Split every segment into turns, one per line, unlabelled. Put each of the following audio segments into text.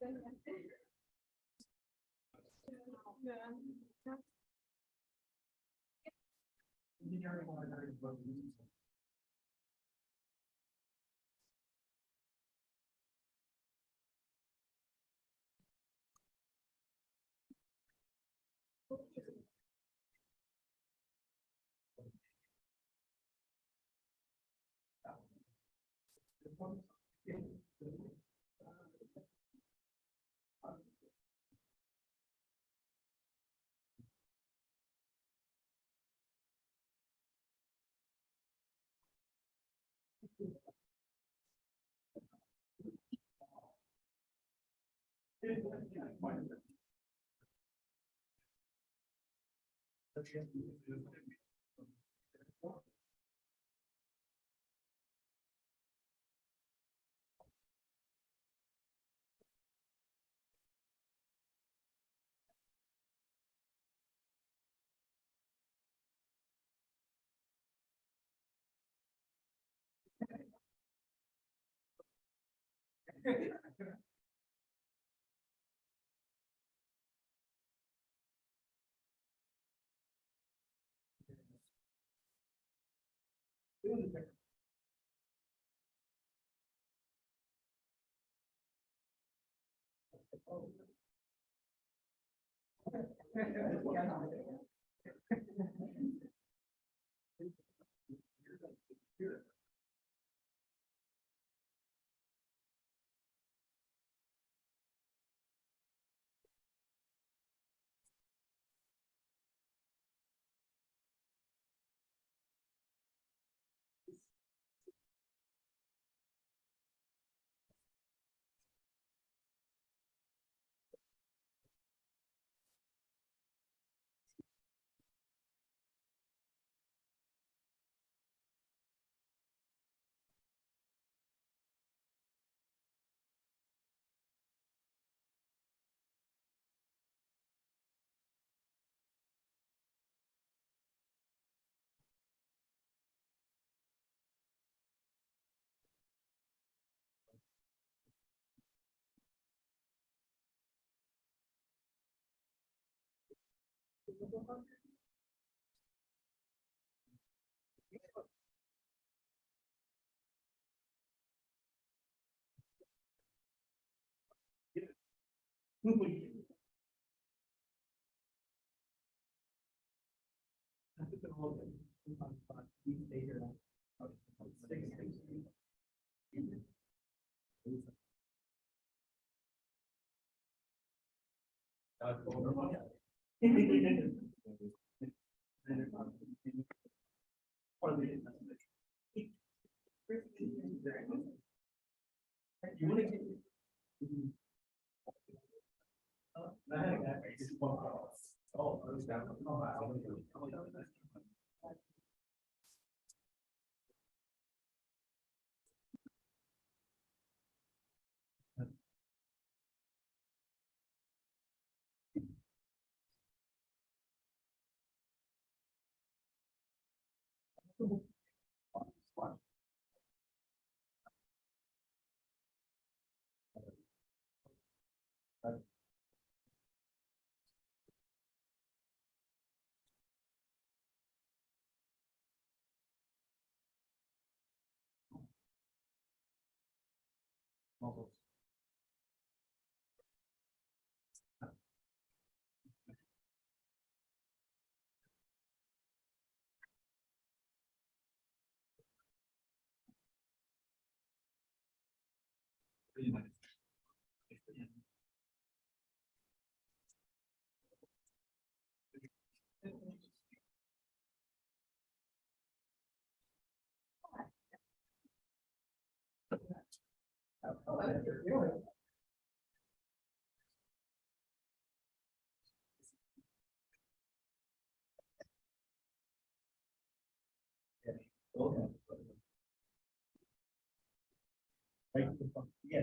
Yeah,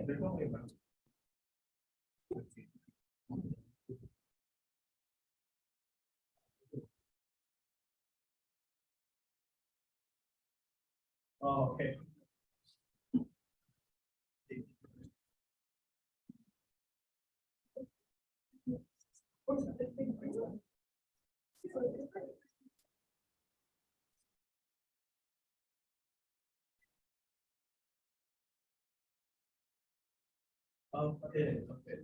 there's no way about it. Oh, okay. Okay, okay.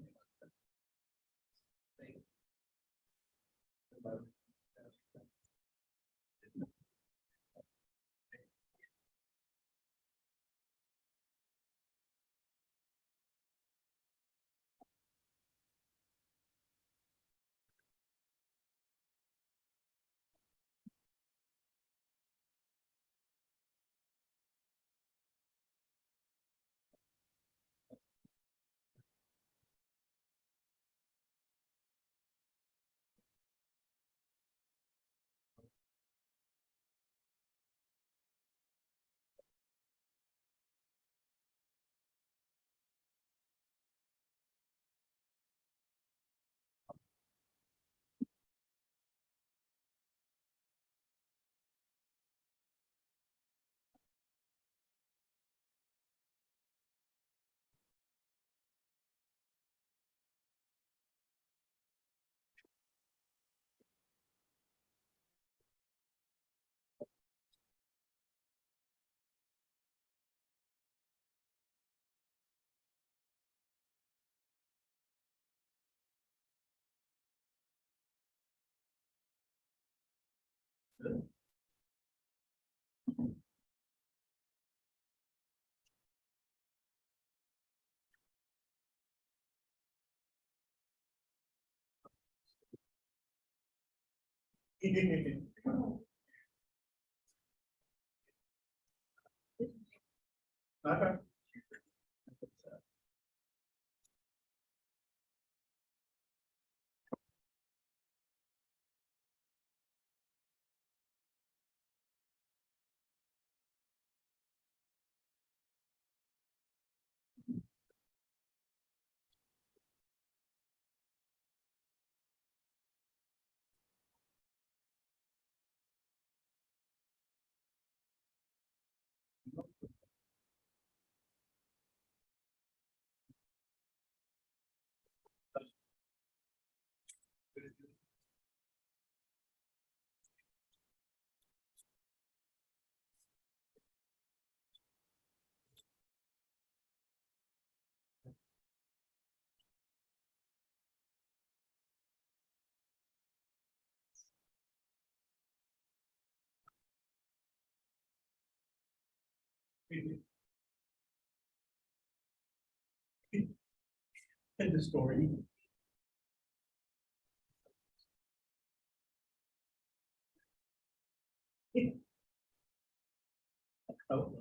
Okay. And the story. Oh.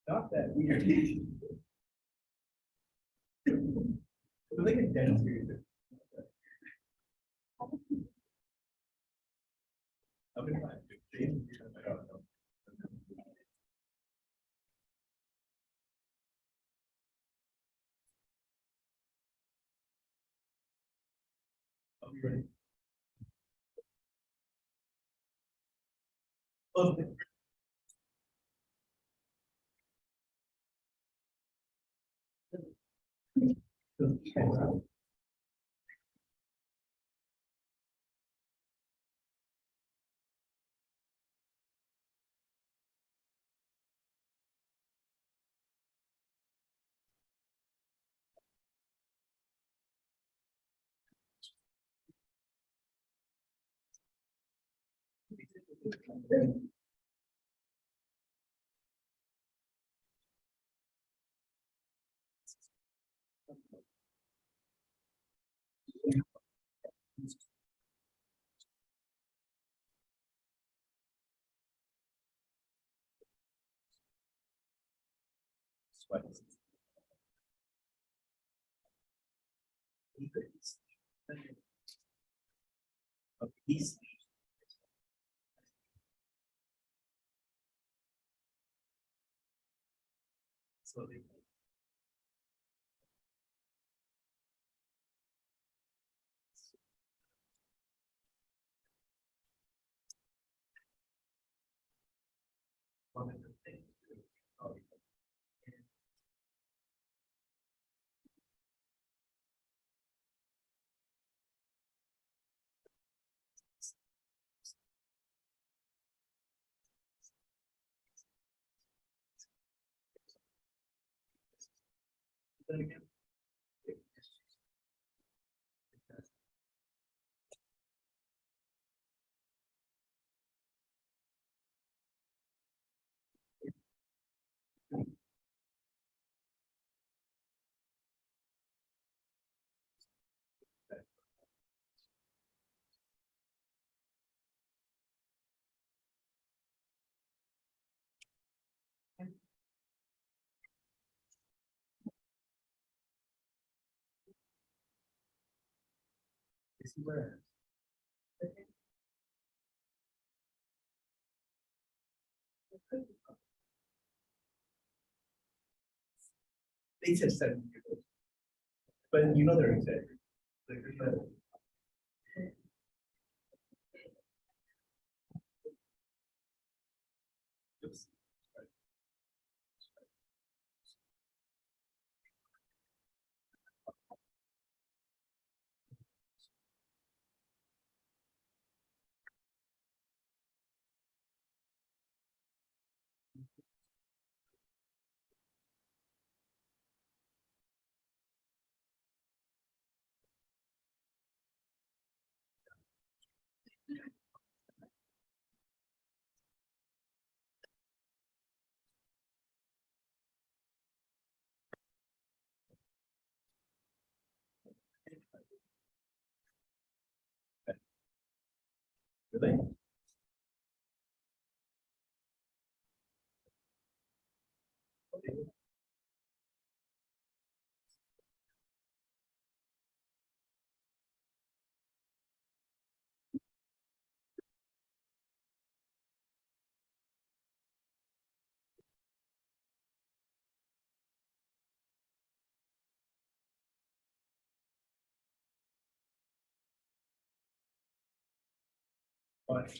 Not that weird. It's like a dense weird. I've been trying to. I'll be ready. Oh, Peace. So they one of the things. Then again, this is where they said 7 years old, but you know they're exaggerating. Like, oops. Really? But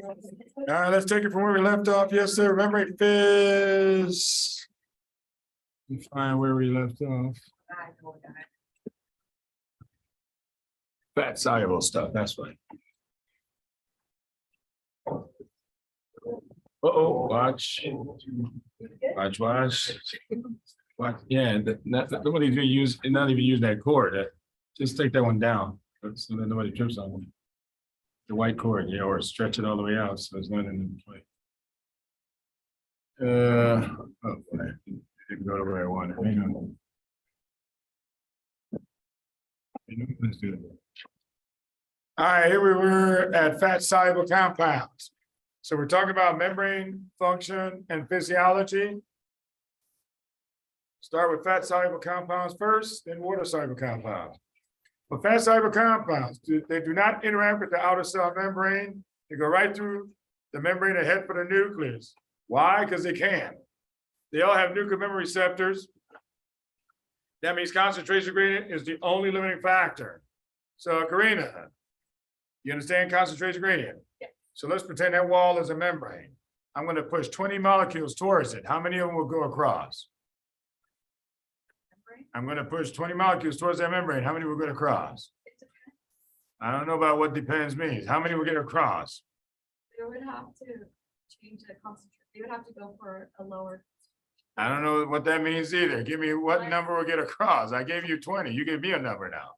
All right, let's take it from where we left off. Yes, sir. Remember, phys. Let me find where we left off. Fat soluble stuff. That's right. Uh-oh, watch. Watch. Yeah, nobody's gonna use, not even use that cord. Just take that one down, so that nobody trips on it. The white cord, yeah, or stretch it all the way out, so it's not in the play. Oh, boy. It didn't go the way I wanted. Hang on. Let's do it. All right, here we were at fat soluble compounds. So we're talking about membrane function and physiology. Start with fat soluble compounds first, then water soluble compounds. But fat soluble compounds, they do not interact with the outer cell membrane. They go right through the membrane and head for the nucleus. Why? Because they can. They all have nuclear membrane receptors. That means concentration gradient is the only limiting factor. So Karina, you understand concentration gradient?
Yeah.
So let's pretend that wall is a membrane. I'm going to push 20 molecules towards it. How many of them will go across? I'm going to push 20 molecules towards that membrane. How many will go across? I don't know about what depends means. How many will get across?
They would have to change the concentration. They would have to go for a lower.
I don't know what that means either. Give me what number will get across. I gave you 20. You give me a number now.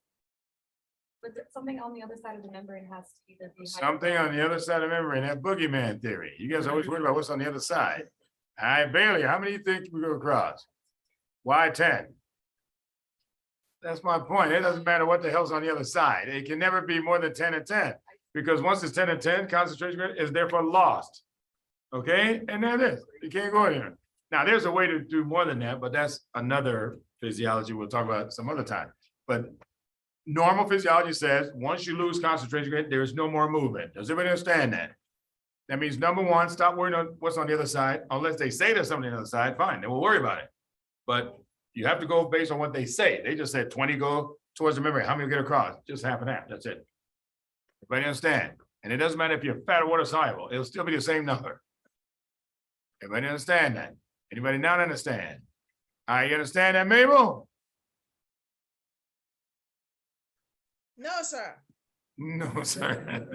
But something on the other side of the membrane has to either be.
Something on the other side of the membrane, that boogeyman theory. You guys always worry about what's on the other side. All right, Bailey, how many do you think we go across? Why 10? That's my point. It doesn't matter what the hell's on the other side. It can never be more than 10 and 10. Because once it's 10 and 10, concentration is therefore lost. Okay, and there it is. You can't go anywhere. Now, there's a way to do more than that, but that's another physiology we'll talk about some other time. But normal physiology says once you lose concentration, there is no more movement. Does everybody understand that? That means number one, stop worrying on what's on the other side. Unless they say there's something on the other side, fine, then we'll worry about it. But you have to go based on what they say. They just said 20 go towards the membrane. How many will get across? Just half and half. That's it. Everybody understand? And it doesn't matter if you're fat or water soluble. It'll still be the same number. Everybody understand that? Anybody not understand? All right, you understand that, Mabel?
No, sir.
No, sir.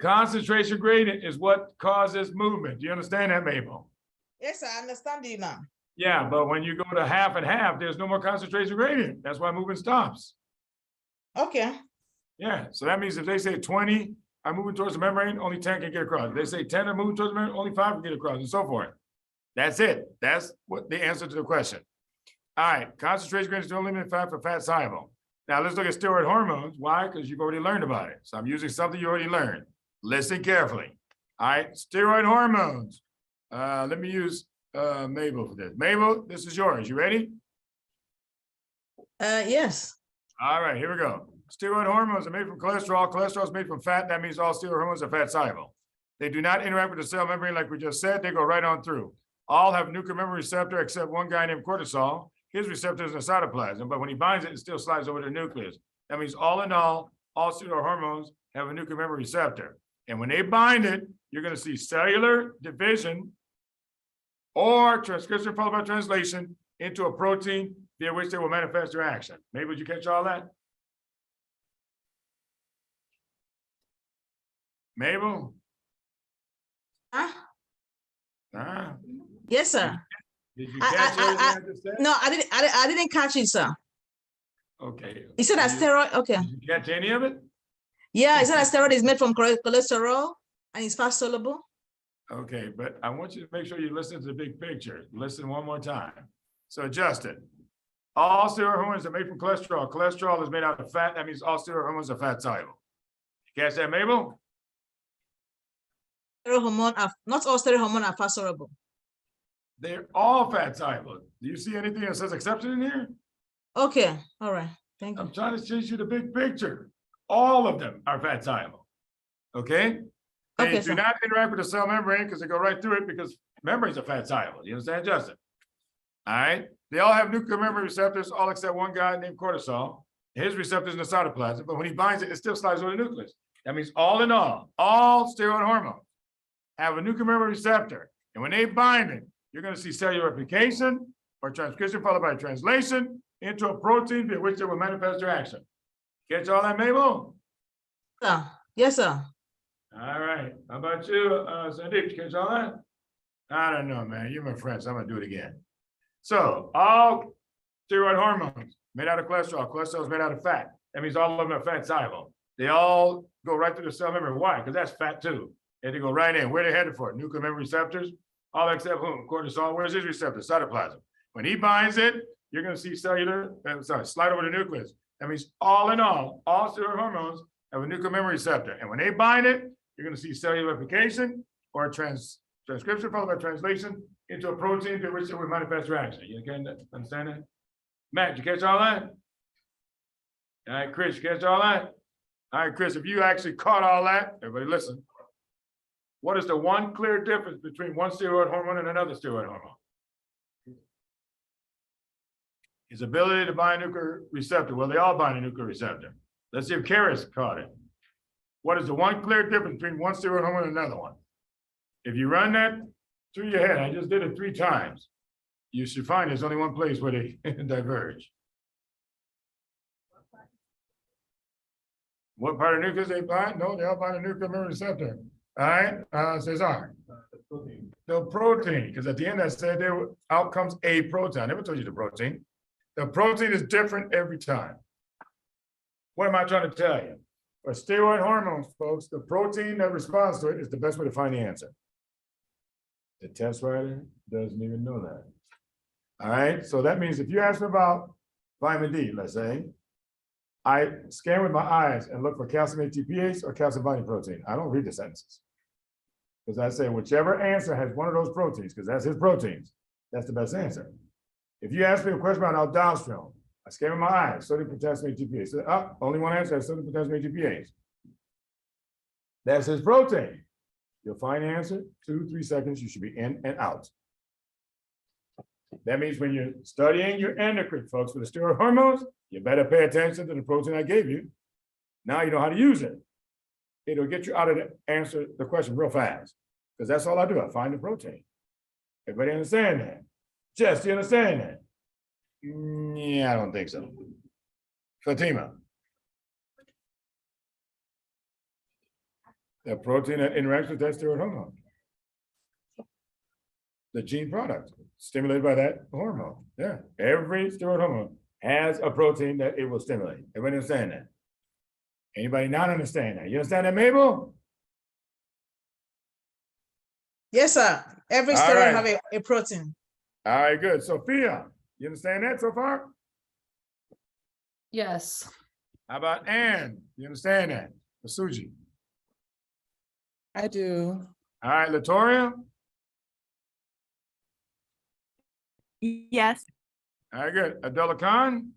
Concentration gradient is what causes movement. Do you understand that, Mabel?
Yes, sir, I understand you now.
Yeah, but when you go to half and half, there's no more concentration gradient. That's why movement stops.
Okay.
Yeah, so that means if they say 20 are moving towards the membrane, only 10 can get across. If they say 10 are moving towards the membrane, only 5 can get across, and so forth. That's it. That's what the answer to the question. All right, concentration gradient is the only limiting factor for fat soluble. Now let's look at steroid hormones. Why? Because you've already learned about it. So I'm using something you already learned. Listen carefully. All right, steroid hormones. Let me use Mabel for this. Mabel, this is yours. You ready?
Yes.
All right, here we go. Steroid hormones are made from cholesterol. Cholesterol is made from fat. That means all steroid hormones are fat soluble. They do not interact with the cell membrane like we just said. They go right on through. All have nuclear membrane receptor except one guy named cortisol. His receptor is in the cytoplasm, but when he binds it, it still slides over the nucleus. That means all in all steroid hormones have a nuclear membrane receptor. And when they bind it, you're going to see cellular division or transcription followed by translation into a protein via which they will manifest their action. Maybe would you catch all that? Mabel?
Huh?
Did
Yes, sir.
you catch everything I just said?
No, I didn't catch it, sir.
Okay.
You said that steroid, okay.
Did you catch any of it?
Yeah, you said that steroid is made from cholesterol and it's fat soluble.
Okay, but I want you to make sure you listen to the big picture. Listen one more time. So Justin, all steroid hormones are made from cholesterol. Cholesterol is made out of fat. That means all steroid hormones are fat soluble. You catch that, Mabel?
Steroid hormone not all steroid hormone are fat soluble.
They're all fat soluble. Do you see anything that says exception in here?
Okay, all right. Thank you.
I'm trying to teach you the big picture. All of them are fat soluble. Okay? They
Okay,
do
sir.
not interact with the cell membrane because they go right through it because membranes are fat soluble. You understand, Justin? All right. They all have nuclear membrane receptors, all except one guy named cortisol. His receptors in the cytoplasm, but when he binds it, it still slides over the nucleus. That means all in all steroid hormones have a nuclear memory receptor. And when they bind it, you're going to see cellular replication or transcription followed by translation into a protein via which they will manifest their action. Catch all that, Mabel?
Yes, sir.
All right. How about you, Sandeep? You catch all that? I don't know, man. You're my friend, so I'm going to do it again. So all steroid hormones made out of cholesterol. Cholesterol is made out of fat. That means all of them are fat soluble. They all go right through the cell membrane. Why? Because that's fat too. And they go right in. Where they headed for? Nuclear memory receptors. All except whom? Cortisol. Where's his receptor? Cytoplasm. When he binds it, you're going to see cellular, slide over the nucleus. That means all in all steroid hormones have a nuclear memory receptor. And when they bind it, you're going to see cellular replication or transcription followed by translation into a protein to which it will manifest their action. You can understand that? Matt, you catch all that? All right, Chris, you catch all that? All right, Chris, if you actually caught all that, everybody listen. What is the one clear difference between one steroid hormone and another steroid hormone? His ability to bind a nuclear receptor. Well, they all bind a nuclear receptor. Let's see if Karis caught it. What is the one clear difference between one steroid hormone and another one? If you run that through your head, I just did it 3 times, you should find there's only one place where they diverge. What part of the nucleus they bind? No, they all bind a nuclear memory receptor. All right, Cesar. The protein, because at the end I said out comes a protein. I never told you the protein. The protein is different every time. What am I trying to tell you? For steroid hormones, folks, the protein that responds to it is the best way to find the answer. The test writer doesn't even know that. All right, so that means if you ask me about vitamin D, let's say, I scan with my eyes and look for calcium ATPase or calcium binding protein. I don't read the sentences. Because I say whichever answer has one of those proteins, because that's his proteins, that's the best answer. If you ask me a question about aldosterone, I scan with my eyes, sodium, potassium, ATPase. So, only one answer has sodium, potassium, ATPase. That's his protein. You'll find the answer, 2-3 seconds, you should be in and out. That means when you're studying your endocrine, folks, for the steroid hormones, you better pay attention to the protein I gave you. Now you know how to use it. It'll get you out of the answer the question real fast. Because that's all I do. I find the protein. Everybody understand that? Jess, do you understand that? Yeah, I don't think so. Fatima. The protein that interacts with that steroid hormone. The gene product stimulated by that hormone. Yeah, every steroid hormone has a protein that it will stimulate. Everybody understand that? Anybody not understand that? You understand that, Mabel?
Yes, sir. Every
All
steroid
right.
have a protein.
All right, good. Sophia, you understand that so far?
Yes.
How about Ann? You understand that? Masuji.
I do.
All right, Latoria.
Yes.
All right, good. Adela Khan.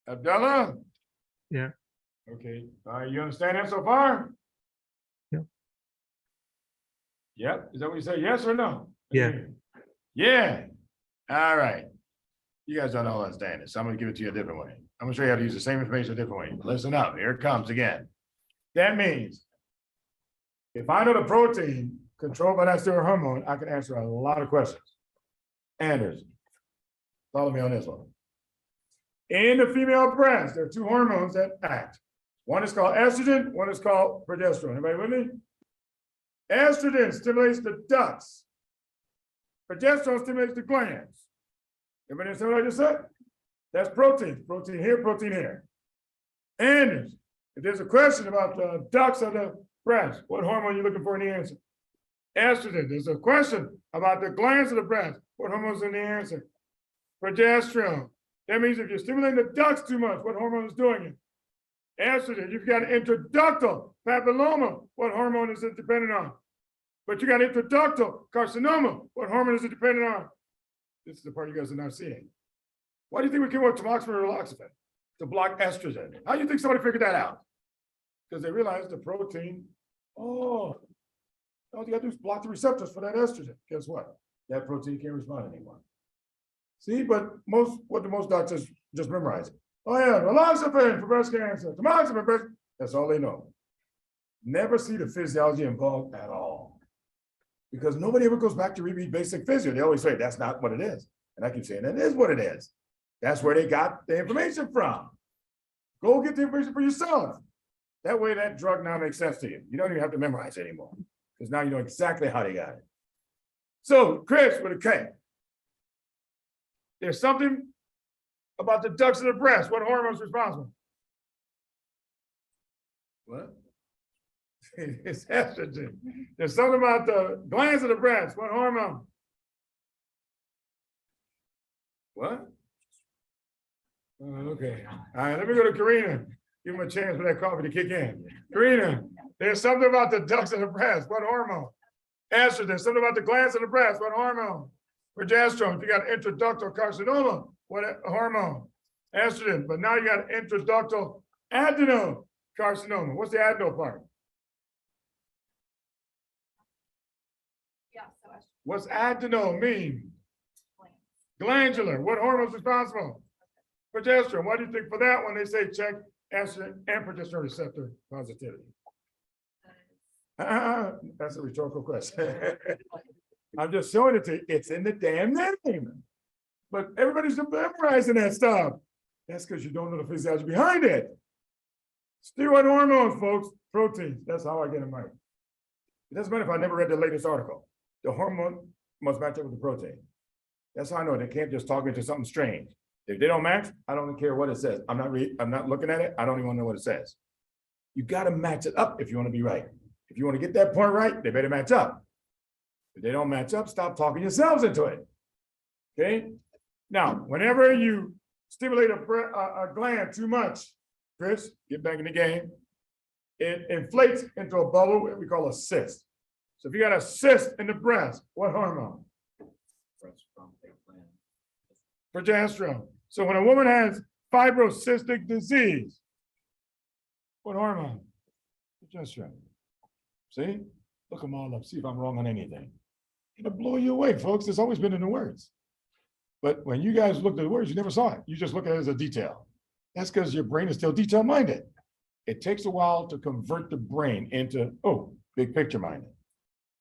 Abdullah?
Yeah.
Okay. You understand that so far?
Yep.
Yep. Is that what you say? Yes or no?
Yeah.
Yeah. All right. You guys don't all understand this. So I'm going to give it to you a different way. I'm going to show you how to use the same information a different way. Listen up. Here it comes again. That means if I know the protein controlled by that steroid hormone, I can answer a lot of questions. Anders, follow me on this one. In the female breast, there are 2 hormones that act. One is called estrogen, one is called progesterone. Anybody with me? Estrogen stimulates the ducts. Progesterone stimulates the glands. Everybody understand what I just said? That's protein. Protein here, protein here. And if there's a question about the ducts of the breast, what hormone are you looking for in the answer? Estrogen. There's a question about the glands of the breast. What hormone is in the answer? Progesterone. That means if you're stimulating the ducts too much, what hormone is doing it? Estrogen. You've got intraductal papilloma. What hormone is it dependent on? But you got intraductal carcinoma. What hormone is it dependent on? This is the part you guys are not seeing. Why do you think we came up with tamoxifen and raloxifene? To block estrogen. How do you think somebody figured that out? Because they realized the protein, all you gotta do is block the receptors for that estrogen. Guess what? That protein can't respond anymore. See, but what do most doctors Just memorize it. Oh yeah, raloxifene for breast cancer, tamoxifen for breast. That's all they know. Never see the physiology involved at all. Because nobody ever goes back to reread basic physio. They always say that's not what it is. And I keep saying that is what it is. That's where they got the information from. Go get the information for yourself. That way that drug now makes sense to you. You don't even have to memorize it anymore. Because now you know exactly how they got it. So Chris with a K. There's something about the ducts of the breast. What hormone is responsible? What? It's estrogen. There's something about the glands of the breast. What hormone? What? Okay. All right, let me go to Karina. Give him a chance for that coffee to kick in. Karina, there's something about the ducts of the breast. What hormone? Estrogen. Something about the glands of the breast. What hormone? Progesterone. If you got intraductal carcinoma, what hormone? Estrogen. But now you got intraductal adenocarcinoma. What's the adeno part?
Yeah, so I
What's adeno mean? Glandular. What hormone's responsible? Progesterone. What do you think for that one? They say check estrogen and progesterone receptor positivity. That's a rhetorical question. I'm just showing it to you. It's in the damn name. But everybody's memorizing that stuff. That's because you don't know the physiology behind it. Steroid hormones, folks, proteins. That's how I get them right. It doesn't matter if I never read the latest article. The hormone must match up with the protein. That's how I know they can't just talk into something strange. If they don't match, I don't care what it says. I'm not looking at it. I don't even want to know what it says. You got to match it up if you want to be right. If you want to get that point right, they better match up. If they don't match up, stop talking yourselves into it. Okay? Now, whenever you stimulate a gland too much, Chris, get back in the game, it inflates into a bubble, what we call a cyst. So if you got a cyst in the breast, what hormone? Progesterone. So when a woman has fibrocystic disease, what hormone? Progesterone. See? Look them all up, see if I'm wrong on anything. It'll blow you away, folks. It's always been in the words. But when you guys looked at the words, you never saw it. You just look at it as a detail. That's because your brain is still detail-minded. It takes a while to convert the brain into, oh, big picture minded.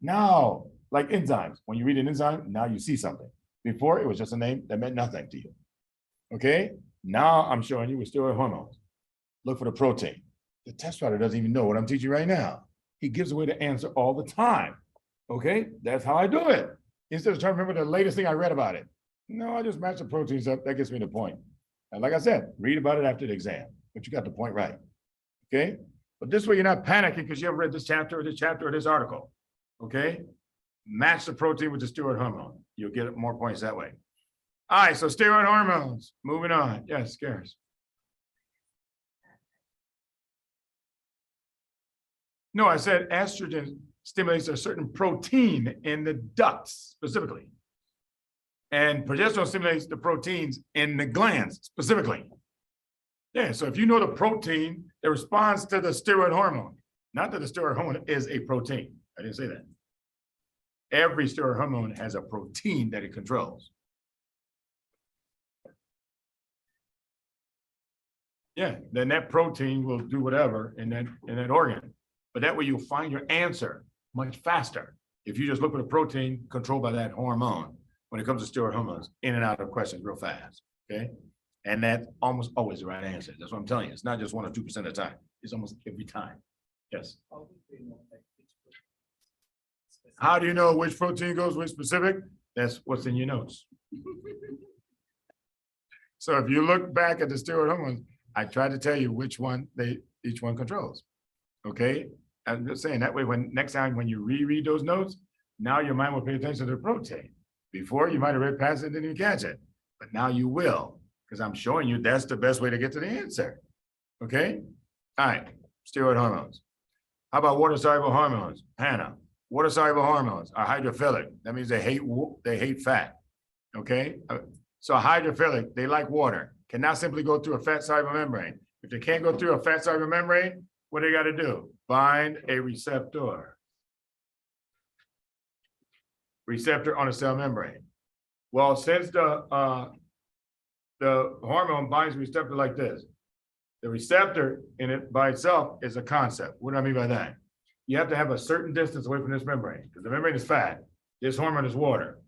Now, like enzymes, when you read an enzyme, now you see something. Before, it was just a name that meant nothing to you. Okay? Now I'm showing you with steroid hormones. Look for the protein. The test writer doesn't even know what I'm teaching right now. He gives away the answer all the time. Okay? That's how I do it. Instead of trying to remember the latest thing I read about it. No, I just match the proteins up. That gets me the point. And like I said, read about it after the exam, but you got the point right. Okay? But this way you're not panicking because you haven't read this chapter or this chapter or this article. Okay? Match the protein with the steroid hormone. You'll get more points that way. All right, so steroid hormones. Moving on. Yes, Scares. No, I said estrogen stimulates a certain protein in the ducts specifically. And progesterone stimulates the proteins in the glands specifically. Yeah, so if you know the protein that responds to the steroid hormone, not that the steroid hormone is a protein. I didn't say that. Every steroid hormone has a protein that it controls. Yeah, then that protein will do whatever in that organ. But that way you'll find your answer much faster if you just look at a protein controlled by that hormone when it comes to steroid hormones, in and out of questions real fast, okay? And that's almost always the right answer. That's what I'm telling you. It's not just 1 or 2% of the time. It's almost every time. Yes. How do you know which protein goes with specific? That's what's in your notes. So if you look back at the steroid hormones, I tried to tell you which one each one controls. Okay? I'm just saying that way when next time when you reread those notes, now your mind will pay attention to the protein. Before you might have read past it and didn't even catch it. But now you will, because I'm showing you that's the best way to get to the answer. Okay? All right, steroid hormones. How about water-soluble hormones? Hannah, water-soluble hormones are hydrophilic. That means they hate fat. Okay? So hydrophilic, they like water, cannot simply go through a fat-soluble membrane. If they can't go through a fat-soluble membrane, what do they got to do? Bind a receptor. Receptor on a cell membrane. Well, since the the hormone binds a receptor like this. The receptor in it by itself is a concept. What do I mean by that? You have to have a certain distance away from this membrane, because the membrane is fat. This hormone is water.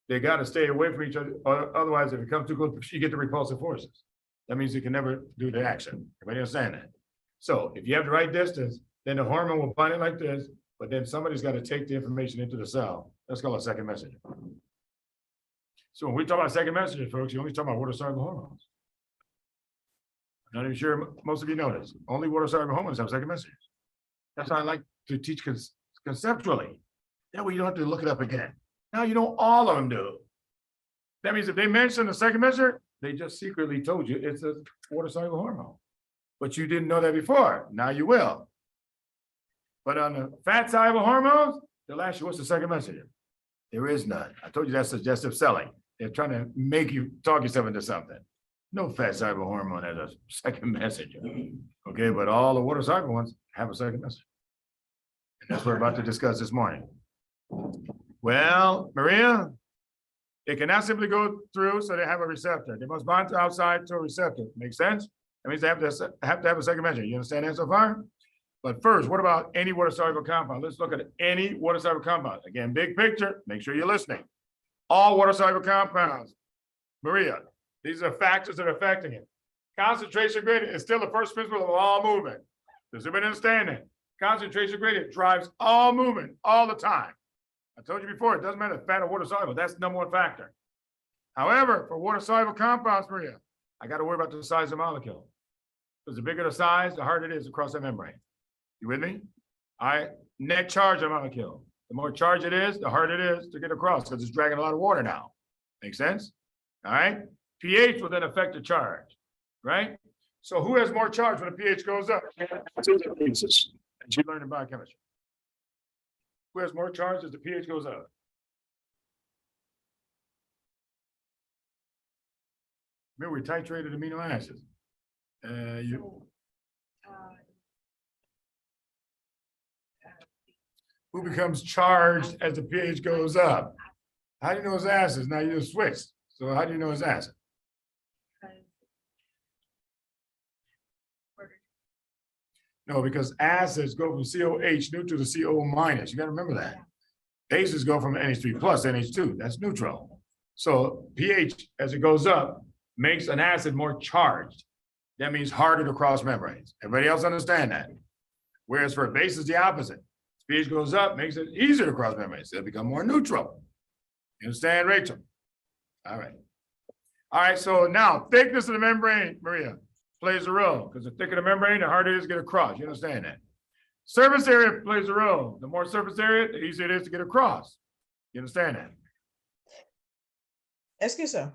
They got to stay away from each other. Otherwise, if it comes too close, you get the repulsive forces. That means you can never do the action. Everybody understand that? So if you have the right distance, then the hormone will bind it like this, but then somebody's got to take the information into the cell. That's called a second messenger. So when we talk about second messenger, folks, you only talk about water-soluble hormones. I'm not even sure most of you know this. Only water-soluble hormones have second messengers. That's why I like to teach conceptually. That way you don't have to look it up again. Now you know all of them do. That means if they mention the second messenger, they just secretly told you it's a water-soluble hormone. But you didn't know that before. Now you will. But on the fat-soluble hormones, they'll ask you, what's the second messenger? There is none. I told you that's suggestive selling. They're trying to make you talk yourself into something. No fat-soluble hormone has a second messenger. Okay, but all the water-soluble ones have a second messenger. And that's what we're about to discuss this morning. Well, Maria, it cannot simply go through, so they have a receptor. They must bind to outside to a receptor. Make sense? That means they have to have a second messenger. You understand that so far? But first, what about any water-soluble compound? Let's look at any water-soluble compound. Again, big picture, make sure you're listening. All water-soluble compounds. Maria, these are factors that are affecting it. Concentration gradient is still the first principle of all movement. Does everybody understand that? Concentration gradient drives all movement all the time. I told you before, it doesn't matter if fat or water-soluble. That's the number one factor. However, for water-soluble compounds, Maria, I got to worry about the size of the molecule. Because the bigger the size, the harder it is across the membrane. You with me? Net charge of molecule. The more charge it is, the harder it is to get across because it's dragging a lot of water now. Make sense? All right. pH will then affect the charge, right? So who has more charge when the pH goes up? You learned in biochemistry. Who has more charge as the pH goes up? Remember, we titrated amino acids. Who becomes charged as the pH goes up? How do you know it's acids? Now you just switched. So how do you know it's acid? No, because acids go from COH neutral to CO minus. You got to remember that. Bases go from NH3 plus NH2. That's neutral. So pH, as it goes up, makes an acid more charged. That means harder to cross membranes. Everybody else understand that? Whereas for a base is the opposite. pH goes up, makes it easier to cross membranes. They'll become more neutral. You understand, Rachel? All right. All right, so now thickness of the membrane, Maria, plays a role because the thicker the membrane, the harder it is to get across. You understand that? Surface area plays a role. The more surface area, the easier it is to get across. You understand that?
Excuse me.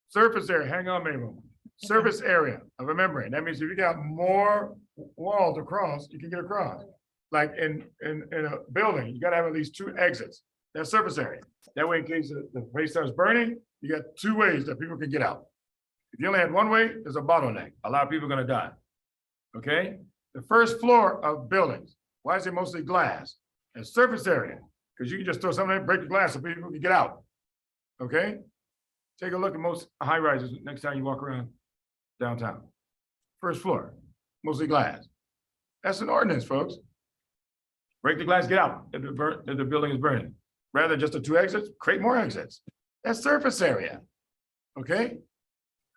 Surface area, hang on, Mabel. Surface area of a membrane. That means if you got more walls across, you can get across. Like in a building, you got to have at least 2 exits. That's surface area. That way, in case the place starts burning, you got 2 ways that people can get out. If you only had 1 way, there's a bottleneck. A lot of people are going to die. Okay? The first floor of buildings, why is it mostly glass? And surface area, because you can just throw something in, break the glass so people can get out. Okay? Take a look at most high rises next time you walk around downtown. First floor, mostly glass. That's an ordinance, folks. Break the glass, get out if the building is burning. Rather than just the 2 exits, create more exits. That's surface area. Okay?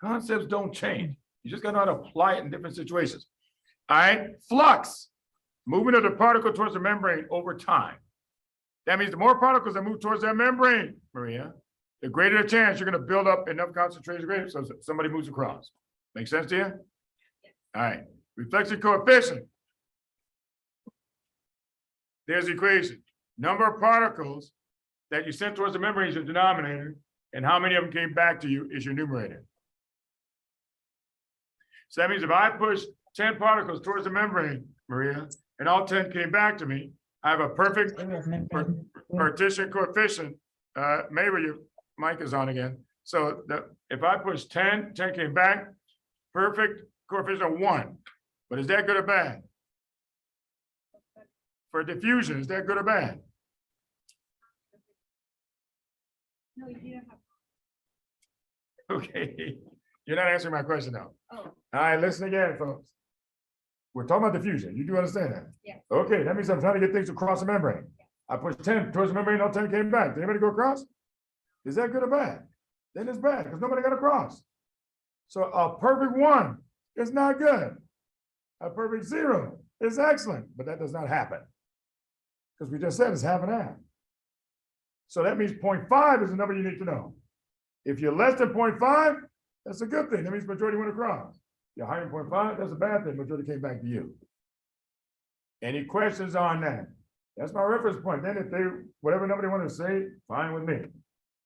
Concepts don't change. You just got to know how to apply it in different situations. All right? Flux, movement of the particle towards the membrane over time. That means the more particles that move towards that membrane, Maria, the greater the chance you're going to build up enough concentration gradient so somebody moves across. Make sense to you? All right. Reflection coefficient. There's the equation. Number of particles that you sent towards the membrane is your denominator, and how many of them came back to you is your numerator. So that means if I push 10 particles towards the membrane, Maria, and all 10 came back to me, I have a perfect partition coefficient. Maybe your mic is on again. So if I push 10, 10 came back, perfect coefficient of 1. But is that good or bad? For diffusion, is that good or bad?
No, you don't have.
Okay. You're not answering my question now.
Oh,
All right, listen again, folks. We're talking about diffusion. You do understand that?
Yeah.
Okay, that means I'm trying to get things across the membrane. I pushed 10 towards the membrane, all 10 came back. Did anybody go across? Is that good or bad? Then it's bad because nobody got across. So a perfect 1 is not good. A perfect 0 is excellent, but that does not happen. Because we just said it's half and half. So that means 0.5 is the number you need to know. If you're less than 0.5, that's a good thing. That means majority went across. You're higher than 0.5, that's a bad thing. Majority came back to you. Any questions on that? That's my reference point. Then if they, whatever number they want to say, fine with me.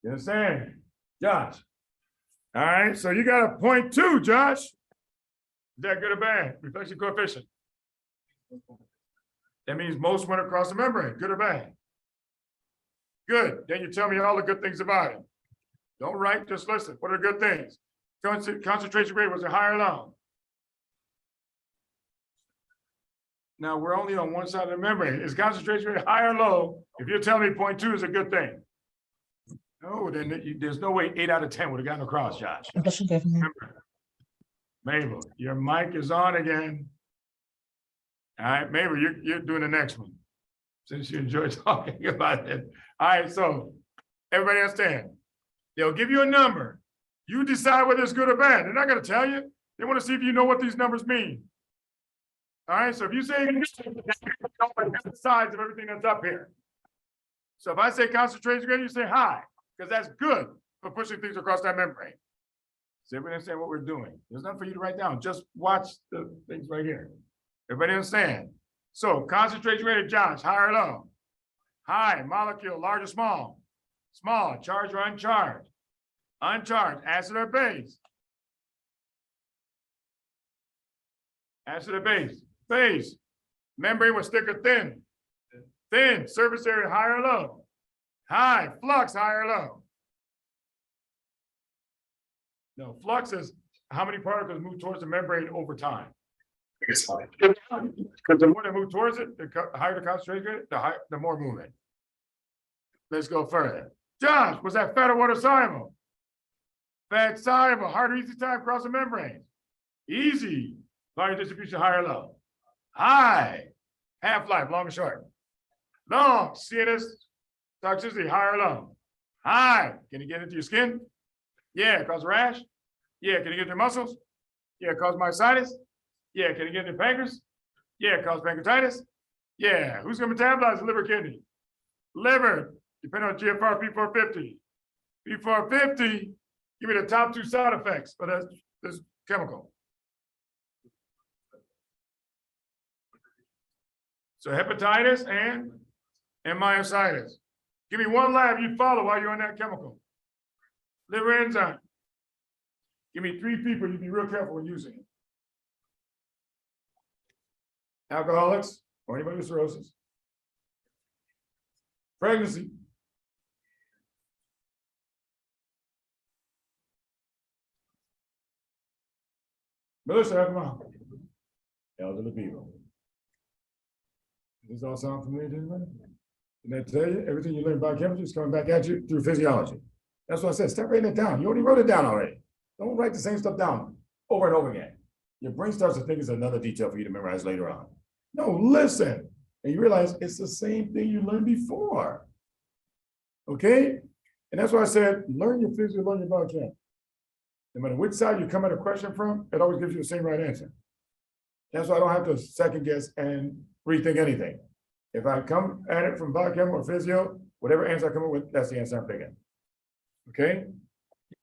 You understand? Josh. All right, so you got a 0.2, Josh. Is that good or bad? Reflection coefficient. That means most went across the membrane, good or bad? Good, then you tell me all the good things about it. Don't write, just listen. What are the good things? Concentration rate, was it high or low? Now, we're only on one side of the membrane. Is concentration rate high or low? If you're telling me 0.2 is a good thing. No, then there's no way 8 out of 10 would have gotten across, Josh. Remember, Mabel, your mic is on again. All right, Mabel, you're doing the next one. Since you enjoy talking about it. All right, so everybody understand. They'll give you a number. You decide whether it's good or bad. They're not gonna tell you. They want to see if you know what these numbers mean. All right, so if you say the size of everything that's up here. So if I say concentration rate, you say high, because that's good for pushing things across that membrane. So everybody understand what we're doing. There's nothing for you to write down. Just watch the things right here. Everybody understand? So concentration rate of Josh, high or low? High, molecule, large or small? Small, charged or uncharged? Uncharged, acid or base? Acid or base? Base. Membrane was thick or thin? Thin. Surface area, high or low? High. Flux, high or low? No, flux is how many particles move towards the membrane over time. It's high. Because the more they move towards it, the higher the concentration rate, the more movement. Let's go further. Josh, was that fat or water soluble? Fat soluble, hard or easy time across the membrane? Easy. Volume distribution, high or low? High. Half-life, long or short? Long. CNS toxicity, high or low? High. Can it get into your skin? Yeah. Cause rash? Yeah. Can it get into muscles? Yeah. Cause myositis? Yeah. Can it get into pancreas? Yeah. Cause pancreatitis? Yeah. Who's gonna metabolize the liver, kidney? Liver, depending on GFR P450. P450, give me the top 2 side effects for this chemical. So hepatitis and myositis. Give me one lab you'd follow while you're on that chemical. Liver enzyme. Give me 3 people you'd be real careful when using it. Alcoholics or anybody with cirrhosis. Pregnancy. Melissa, come on. Elderly people. Does this all sound familiar to anybody? Didn't I tell you, everything you learn about chemistry is coming back at you through physiology. That's what I said, start writing it down. You already wrote it down already. Don't write the same stuff down over and over again. Your brain starts to think it's another detail for you to memorize later on. No, listen. And you realize it's the same thing you learned before. Okay? And that's why I said, learn your physics, learn your biochem. No matter which side you come at a question from, it always gives you the same right answer. That's why I don't have to second guess and rethink anything. If I come at it from biochem or physio, whatever answer I come up with, that's the answer I'm thinking. Okay?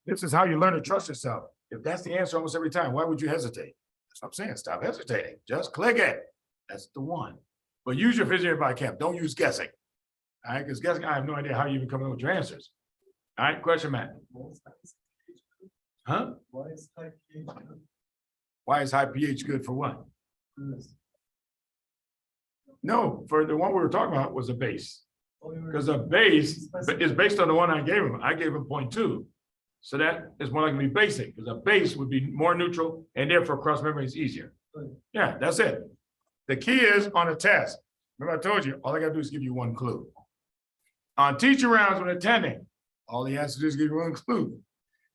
This is how you learn to trust yourself. If that's the answer almost every time, why would you hesitate? That's what I'm saying. Stop hesitating. Just click it. That's the one. But use your physio and biochem. Don't use guessing. All right? Because guessing, I have no idea how you even come up with your answers. All right, question, Matt. Huh?
Why is high pH good?
Why is high pH good for what? No, for the one we were talking about was a base. Because a base is based on the one I gave him. I gave him 0.2. So that is more likely to be basic, because a base would be more neutral and therefore cross membrane is easier. Yeah, that's it. The key is on a test. Remember I told you, all I gotta do is give you one clue. On teacher rounds when attending, all he has to do is give you one clue.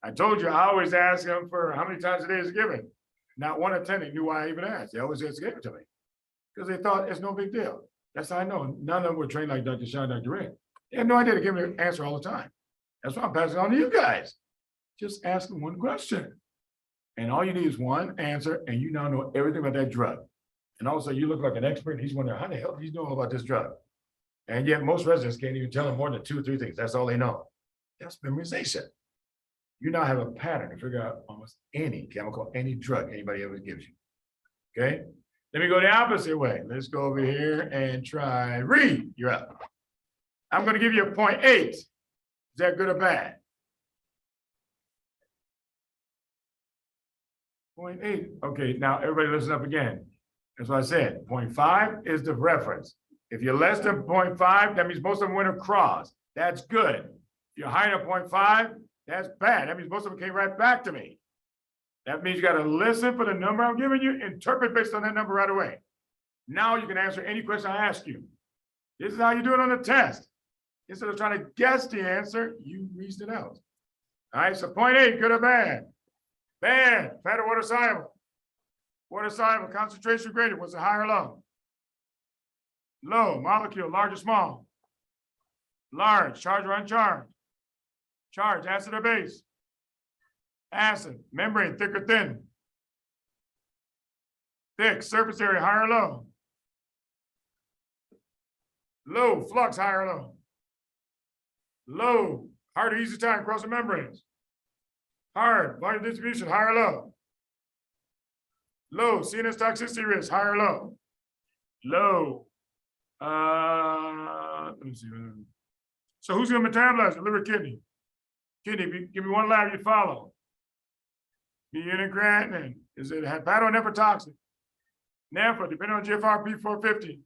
I told you, I always ask them for how many times a day is it given. Not one of 10, they knew why I even asked. They always just gave it to me. Because they thought it's no big deal. That's how I know. None of them were trained like Dr. Shaw, Dr. Rick. They have no idea to give me an answer all the time. That's why I'm passing it on to you guys. Just ask them one question. And all you need is one answer, and you now know everything about that drug. And also, you look like an expert, and he's wondering, how the hell he's doing about this drug? And yet most residents can't even tell him more than 2 or 3 things. That's all they know. That's memorization. You now have a pattern to figure out almost any chemical, any drug anybody ever gives you. Okay? Let me go the opposite way. Let's go over here and try read. You're up. I'm going to give you a 0.8. Is that good or bad? 0.8. Okay, now everybody listen up again. That's what I said. 0.5 is the reference. If you're less than 0.5, that means most of them went across. That's good. If you're higher than 0.5, that's bad. That means most of them came right back to me. That means you got to listen for the number I'm giving you, interpret based on that number right away. Now you can answer any question I ask you. This is how you do it on the test. Instead of trying to guess the answer, you reason it out. All right, so 0.8, good or bad? Bad. Fat or water soluble? Water soluble, concentration gradient, was it high or low? Low. Molecule, large or small? Large. Charged or uncharged? Charged. Acid or base? Acid. Membrane, thick or thin? Thick. Surface area, high or low? Low. Flux, high or low? Low. Hard or easy time crossing membranes? Hard. Volume distribution, high or low? Low. CNS toxicity risk, high or low? Low. Let me see. So who's gonna metabolize it? Liver, kidney? Kidney, give me one lab you follow. Creatinine. Is it hepato or nephrotoxic? Nepha, depending on GFR, P450.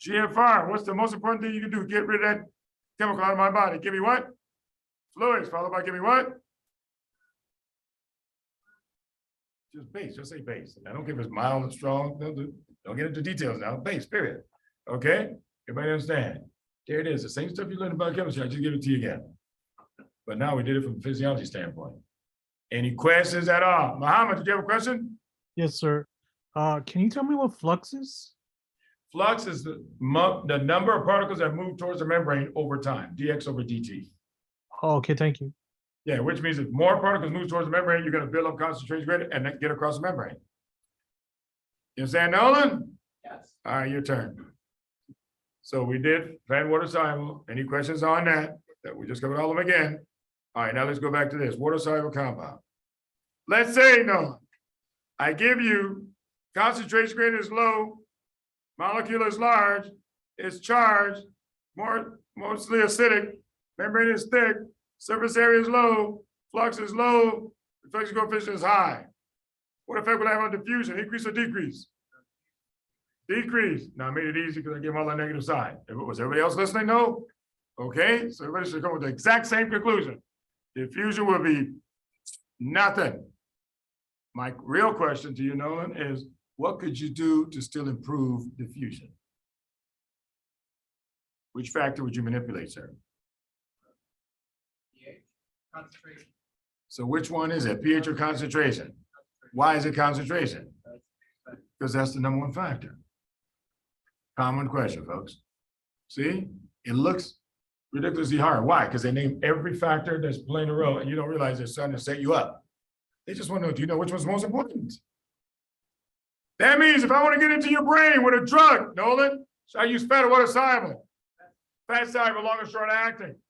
GFR, what's the most important thing you can do? Get rid of that chemical out of my body. Give me what? Fluids, followed by give me what? Just base, just say base. I don't give us mild and strong. Don't get into details now. Base, period. Okay? Everybody understand? There it is. The same stuff you learned about chemistry, I just give it to you again. But now we did it from a physiology standpoint. Any questions at all? Muhammad, did you have a question?
Yes, sir. Can you tell me what flux is?
Flux is the number of particles that move towards the membrane over time, dx over dt.
Oh, okay, thank you.
Yeah, which means if more particles move towards the membrane, you're going to build up concentration gradient and then get across the membrane. You understand, Nolan?
Yes.
All right, your turn. So we did fat water soluble. Any questions on that? We just covered all of them again. All right, now let's go back to this water soluble compound. Let's say, no, I give you concentration gradient is low, molecule is large, it's charged, mostly acidic, membrane is thick, surface area is low, flux is low, reflection coefficient is high. What effect will that have on diffusion? Increase or decrease? Decrease. Now I made it easy because I gave them all the negative side. Was everybody else listening? No? Okay, so everybody should come with the exact same conclusion. Diffusion will be nothing. My real question to you, Nolan, is what could you do to still improve diffusion? Which factor would you manipulate, sir?
pH, concentration.
So which one is it? pH or concentration? Why is it concentration? Because that's the #1 factor. Common question, folks. See, it looks ridiculously hard. Why? Because they name every factor that's playing a role, and you don't realize they're starting to set you up. They just want to know, do you know which one's most important? That means if I want to get into your brain with a drug, Nolan, should I use fat or water soluble? Fat soluble, long or short acting.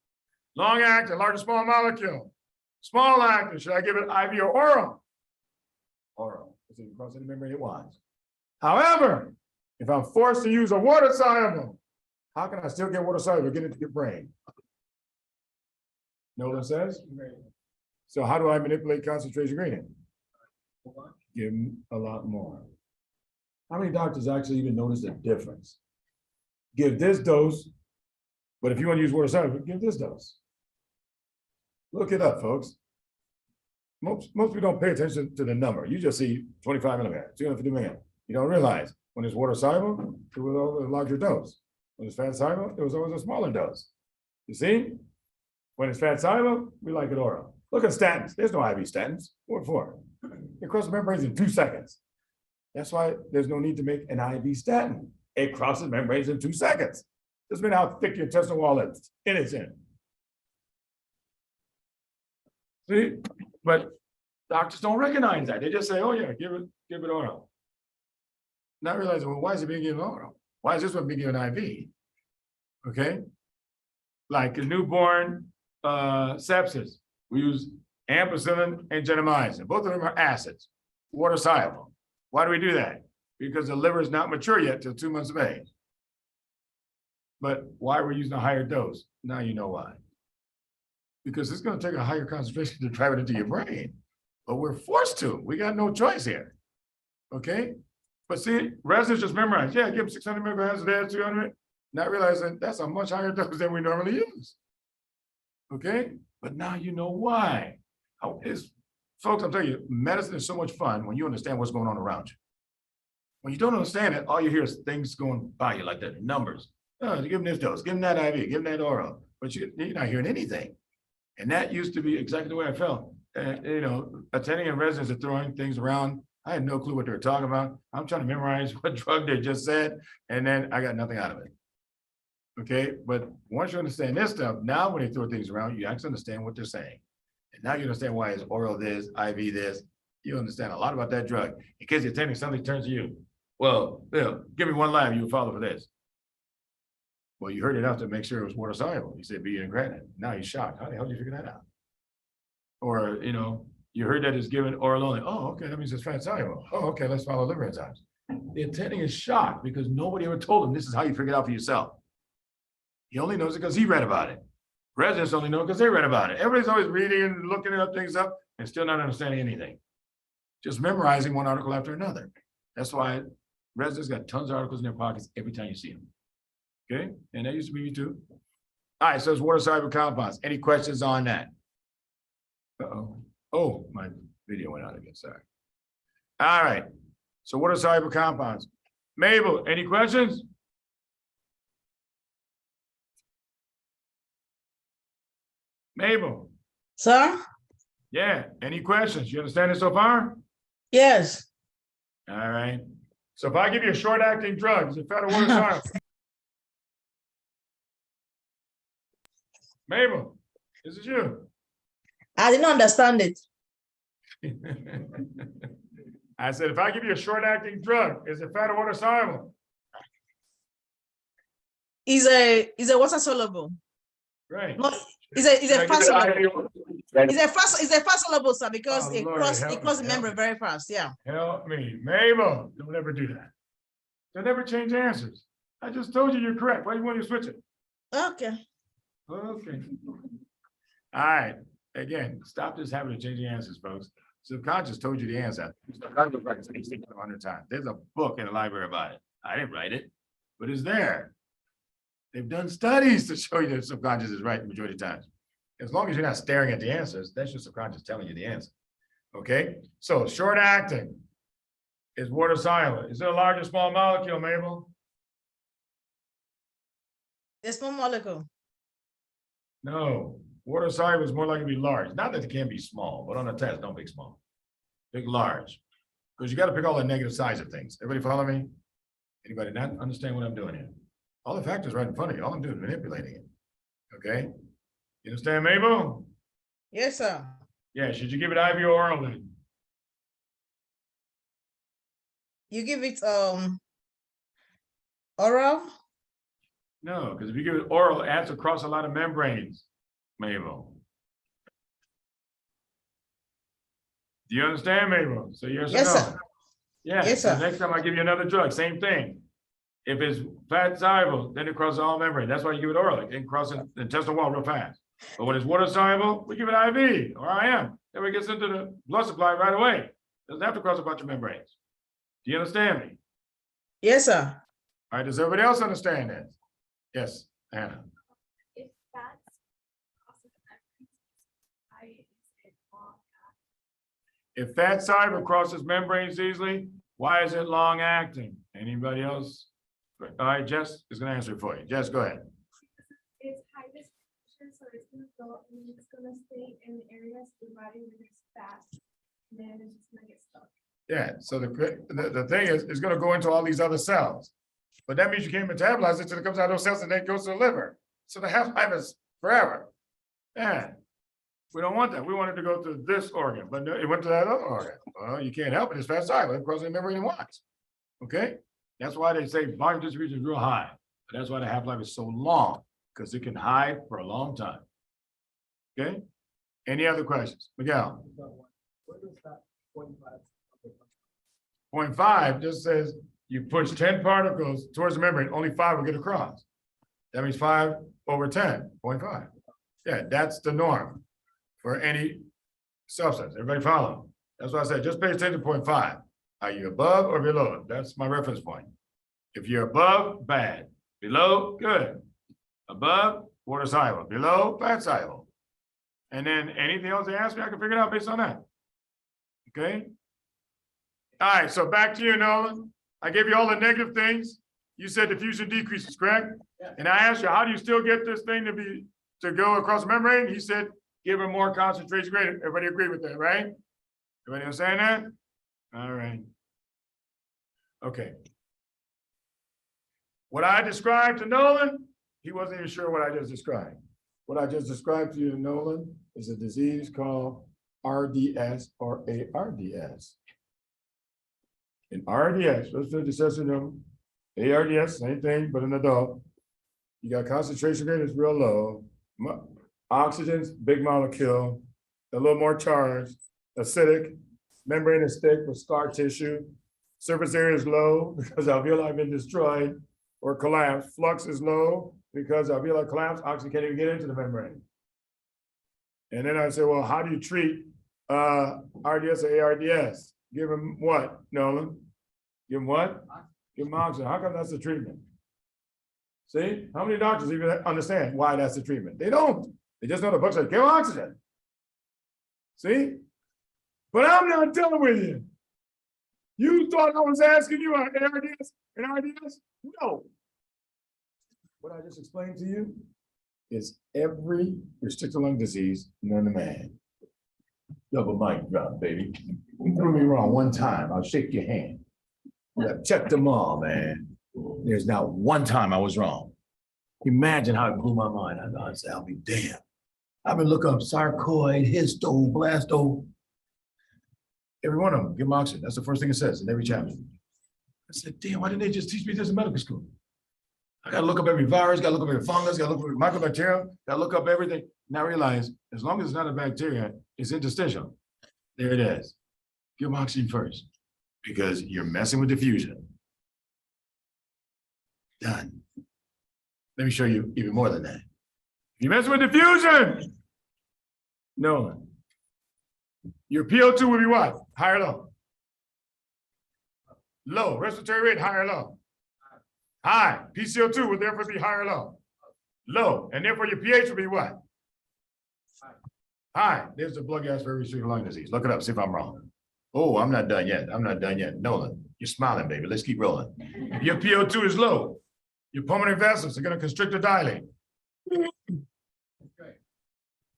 Long acting, large or small molecule. Small acting, should I give it IV or oral? Oral, because if it crosses the membrane, it wants. However, if I'm forced to use a water soluble, how can I still get water soluble, get into your brain? Nolan says? So how do I manipulate concentration gradient? Give them a lot more. How many doctors actually even notice the difference? Give this dose, but if you want to use water soluble, give this dose. Look it up, folks. Most people don't pay attention to the number. You just see 25 milligrams, 250 milligrams. You don't realize when it's water soluble, it was always a larger dose. When it's fat soluble, it was always a smaller dose. You see? When it's fat soluble, we like it oral. Look at statins. There's no IV statins. What for? It crosses membranes in 2 seconds. That's why there's no need to make an IV statin. It crosses membranes in 2 seconds. Doesn't matter how thick your intestinal wall is. In its in. See, but doctors don't recognize that. They just say, "Oh yeah, give it oral." Not realizing, well, why is it being given oral? Why is this one being given IV? Okay, like a newborn sepsis, we use ampicillin and gentamicin. Both of them are acids, water soluble. Why do we do that? Because the liver is not mature yet till 2 months of age. But why we're using a higher dose? Now you know why. Because it's going to take a higher concentration to drive it into your brain. But we're forced to. We got no choice here. Okay? But see, residents just memorize. Yeah, give them 600 milligrams a day, 200. Not realizing that's a much higher dose than we normally use. Okay? But now you know why. Folks, I'm telling you, medicine is so much fun when you understand what's going on around you. When you don't understand it, all you hear is things going by you like that, numbers. Oh, give them this dose, give them that IV, give them that oral. But you're not hearing anything. And that used to be exactly the way I felt. Attending and residents are throwing things around. I had no clue what they were talking about. I'm trying to memorize what drug they just said, and then I got nothing out of it. Okay, but once you understand this stuff, now when they throw things around, you actually understand what they're saying. And now you understand why it's oral this, IV this. You understand a lot about that drug. In case you're attending, somebody turns to you. Well, Bill, give me one line you follow for this. Well, you heard enough to make sure it was water soluble. You said be in granite. Now you're shocked. How the hell did you figure that out? Or, you heard that it's given oral only. Oh, okay, that means it's fat soluble. Oh, okay, let's follow liver enzymes. The attending is shocked because nobody ever told him this is how you figure it out for yourself. He only knows it because he read about it. Residents only know because they read about it. Everybody's always reading and looking up things up and still not understanding anything. Just memorizing one article after another. That's why residents got tons of articles in their pockets every time you see them. Okay, and that used to be me too. All right, so it's water soluble compounds. Any questions on that? Uh-oh. Oh, my video went out again, sorry. All right, so water soluble compounds. Mabel, any questions? Mabel,
Sir?
yeah, any questions? You understand it so far?
Yes.
All right, so if I give you a short-acting drug, is it fat or water soluble? Mabel, this is you.
I didn't understand it.
I said, if I give you a short-acting drug, is it fat or water soluble?
Is a water soluble.
Right.
No, is a fast soluble.
Help
Is a fast soluble, sir, because
Oh,
it
Lord,
crosses
help
the
me,
membrane very fast. Yeah.
me, Mabel, don't ever do that. Don't ever change answers. I just told you you're correct. Why do you want to switch it?
Okay.
Okay. All right, again, stop this habit of changing answers, folks. Subconscious told you the answer. Subconscious practice 100 times. There's a book in the library about it. I didn't write it, but it's there. They've done studies to show you that subconscious is right the majority of times. As long as you're not staring at the answers, that's your subconscious telling you the answer. Okay, so short acting is water soluble. Is it a large or small molecule, Mabel?
The small molecule.
No, water soluble is more likely to be large. Not that it can be small, but on a test, don't pick small. Pick large. Because you got to pick all the negative sides of things. Everybody follow me? Anybody not understand what I'm doing here? All the factors right in front of you. All I'm doing is manipulating it. Okay? You understand, Mabel?
Yes, sir.
Yeah, should you give it IV or oral then?
You give it oral.
No, because if you give it oral, it has to cross a lot of membranes, Mabel. Do you understand, Mabel? So yes or
Yes,
no?
sir.
Yeah,
Yes,
so
sir.
next time I give you another drug, same thing. If it's fat soluble, then it crosses all membrane. That's why you give it oral. It can cross the intestinal wall real fast. But when it's water soluble, we give it IV or IM. Then it gets into the blood supply right away. Doesn't have to cross a bunch of membranes. Do you understand me?
Yes, sir.
All right, does everybody else understand this? Yes, Anna.
If that's crosses the membranes, why is it long?
If fat soluble crosses membranes easily, why is it long acting? Anybody else? All right, Jess is gonna answer it for you. Jess, go ahead.
It's high distribution, so it's gonna go and it's gonna stay in areas of the body where there's fat. And then it's just gonna get stuck.
Yeah, so the thing is, it's gonna go into all these other cells. But that means you can't metabolize it till it comes out of those cells and then it goes to the liver. So the half-life is forever. Yeah. We don't want that. We want it to go to this organ, but no, it went to that other organ. Well, you can't help it. It's fat soluble. It crossing the membrane once. Okay? That's why they say volume distribution is real high. But that's why the half-life is so long, because it can hide for a long time. Okay? Any other questions? Miguel?
Where does that 0.5?
0.5 just says you push 10 particles towards the membrane, only 5 will get across. That means 5 over 10, 0.5. Yeah, that's the norm for any substance. Everybody follow? That's why I said just pay attention to 0.5. Are you above or below? That's my reference point. If you're above, bad. Below, good. Above, water soluble. Below, fat soluble. And then anything else they ask me, I can figure it out based on that. Okay? All right, so back to you, Nolan. I gave you all the negative things. You said diffusion decreases, correct?
Yeah.
And I asked you, how do you still get this thing to go across the membrane? He said, give it more concentration gradient. Everybody agree with that, right? Everybody understand that? All right. Okay. What I described to Nolan, he wasn't even sure what I just described. What I just described to you, Nolan, is a disease called RDS or ARDS. In RDS, respiratory distress syndrome, ARDS, same thing, but an adult. You got concentration rate is real low. Oxygen's big molecule, a little more charged, acidic, membrane is thick with scar tissue. Surface area is low because alveoli have been destroyed or collapsed. Flux is low because alveoli collapse, oxygen can't even get into the membrane. And then I said, well, how do you treat RDS or ARDS? Give them what, Nolan? Give them what? Give them oxygen. How come that's the treatment? See, how many doctors even understand why that's the treatment? They don't. They just know the book says, give them oxygen. See? But I'm not done with you. You thought I was asking you about ARDS and RDS? No. What I just explained to you is every restricted lung disease known to man. Double mic drop, baby. You threw me wrong one time. I'll shake your hand. I've checked them all, man. There's not one time I was wrong. Imagine how it blew my mind. I said, I'll be damned. I've been looking up sarcoid, histo, blasto. Every one of them, give them oxygen. That's the first thing it says in every chapter. I said, damn, why didn't they just teach me this in medical school? I gotta look up every virus, gotta look up every fungus, gotta look up every mycobacterium, gotta look up everything. Now I realize, as long as it's not a bacteria, it's interstitial. There it is. Give them oxygen first, because you're messing with diffusion. Done. Let me show you even more than that. You mess with diffusion. No. Your PO2 will be what? High or low? Low. Respiratory rate, high or low? High. PCO2 will therefore be high or low? Low. And therefore your pH will be what? High. There's the blood gas for restricted lung disease. Look it up, see if I'm wrong. Oh, I'm not done yet. I'm not done yet. Nolan, you're smiling, baby. Let's keep rolling. If your PO2 is low, your pulmonary vessels are going to constrict or dilate.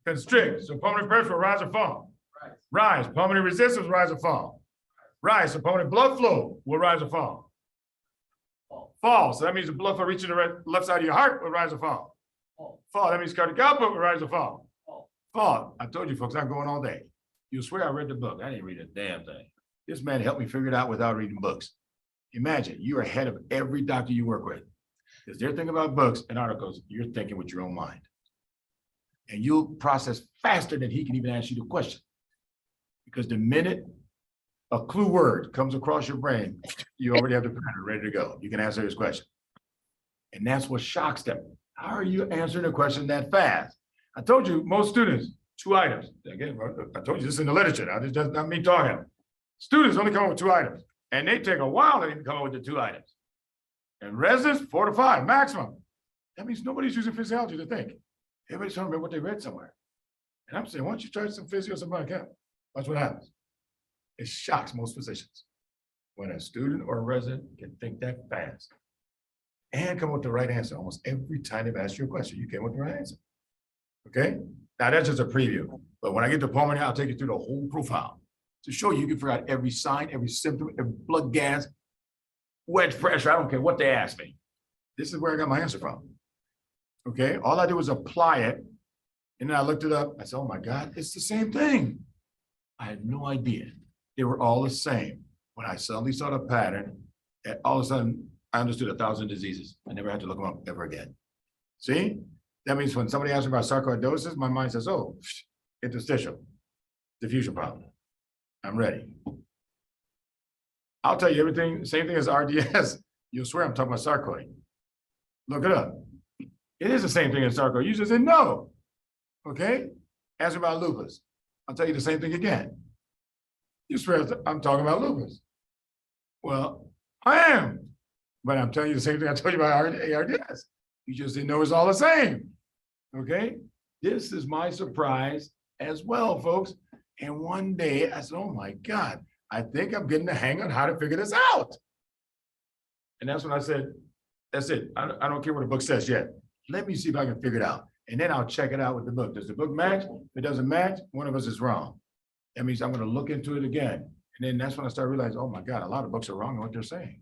Constrict. So pulmonary pressure will rise or fall. Rise. Pulmonary resistance will rise or fall. Rise. So pulmonary blood flow will rise or fall. Fall. So that means the blood flow reaching the left side of your heart will rise or fall. Fall. That means cardiac output will rise or fall. Fall. I told you folks, I'm going all day. You'll swear I read the book. I didn't read a damn thing. This man helped me figure it out without reading books. Imagine you're ahead of every doctor you work with. Because they're thinking about books and articles, you're thinking with your own mind. And you'll process faster than he can even ask you the question. Because the minute a clue word comes across your brain, you already have the pattern ready to go. You can answer his question. And that's what shocks them. How are you answering a question that fast? I told you, most students, 2 items. Again, I told you this in the literature. Now, this does not me talking. Students only come up with 2 items. And they take a while to even come up with the 2 items. And residents, 4 to 5 maximum. That means nobody's using physiology to think. Everybody's trying to remember what they read somewhere. And I'm saying, why don't you try some physio or something like that? Watch what happens. It shocks most physicians when a student or a resident can think that fast and come up with the right answer. Almost every time they've asked you a question, you came with the right answer. Okay, now that's just a preview, but when I get to pulmonary, I'll take you through the whole profile to show you can figure out every sign, every symptom, every blood gas, wedge pressure, I don't care what they ask me. This is where I got my answer from. Okay, all I did was apply it, and then I looked it up. I said, oh my God, it's the same thing. I had no idea. They were all the same. When I suddenly saw the pattern, all of a sudden, I understood 1,000 diseases. I never had to look them up ever again. See? That means when somebody asks me about sarcoidosis, my mind says, oh, interstitial, diffusion problem. I'm ready. I'll tell you everything, same thing as RDS. You'll swear I'm talking about sarcoid. Look it up. It is the same thing as sarcoid. You just said no. Okay? Ask me about lupus. I'll tell you the same thing again. You swear I'm talking about lupus. Well, I am. But I'm telling you the same thing I told you about ARDS. You just didn't know it's all the same. Okay? This is my surprise as well, folks. And one day I said, oh my God, I think I'm getting the hang on how to figure this out. And that's when I said, that's it. I don't care what the book says yet. Let me see if I can figure it out. And then I'll check it out with the book. Does the book match? If it doesn't match, one of us is wrong. That means I'm going to look into it again. And then that's when I start realizing, oh my God, a lot of books are wrong in what they're saying.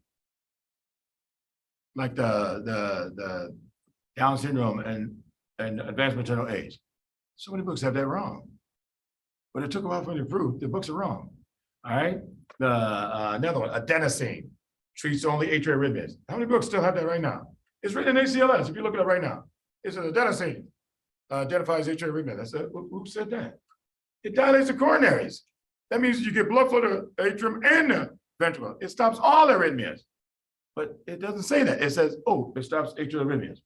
Like the Down syndrome and advanced maternal age. So many books have that wrong. But it took a while for me to prove the books are wrong. All right. Another one, adenosine, treats only atrial arrhythmias. How many books still have that right now? It's written in ACLS. If you look it up right now, it's an adenosine, identifies atrial arrhythmia. That's who said that? It dilates the coronaries. That means you get blood flow to the atrium and the ventricle. It stops all arrhythmias. But it doesn't say that. It says, oh, it stops atrial arrhythmias.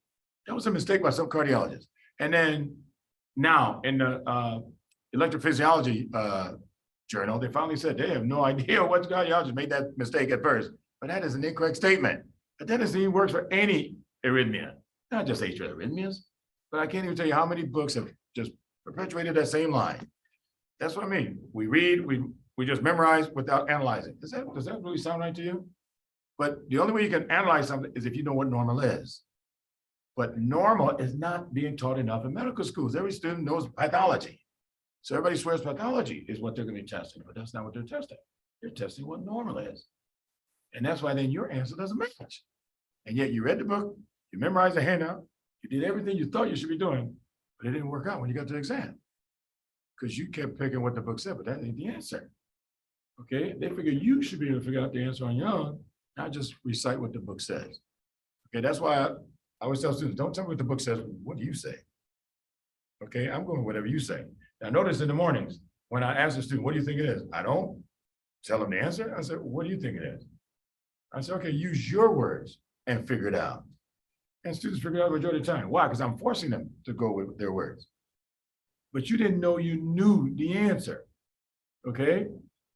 That was a mistake by some cardiologists. And then now in the electrophysiology journal, they finally said they have no idea what cardiologist made that mistake at first. But that is an incorrect statement. Adenosine works for any arrhythmia, not just atrial arrhythmias. But I can't even tell you how many books have just perpetuated that same line. That's what I mean. We read, we just memorize without analyzing. Does that really sound right to you? But the only way you can analyze something is if you know what normal is. But normal is not being taught enough in medical schools. Every student knows pathology. So everybody swears pathology is what they're going to be testing, but that's not what they're testing. They're testing what normal is. And that's why then your answer doesn't match. And yet you read the book, you memorized the handout, you did everything you thought you should be doing, but it didn't work out when you got to the exam. Because you kept picking what the book said, but that ain't the answer. Okay, they figure you should be able to figure out the answer on your own, not just recite what the book says. Okay, that's why I always tell students, don't tell me what the book says, what do you say? Okay, I'm going with whatever you say. Now notice in the mornings, when I ask the student, what do you think it is? I don't tell them the answer. I said, what do you think it is? I said, okay, use your words and figure it out. And students figure it out the majority of the time. Why? Because I'm forcing them to go with their words. But you didn't know you knew the answer, okay?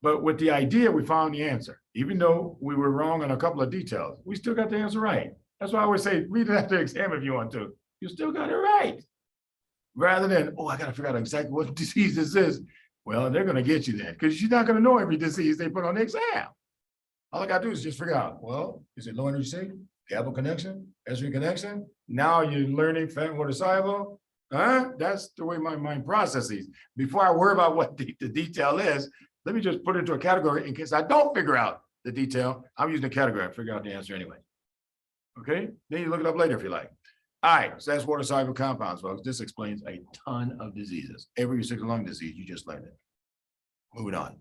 But with the idea, we found the answer. Even though we were wrong on a couple of details, we still got the answer right. That's why I always say, read it after the exam if you want to. You still got it right. Rather than, oh, I got to figure out exactly what disease this is. Well, they're going to get you then because you're not going to know every disease they put on the exam. All I got to do is just figure out, well, is it low energy state, GABA connection, estrogen connection? Now you're learning fat and water soluble. That's the way my mind processes. Before I worry about what the detail is, let me just put it into a category in case I don't figure out the detail. I'm using a category to figure out the answer anyway. Okay, then you look it up later if you like. All right, so that's water soluble compounds, folks. This explains a ton of diseases. Every restricted lung disease, you just learned it. Moving on.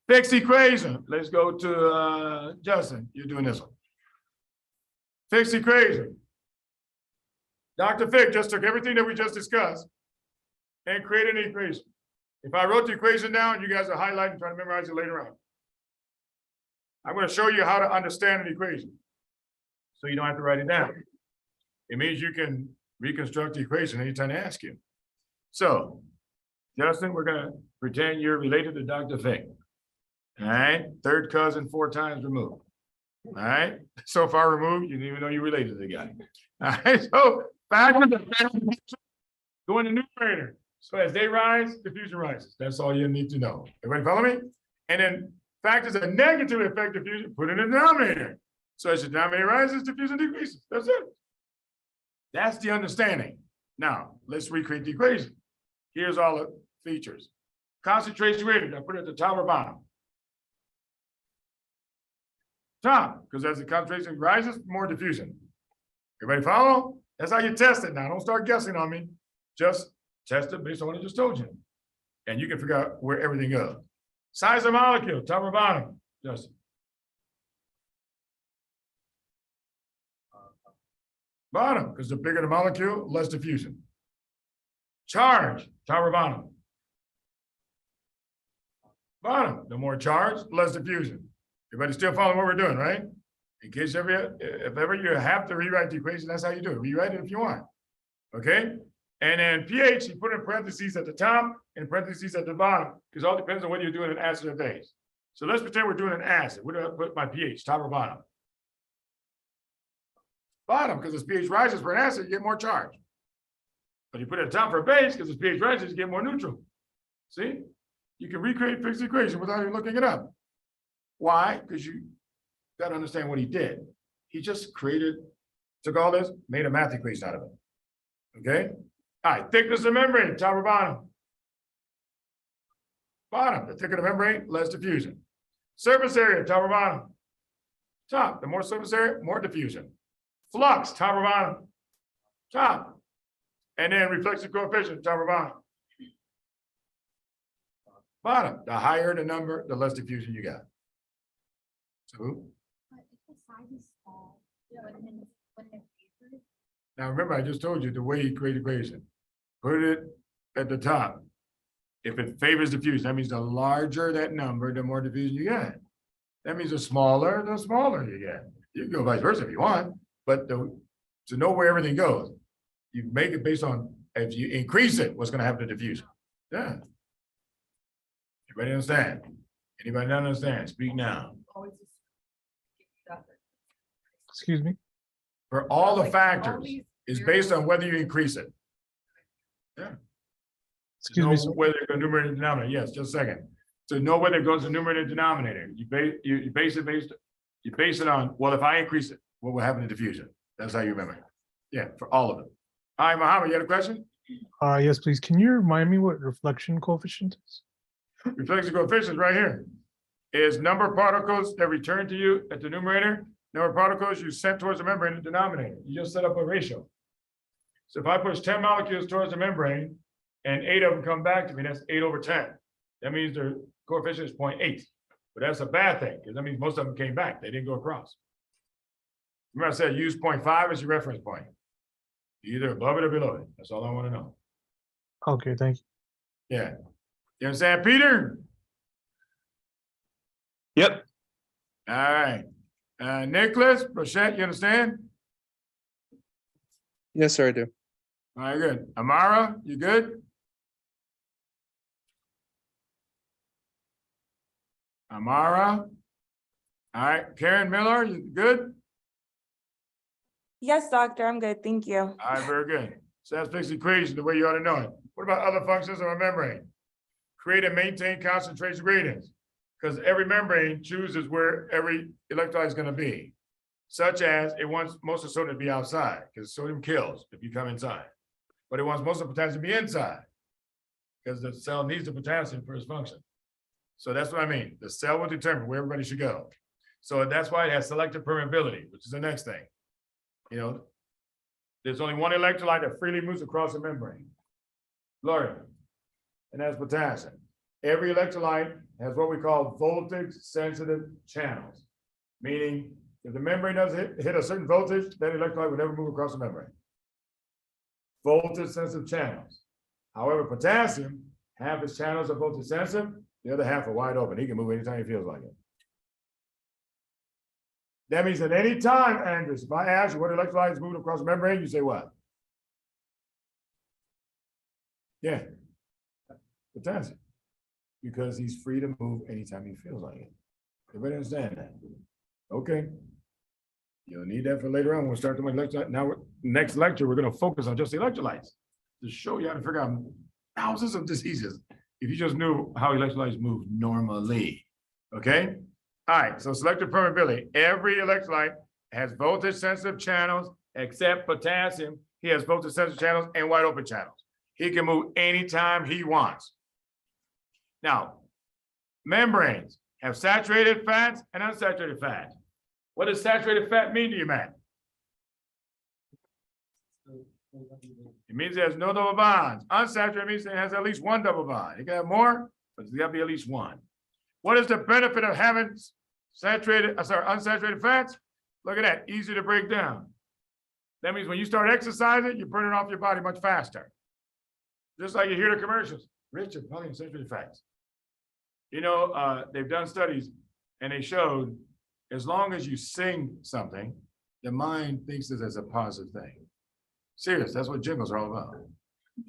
Fixed equation. Let's go to Justin. You're doing this one. Fixed equation. Dr. Fick just took everything that we just discussed and created an equation. If I wrote the equation down, you guys are highlighting and trying to memorize it later on. I'm going to show you how to understand an equation so you don't have to write it down. It means you can reconstruct the equation anytime I ask you. So, Justin, we're going to pretend you're related to Dr. Fick. All right, third cousin 4 times removed. All right, so far removed, you didn't even know you related to the guy. All right, so factors go in the numerator. So as they rise, diffusion rises. That's all you need to know. Everybody follow me? And then factors that negatively affect diffusion, put it in the denominator. So as the denominator rises, diffusion decreases. That's it. That's the understanding. Now, let's recreate the equation. Here's all the features. Concentration gradient, I put it at the top or bottom? Top, because as the concentration rises, more diffusion. Everybody follow? That's how you test it now. Don't start guessing on me. Just test it based on what I just told you. And you can figure out where everything goes. Size of molecule, top or bottom? Justin. Bottom, because the bigger the molecule, less diffusion. Charge, top or bottom? Bottom, the more charge, less diffusion. Everybody still following what we're doing, right? In case if ever you have to rewrite the equation, that's how you do it. Rewrite it if you want. Okay? And then pH, you put in parentheses at the top and parentheses at the bottom, because it all depends on whether you're doing an acid or base. So let's pretend we're doing an acid. Where do I put my pH, top or bottom? Bottom, because as pH rises for an acid, you get more charge. But you put it at the top for a base, because as pH rises, you get more neutral. See? You can recreate fixed equation without even looking it up. Why? Because you got to understand what he did. He just took all this, made a math equation out of it. Okay? All right, thickness of membrane, top or bottom? Bottom, the thicker the membrane, less diffusion. Surface area, top or bottom? Top, the more surface area, more diffusion. Flux, top or bottom? Top. And then reflexive coefficient, top or bottom? Bottom. The higher the number, the less diffusion you got. So,
But if the size is small, when they're favored,
now remember, I just told you the way you create equation. Put it at the top. If it favors diffusion, that means the larger that number, the more diffusion you get. That means the smaller you get. You can go vice versa if you want, but to know where everything goes, you make it based on, if you increase it, what's gonna happen to diffusion? Yeah. Everybody understand? Anybody not understand? Speak now.
Excuse me?
For all the factors, is based on whether you increase it. Yeah.
Excuse
Know
me, sir.
whether it goes numerator and denominator. Yes, just a second. To know whether it goes to numerator and denominator, you base it on, well, if I increase it, what will happen to diffusion? That's how you remember it. Yeah, for all of it. All right, Muhammad, you had a question?
Yes, please. Can you remind me what reflection coefficient is?
Reflexive coefficient right here is number of particles that return to you at the numerator, number of particles you sent towards the membrane in the denominator. You just set up a ratio. So if I push 10 molecules towards the membrane and 8 of them come back to me, that's 8 over 10. That means their coefficient is 0.8. But that's a bad thing, because that means most of them came back. They didn't go across. Remember I said use 0.5 as your reference point. Either above it or below it. That's all I want to know.
Okay, thank you.
Yeah. You understand, Peter?
Yep.
All right. Nicholas, Rochette, you understand?
Yes, sir, I do.
All right, good. Amara, you good? Amara? All right, Karen Miller, you good?
Yes, doctor, I'm good, thank you.
All right, very good. So that's fixed equation, the way you ought to know it. What about other functions of a membrane? Create and maintain concentration gradients, because every membrane chooses where every electrolyte is going to be, such as it wants most of the sodium to be outside, because sodium kills if you come inside, but it wants most of the potassium to be inside, because the cell needs the potassium for its function. So that's what I mean. The cell will determine where everybody should go. So that's why it has selective permeability, which is the next thing. You know, there's only one electrolyte that freely moves across the membrane, fluorine, and that's potassium. Every electrolyte has what we call voltage-sensitive channels, meaning if the membrane doesn't hit a certain voltage, that electrolyte will never move across the membrane. Voltage-sensitive channels. However, potassium, half its channels are voltage-sensitive, the other half are wide open. He can move anytime he feels like it. That means at any time, Andrews, if I ask you what electrolyte is moving across the membrane, you say what? Yeah, potassium. Because he's free to move anytime he feels like it. Everybody understand that? Okay. You'll need that for later on. We'll start doing electrolyte. Now, next lecture, we're going to focus on just the electrolytes to show you how to figure out thousands of diseases if you just knew how electrolytes move normally. Okay. All right, so selective permeability. Every electrolyte has voltage-sensitive channels except potassium. He has both the central channels and wide open channels. He can move anytime he wants. Now, membranes have saturated fats and unsaturated fats. What does saturated fat mean to you, man? It means it has no double bonds. Unsaturated means it has at least one double bond. You can have more, but it's got to be at least one. What is the benefit of having unsaturated fats? Look at that, easy to break down. That means when you start exercising, you're burning off your body much faster. Just like you hear the commercials, rich in polyunsaturated fats. You know, they've done studies and they showed as long as you sing something, the mind thinks this as a positive thing. Serious, that's what jingles are all about.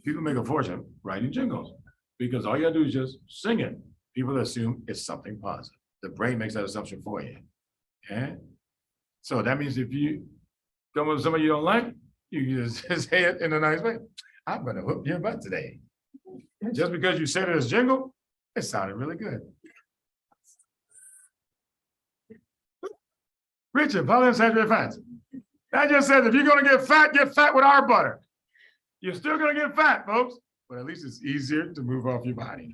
People make a fortune writing jingles because all you gotta do is just sing it. People assume it's something positive. The brain makes that assumption for you. Okay? So that means if you come with somebody you don't like, you just say it in a nice way. I'm gonna whoop your butt today. Just because you said it as jingle, it sounded really good. Richard, polyunsaturated fats. That just says if you're gonna get fat with our butter. You're still gonna get fat, folks, but at least it's easier to move off your body.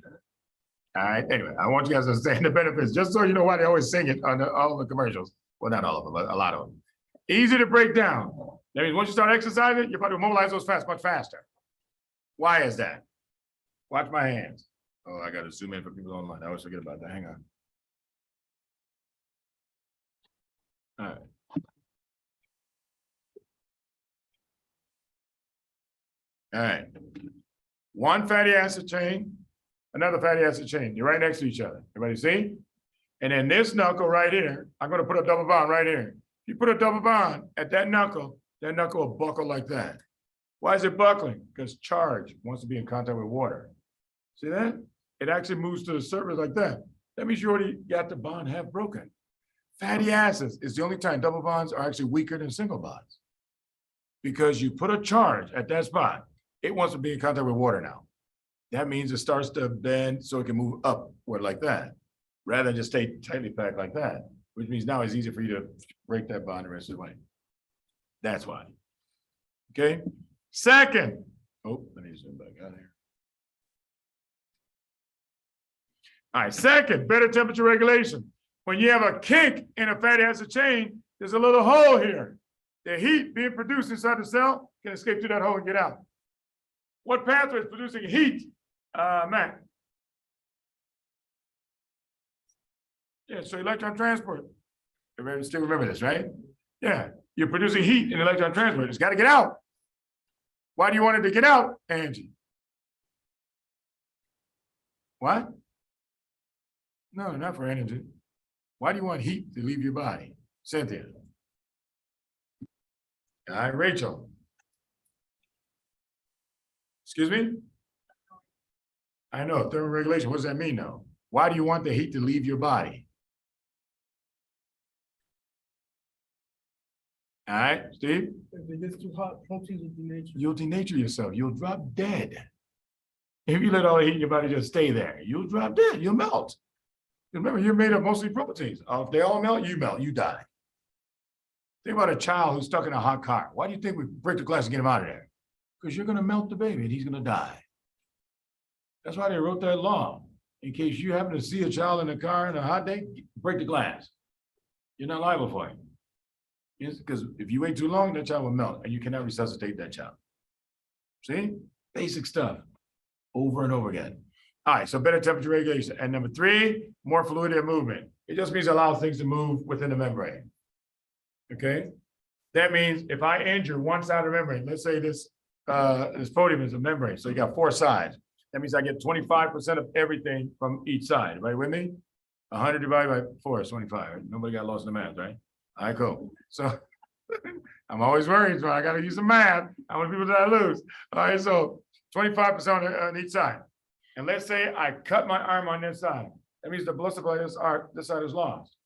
All right, anyway, I want you guys to understand the benefits, just so you know why they always sing it on all the commercials. Well, not all of them, but a lot of them. Easy to break down. That means once you start exercising, your body will mobilize those fats much faster. Why is that? Watch my hands. Oh, I gotta zoom in for people online. I always forget about that. Hang on. All right. All right. One fatty acid chain, another fatty acid chain. You're right next to each other. Everybody see? And then this knuckle right here, I'm gonna put a double bond right here. If you put a double bond at that knuckle will buckle like that. Why is it buckling? Because charge wants to be in contact with water. See that? It actually moves to the surface like that. That means you already got the bond half broken. Fatty acids is the only time double bonds are actually weaker than single bonds. Because you put a charge at that spot, it wants to be in contact with water now. That means it starts to bend so it can move upward like that, rather than just stay tightly packed like that, which means now it's easier for you to break that bond the rest of the way. That's why. Okay. Second, oh, let me zoom back out here. All right, second, better temperature regulation. When you have a kink in a fatty acid chain, there's a little hole here. The heat being produced inside the cell can escape through that hole and get out. What pathway is producing heat, Matt? Yeah, so electron transport. Everybody still remember this, right? Yeah, you're producing heat in electron transport. It's got to get out. Why do you want it to get out, Angie? What? No, not for energy. Why do you want heat to leave your body? Cynthia. All right, Rachel. Excuse me? I know, thermoregulation, what does that mean though? Why do you want the heat to leave your body? All right, Steve?
If it gets too hot, proteins will denature.
You'll denature yourself, you'll drop dead. If you let all the heat in your body just stay there, you'll drop dead, you'll melt. Remember, you're made of mostly proteins. If they all melt, you die. Think about a child who's stuck in a hot car. Why do you think we break the glass and get him out of there? Because you're gonna melt the baby and he's gonna die. That's why they wrote that law. In case you happen to see a child in a car in a hot day, break the glass. You're not liable for it. Yes, because if you wait too long, that child will melt and you cannot resuscitate that child. See? Basic stuff over and over again. All right, so better temperature regulation. And number 3, more fluidity of movement. It just means allow things to move within the membrane. Okay? That means if I injure one side of the membrane, let's say this podium is a membrane, so you got 4 sides. That means I get 25% of everything from each side. Right with me? 100 divided by 4 is 25. Right? Nobody got lost in the math, right? All right, cool. So I'm always worried, so I got to use some math. How many people did I lose? All right, so 25% on each side. And let's say I cut my arm on this side. That means the blood supply this side is lost.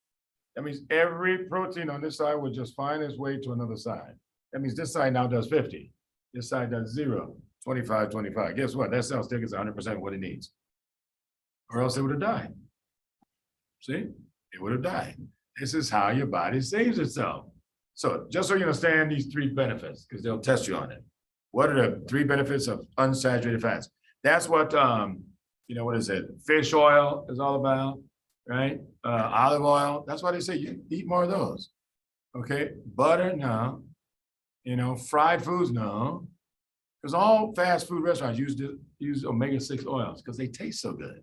That means every protein on this side will just find its way to another side. That means this side now does 50. This side does 0, 25, 25. Guess what? That cell still gets 100% of what it needs. Or else it would have died. See? It would have died. This is how your body saves itself. So just so you understand these 3 benefits, because they'll test you on it. What are the 3 benefits of unsaturated fats? That's what, what is it? Fish oil is all about, right? Olive oil. That's why they say you eat more of those. Okay, butter, no. Fried foods, no. Because all fast food restaurants use omega-6 oils because they taste so good.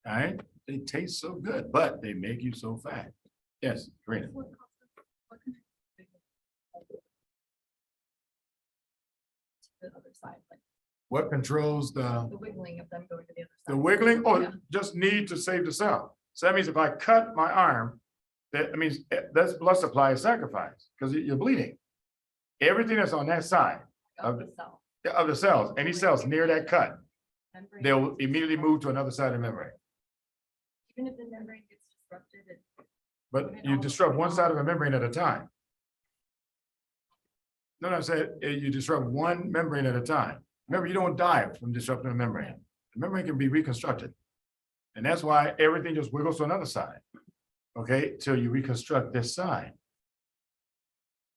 All right, they taste so good, but they make you so fat. Yes, Karina.
The other side, like
What controls the
wiggling of them going to the other side.
the wiggling? Oh,
Yeah.
just need to save the cell. So that means if I cut my arm, that means that's blood supply is sacrificed because you're bleeding. Everything that's on that side
Of the cell.
of the cells, any cells near that cut,
Membrane
they'll
gets
immediately move to another side of the membrane.
Even if the membrane gets disrupted,
But you disrupt one side of the membrane at a time. No, I said you disrupt one membrane at a time. Remember, you don't die from disrupting a membrane. The membrane can be reconstructed. And that's why everything just wiggles to another side. Okay, till you reconstruct this side.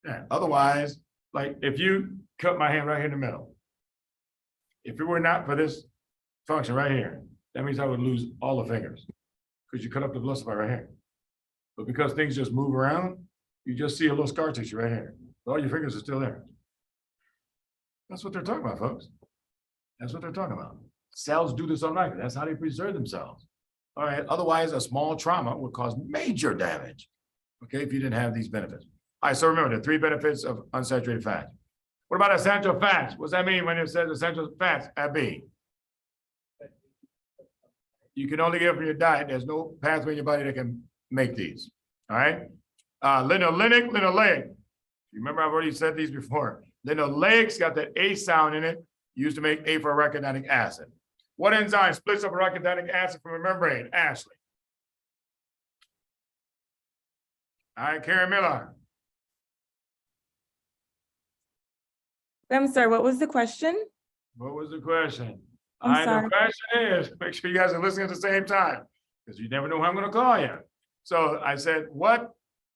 Yeah, otherwise, like if you cut my hand right here in the middle, if it were not for this function right here, that means I would lose all the fingers because you cut up the blood supply right here. But because things just move around, you just see a little scar tissue right here. All your fingers are still there. That's what they're talking about, folks. That's what they're talking about. Cells do this automatically. That's how they preserve themselves. All right. Otherwise, a small trauma would cause major damage. Okay, if you didn't have these benefits. All right. So remember the 3 benefits of unsaturated fat. What about essential fats? What does that mean when it says essential fats at B? You can only get from your diet. There's no pathway in your body that can make these. All right. Linoleic, linoleic. You remember I've already said these before. Linoleic's got that A sound in it, used to make A for arachidonic acid. What enzyme splits up arachidonic acid from a membrane? Ashley. All right, Karen Miller.
I'm sorry, what was the question?
What was the question?
I'm
All right,
sorry.
the question is, make sure you guys are listening at the same time, because you never know who I'm going to call you. So I said, what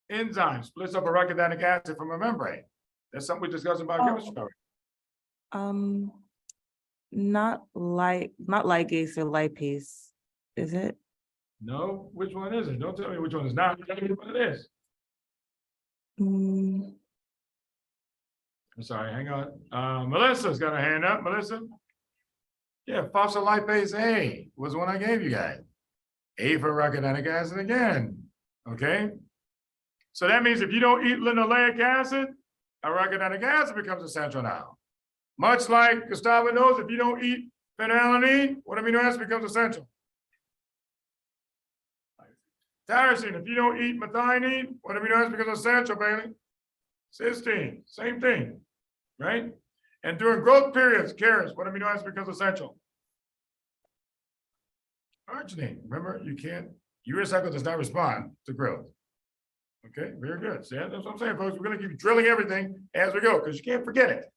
enzyme splits up arachidonic acid from a membrane? That's something we discussed about chemistry.
Not ligase or lipase, is it?
No, which one is it? Don't tell me which one is not. Tell me what it is.
Mm,
I'm sorry, hang on. Melissa's got a hand up. Melissa? Yeah, phospholipase A was the one I gave you guys. A for arachidonic acid again. Okay. So that means if you don't eat linoleic acid, arachidonic acid becomes essential now. Much like Gustavo knows, if you don't eat phenylalanine, what amino acid becomes essential? Tyrosine. If you don't eat methionine, what amino acid becomes essential, Bailey? Cysteine. Same thing, right? And during growth periods, carrots, what amino acid becomes essential? Arginine. Remember, urea cycle does not respond to growth. Okay, very good. See, that's what I'm saying, folks. We're going to keep drilling everything as we go because you can't forget it.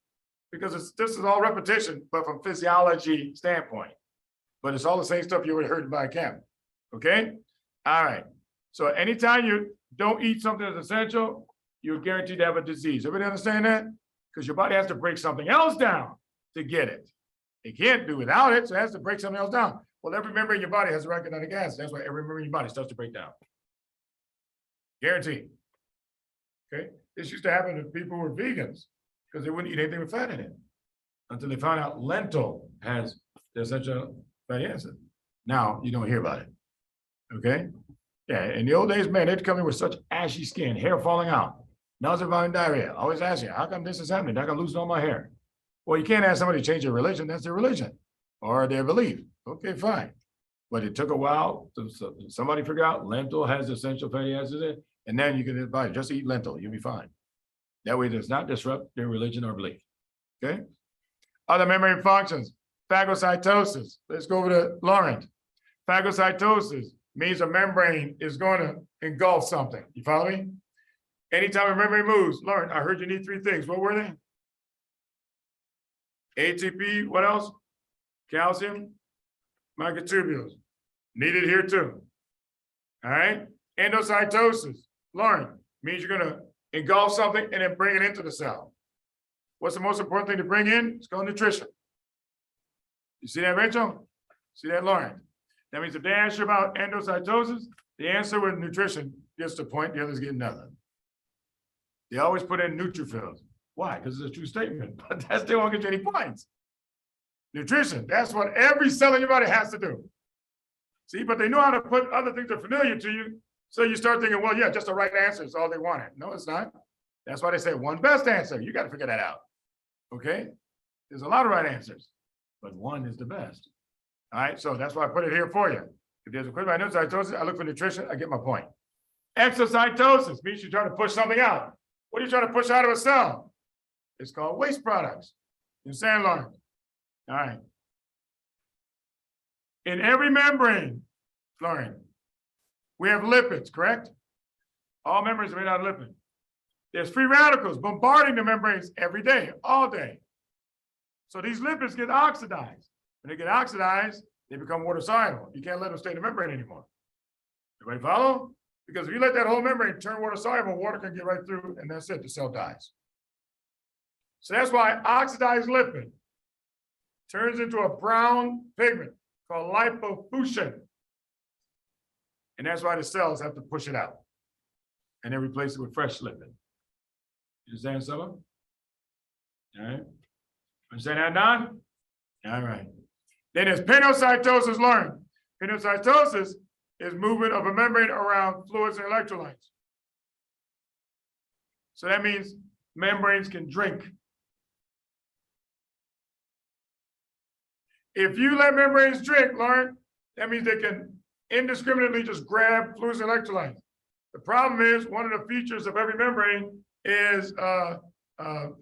Because this is all repetition, but from physiology standpoint. But it's all the same stuff you already heard by camp. Okay? All right. So anytime you don't eat something that's essential, you're guaranteed to have a disease. Everybody understand that? Because your body has to break something else down to get it. It can't do without it, so it has to break something else down. Well, every member in your body has arachidonic acid. That's why every member in your body starts to break down. Guaranteed. Okay? This used to happen to people who were vegans because they wouldn't eat anything with fat in it until they found out lentil has the essential fatty acid. Now you don't hear about it. Okay? Yeah, in the old days, man, they'd come in with such ashy skin, hair falling out, nausea and diarrhea. I always ask you, how come this is happening? I got losing all my hair. Well, you can't ask somebody to change their religion. That's their religion or their belief. Okay, fine. But it took a while to somebody figure out lentil has essential fatty acids in it, and then you can advise just eat lentil. You'll be fine. That way, it does not disrupt their religion or belief. Okay. Other membrane functions, phagocytosis. Let's go over to Lauren. Phagocytosis means a membrane is going to engulf something. You follow me? Anytime a membrane moves, Lauren, I heard you need 3 things. What were they? ATP, what else? Calcium, microtubules. Needed here too. All right. Endocytosis, Lauren, means you're going to engulf something and then bring it into the cell. What's the most important thing to bring in? It's called nutrition. You see that, Rachel? See that, Lauren? That means if they ask you about endocytosis, the answer with nutrition gets the point, the others get nothing. They always put in neutrophils. Why? Because it's a true statement, but that still won't get you any points. Nutrition, that's what every cell in your body has to do. See, but they know how to put other things that are familiar to you. So you start thinking, well, yeah, just the right answer is all they wanted. No, it's not. That's why they say one best answer. You got to figure that out. Okay? There's a lot of right answers, but one is the best. All right, so that's why I put it here for you. If there's a question about endocytosis, I look for nutrition, I get my point. Exocytosis means you're trying to push something out. What are you trying to push out of a cell? It's called waste products. You understand, Lauren? All right. In every membrane, Lauren, we have lipids, correct? All membranes are made out of lipids. There's free radicals bombarding the membranes every day, all day. So these lipids get oxidized. When they get oxidized, they become water soluble. You can't let them stay in the membrane anymore. Everybody follow? Because if you let that whole membrane turn water soluble, water can get right through, and that's it, the cell dies. So that's why oxidized lipid turns into a brown pigment called lipofuscin. And that's why the cells have to push it out and then replace it with fresh lipid. You understand, Sella? All right. Understand that, Don? All right. Then there's pinocytosis, learn. Pinocytosis is movement of a membrane around fluids and electrolytes. So that means membranes can drink. If you let membranes drink, Lauren, that means they can indiscriminately just grab fluids and electrolytes. The problem is one of the features of every membrane is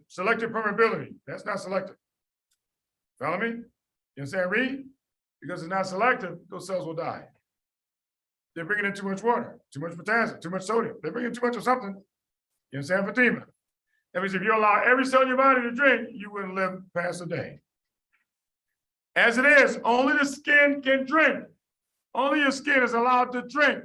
selective permeability. That's not selective. Follow me? You understand, Reed? Because it's not selective, those cells will die. They're bringing in too much water, too much potassium, too much sodium. They're bringing too much of something. You understand, Fatima? That means if you allow every cell in your body to drink, you wouldn't live past a day. As it is, only the skin can drink. Only your skin is allowed to drink.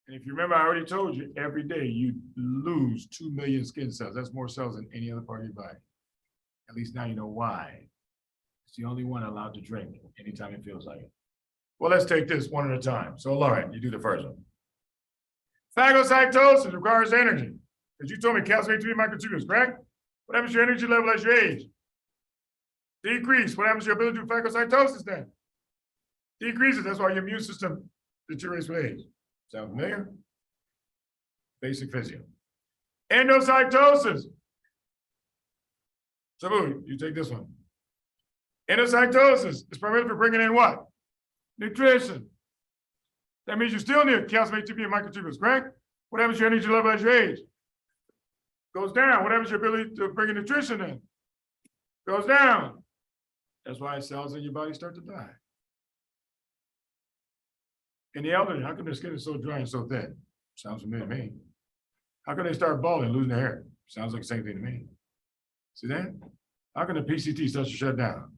And if you remember, I already told you, every day you lose 2 million skin cells. That's more cells than any other part of your body. At least now you know why. It's the only one allowed to drink anytime it feels like it. Well, let's take this one at a time. So, Lauren, you do the first one. Phagocytosis requires energy. Because you told me calcium 3 microtubules, correct? What happens to your energy level as you age? Decrease. What happens to your ability to do phagocytosis then? Decreases. That's why your immune system deteriorates with age. Sound familiar? Basic physio. Endocytosis. So, you take this one. Endocytosis is primarily for bringing in what? Nutrition. That means you still need calcium, ATP, and microtubules, correct? What happens to your energy level as you age? Goes down. What happens to your ability to bring in nutrition in? Goes down. That's why cells in your body start to die. In the elderly, how come their skin is so dry and so thin? Sounds familiar to me. How can they start balding, losing their hair? Sounds like the same thing to me. See that? How can the PCT start to shut down?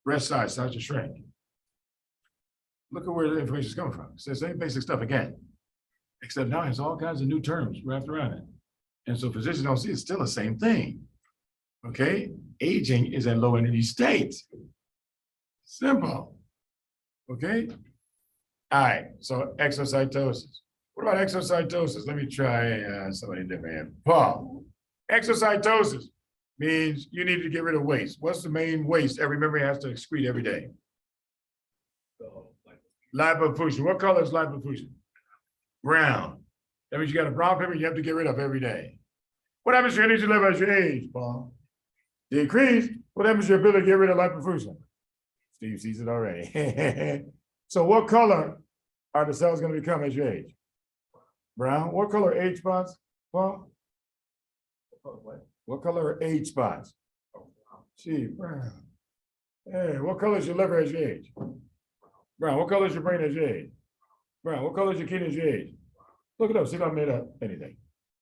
Breast size starts to shrink. Look at where the information is coming from. It's the same basic stuff again, except now it's all kinds of new terms wrapped around it. And so physicians don't see it's still the same thing. Okay? Aging is a low energy state. Simple. Okay? All right, so exocytosis. What about exocytosis? Let me try somebody different here. Paul, exocytosis means you need to get rid of waste. What's the main waste every membrane has to excrete every day? Lipofuscin. What color is lipofuscin? Brown. That means you got a brown pigment you have to get rid of every day. What happens to your energy level as you age, Paul? Decrease. What happens to your ability to get rid of lipofuscin? Steve sees it already. So what color are the cells going to become as you age? Brown. What color are age spots, Paul? What color are age spots? Gee, brown. Hey, what color is your liver as you age? Brown. What color is your brain as you age? Brown. What color is your kidney as you age? Look it up. See if I made up anything.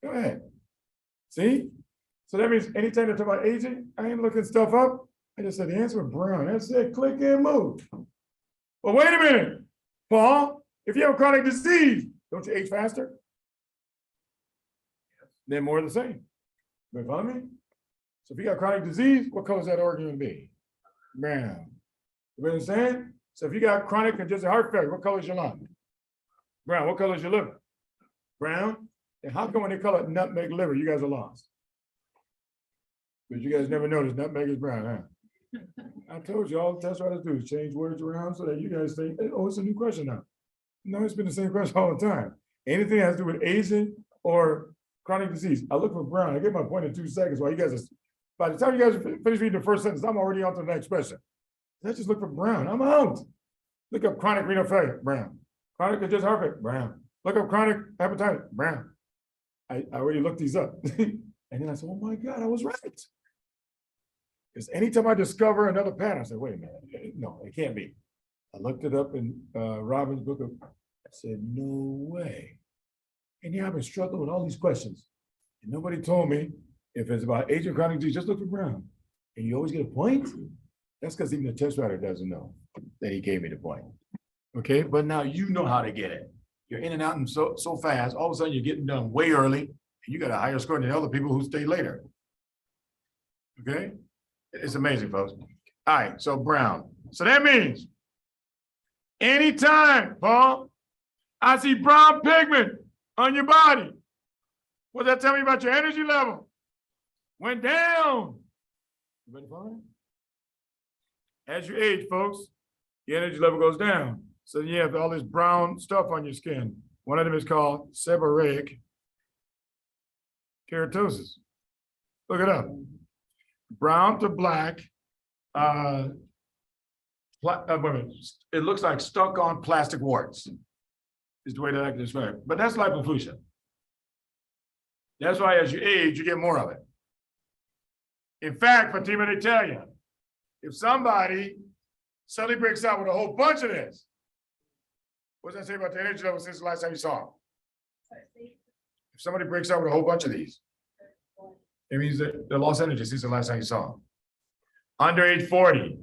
Go ahead. See? So that means anytime they talk about aging, I ain't looking stuff up. I just said the answer was brown. That's it. Click and move. Well, wait a minute, Paul. If you have a chronic disease, don't you age faster? They're more of the same. You follow me? So if you got chronic disease, what color is that organ gonna be? Brown. You understand? So if you got chronic congestive heart failure, what color is your lung? Brown. What color is your liver? Brown. And how come when they call it nutmeg liver, you guys are lost? Because you guys never noticed nutmeg is brown, huh? I told you all the test writers do is change words around so that you guys think, oh, it's a new question now. No, it's been the same question all the time. Anything that has to do with aging or chronic disease, I look for brown. I get my point in 2 seconds while you guys are, by the time you guys finish reading the first sentence, I'm already on to the next question. Let's just look for brown. I'm out. Look up chronic renal failure, brown. Chronic congestive heart failure, brown. Look up chronic hepatitis, brown. I already looked these up. And then I said, oh my God, I was right. Because anytime I discover another pattern, I said, wait a minute, no, it can't be. I looked it up in Robin's book of, I said, no way. And yeah, I've been struggling with all these questions. And nobody told me if it's about aging chronic disease, just look for brown. And you always get a point. That's because even the test writer doesn't know that he gave me the point. Okay, but now you know how to get it. You're in and out and so fast, all of a sudden you're getting done way early, and you got a higher score than other people who stay later. Okay, it's amazing, folks. All right, so brown. So that means anytime, Paul, I see brown pigment on your body, what does that tell me about your energy level? Went down. You ready for it? As you age, folks, your energy level goes down. So you have all this brown stuff on your skin. One of them is called seborrheic keratosis. Look it up. Brown to black. It looks like stuck on plastic warts, is the way that I can describe it. But that's lipofuscin. That's why as you age, you get more of it. In fact, Fatima, they tell you, if somebody suddenly breaks out with a whole bunch of this, what does that say about the energy level since the last time you saw them? If somebody breaks out with a whole bunch of these, it means that they lost energy since the last time you saw them. Under age 40,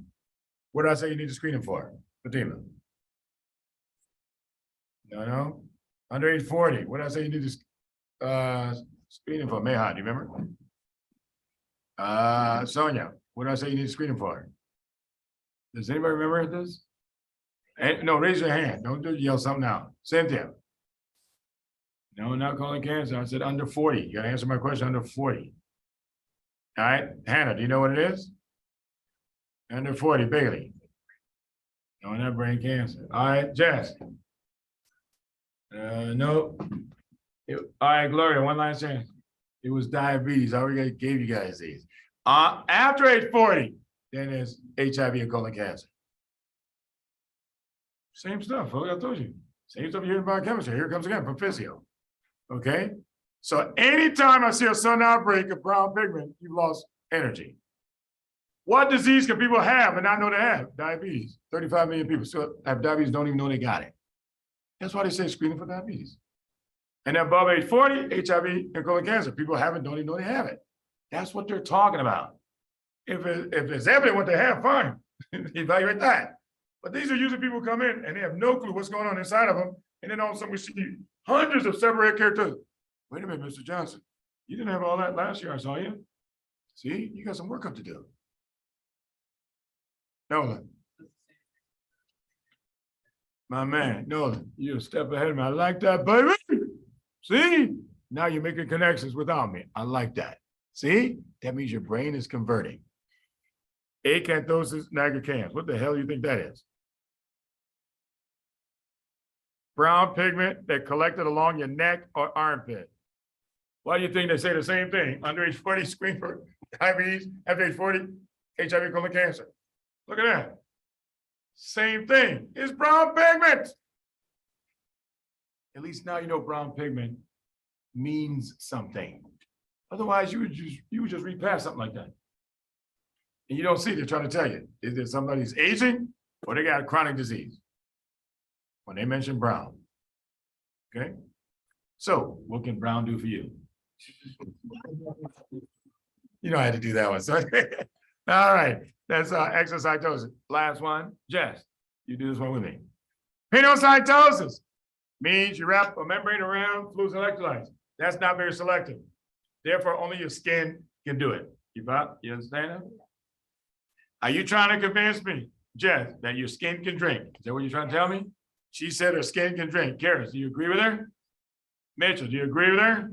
what did I say you need to screen them for, Fatima? No. Under age 40, what did I say you need to screen them for? Mehan, do you remember? Sonia, what did I say you need to screen them for? Does anybody remember this? No, raise your hand. Don't yell something out. Cynthia. No, not colon cancer. I said under 40. You gotta answer my question under 40. All right, Hannah, do you know what it is? Under 40, Bailey. No, not brain cancer. All right, Jess. No. All right, Gloria, one last chance. It was diabetes. I already gave you guys these. After age 40, then there's HIV and colon cancer. Same stuff, folks. I told you. Same stuff you hear in biochemistry. Here it comes again from physio. Okay? So anytime I see a sudden outbreak of brown pigment, you've lost energy. What disease can people have and not know they have? Diabetes. 35 million people still have diabetes, don't even know they got it. That's why they say screening for diabetes. And then above age 40, HIV and colon cancer. People have it, don't even know they have it. That's what they're talking about. If it's evident what they have, fine. Evaluate that. But these are usually people who come in and they have no clue what's going on inside of them. And then all of a sudden we see hundreds of seborrheic keratosis. Wait a minute, Mr. Johnson. You didn't have all that last year, I saw you. See, you got some work up to do. Nolan. My man, Nolan, you're a step ahead of me. I like that, baby. See? Now you're making connections without me. I like that. See? That means your brain is converting. Acanthosis nigricans. What the hell do you think that is? Brown pigment that collected along your neck or armpit. Why do you think they say the same thing? Under age 40, screen for diabetes. After age 40, HIV, colon cancer. Look at that. Same thing. It's brown pigment. At least now you know brown pigment means something. Otherwise, you would just read past something like that. And you don't see, they're trying to tell you, is it somebody's aging or they got a chronic disease? When they mention brown. Okay? So what can brown do for you? You know I had to do that one. So all right, that's exocytosis. Last one, Jess, you do this one with me. Pinocytosis means you wrap a membrane around fluids and electrolytes. That's not very selective. Therefore, only your skin can do it. Keep up, you understand that? Are you trying to convince me, Jess, that your skin can drink? Is that what you're trying to tell me? She said her skin can drink. Karis, do you agree with her? Mitchell, do you agree with her?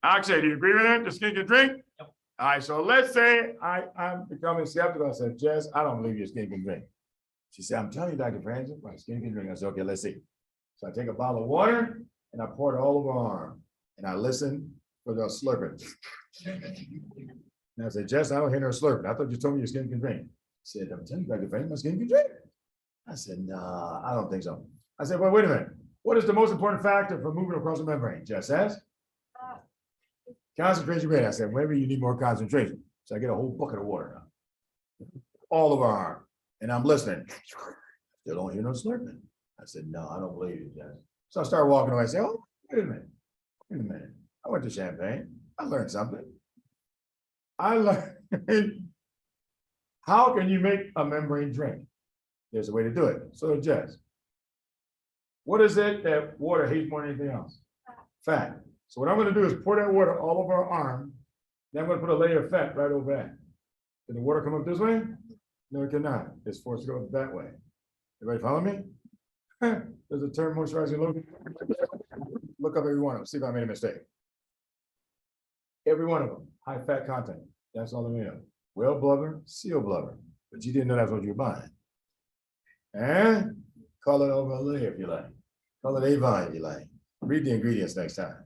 Akshay, do you agree with her? The skin can drink?
Yep.
All right, so let's say I'm becoming skeptical. I said, Jess, I don't believe your skin can drink. She said, I'm telling you, Dr. Francis, my skin can drink. I said, okay, let's see. So I take a bottle of water and I pour it all over her arm and I listen for the slurping. And I said, Jess, I don't hear no slurping. I thought you told me your skin can drink. She said, I'm telling you, Dr. Francis, my skin can drink. I said, nah, I don't think so. I said, well, wait a minute. What is the most important factor for moving across the membrane? Jess asked. Concentration rate. I said, maybe you need more concentration. So I get a whole bucket of water now. All over our arm. And I'm listening. Still don't hear no slurping. I said, no, I don't believe you, Jess. So I start walking away. I say, oh, wait a minute. Wait a minute. I went to Champagne. I learned something. I learned how can you make a membrane drink? There's a way to do it. So Jess, what is it that water hates more than anything else? Fat. So what I'm going to do is pour that water all over our arm. Then I'm going to put a layer of fat right over that. Can the water come up this way? No, it cannot. It's forced to go that way. Everybody follow me? There's a term moisturizing lotion. Look up every one of them. See if I made a mistake. Every one of them, high fat content. That's all they're made of. Whale blubber, seal blubber. But you didn't know that's what you're buying. And call it overlay if you like. Call it Avon if you like. Read the ingredients next time.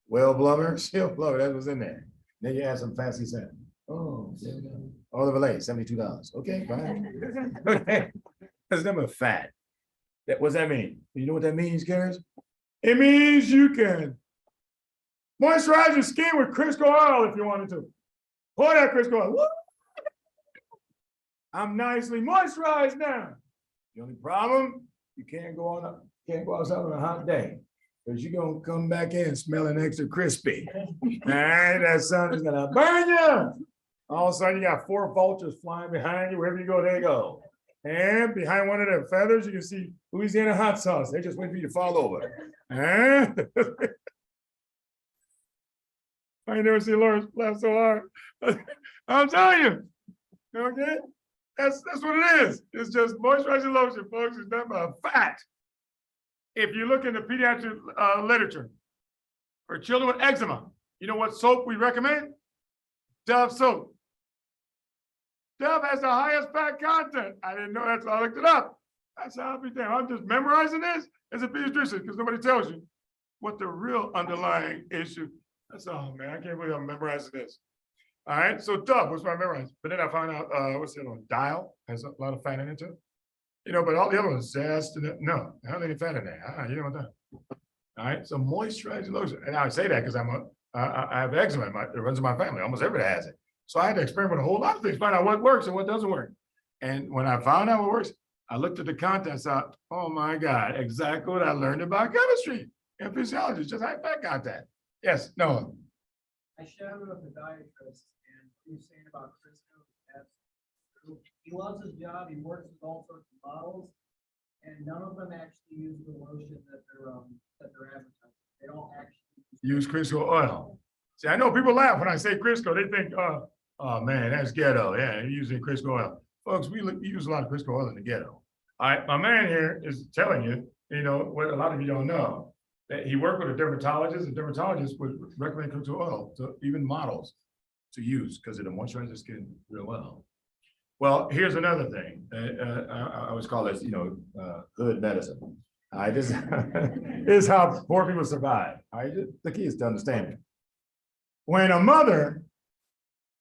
Whale blubber, seal blubber, that's what's in there. Then you add some fancy scent. Oh, there we go. Overlay, $72. Okay, fine. Okay. That's number fat. What's that mean? You know what that means, Karis? It means you can moisturize your skin with Crisco oil if you wanted to. Pour that Crisco oil. Woo! I'm nicely moisturized now. The only problem, you can't go outside on a hot day because you're gonna come back in smelling extra crispy. All right, that sun is gonna burn you. All of a sudden, you got 4 vultures flying behind you. Wherever you go, they go. And behind one of their feathers, you can see Louisiana hot sauce. They just wait for you to fall over. And I ain't never seen Lawrence laugh so hard. I'm telling you. Okay? That's what it is. It's just moisturizing lotion, folks. It's done by fat. If you look in the pediatric literature for children with eczema, you know what soap we recommend? Dove soap. Dove has the highest fat content. I didn't know that, so I looked it up. That's how I'll be damned. I'm just memorizing this as a pediatrician because nobody tells you what the real underlying issue. That's all, man. I can't believe I'm memorizing this. All right, so Dove was my memorized. But then I found out, what's the other one? Dial has a lot of fat in it too. You know, but all the other ones, Zest, no, I don't have any fat in there. You know what I'm talking. All right, so moisturizing lotion. And I say that because I have eczema. It runs in my family. Almost everybody has it. So I had to experiment a whole lot of things, find out what works and what doesn't work. And when I found out what works, I looked at the content, thought, oh my God, exactly what I learned about chemistry and physiology, just high fat content. Yes, Noah.
I shadowed with a dietitian, and what you're saying about Crisco, that's true. He loves his job. He works with all sorts of models, and none of them actually use the lotion that they're advertising. They don't actually
use Crisco oil. See, I know people laugh when I say Crisco. They think, oh man, that's ghetto. Yeah, you're using Crisco oil. Folks, we use a lot of Crisco oil in the ghetto. All right, my man here is telling you, you know, what a lot of you don't know, that he worked with a dermatologist. The dermatologist would recommend Crisco oil to even models to use because it'll moisturize the skin real well. Well, here's another thing. I always call this, you know, hood medicine. This is how poor people survive. All right, the key is to understand it. When a mother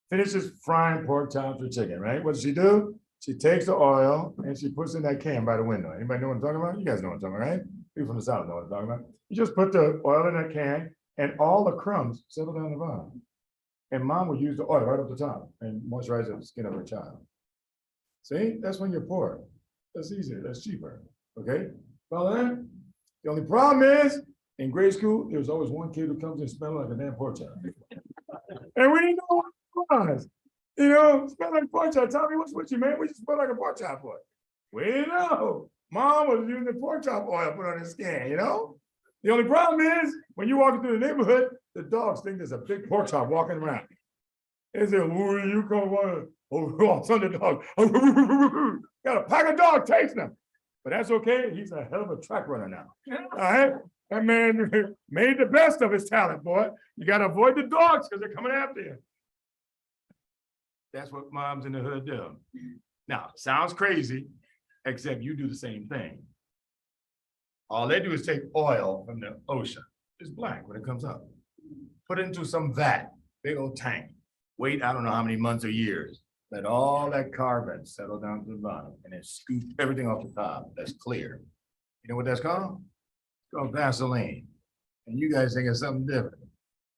finishes frying pork chops or chicken, right? What does she do? She takes the oil and she puts it in that can by the window. Anybody know what I'm talking about? You guys know what I'm talking about, right? People from the South know what I'm talking about. You just put the oil in that can and all the crumbs settle down the bottom. And mom would use the oil right up the top and moisturize the skin of her child. See, that's when you're poor. That's easier, that's cheaper, okay? Follow that? The only problem is, in grade school, there's always one kid who comes in smelling like a damn pork chop. And we didn't know what it was. You know, smell like pork chop. Tell me what's with you, man. We just smell like a pork chop for it. We didn't know. Mom was using the pork chop oil put on his skin, you know? The only problem is, when you're walking through the neighborhood, the dogs think there's a big pork chop walking around. They said, who are you call one? Oh, son of the dog. Got a pack of dog chasing him. But that's okay. He's a hell of a track runner now. All right. That man made the best of his talent, boy. You got to avoid the dogs because they're coming after you. That's what moms in the hood do. Now, sounds crazy, except you do the same thing. All they do is take oil from the ocean. It's black when it comes up. Put it into some vat, big old tank. Wait, I don't know how many months or years. Let all that carbon settle down to the bottom and then scoop everything off the top. That's clear. You know what that's called? It's called Vaseline. And you guys think it's something different.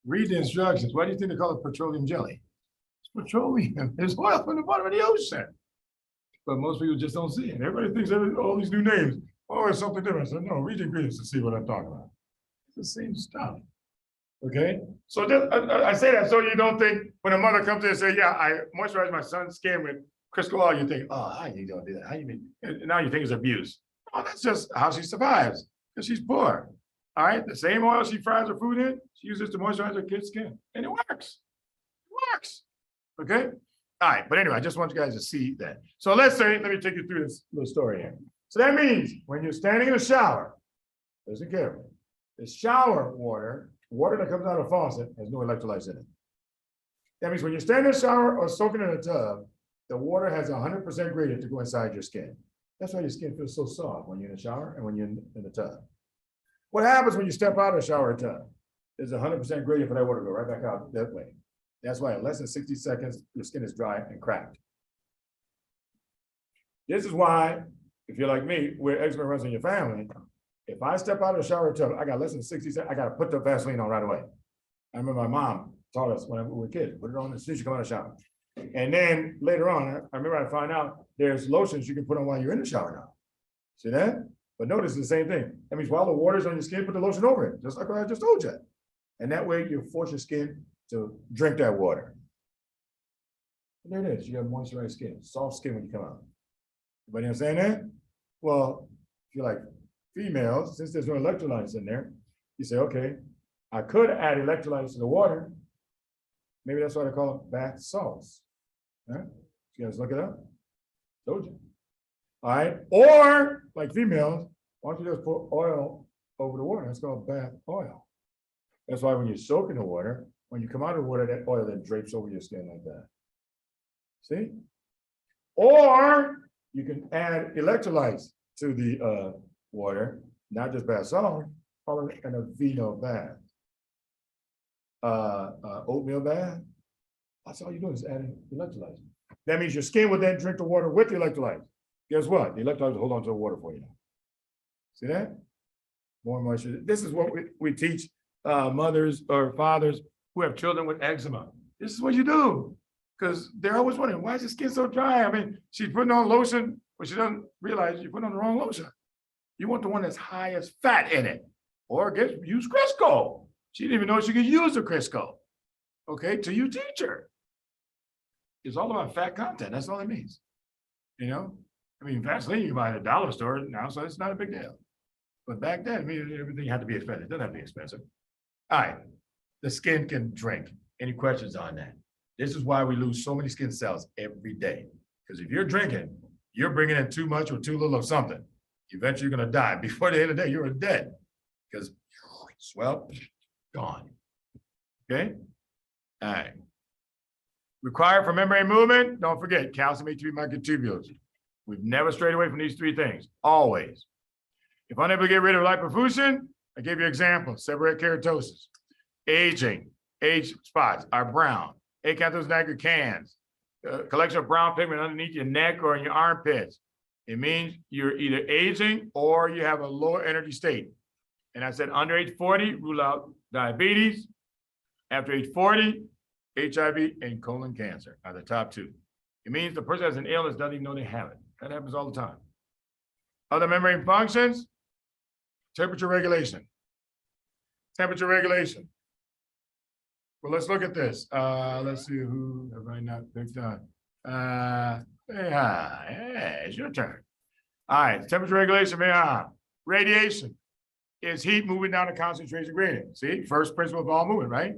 Read the instructions. Why do you think they call it petroleum jelly? It's petroleum. There's oil from the bottom of the ocean. But most people just don't see it. Everybody thinks all these new names. Oh, it's something different. So no, read the ingredients to see what I'm talking about. It's the same stuff. Okay, so just, I say that so you don't think when a mother comes in and say, yeah, I moisturize my son's skin with Crisco oil, you think, oh, how you gonna do that? How you mean? And now you think it's abuse. Oh, that's just how she survives because she's poor. All right, the same oil she fries her food in, she uses to moisturize her kid's skin, and it works. It works. Okay. All right, but anyway, I just want you guys to see that. So let's say, let me take you through this little story here. So that means when you're standing in a shower, listen carefully. The shower water that comes out of a faucet has no electrolytes in it. That means when you stand in a shower or soaking in a tub, the water has 100% gradient to go inside your skin. That's why your skin feels so soft when you're in the shower and when you're in the tub. What happens when you step out of the shower or tub? There's 100% gradient for that water to go right back out that way. That's why in less than 60 seconds, your skin is dry and cracked. This is why, if you're like me, where eczema runs in your family, if I step out of the shower tub, I got less than 60 seconds, I got to put the Vaseline on right away. I remember my mom taught us when we were kids, put it on as soon as you come out of the shower. And then later on, I remember I found out there's lotions you can put on while you're in the shower now. See that? But notice it's the same thing. That means while the water's on your skin, put the lotion over it, just like what I just told you. And that way you force your skin to drink that water. And there it is, you have moisturized skin, soft skin when you come out. Everybody understand that? Well, if you're like females, since there's no electrolytes in there, you say, okay, I could add electrolytes to the water. Maybe that's why they call it bath salts. Huh? You guys look it up? Told you. All right. Or like females, why don't you just put oil over the water? That's called bath oil. That's why when you soak in the water, when you come out of the water, that oil then drapes over your skin like that. See? Or you can add electrolytes to the water, not just bath salt, call it an Aveeno bath. Oatmeal bath. That's all you're doing is adding electrolytes. That means your skin will then drink the water with the electrolytes. Guess what? The electrolytes will hold on to the water for you now. See that? More moisture. This is what we teach mothers or fathers who have children with eczema. This is what you do. Because they're always wondering, why is your skin so dry? I mean, she's putting on lotion, but she doesn't realize you're putting on the wrong lotion. You want the one that's highest fat in it. Or use Crisco. She didn't even know she could use the Crisco. Okay, till you teach her. It's all about fat content. That's all it means. You know? I mean, Vaseline you can buy at a dollar store now, so it's not a big deal. But back then, I mean, everything had to be expensive. It doesn't have to be expensive. All right, the skin can drink. Any questions on that? This is why we lose so many skin cells every day. Because if you're drinking, you're bringing in too much or too little of something. Eventually, you're going to die. Before the end of the day, you're dead. Because swell, gone. Okay? All right. Required for membrane movement, don't forget, calcium ATP microtubules. We've never strayed away from these three things, always. If unable to get rid of lipofusion, I gave you examples, seborrheic keratosis, aging, age spots are brown, acanthosis nigricans, collection of brown pigment underneath your neck or in your armpits. It means you're either aging or you have a lower energy state. And I said under age 40, rule out diabetes. After age 40, HIV and colon cancer are the top two. It means the person has an illness, doesn't even know they have it. That happens all the time. Other membrane functions, temperature regulation. Temperature regulation. Well, let's look at this. Let's see who have I not picked on. Yeah, it's your turn. All right, temperature regulation, radiation is heat moving down a concentration gradient. See, first principle of all movement, right?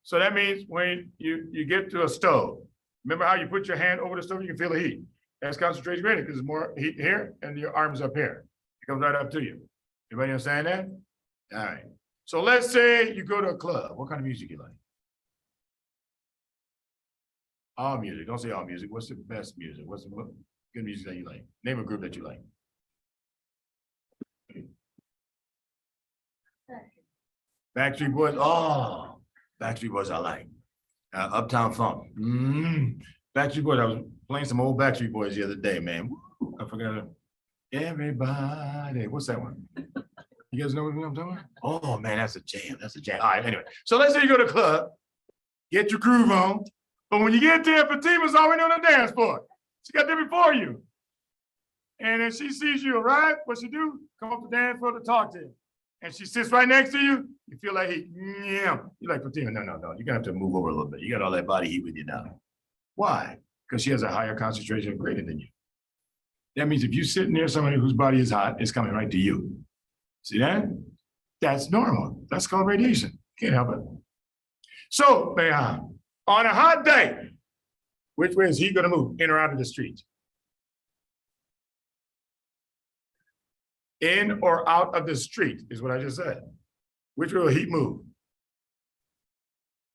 So that means when you get to a stove, remember how you put your hand over the stove, you can feel the heat. That's concentration gradient because there's more heat here and your arm's up here. It comes right up to you. Everybody understand that? All right. So let's say you go to a club. What kind of music you like? All music. Don't say all music. What's the best music? What's the good music that you like? Name a group that you like. Backstreet Boys. Oh, Backstreet Boys I like. Uptown Funk. Backstreet Boys. I was playing some old Backstreet Boys the other day, man. Woo, I forgot it. Everybody. What's that one? You guys know what I'm talking about? Oh man, that's a jam. That's a jam. All right, anyway. So let's say you go to the club, get your groove on. But when you get there, Fatima's already on the dance floor. She got there before you. And then she sees you arrive, what she do? Come up the dance floor to talk to you. And she sits right next to you. You feel like heat. Yeah. You're like, Fatima, no. You're gonna have to move over a little bit. You got all that body heat with you now. Why? Because she has a higher concentration of gradient than you. That means if you sit near somebody whose body is hot, it's coming right to you. See that? That's normal. That's called radiation. Can't help it. So, on a hot day, which way is he gonna move? In or out of the street? In or out of the street is what I just said. Which way will heat move?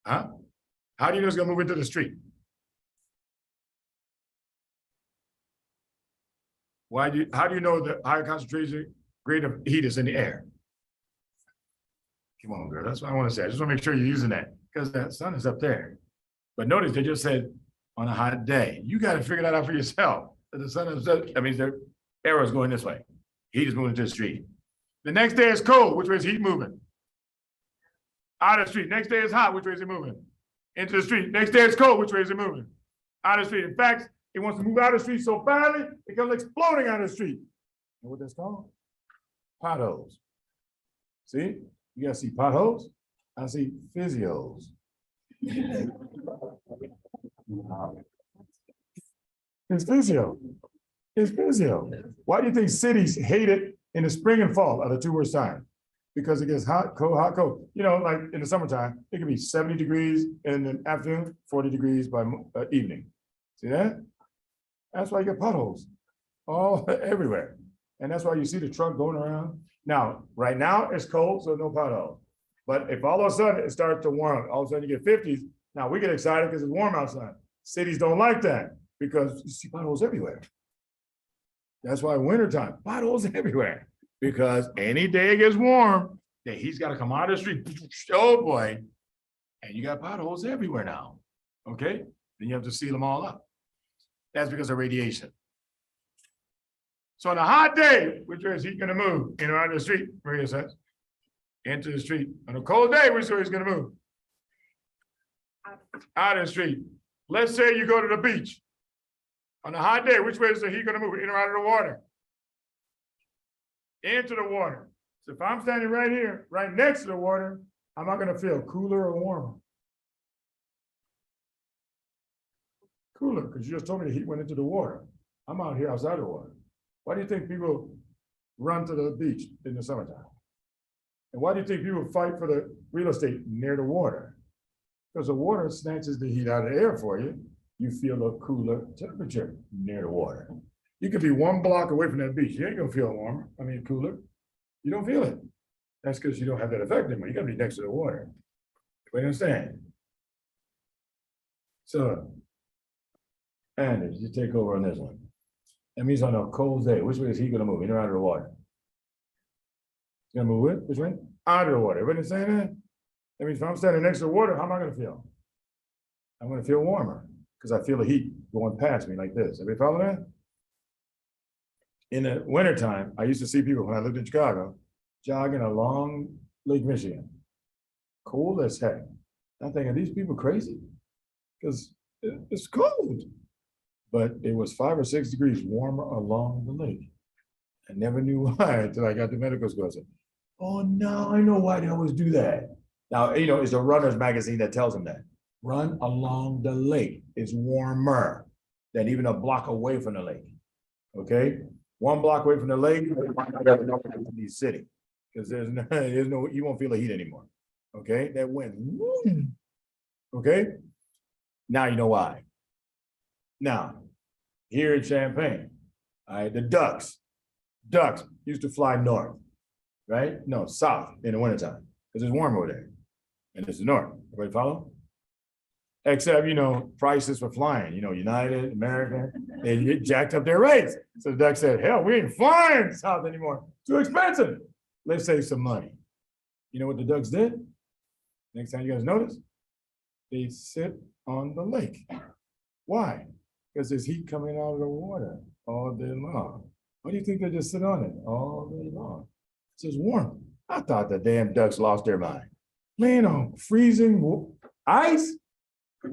Huh? How do you know it's gonna move into the street? How do you know the higher concentration grade of heat is in the air? Come on, girl, that's what I want to say. I just want to make sure you're using that because that sun is up there. But notice they just said on a hot day. You got to figure that out for yourself. That the sun is, that means the arrow is going this way. Heat is moving to the street. The next day is cold. Which way is heat moving? Out of the street. Next day is hot. Which way is it moving? Into the street. Next day is cold. Which way is it moving? Out of the street. In fact, it wants to move out of the street so badly, it comes exploding out of the street. You know what that's called? Potholes. See? You guys see potholes? I see physios. It's physio. It's physio. Why do you think cities hate it in the spring and fall are the two worst times? Because it gets hot, cold. You know, like in the summertime, it can be 70 degrees in the afternoon, 40 degrees by evening. See that? That's why you get potholes all everywhere. And that's why you see the truck going around. Now, right now it's cold, so no pothole. But if all of a sudden it starts to warm, all of a sudden you get 50s, now we get excited because it's warm outside. Cities don't like that because you see potholes everywhere. That's why wintertime, potholes everywhere. Because any day it gets warm, then he's got to come out of the street. Oh boy. And you got potholes everywhere now. Okay? Then you have to seal them all up. That's because of radiation. So on a hot day, which way is he going to move? In or out of the street, Maria says. Into the street. On a cold day, which way is going to move? Out of the street. Let's say you go to the beach. On a hot day, which way is he going to move? In or out of the water? Into the water. So if I'm standing right here, right next to the water, am I going to feel cooler or warmer? Cooler, because you just told me the heat went into the water. I'm out here outside the water. Why do you think people run to the beach in the summertime? And why do you think people fight for the real estate near the water? Because the water snatches the heat out of the air for you. You feel a cooler temperature near the water. You could be 1 block away from that beach. You ain't gonna feel warmer, cooler. You don't feel it. That's because you don't have that effect anymore. You gotta be next to the water. You understand? So, Anders, you take over on this one. That means on a cold day, which way is he gonna move? In or out of the water? He's gonna move it? Which way? Out of the water. Everybody saying that? That means if I'm standing next to the water, how am I gonna feel? I'm gonna feel warmer because I feel the heat going past me like this. Everybody follow that? In the wintertime, I used to see people when I lived in Chicago jogging along Lake Michigan. Cold as heck. I'm thinking, are these people crazy? Because it's cold. But it was 5 or 6 degrees warmer along the lake. I never knew why until I got to medical school. I said, oh no, I know why they always do that. Now, you know, it's a runner's magazine that tells them that. Run along the lake is warmer than even a block away from the lake. Okay? 1 block away from the lake, in the city. Because there's no, you won't feel the heat anymore. Okay? That wind, Okay? Now you know why. Now, here in Champaign, all right, the ducks used to fly north, right? No, south in the wintertime, because it's warm over there. And it's the north. Everybody follow? Except, prices for flying, United, American, they get jacked up their rates. So the duck said, hell, we ain't flying south anymore. Too expensive. Let's save some money. You know what the ducks did? Next time you guys notice, they sit on the lake. Why? Because there's heat coming out of the water all day long. Why do you think they just sit on it all day long? It's just warm. I thought the damn ducks lost their mind. Laying on freezing ice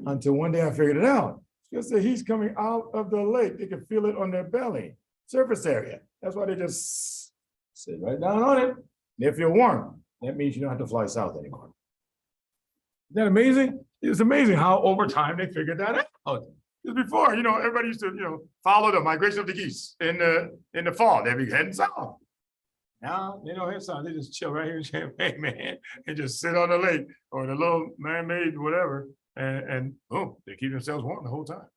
until one day I figured it out. It's just the heat's coming out of the lake. They can feel it on their belly, surface area. That's why they just sit right down on it. And if you're warm, that means you don't have to fly south anymore. Isn't that amazing? It's amazing how over time they figured that out. Because before, everybody used to, follow the migration of the geese in the fall. They'd be heading south. Now they don't head south. They just chill right here in Champaign, man, and just sit on the lake or the little man-made whatever, and boom, they keep themselves warm the whole time.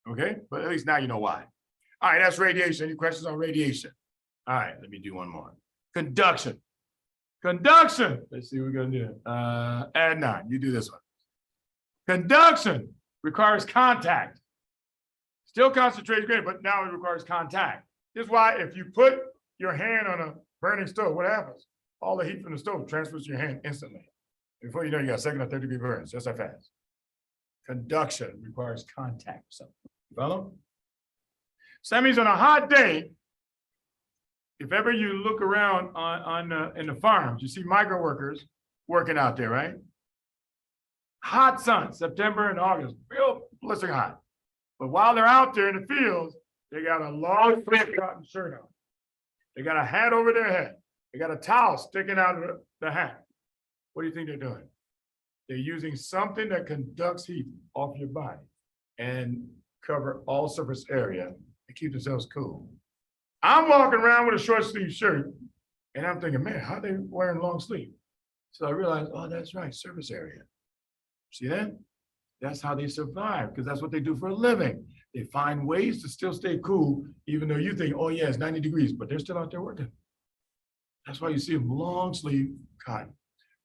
Okay, but at least now you know why. All right, that's radiation. Any questions on radiation? All right, let me do one more. Conduction. Conduction. Let's see what we're gonna do. Adnan, you do this one. Conduction requires contact. Still concentrated, great, but now it requires contact. This is why if you put your hand on a burning stove, what happens? All the heat from the stove transfers to your hand instantly. Before you know, you got second or third degree burns, just that fast. Conduction requires contact. So, you follow? So that means on a hot day, if ever you look around in the farms, you see migrant workers working out there, right? Hot sun, September and August, real blistering hot. But while they're out there in the fields, they got a long sleeve cotton shirt on. They got a hat over their head. They got a towel sticking out of the hat. What do you think they're doing? They're using something that conducts heat off your body and cover all surface area to keep themselves cool. I'm walking around with a short sleeve shirt and I'm thinking, man, how are they wearing long sleeve? So I realized, oh, that's right, surface area. See that? That's how they survive, because that's what they do for a living. They find ways to still stay cool, even though you think, oh yeah, it's 90 degrees, but they're still out there working. That's why you see them long sleeve cotton.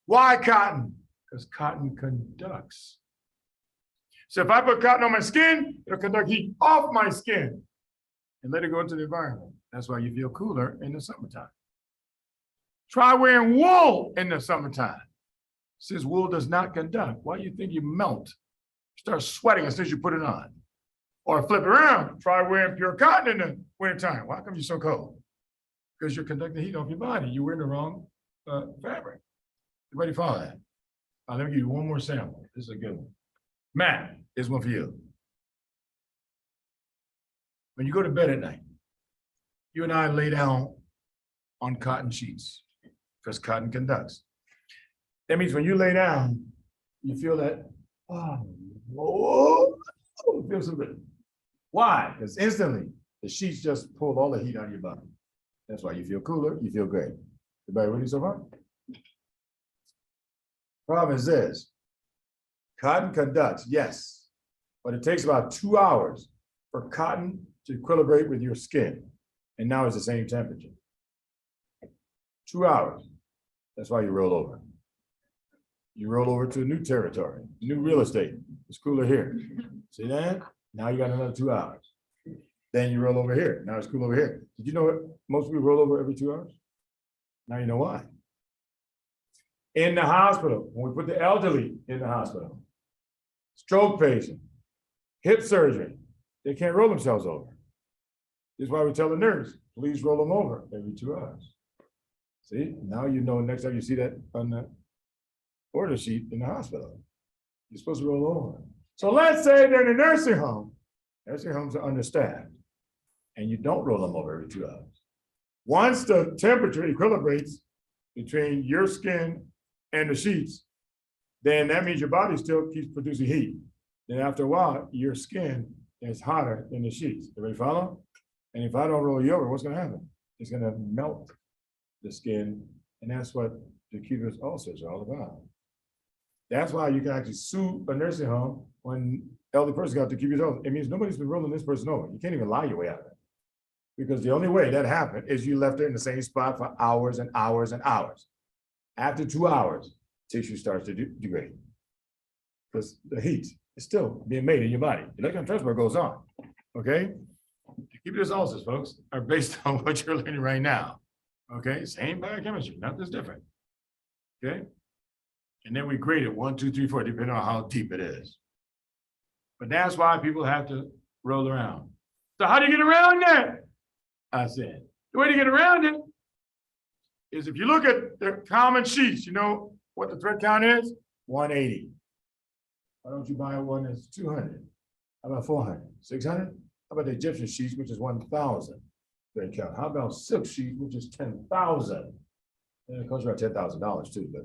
Why cotton? Because cotton conducts. So if I put cotton on my skin, it'll conduct heat off my skin and let it go into the environment. That's why you feel cooler in the summertime. Try wearing wool in the summertime. Since wool does not conduct, why do you think you melt? Start sweating as soon as you put it on. Or flip it around, try wearing pure cotton in the wintertime. Why come you're so cold? Because you're conducting heat off your body. You're wearing the wrong fabric. Everybody follow that? Let me give you one more sample. This is a good one. Matt, this one for you. When you go to bed at night, you and I lay down on cotton sheets because cotton conducts. That means when you lay down, you feel that, oh, it feels so good. Why? Because instantly the sheets just pull all the heat out of your body. That's why you feel cooler, you feel great. Everybody ready so far? Problem is this, cotton conducts, yes, but it takes about 2 hours for cotton to equilibrate with your skin. And now it's the same temperature. 2 hours. That's why you roll over. You roll over to a new territory, new real estate. It's cooler here. See that? Now you got another 2 hours. Then you roll over here. Now it's cool over here. Did you know what most people roll over every 2 hours? Now you know why. In the hospital, when we put the elderly in the hospital, stroke patient, hip surgery, they can't roll themselves over. This is why we tell the nurse, please roll them over every 2 hours. See, now you know next time you see that on the order sheet in the hospital, you're supposed to roll over. So let's say they're in a nursing home. Nursing homes are understaffed, and you don't roll them over every 2 hours. Once the temperature equilibrates between your skin and the sheets, then that means your body still keeps producing heat. Then after a while, your skin is hotter than the sheets. Everybody follow? And if I don't roll you over, what's gonna happen? It's gonna melt the skin, and that's what the cutaneous ulcers are all about. That's why you can actually sue a nursing home when elderly person got to keep years old. It means nobody's been rolling this person over. You can't even lie your way out of it. Because the only way that happened is you left her in the same spot for hours and hours and hours. After 2 hours, tissue starts to degrade. Because the heat is still being made in your body. Electron transport goes on. Okay? Cubitus ulcers, folks, are based on what you're learning right now. Okay? Same biochemistry, nothing's different. Okay? And then we grade it 1, 2, 3, 4, depending on how deep it is. But that's why people have to roll around. So how do you get around that? I said, the way to get around it is if you look at the common sheets, you know what the thread count is? 180. Why don't you buy one that's 200? How about 400? 600? How about the Egyptian sheets, which is 1,000 thread count? How about silk sheet, which is 10,000? And it costs around $10,000 too, but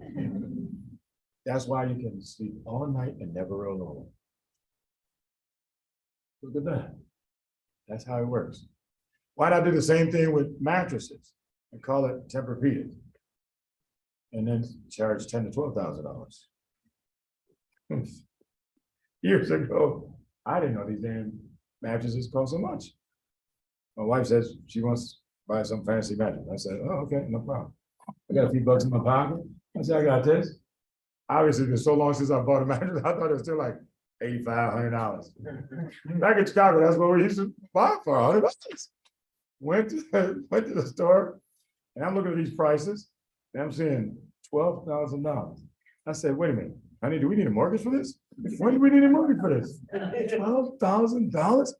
that's why you can sleep all night and never roll over. Look at that. That's how it works. Why not do the same thing with mattresses and call it Tempur-Pedic, and then charge $10,000 to $12,000? Years ago, I didn't know these damn mattresses cost so much. My wife says she wants to buy some fancy mattress. I said, oh, okay, no problem. I got a few bucks in my pocket. I said, I got this. Obviously, it's been so long since I bought a mattress, I thought it was still like $85, $100. Back in Chicago, that's what we used to buy for, $100. Went to the store, and I'm looking at these prices, and I'm seeing $12,000. I said, wait a minute, honey, do we need a mortgage for this? Why do we need a mortgage for this? $12,000?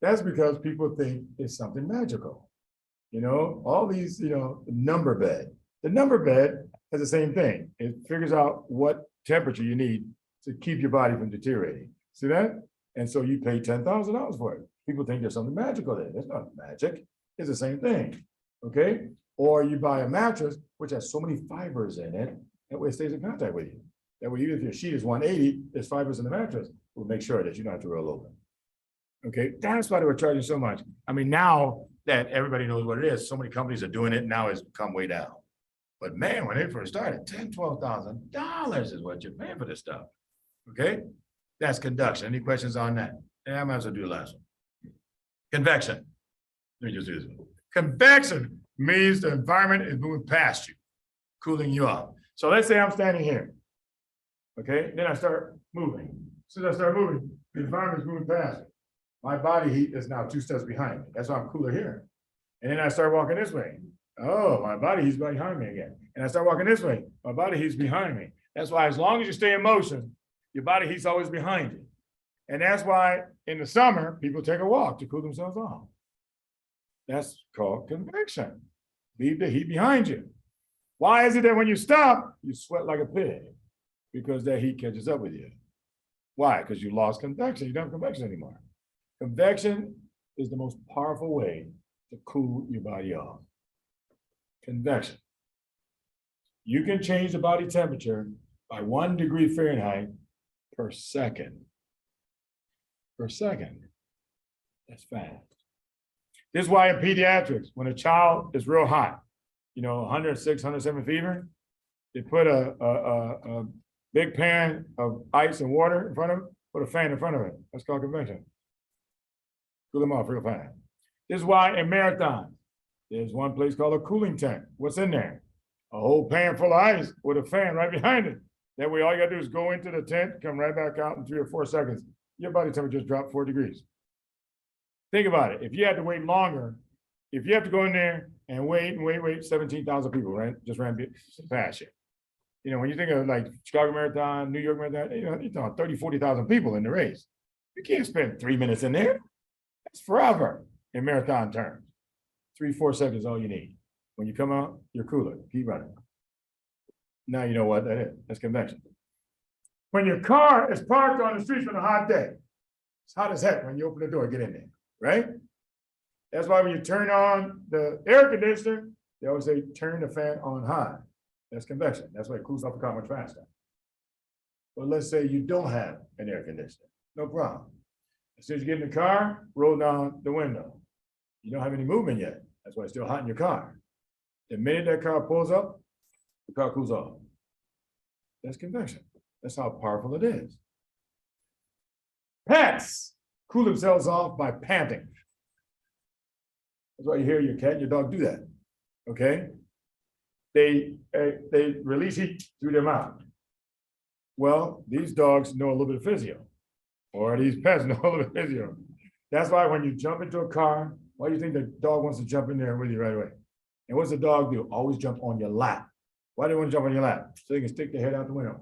That's because people think it's something magical. You know, all these, you know, the number bed. The number bed has the same thing. It figures out what temperature you need to keep your body from deteriorating. See that? And so you pay $10,000 for it. People think there's something magical there. There's not magic. It's the same thing. Okay? Or you buy a mattress which has so many fibers in it, that way it stays in contact with you. That way, even if your sheet is 180, there's fibers in the mattress. We'll make sure that you don't have to roll over. Okay, that's why they were charging so much. I mean, now that everybody knows what it is, so many companies are doing it. Now it's come way down. But man, when they first started, $10,000, $12,000 is what you're paying for this stuff. Okay, that's conduction. Any questions on that? Yeah, I might as well do the last one. Convection. Let me just do this. Convection means the environment is moving past you, cooling you off. So let's say I'm standing here. Okay, then I start moving. As soon as I start moving, the environment is moving past me. My body heat is now 2 steps behind me. That's why I'm cooler here. And then I start walking this way. Oh, my body heat's behind me again. And I start walking this way. My body heat's behind me. That's why as long as you stay in motion, your body heat's always behind you. And that's why in the summer, people take a walk to cool themselves off. That's called convection. Leave the heat behind you. Why is it that when you stop, you sweat like a pig? Because that heat catches up with you. Why? Because you lost convection. You don't have convection anymore. Convection is the most powerful way to cool your body off. Convection. You can change the body temperature by 1 degree Fahrenheit per second. Per second. That's fast. This is why in pediatrics, when a child is real hot, you know, 106, 107 fever, they put a big pan of ice and water in front of it, put a fan in front of it. That's called convection. Cool them off real fast. This is why in marathon, there's one place called a cooling tank. What's in there? A whole pan full of ice with a fan right behind it. That way, all you gotta do is go into the tent, come right back out in 3 or 4 seconds. Your body temperature just dropped 4 degrees. Think about it. If you had to wait longer, if you have to go in there and wait, 17,000 people, right? Just ran past you. You know, when you think of like Chicago Marathon, New York Marathon, you know, you're talking 30, 40,000 people in the race. You can't spend 3 minutes in there. That's forever in marathon terms. 3, 4 seconds is all you need. When you come out, you're cooler. Keep running. Now you know what that is. That's convection. When your car is parked on the streets on a hot day, it's hot as heck when you open the door, get in there, right? That's why when you turn on the air conditioner, they always say turn the fan on high. That's convection. That's why it cools off the car much faster. But let's say you don't have an air conditioner. No problem. As soon as you get in the car, roll down the window. You don't have any movement yet. That's why it's still hot in your car. The minute that car pulls up, the car cools off. That's convection. That's how powerful it is. Pets cool themselves off by panting. That's why you hear your cat and your dog do that. Okay? They release heat through their mouth. Well, these dogs know a little bit of physio, or these pets know a little bit of physio. That's why when you jump into a car, why do you think the dog wants to jump in there with you right away? And what's the dog do? Always jump on your lap. Why do they want to jump on your lap? So they can stick their head out the window.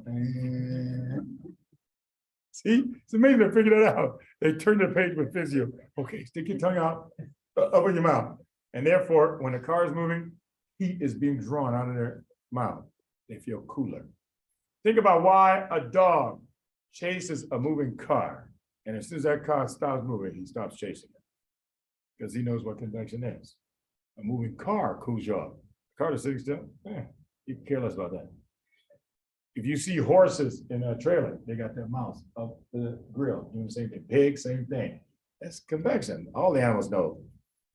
See, it's amazing they figured it out. They turned the page with physio. Okay, stick your tongue out, up in your mouth. And therefore, when the car is moving, heat is being drawn out of their mouth. They feel cooler. Think about why a dog chases a moving car. And as soon as that car stops moving, he stops chasing it. Because he knows what convection is. A moving car cools you off. A car that's sitting still, you care less about that. If you see horses in a trailer, they got their mouths up the grill, doing the same thing. Pigs, same thing. That's convection. All the animals know.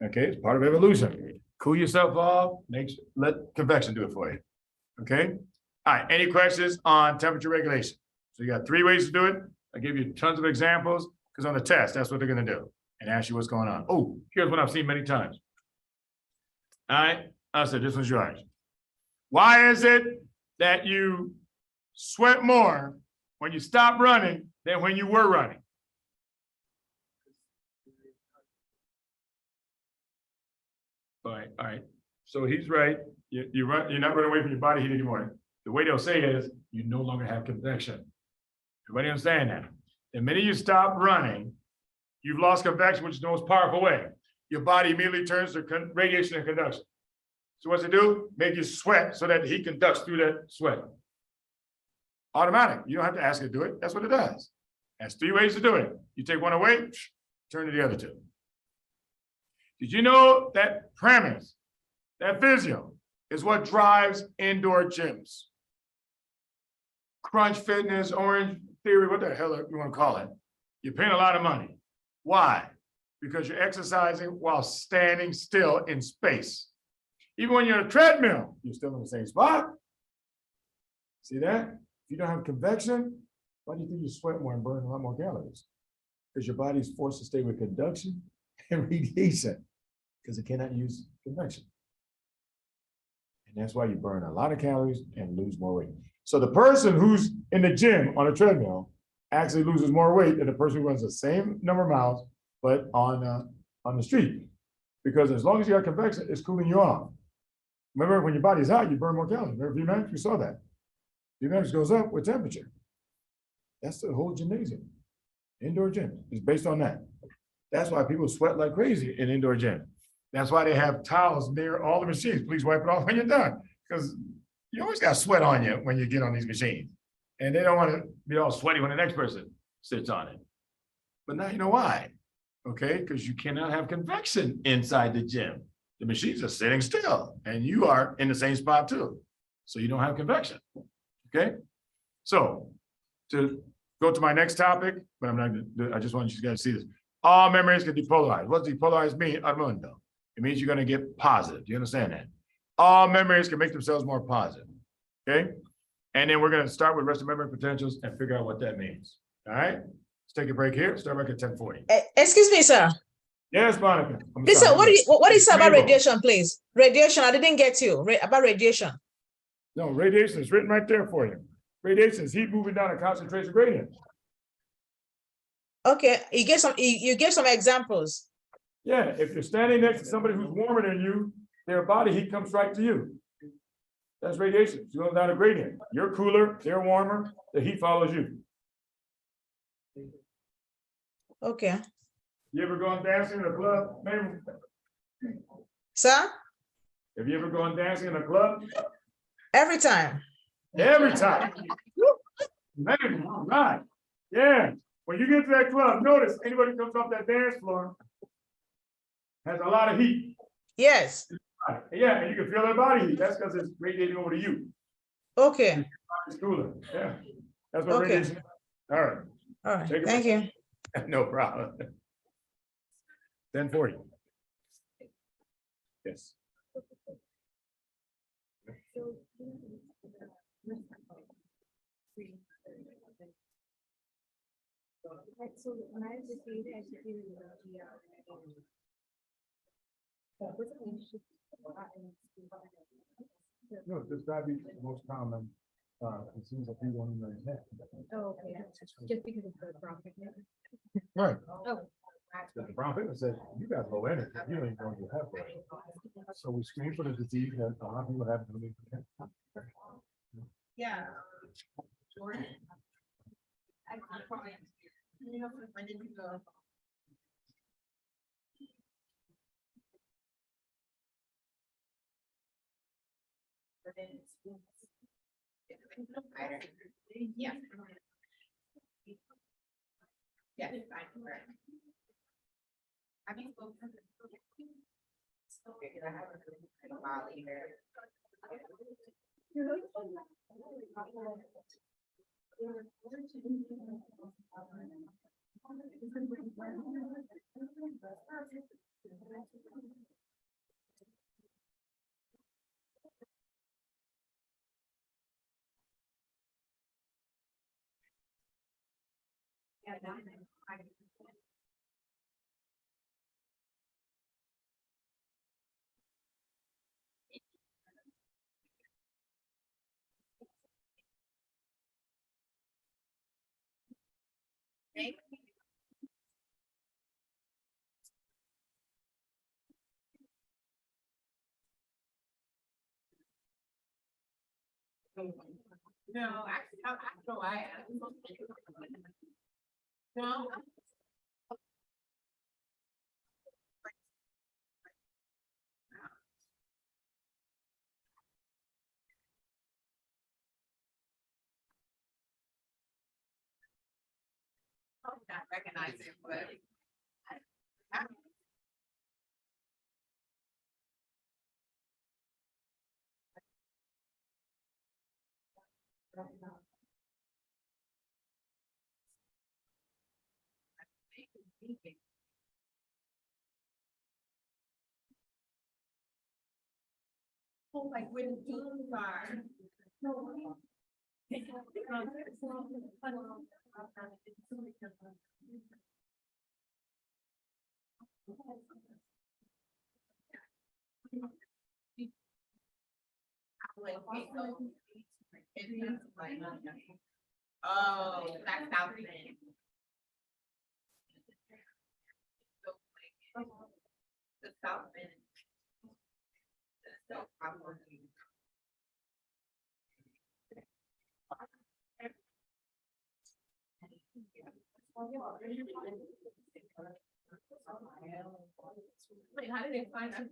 Okay, it's part of evolution. Cool yourself off, let convection do it for you. Okay? All right, any questions on temperature regulation? So you got 3 ways to do it. I give you tons of examples, because on the test, that's what they're gonna do, and ask you what's going on. Oh, here's what I've seen many times. All right, I said, this one's yours. Why is it that you sweat more when you stop running than when you were running? All right. So he's right. You run, you're not running away from your body heat anymore. The way they'll say it is you no longer have convection. Everybody understand that? The minute you stop running, you've lost convection, which is the most powerful way. Your body immediately turns to radiation and conduction. So what's it do? Make you sweat so that the heat conducts through that sweat. Automatic. You don't have to ask it to do it. That's what it does. That's 3 ways to do it. You take one away, turn to the other 2. Did you know that premise, that physio, is what drives indoor gyms? Crunch Fitness, Orange Theory, what the hell you want to call it? You're paying a lot of money. Why? Because you're exercising while standing still in space. Even when you're on a treadmill, you're still in the same spot. See that? If you don't have convection, why do you think you sweat more and burn a lot more calories? Because your body's forced to stay with conduction and radiation, because it cannot use convection. And that's why you burn a lot of calories and lose more weight. So the person who's in the gym on a treadmill actually loses more weight than the person who runs the same number of miles, but on the street. Because as long as you have convection, it's cooling you off. Remember, when your body's hot, you burn more calories. Remember VMAX? We saw that. VMAX goes up with temperature. That's the whole gymnasium. Indoor gym is based on that. That's why people sweat like crazy in indoor gym. That's why they have towels near all the machines. Please wipe it off when you're done, because you always got sweat on you when you get on these machines. And they don't want to be all sweaty when the next person sits on it. But now you know why. Okay, because you cannot have convection inside the gym. The machines are sitting still, and you are in the same spot too. So you don't have convection. Okay, so to go to my next topic, but I'm not gonna, I just want you guys to see this. All memories can depolarize. What does depolarize mean? Armando. It means you're going to get positive. Do you understand that? All memories can make themselves more positive. Okay, and then we're going to start with rest of memory potentials and figure out what that means. All right, let's take a break here. Start back at 10:40.
Excuse me, sir.
Yes, Monica.
Please, sir, what is about
Mabel.
radiation, please? Radiation, I didn't get you. About radiation.
No, radiation is written right there for you. Radiation is heat moving down a concentration gradient.
Okay, you gave some examples.
Yeah, if you're standing next to somebody who's warmer than you, their body heat comes right to you. That's radiation. It's going down a gradient. You're cooler, they're warmer, the heat follows you.
Okay.
You ever gone dancing in a club? Maybe.
Sir?
Have you ever gone dancing in a club?
Every time.
Every time. Maybe, all right. Yeah. When you get to that club, notice anybody comes off that dance floor has a lot of heat.
Yes.
Right. Yeah, and you can feel their body heat. That's because it's radiating over to you.
Okay.
It's cooler. Yeah. That's what
Okay.
radiation is. All right.
All right.
Take a
Thank you.
No problem. 10:40. Yes.
So, Right, so when I was a kid, I used to do the what's the relationship?
No, this diabetes is the most common, disease that people don't even have.
Oh, okay, just because of the bronchitis.
Right.
Oh.
The brown paper says, you got low energy, you don't even know you have that. So we screen for the disease that a lot of people have.
Yeah. Jordan. You know, when did you go? Yeah. Yeah. I mean, I haven't in a while either. No, actually, I don't know why. No. I don't recognize it, but. Oh, like when you are. Oh, that's South Bend. The South Bend. So probably. Wait, how did they find out?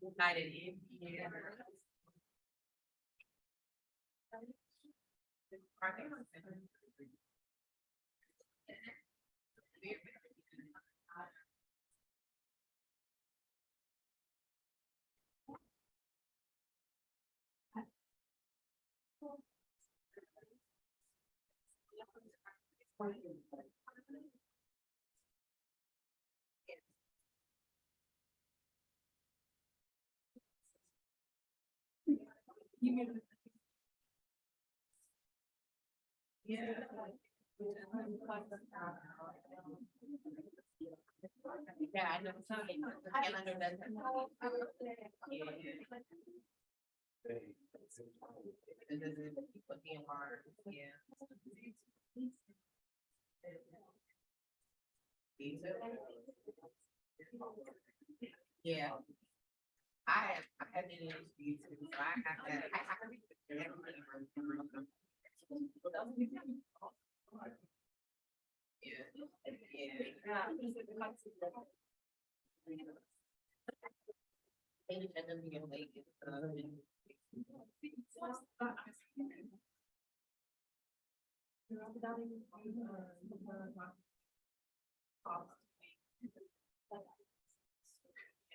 United in here. Yeah. Yeah, I know. Calendar doesn't. Yeah. And then you put me in Mars, yeah. Yeah. I have been in these, so I have that, I have everything.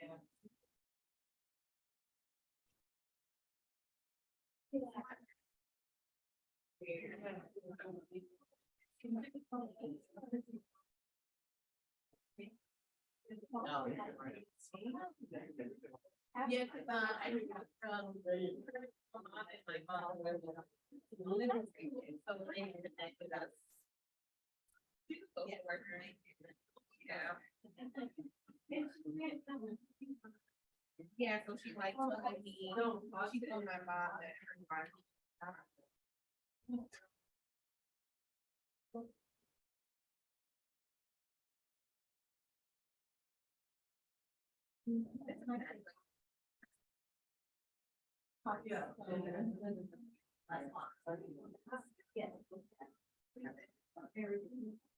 Yeah. Yeah, cause, I so they connected us. Social worker. Yeah. Yeah, so she like told me, she told my mom that everybody.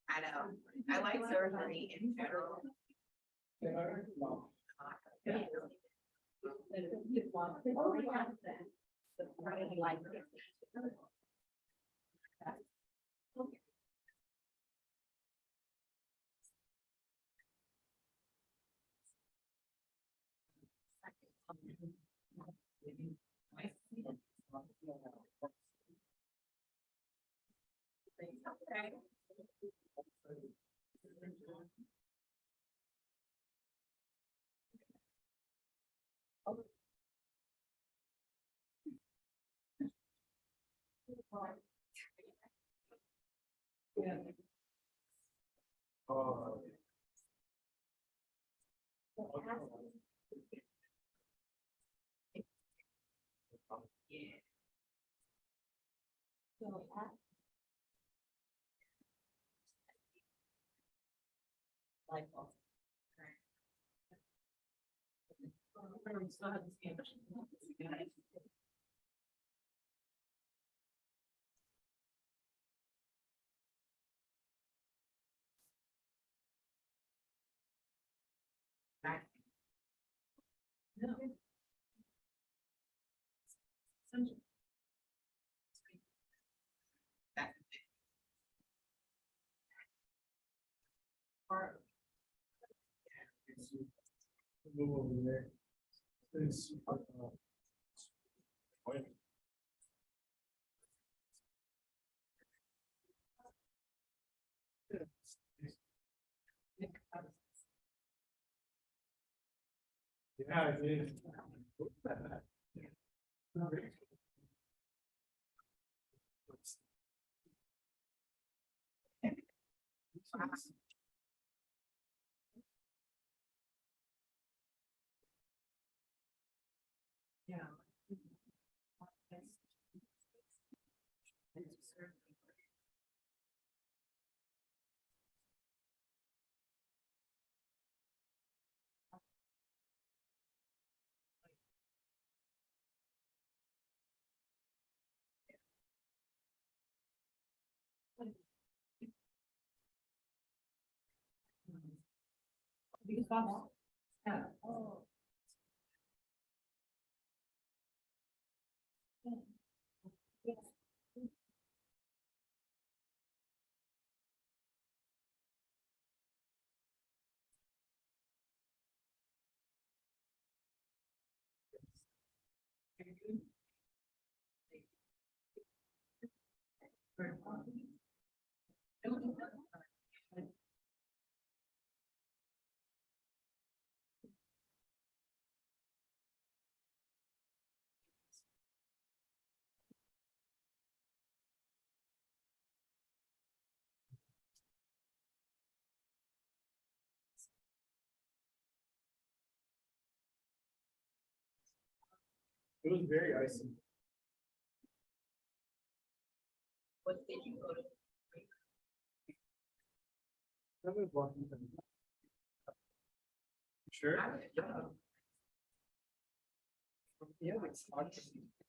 I know, I like surgery in general. Okay.
Move over there. It's, yeah, it is. It was very icy.
What did you go to?
I was walking them. Sure. Yeah, it's hard.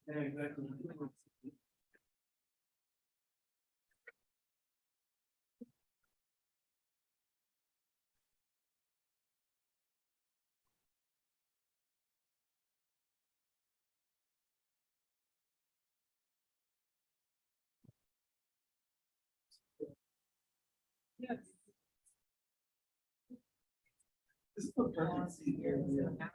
Yeah, exactly. Yes. This is the perfect seat here. Yeah.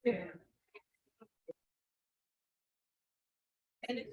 Yeah. And it's.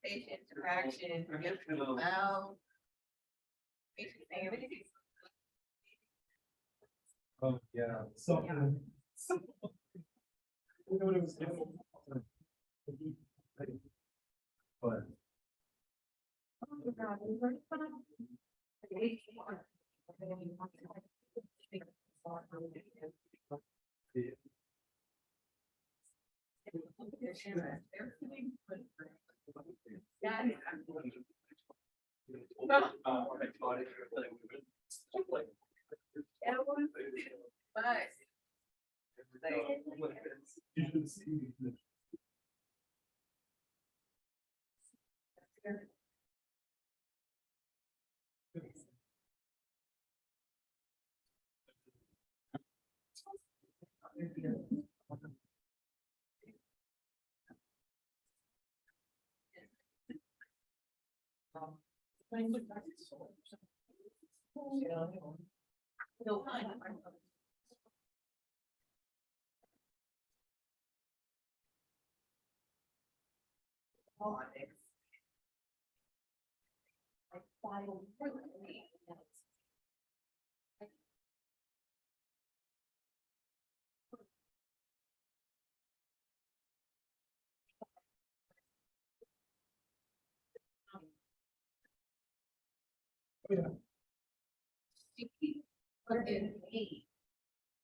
Patient interaction, well. Patient activities.
Oh, yeah. So. You know what it was. But. You should see.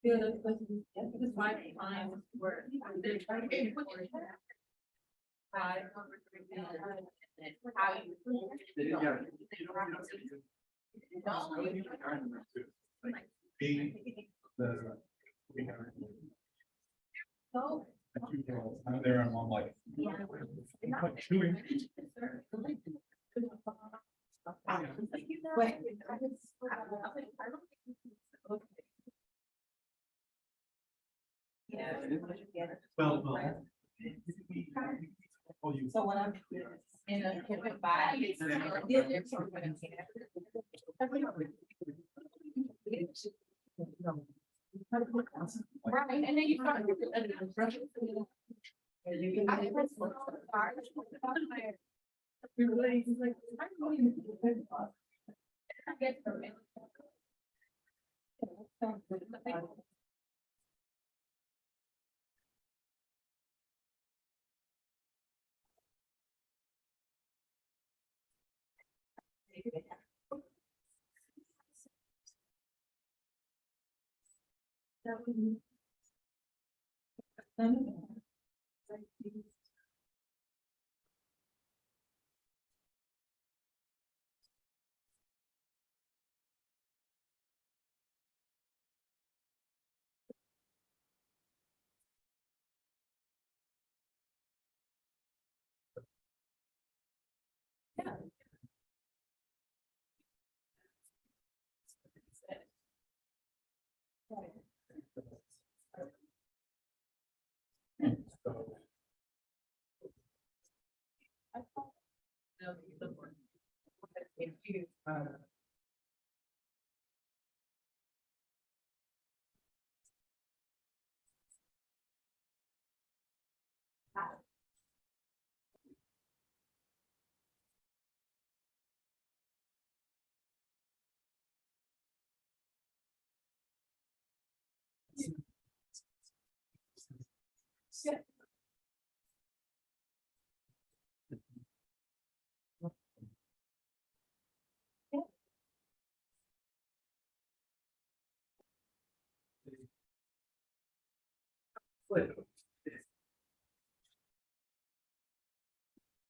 Because my clients were. How
I'm there, I'm like. Well.
So when I'm in a different body, it's right, and then you start.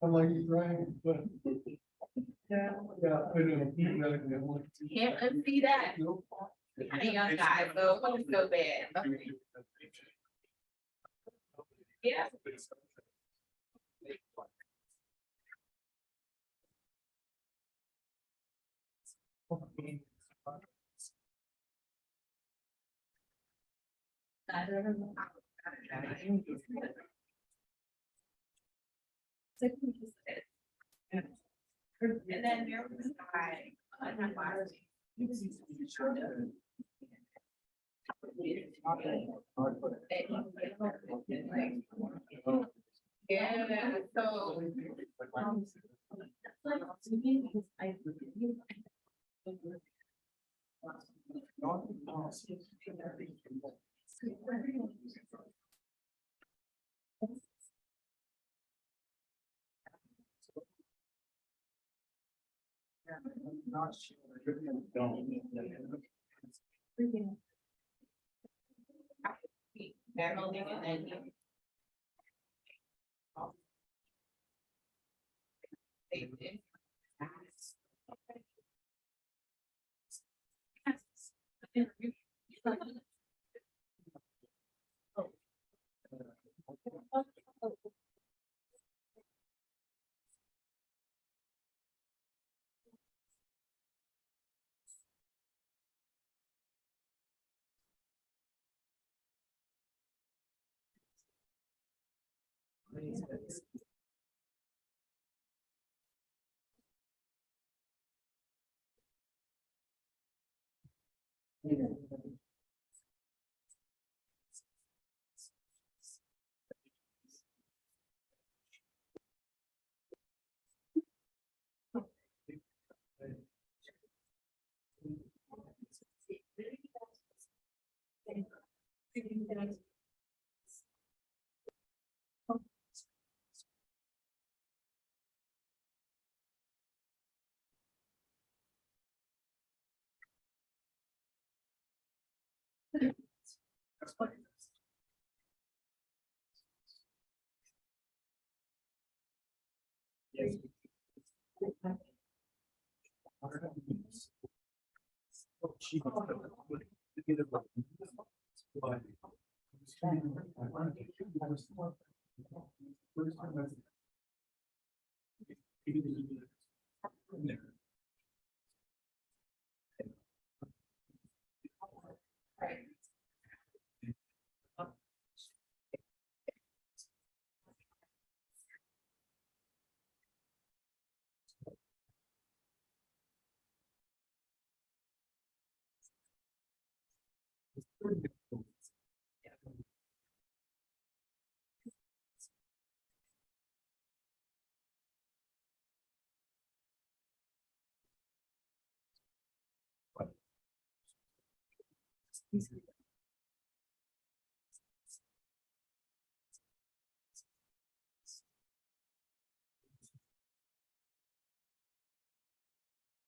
I'm like, he's right, but. Yeah. I know.
Can't unsee that. I'm a young guy, so it wouldn't feel bad. Yeah. And then there was yeah, so. Emily and then you.
Yes.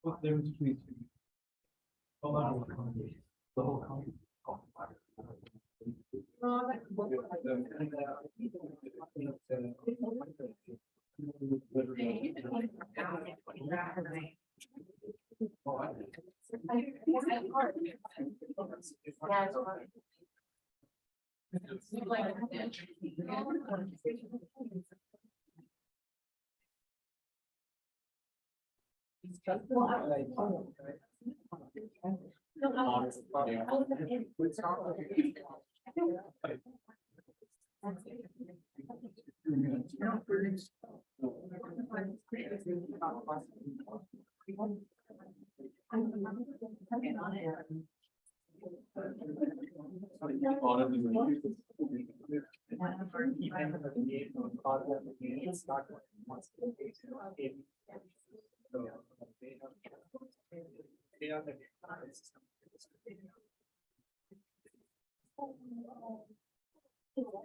What there is between two. The whole county.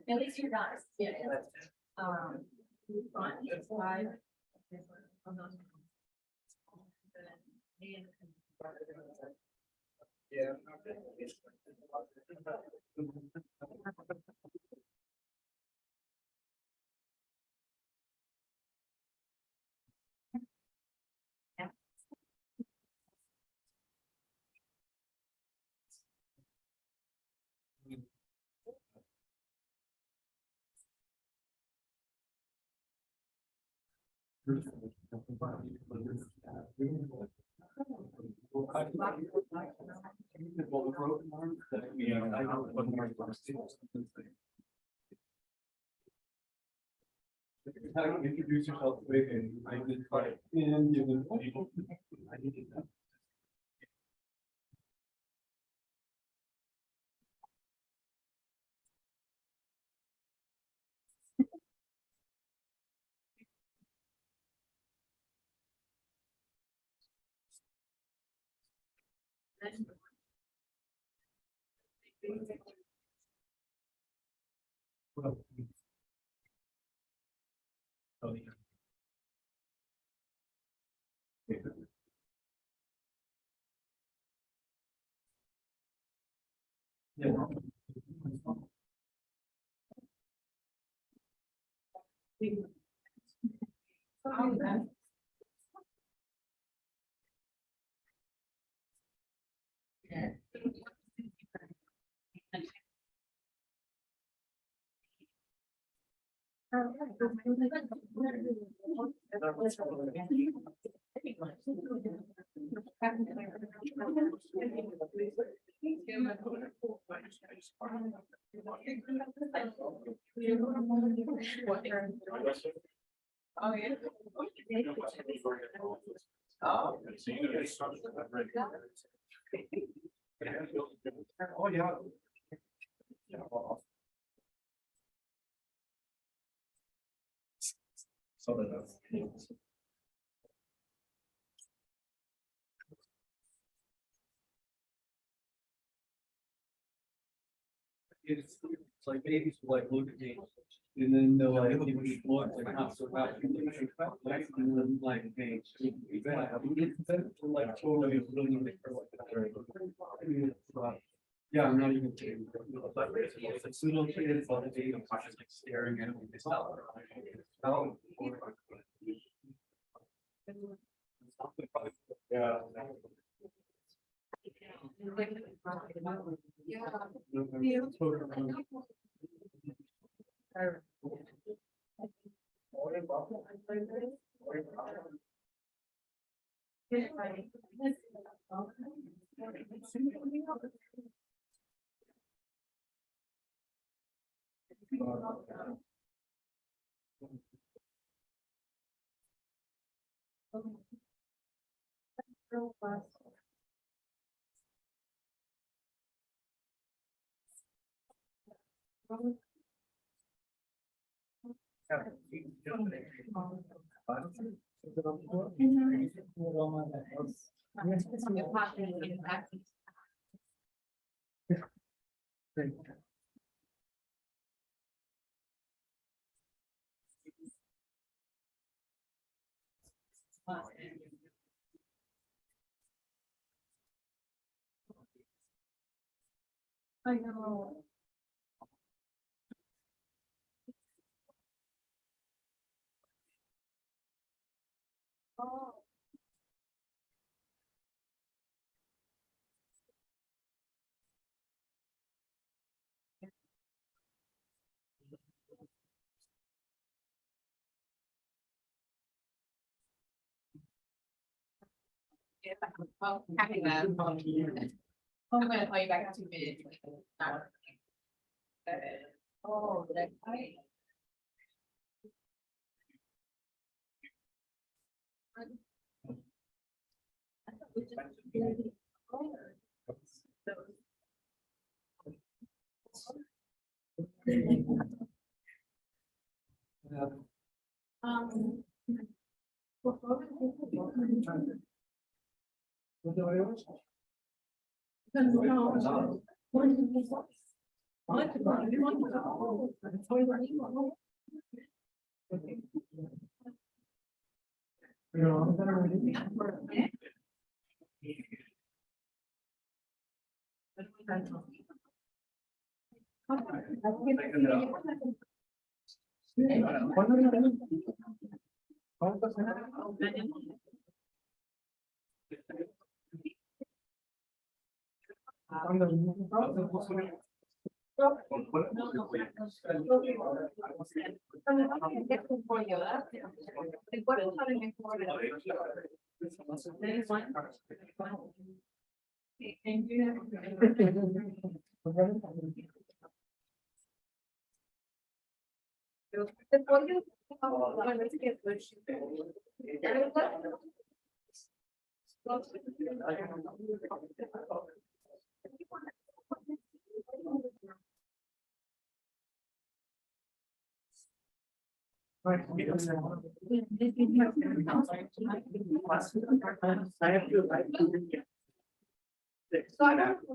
At least you're not. Yeah. It's wide.
Yeah. Introduce yourself quick and I did try it and give them people. I needed that. Well, oh, yeah. Yeah.
Oh, yeah.
Oh, yeah. So that's.
it's like babies will like look at me. And then they'll like, give me look like not so happy. And then like, hey, like totally really. Yeah, I'm not even kidding. But it's little kids on the day, I'm just like staring at them. It's not. Oh. Yeah.
I know. Oh.
Oh, happy that. I'm gonna call you back in 2 minutes. Oh, that's right.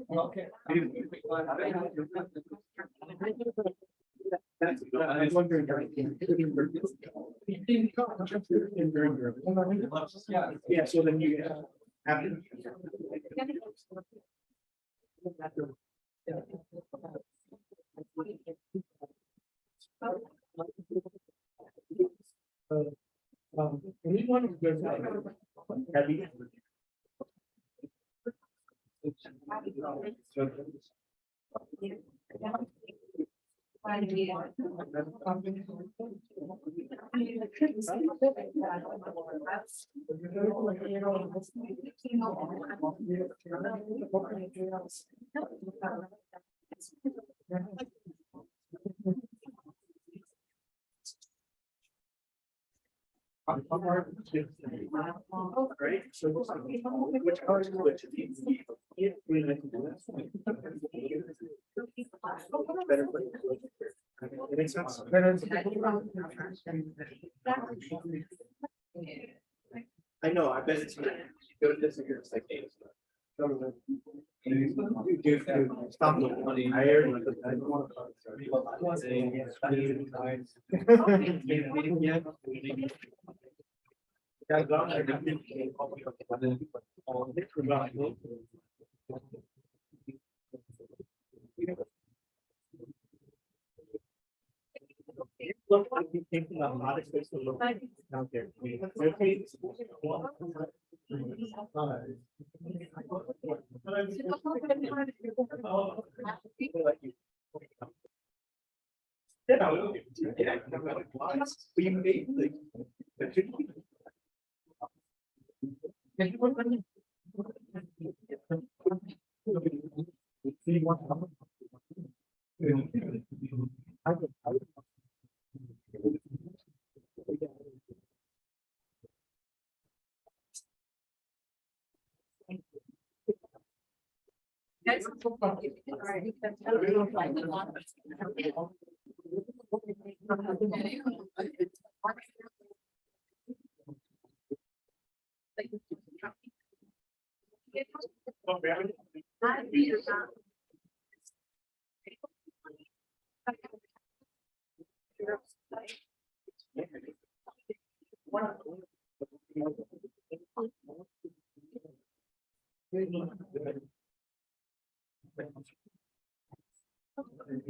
Okay. I was wondering. Yeah, so then you have to. Anyone who goes heavy. Right, so which cars go to these? Yeah, we like to do that. Better place. It makes sense. I know, I bet it's. Go to this and it's like. Stop the money. I heard. Look like you came from a lot of space to look down there. You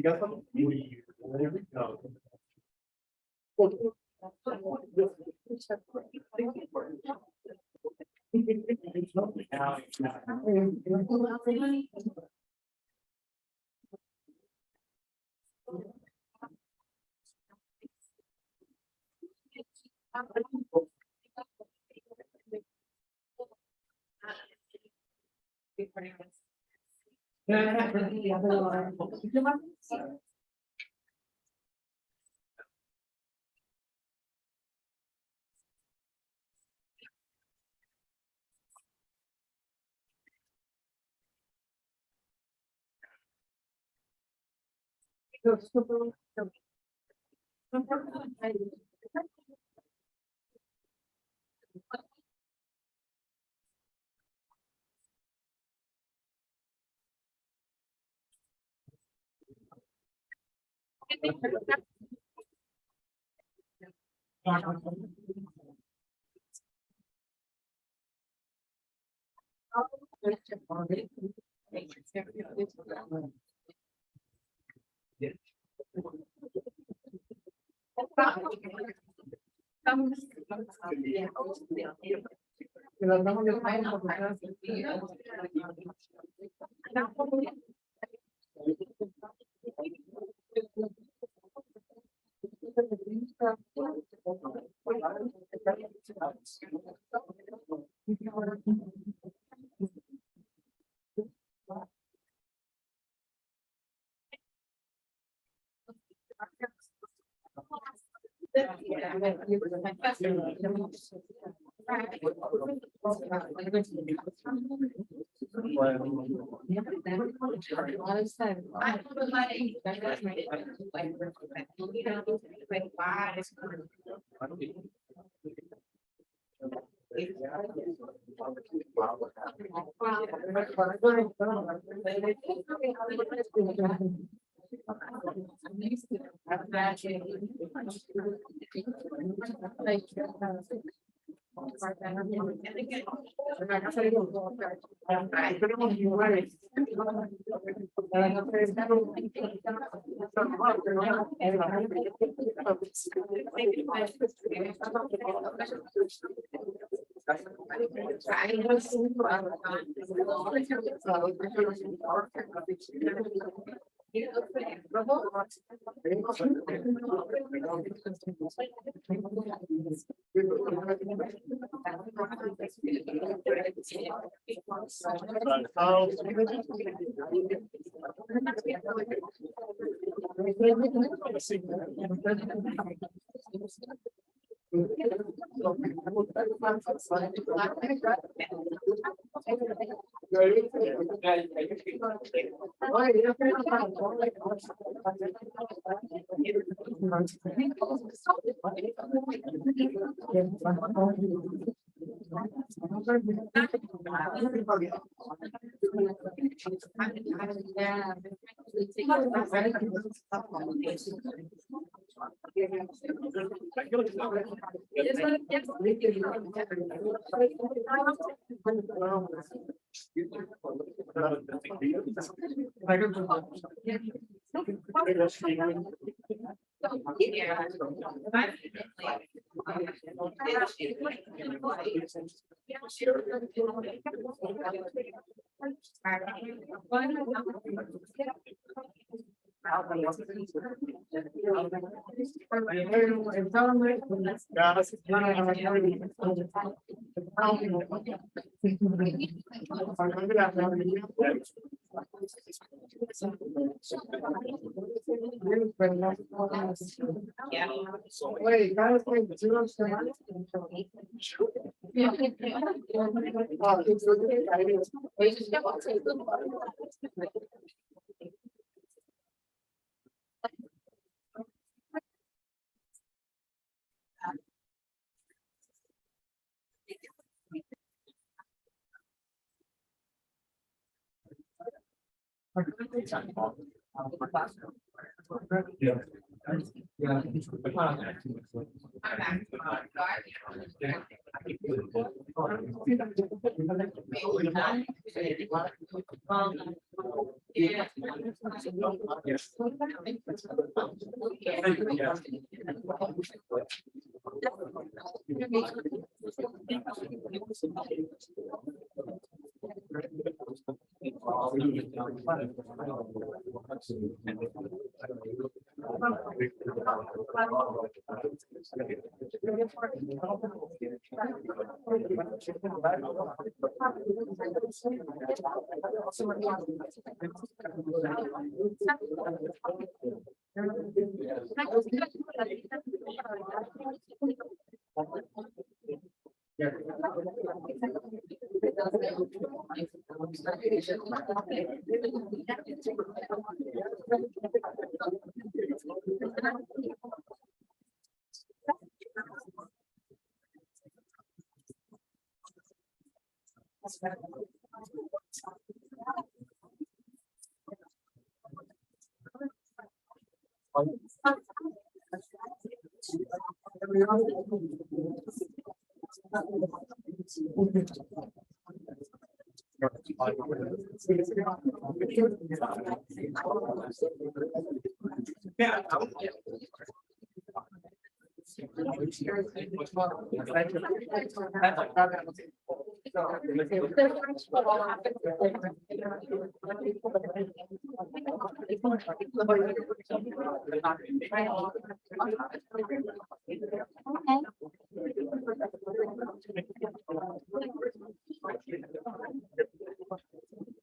got something? There we go.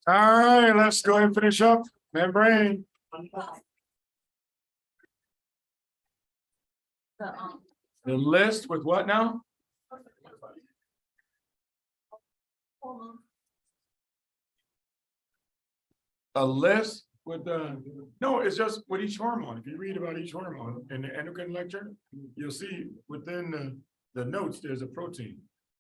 All right, let's go ahead and finish up membrane. The list with what now? A list with the, no, it's just with each hormone. If you read about each hormone in the endocrine lecture, you'll see within the notes, there's a protein.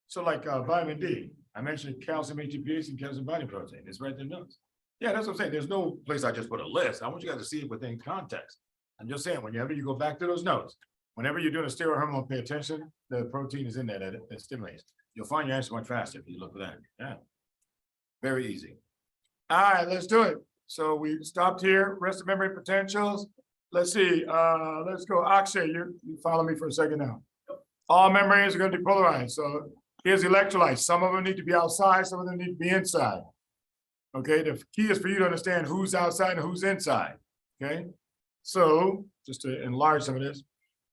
So like vitamin D, I mentioned calcium, ATPase, and calcium binding protein. It's right in the notes. Yeah, that's what I'm saying. There's no place I just put a list. I want you guys to see it within context. I'm just saying, whenever you go back to those notes, whenever you're doing a steroid hormone, pay attention. The protein is in there that stimulates. You'll find your answer much faster if you look for that. Yeah, very easy. All right, let's do it. So we stopped here. Rest of membrane potentials. Let's see. Let's go. Akshay, you follow me for a second now. All membranes are going to be polarized. So here's electrolytes. Some of them need to be outside. Some of them need to be inside. Okay. The key is for you to understand who's outside and who's inside. Okay. So just to enlarge some of this,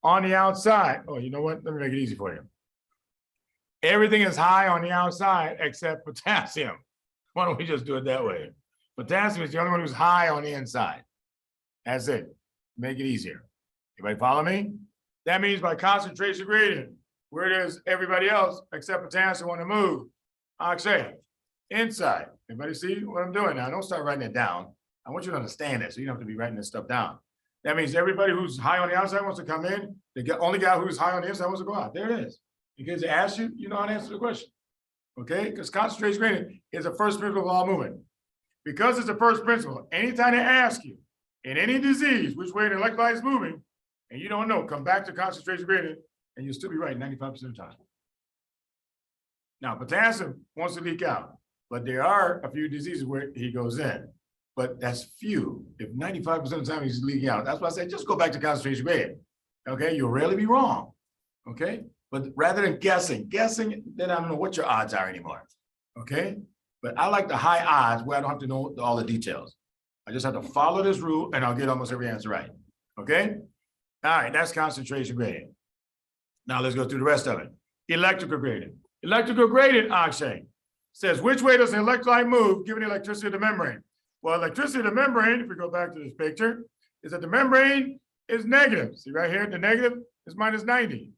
on the outside. Oh, you know what? Let me make it easy for you. Everything is high on the outside except potassium. Why don't we just do it that way? Potassium is the only one who's high on the inside. That's it. Make it easier. Everybody follow me? That means by concentration gradient, where does everybody else except potassium want to move? Akshay, inside. Everybody see what I'm doing now? Don't start writing it down. I want you to understand it, so you don't have to be writing this stuff down. That means everybody who's high on the outside wants to come in. The only guy who's high on the inside wants to go out. There it is. In case they ask you, you know how to answer the question. Okay? Because concentration gradient is the first principle of all movement. because it's the first principle, anytime they ask you in any disease, which way the electrolyte is moving, and you don't know, come back to concentration gradient, and you'll still be right 95% of the time. Now, potassium wants to leak out, but there are a few diseases where he goes in, but that's few. If 95% of the time he's leaking out, that's why I said, just go back to concentration gradient. Okay, you'll rarely be wrong. Okay, but rather than guessing, then I don't know what your odds are anymore. Okay, but I like the high odds where I don't have to know all the details. I just have to follow this rule and I'll get almost every answer right. Okay, all right, that's concentration gradient. Now let's go through the rest of it. Electrical gradient. Electrical gradient, Akshay, says which way does the electrolyte move given the electricity of the membrane? Well, electricity of the membrane, if we go back to this picture, is that the membrane is negative. See right here, the negative is minus 90.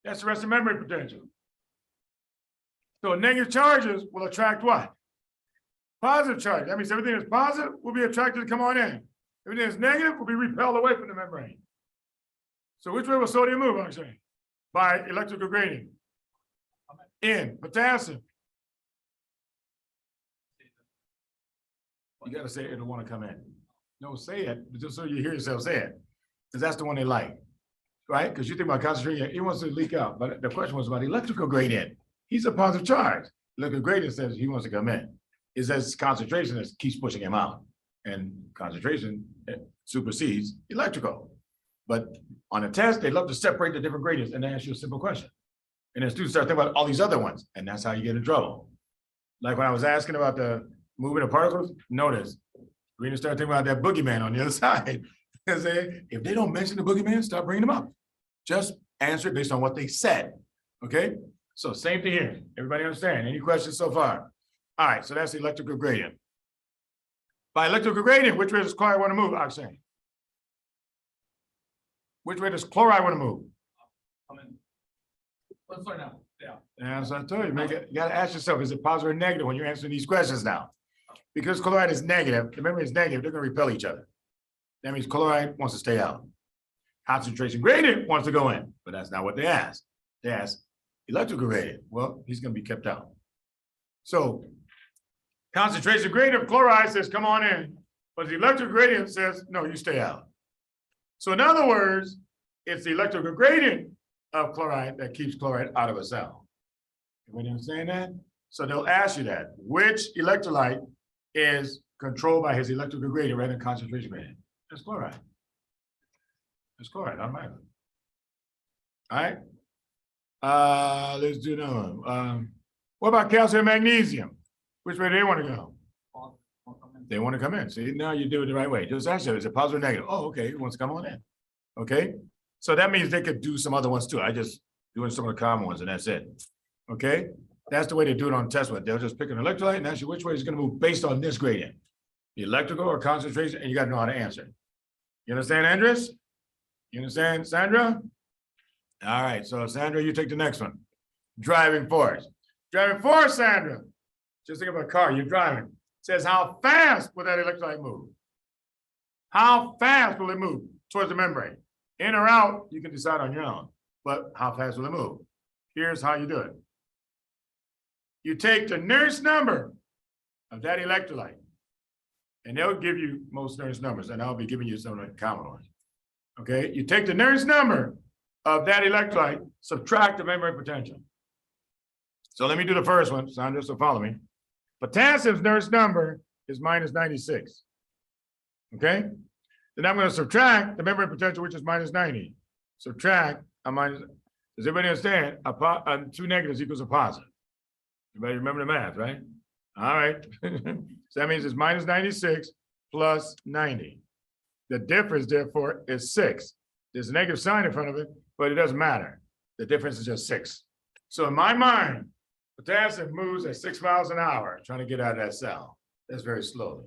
That's the rest of membrane potential. So negative charges will attract what? Positive charge. That means everything that's positive will be attracted to come on in. Everything that's negative will be repelled away from the membrane. So which way will sodium move, Akshay? By electrical gradient. In potassium. You gotta say it, it'll want to come in. No, say it, just so you hear yourself say it. Because that's the one they like. Right? Because you think about concentration, he wants to leak out. But the question was about electrical gradient. He's a positive charge. Electrical gradient says he wants to come in. It says concentration that keeps pushing him out. And concentration supersedes electrical. But on a test, they love to separate the different gradients and they ask you a simple question. And then students start thinking about all these other ones. And that's how you get in trouble. Like when I was asking about the movement of particles, notice, we didn't start thinking about that boogeyman on the other side. If they don't mention the boogeyman, stop bringing them up. Just answer it based on what they said. Okay? So same thing here. Everybody understand? Any questions so far? All right, so that's the electrical gradient. By electrical gradient, which way does chloride want to move? I'm saying. Which way does chloride want to move?
Let's learn now. Yeah.
And so I told you, you got to ask yourself, is it positive or negative when you're answering these questions now? Because chloride is negative, the membrane is negative, they're going to repel each other. That means chloride wants to stay out. Concentration gradient wants to go in, but that's not what they asked. They asked electrical gradient. Well, he's going to be kept out. So concentration gradient of chloride says, come on in, but the electrical gradient says, no, you stay out. So in other words, it's the electrical gradient of chloride that keeps chloride out of a cell. Everybody understand that? So they'll ask you that. Which electrolyte is controlled by his electrical gradient rather than concentration gradient? It's chloride. It's chloride, automatically. All right. Let's do another one. What about calcium and magnesium? Which way do they want to go? They want to come in. See, now you do it the right way. Just ask them, is it positive or negative? Oh, okay, he wants to come on in. Okay. So that means they could do some other ones too. I just doing some of the common ones and that's it. Okay. That's the way they do it on test one. They'll just pick an electrolyte and ask you which way it's going to move based on this gradient. The electrical or concentration, and you got to know how to answer. You understand, Andres? You understand, Sandra? All right, so Sandra, you take the next one. Driving force. Driving force, Sandra. Just think about a car, you're driving. It says how fast will that electrolyte move? How fast will it move towards the membrane? In or out, you can decide on your own, but how fast will it move? Here's how you do it. You take the nearest number of that electrolyte, and they'll give you most nearest numbers, and I'll be giving you some of the common ones. Okay, you take the nearest number of that electrolyte, subtract the membrane potential. So let me do the first one, Sandra, so follow me. Potassium's nearest number is minus 96. Okay, then I'm going to subtract the membrane potential, which is minus 90. Subtract a minus. Does everybody understand? Two negatives equals a positive. Everybody remember the math, right? All right. So that means it's minus 96 plus 90. The difference, therefore, is 6. There's a negative sign in front of it, but it doesn't matter. The difference is just 6. So in my mind, potassium moves at 6 miles an hour, trying to get out of that cell. That's very slowly.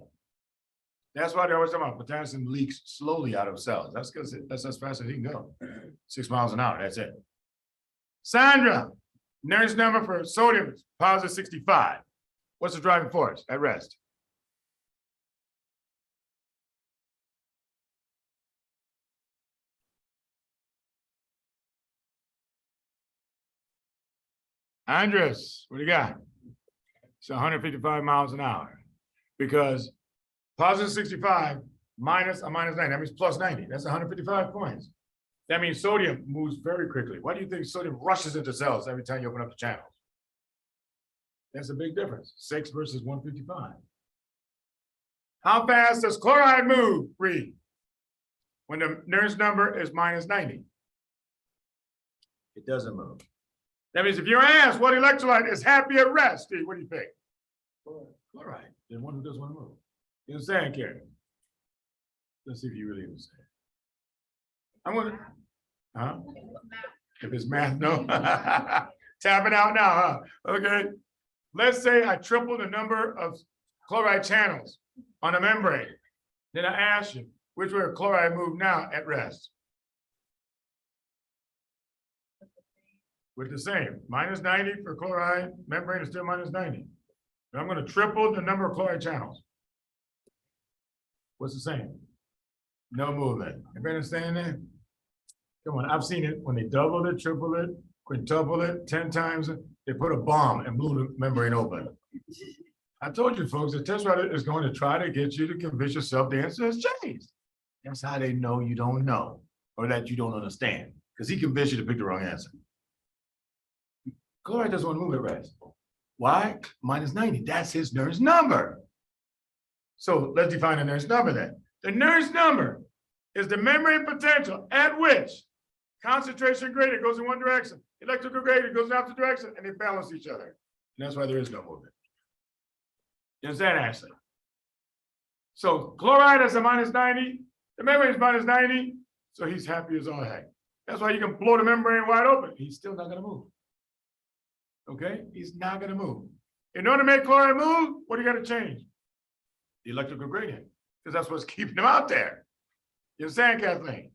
That's why they always talk about potassium leaks slowly out of cells. That's because that's as fast as he can go. 6 miles an hour, that's it. Sandra, nearest number for sodium is positive 65. What's the driving force at rest? Andres, what do you got? It's 155 miles an hour. Because positive 65 minus a minus 90, that means plus 90. That's 155 points. That means sodium moves very quickly. Why do you think sodium rushes into cells every time you open up the channels? That's a big difference. 6 versus 155. How fast does chloride move, Reed? When the Nernst number is minus 90. It doesn't move. That means if you're asked what electrolyte is happy at rest, Steve, what do you think? Chloride. The one who doesn't want to move. You understand, Karen? Let's see if you really understand. I'm gonna, huh? If it's math, no. Tap it out now, huh? Okay. Let's say I triple the number of chloride channels on a membrane. Then I ask you, which way will chloride move now at rest? With the same, minus 90 for chloride, membrane is still minus 90. And I'm gonna triple the number of chloride channels. What's the same? No movement. Everybody understand that? Come on, I've seen it when they doubled it, tripled it, quintupled it, 10 times, they put a bomb and blew the membrane open. I told you folks, the test writer is going to try to get you to convince yourself the answer has changed. That's how they know you don't know or that you don't understand, because he convinced you to pick the wrong answer. Chloride doesn't want to move at rest. Why? Minus 90, that's his Nernst number. So let's define a Nernst number then. The Nernst number is the membrane potential at which concentration gradient goes in one direction, electrical gradient goes in the opposite direction, and they balance each other. And that's why there is no movement. You understand, Ashley? So chloride is a minus 90, the membrane is minus 90, so he's happy as all heck. That's why you can blow the membrane wide open. He's still not gonna move. Okay, he's not gonna move. In order to make chloride move, what do you gotta change? The electrical gradient, because that's what's keeping him out there. You understand, Kathleen?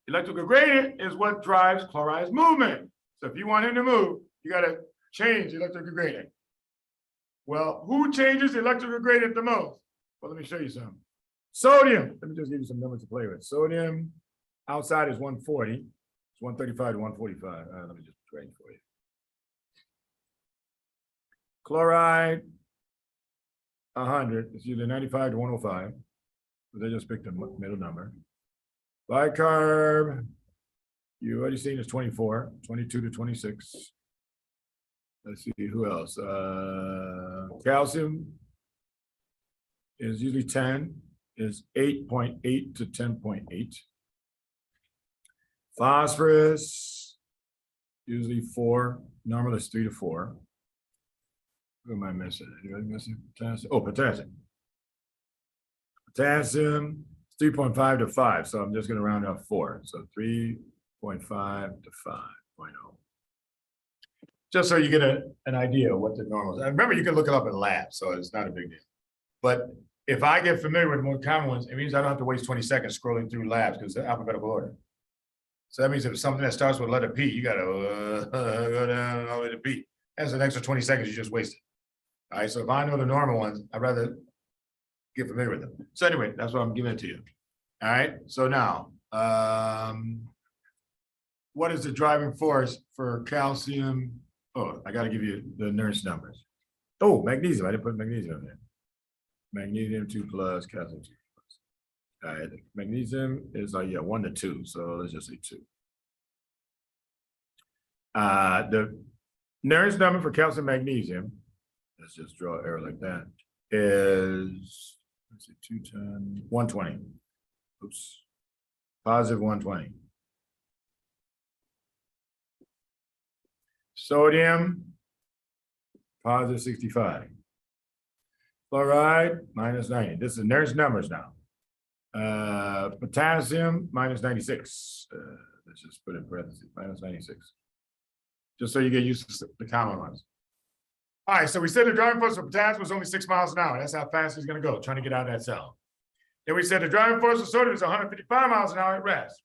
Electrical gradient is what drives chloride's movement. So if you want him to move, you gotta change the electrical gradient. Well, who changes the electrical gradient the most? Well, let me show you some. Sodium, let me just give you some numbers to play with. Sodium outside is 140. It's 135 to 145. Let me just grade for you. Chloride, 100. It's either 95 to 105. But they just picked the middle number. Bicarb, you already seen is 24, 22 to 26. Let's see, who else? Calcium is usually 10, is 8.8 to 10.8. Phosphorus, usually 4, normal is 3 to 4. Who am I missing? Anybody missing? Potassium? Oh, potassium. Potassium, 3.5 to 5, so I'm just gonna round up 4. So 3.5 to 5.0. Just so you get an idea of what the normal is. And remember, you can look it up in lab, so it's not a big deal. But if I get familiar with the more common ones, it means I don't have to waste 20 seconds scrolling through labs because they're alphabetical order. So that means if it's something that starts with letter P, you gotta go down all the way to P. That's an extra 20 seconds you just wasted. All right, so if I know the normal ones, I'd rather get familiar with them. So anyway, that's what I'm giving it to you. All right, so now, what is the driving force for calcium? Oh, I gotta give you the Nernst numbers. Oh, magnesium, I didn't put magnesium in there. Magnesium 2 plus, calcium 2 plus. All right, magnesium is, yeah, 1 to 2, so let's just say 2. The Nernst number for calcium magnesium, let's just draw an arrow like that, is, let's see, 210, 120. Oops, positive 120. Sodium, positive 65. Chloride, minus 90. This is Nernst numbers now. Potassium, minus 96. Let's just put in parentheses, minus 96. Just so you get used to the common ones. All right, so we said the driving force for potassium was only 6 miles an hour. That's how fast he's gonna go, trying to get out of that cell. Then we said the driving force for sodium is 155 miles an hour at rest.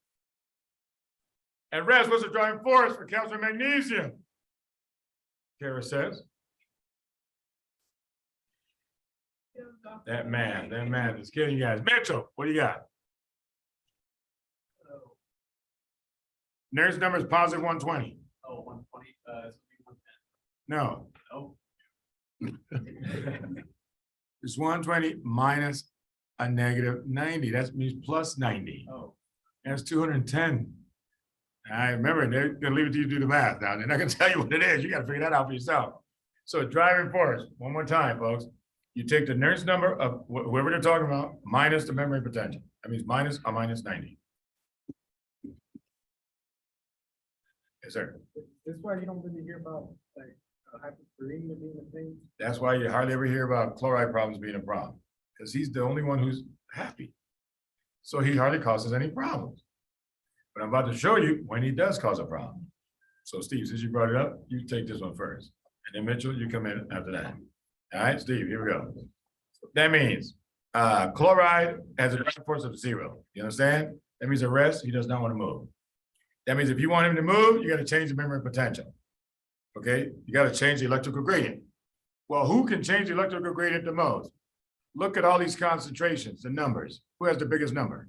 At rest, what's the driving force for calcium and magnesium? Kara says. That math is killing you guys. Mitchell, what do you got? Nernst number is positive 120.
Oh, 120,
No.
oh.
It's 120 minus a negative 90. That means plus 90.
Oh.
That's 210. I remember, they're gonna leave it to you to do the math now. They're not gonna tell you what it is. You gotta figure that out for yourself. So driving force, one more time, folks. You take the Nernst number of whoever they're talking about, minus the memory potential. That means minus a minus 90. Yes, sir.
This is why you don't really hear about like hyperkalemia being a thing.
That's why you hardly ever hear about chloride problems being a problem, because he's the only one who's happy. So he hardly causes any problems. But I'm about to show you when he does cause a problem. So Steve, since you brought it up, you take this one first. And then Mitchell, you come in after that. All right, Steve, here we go. That means chloride has a driving force of 0. You understand? That means at rest, he does not want to move. That means if you want him to move, you got to change the memory potential. Okay, you got to change the electrical gradient. Well, who can change the electrical gradient the most? Look at all these concentrations, the numbers. Who has the biggest number?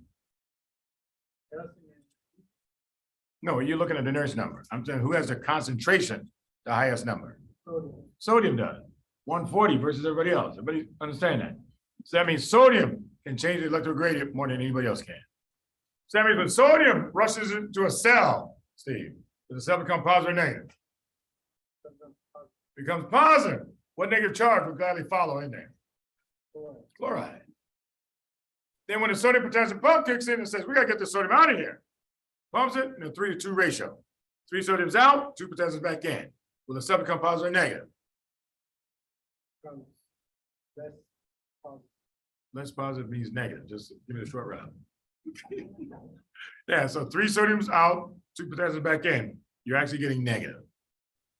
No, you're looking at the Nernst number. I'm saying who has the concentration, the highest number? Sodium does. 140 versus everybody else. Everybody understand that? So that means sodium can change the electrical gradient more than anybody else can. So that means when sodium rushes into a cell, Steve, does the cell become positive or negative? Becomes positive. What negative charge would gladly follow in there? Chloride. Then when the sodium potassium pump kicks in and says, we gotta get the sodium out of here, pumps it in a 3-to-2 ratio. 3 sodiums out, 2 potassiums back in. Will the cell become positive or negative? Less positive means negative. Just give me the short route. Yeah, so 3 sodiums out, 2 potassiums back in. You're actually getting negative.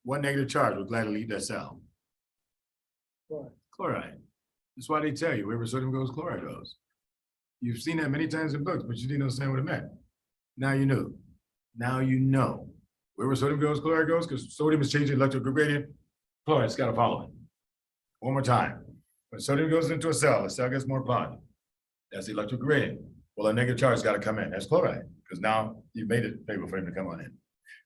What negative charge will gladly leave that cell? Chloride. That's why they tell you wherever sodium goes, chloride goes. You've seen that many times in books, but you didn't understand what it meant. Now you knew. Now you know. Wherever sodium goes, chloride goes, because sodium is changing electrical gradient. Chloride's got to follow it. One more time. When sodium goes into a cell, the cell gets more positive. That's the electrical gradient. Well, a negative charge has got to come in. That's chloride, because now you've made it favorable for him to come on in.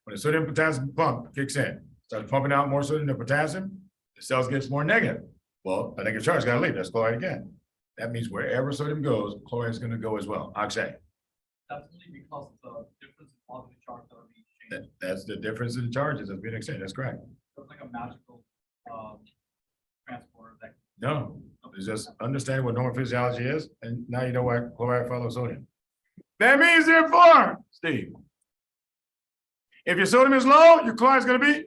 When the sodium potassium pump kicks in, starts pumping out more sodium than potassium, the cells gets more negative. Well, a negative charge has got to leave. That's chloride again. That means wherever sodium goes, chloride is going to go as well. Akshay.
That's only because of the difference in positive charge that are being changed.
That's the difference in charges that's being exchanged. That's correct.
So it's like a magical transporter that.
No, it's just understand what normal physiology is, and now you know why chloride follows sodium. That means therefore, Steve, if your sodium is low, your chloride is going to be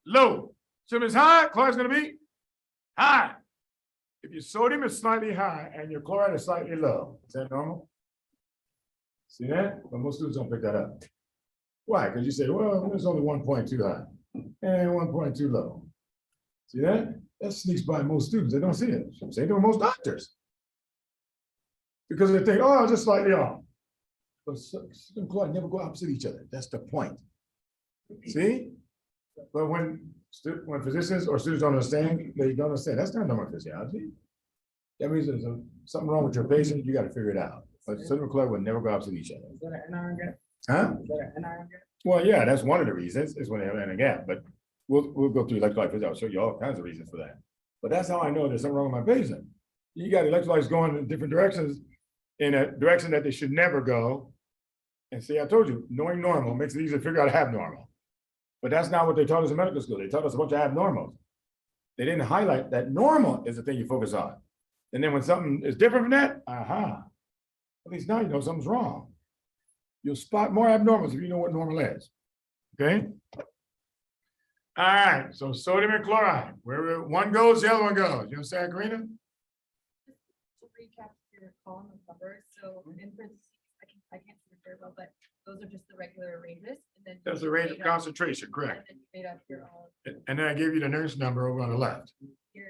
low. Sodium is high, chloride is going to be high. If your sodium is slightly high and your chloride is slightly low, is that normal? See that? But most students don't pick that up. Why? Because you say, well, it's only 1.2 high and 1.2 low. See that? That sneaks by most students. They don't see it. Same thing with most doctors. Because they think, oh, just slightly off. But sodium and chloride never go opposite each other. That's the point. See? But when physicians or students don't understand, they don't understand. That's not normal physiology. That means there's something wrong with your patient. You got to figure it out. But sodium and chloride will never go opposite each other.
Is that an NR gap?
Huh?
Is that an NR gap?
Well, yeah, that's one of the reasons. Is when they have an gap. But we'll go through electrolyte physics. I'll show you all kinds of reasons for that. But that's how I know there's something wrong with my patient. You got electrolytes going in different directions, in a direction that they should never go. And see, I told you, knowing normal makes it easy to figure out abnormal. But that's not what they taught us in medical school. They taught us a bunch of abnormals. They didn't highlight that normal is the thing you focus on. And then when something is different from that, aha, at least now you know something's wrong. You'll spot more abnormals if you know what normal is. Okay? All right, so sodium and chloride. Wherever one goes, the other one goes. You understand, Karina?
To recap your column of numbers, so in parentheses, I can't see it very well, but those are just the regular ranges. And then
That's
you
the range of
made up-
concentration, correct.
And then you made up your own,
And then I gave you the Nernst number over on the left.
your,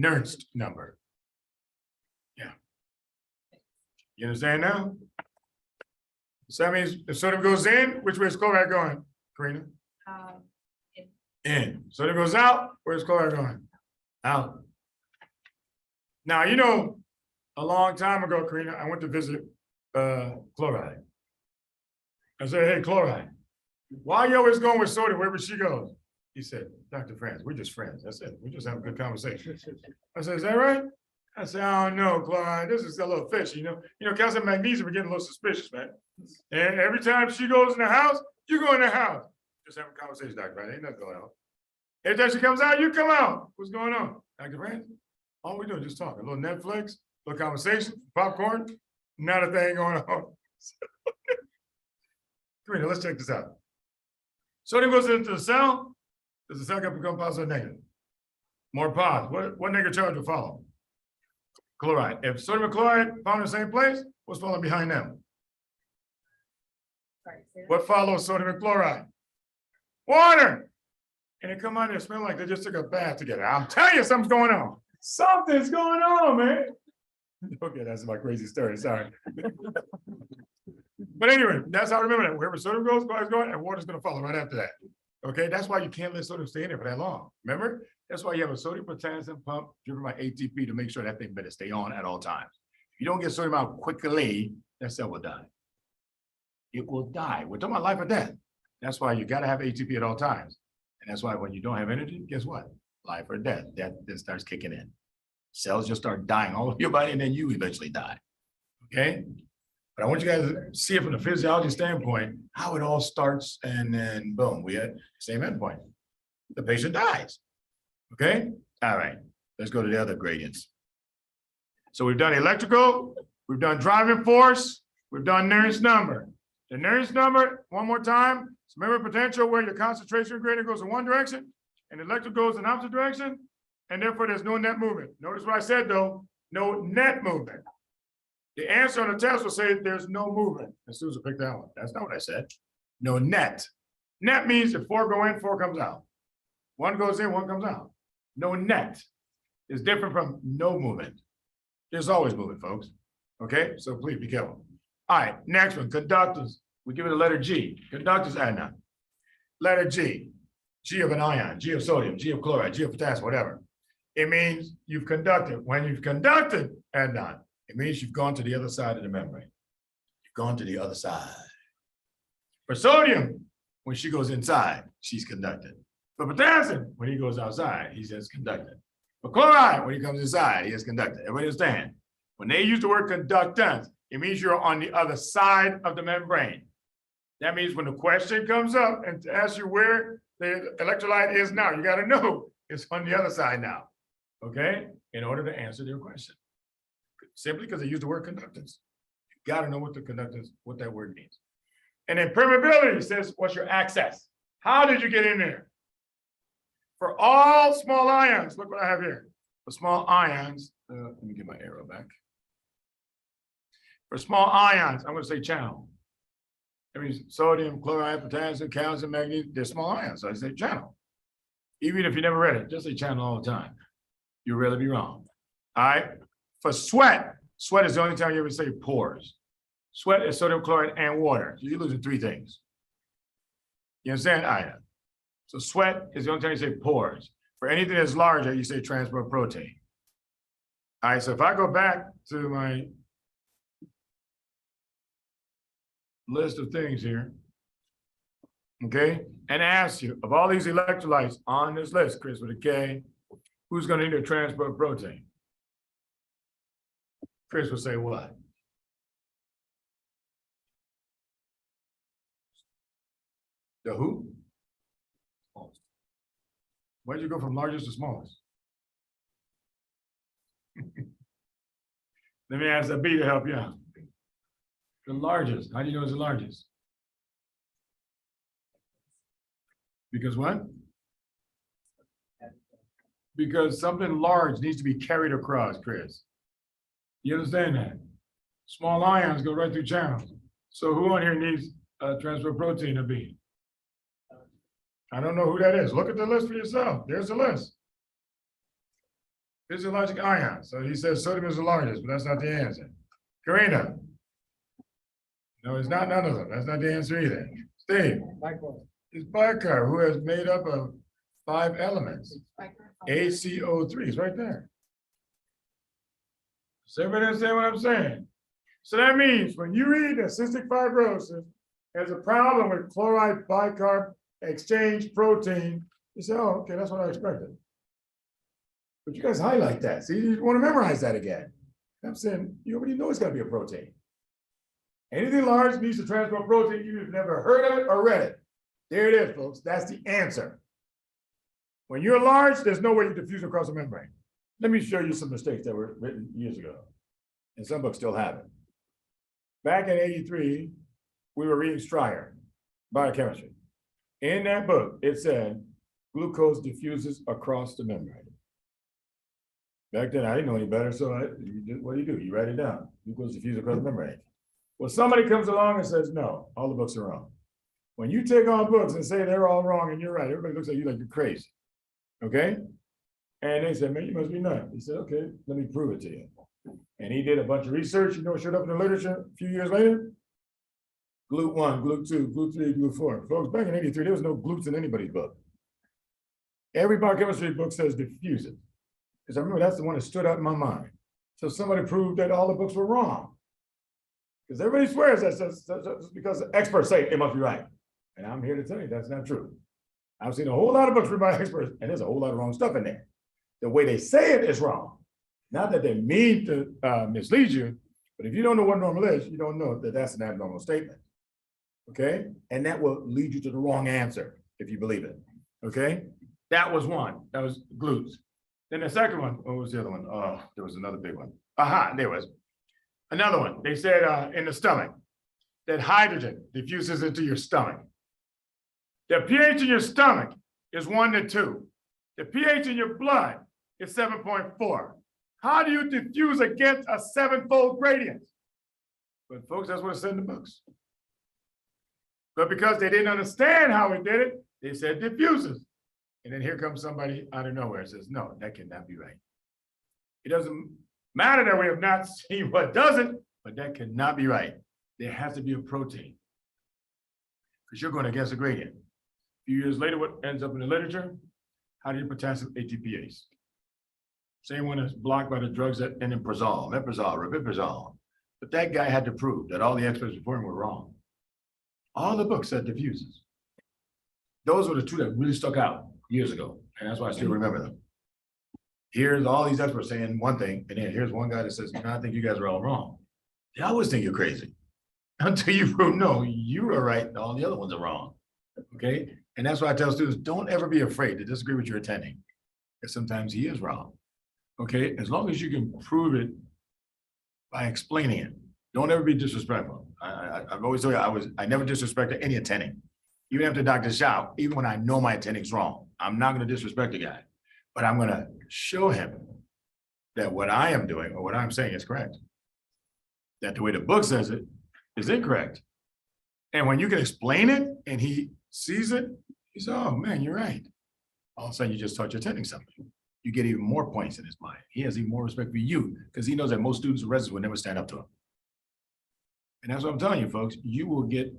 Nernst number. Yeah. You understand now? So that means if sodium goes in, which way is chloride going, Karina?
in
In. Sodium goes out, where's chloride going? Out. Now, you know, a long time ago, Karina, I went to visit chloride. I said, hey, chloride, why are you always going with sodium wherever she goes? He said, Dr. Franz, we're just friends. That's it. We're just having a good conversation. I said, is that right? I said, I don't know, Clyde. This is a little fishy, you know, calcium magnesium are getting a little suspicious, man. And every time she goes in the house, you go in the house. Just having a conversation, Dr. Franz. Ain't nothing going on. Every time she comes out, you come out. What's going on? Dr. Franz? All we do is just talk. A little Netflix, a little conversation, popcorn, not a thing going on. Come here, let's check this out. Sodium goes into the cell. Does the cell get become positive or negative? More positive. What negative charge will follow? Chloride. If sodium and chloride found in the same place, what's following behind them?
Sorry, say that.
What follows sodium and chloride? Water. And they come out there smelling like they just took a bath together. I'm telling you, something's going on. Something's going on, man. Okay, that's my crazy story. Sorry. But anyway, that's how I remember that. Wherever sodium goes, chloride's going, and water's going to follow right after that. Okay, that's why you can't let sodium stay in there for that long. Remember? That's why you have a sodium potassium pump driven by ATP to make sure that thing better stay on at all times. If you don't get sodium out quickly, that cell will die. It will die. We're talking about life or death. That's why you got to have ATP at all times. And that's why when you don't have energy, guess what? Life or death. That starts kicking in. Cells just start dying all over your body, and then you eventually die. Okay? But I want you guys to see it from the physiology standpoint, how it all starts, and then boom, we had the same endpoint. The patient dies. Okay? All right. Let's go to the other gradients. So we've done electrical, we've done driving force, we've done Nernst number. The Nernst number, one more time, is memory potential where your concentration gradient goes in one direction and the electric goes in the opposite direction, and therefore there's no net movement. Notice what I said though, no net movement. The answer on the test will say there's no movement. And Susan picked that one. That's not what I said. No net. Net means if 4 go in, 4 comes out. 1 goes in, 1 comes out. No net is different from no movement. There's always movement, folks. Okay, so please be careful. All right, next one, conductors. We give it a letter G. Conductors, anion. Letter G. G of an ion, G of sodium, G of chloride, G of potassium, whatever. It means you've conducted. When you've conducted anion, it means you've gone to the other side of the membrane. You've gone to the other side. For sodium, when she goes inside, she's conducted. For potassium, when he goes outside, he says conducted. For chloride, when he comes inside, he is conducted. Everybody understand? When they use the word conductance, it means you're on the other side of the membrane. That means when the question comes up and asks you where the electrolyte is now, you got to know it's on the other side now, okay? In order to answer their question. Simply because they use the word conductance. You got to know what the conductance, what that word means. And then permeability says, what's your access? How did you get in there? For all small ions, look what I have here. For small ions, let me get my arrow back. For small ions, I'm going to say channel. That means sodium, chloride, potassium, calcium, magnesium, they're small ions. So I say channel. Even if you never read it, just say channel all the time. You'll really be wrong. All right. For sweat, sweat is the only time you ever say pores. Sweat is sodium, chloride, and water. So you're losing 3 things. You understand? All right. So sweat is the only time you say pores. For anything that's larger, you say transport protein. All right. So if I go back to my list of things here, okay, and ask you, of all these electrolytes on this list, Chris with a K, who's going to need a transport protein? Chris will say what? The who? Why'd you go from largest to smallest? Let me ask that B to help you out. The largest, how do you know it's the largest? Because what? Because something large needs to be carried across, Chris. You understand that? Small ions go right through channels. So who on here needs a transport protein to be? I don't know who that is. Look at the list for yourself. There's the list. Physiologic ions. So he says sodium is the largest, but that's not the answer. Karina. No, it's not none of them. That's not the answer either. Steve. It's bicarb, who is made up of 5 elements. ACO3 is right there. Does everybody understand what I'm saying? So that means when you read that cystic fibrosis has a problem with chloride bicarb exchange protein, You say, oh, okay, that's what I expected. But you guys highlight that. See, you want to memorize that again. I'm saying, you already know it's got to be a protein. Anything large needs to transport protein, even if you've never heard of it or read it. There it is, folks. That's the answer. When you're large, there's no way you diffuse across the membrane. Let me show you some mistakes that were written years ago. And some books still have it. Back in '83, we were reading Stryer, biochemistry. In that book, it said glucose diffuses across the membrane. Back then, I didn't know any better, so what do? You write it down. Glucose diffuses across the membrane. Well, somebody comes along and says, no, all the books are wrong. When you take on books and say they're all wrong and you're right, everybody looks at you like you're crazy. Okay? And they said, man, you must be nuts. He said, okay, let me prove it to you. And he did a bunch of research, you know, showed up in the literature a few years later. Glut 1, Glut 2, Glut 3, Glut 4. Folks, back in '83, there was no glutes in anybody's book. Every biochemistry book says diffuse it. Because I remember that's the one that stood out in my mind. So somebody proved that all the books were wrong. Because everybody swears that's because the experts say it must be right. And I'm here to tell you that's not true. I've seen a whole lot of books written by experts, and there's a whole lot of wrong stuff in there. The way they say it is wrong. Not that they mean to mislead you, but if you don't know what normal is, you don't know that that's an abnormal statement. Okay? And that will lead you to the wrong answer if you believe it. Okay? That was one. That was glutes. Then the second one, what was the other one? Oh, there was another big one. Aha, there was. Another one, they said in the stomach, that hydrogen diffuses into your stomach. The pH in your stomach is 1 to 2. The pH in your blood is 7.4. How do you diffuse against a 7-fold gradient? But folks, that's what it said in the books. But because they didn't understand how it did it, they said diffuses. And then here comes somebody out of nowhere and says, no, that cannot be right. It doesn't matter that we have not seen what does it, but that cannot be right. There has to be a protein. Because you're going against a gradient. A few years later, what ends up in the literature? Hydrogen potassium ATPase. Same one that's blocked by the drugs that end in meprazole, rabiprazole. But that guy had to prove that all the experts before him were wrong. All the books said diffuses. Those were the two that really stuck out years ago. And that's why I still remember them. Here's all these experts saying one thing, and then here's one guy that says, no, I think you guys are all wrong. They always think you're crazy. Until you prove, no, you are right, and all the other ones are wrong. Okay? And that's why I tell students, don't ever be afraid to disagree with your attending. Because sometimes he is wrong. Okay? As long as you can prove it by explaining it. Don't ever be disrespectful. I've always told you, I never disrespected any attending. Even after Dr. Shao, even when I know my attending's wrong, I'm not going to disrespect the guy. But I'm going to show him that what I am doing or what I'm saying is correct. That the way the book says it is incorrect. And when you can explain it and he sees it, he says, oh man, you're right. All of a sudden you just taught your attending something. You get even more points in his mind. He has even more respect for you because he knows that most students or residents will never stand up to him. And that's what I'm telling you, folks. You will get,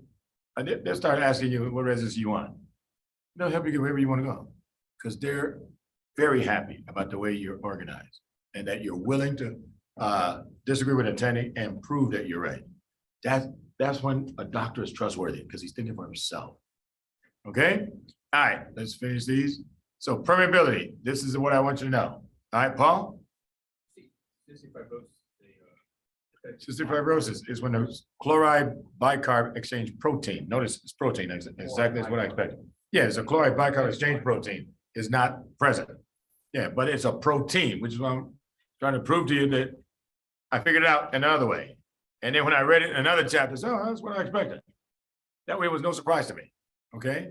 they'll start asking you what residence you want. They'll help you get wherever you want to go because they're very happy about the way you're organized and that you're willing to disagree with attending and prove that you're right. That's when a doctor is trustworthy because he's thinking for himself. Okay? All right, let's finish these. So permeability, this is what I want you to know. All right, Paul? Cystic fibrosis is when the chloride bicarb exchange protein, notice it's protein, exactly as what I expected. Yeah, it's a chloride bicarb exchange protein is not present. Yeah, but it's a protein, which is what I'm trying to prove to you that I figured it out another way. And then when I read it in another chapter, so that's what I expected. That way it was no surprise to me, okay?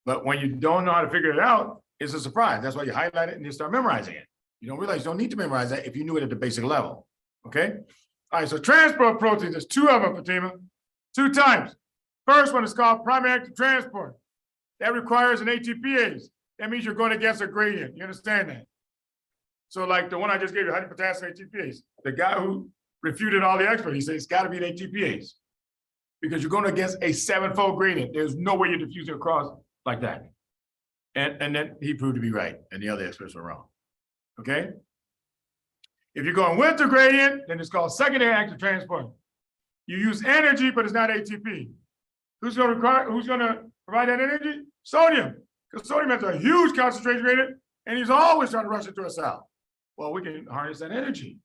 But when you don't know how to figure it out, it's a surprise. That's why you highlight it and you start memorizing it. You don't realize you don't need to memorize that if you knew it at the basic level, okay? All right, so transport proteins, there's 2 of them, Fatima, 2 types. First one is called primary active transport. That requires an ATPase. That means you're going against a gradient. You understand that? So like the one I just gave you, hydrogen potassium ATPase, the guy who refuted all the experts, he said it's got to be an ATPase because you're going against a 7-fold gradient. There's no way you're diffusing across like that. And then he proved to be right, and the other experts were wrong. Okay? If you're going with the gradient, then it's called secondary active transport. You use energy, but it's not ATP. Who's going to provide that energy? Sodium. Because sodium has a huge concentration gradient, and he's always trying to rush it to a cell. Well, we can harness that energy.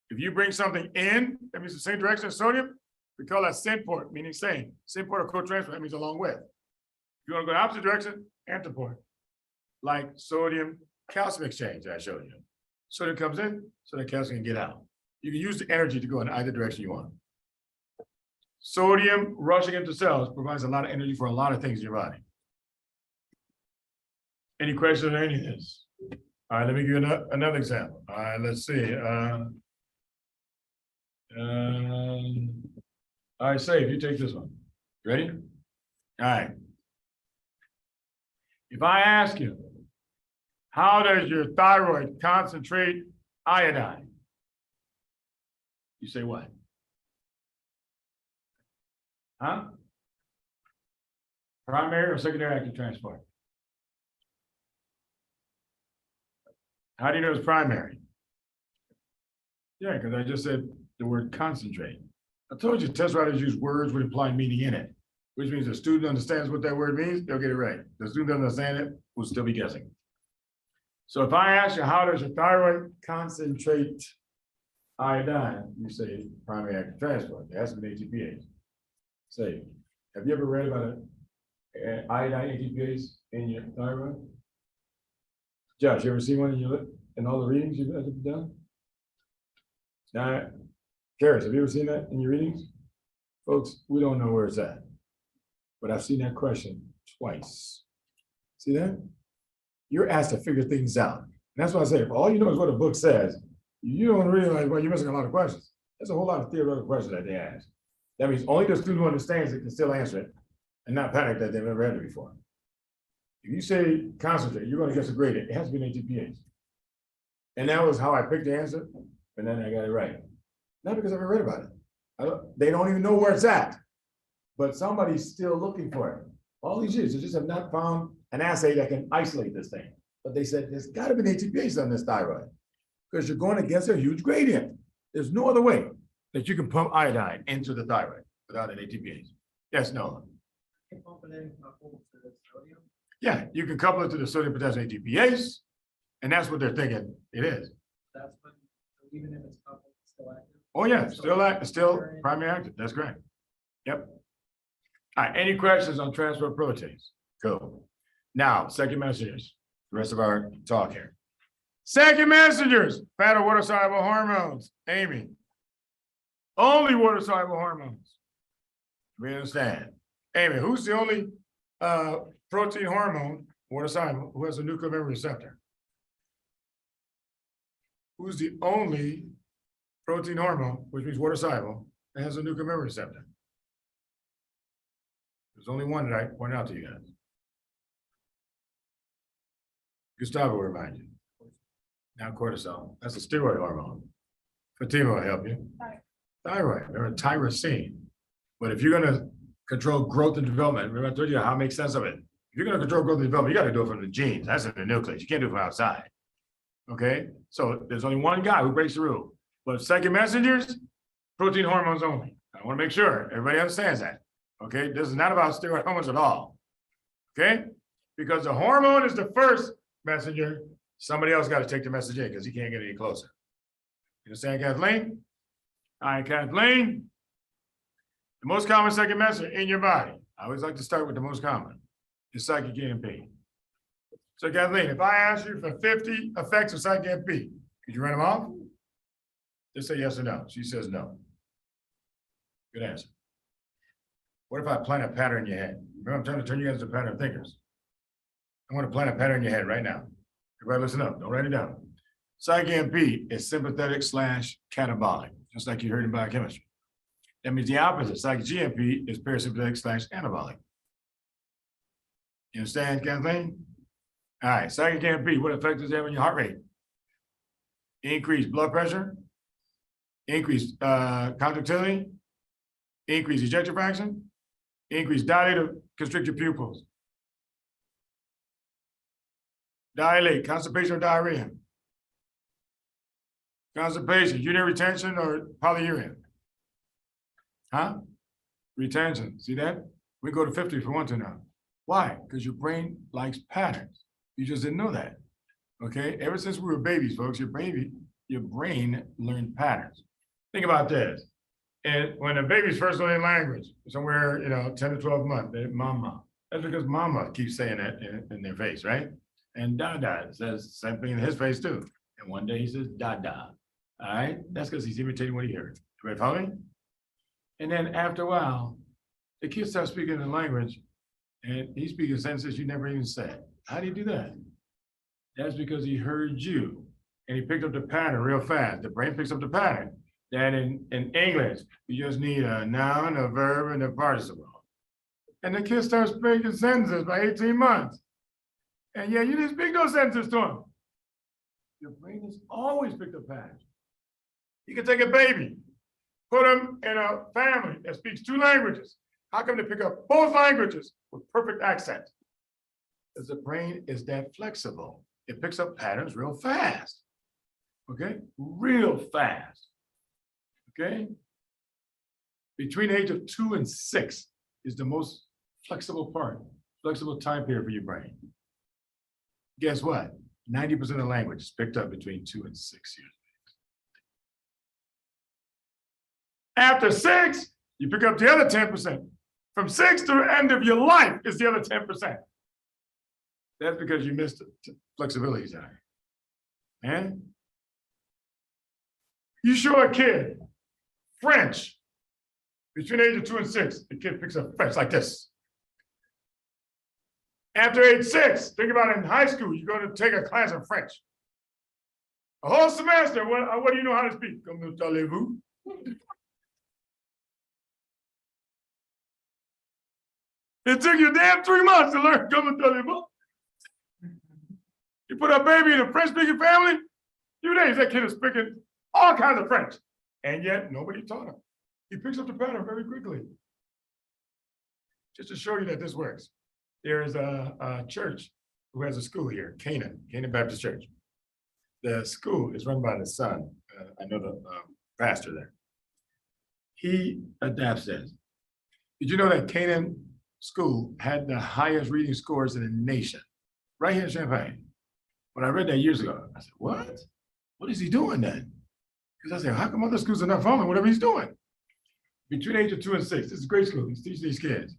If you bring something in, that means the same direction as sodium, we call that symport, meaning same. Symport or co-transfer, that means along with. If you want to go the opposite direction, antiport. Like sodium calcium exchange that I showed you. Sodium comes in, so the calcium can get out. You can use the energy to go in either direction you want. Sodium rushing into cells provides a lot of energy for a lot of things in your body. Any questions on any of this? All right, let me give you another example. All right, let's see. All right, Save, you take this one. Ready? All right. If I ask you, how does your thyroid concentrate iodine? You say what? Huh? Primary or secondary active transport? How do you know it's primary? Yeah, because I just said the word concentrate. I told you test writers use words with implied meaning in it, which means the student understands what that word means, they'll get it right. The student doesn't understand it, will still be guessing. So if I ask you, how does your thyroid concentrate iodine? You say primary active transport. It has to be ATPase. Say, have you ever read about iodine ATPase in your thyroid? Josh, you ever seen one in all the readings you've ever done? Now, Karis, have you ever seen that in your readings? Folks, we don't know where it's at, but I've seen that question twice. See that? You're asked to figure things out. And that's why I say, if all you know is what a book says, you don't realize, well, you're missing a lot of questions. There's a whole lot of theoretical questions that they ask. That means only the student who understands it can still answer it and not panic that they've never read it before. If you say concentrate, you're going to guess a grade. It has to be an ATPase. And that was how I picked the answer, and then I got it right. Not because I ever read about it. They don't even know where it's at, but somebody's still looking for it. All these years, they just have not found an assay that can isolate this thing. But they said, there's got to be an ATPase on this thyroid because you're going against a huge gradient. There's no other way that you can pump iodine into the thyroid without an ATPase. Yes, no.
Can pump it in coupled to the sodium.
Yeah, you can couple it to the sodium potassium ATPase, and that's what they're thinking it is.
That's when, even if it's coupled, it's still active.
Oh, yeah, still primary active. That's correct. Yep. All right, any questions on transport proteins? Cool. Now, second messengers, the rest of our talk here. Second messengers, fat or water-soluble hormones. Amy. Only water-soluble hormones. We understand. Amy, who's the only protein hormone, water-soluble, who has a nuclear membrane receptor? Who's the only protein hormone, which means water-soluble, that has a nuclear membrane receptor? There's only one that I point out to you guys. Gustavo will remind you. Now cortisol, that's a steroid hormone. Fatima will help you. Thyroid, or tyrosine. But if you're gonna control growth and development, remember I told you how to make sense of it. If you're gonna control growth and development, you gotta do it from the genes. That's in the nucleus. You can't do it from outside. Okay, so there's only one guy who breaks the rule. But second messengers, protein hormones only. I wanna make sure everybody understands that. Okay, this is not about steroid hormones at all. Okay, because the hormone is the first messenger. Somebody else got to take the message in because he can't get any closer. You understand, Kathleen? All right, Kathleen. The most common second messenger in your body. I always like to start with the most common. Is psychic EMP. So Kathleen, if I ask you for 50 effects of psychic EMP, could you run them off? Just say yes or no. She says no. Good answer. What if I plant a pattern in your head? Remember, I'm trying to turn you guys into pattern thinkers. I want to plant a pattern in your head right now. Everybody listen up, don't write it down. Psych EMP is sympathetic / catabolic, just like you heard in biochemistry. That means the opposite, psych GMP is parasympathetic / anabolic. You understand, Kathleen? All right, psychic EMP, what effect does it have on your heart rate? Increased blood pressure, increased contractility, increased ejection fraction, increased dilated constricted pupils. Dilate, constipation or diarrhea. Constipation, urinary retention or polyuria. Huh? Retention, see that? We go to 50 if we want to now. Why? Because your brain likes patterns. You just didn't know that. Okay, ever since we were babies, folks, your brain learned patterns. Think about this. And when the babies first learn language, somewhere, 10 to 12 months, they mama. That's because mama keeps saying that in their face, right? And Dada says the same thing in his face too. And one day he says Dada. All right, that's because he's imitating what he heard. Right, follow me? And then after a while, the kid starts speaking the language, and he's speaking sentences you never even said. How do you do that? That's because he heard you, and he picked up the pattern real fast. The brain picks up the pattern. That in English, you just need a noun, a verb, and a participle. And the kid starts speaking sentences by 18 months. And yeah, you didn't speak those sentences to him. Your brain has always picked up patterns. You can take a baby, put him in a family that speaks 2 languages. How come they pick up both languages with perfect accent? Because the brain is that flexible. It picks up patterns real fast. Okay, real fast. Okay? Between the age of 2 and 6 is the most flexible time period for your brain. Guess what? 90% of language is picked up between 2 and 6 years. After 6, you pick up the other 10%. From 6 to the end of your life is the other 10%. That's because you missed the flexibility side. And you show a kid French between the age of 2 and 6, the kid picks up French like this. After age 6, think about it in high school, you're going to take a class of French. A whole semester, what do you know how to speak? Comment allez-vous? It took you damn 3 months to learn comment allez-vous. You put a baby in a French-speaking family, few days, that kid is speaking all kinds of French. And yet, nobody taught him. He picks up the pattern very quickly. Just to show you that this works. There is a church who has a school here, Canaan Baptist Church. The school is run by the son. I know the pastor there. He adapts this. Did you know that Canaan School had the highest reading scores in the nation? Right here in Champaign. When I read that years ago, I said, what? What is he doing then? Because I said, how come other schools are not following whatever he's doing? Between the age of 2 and 6, this is grade school. He's teaching these kids.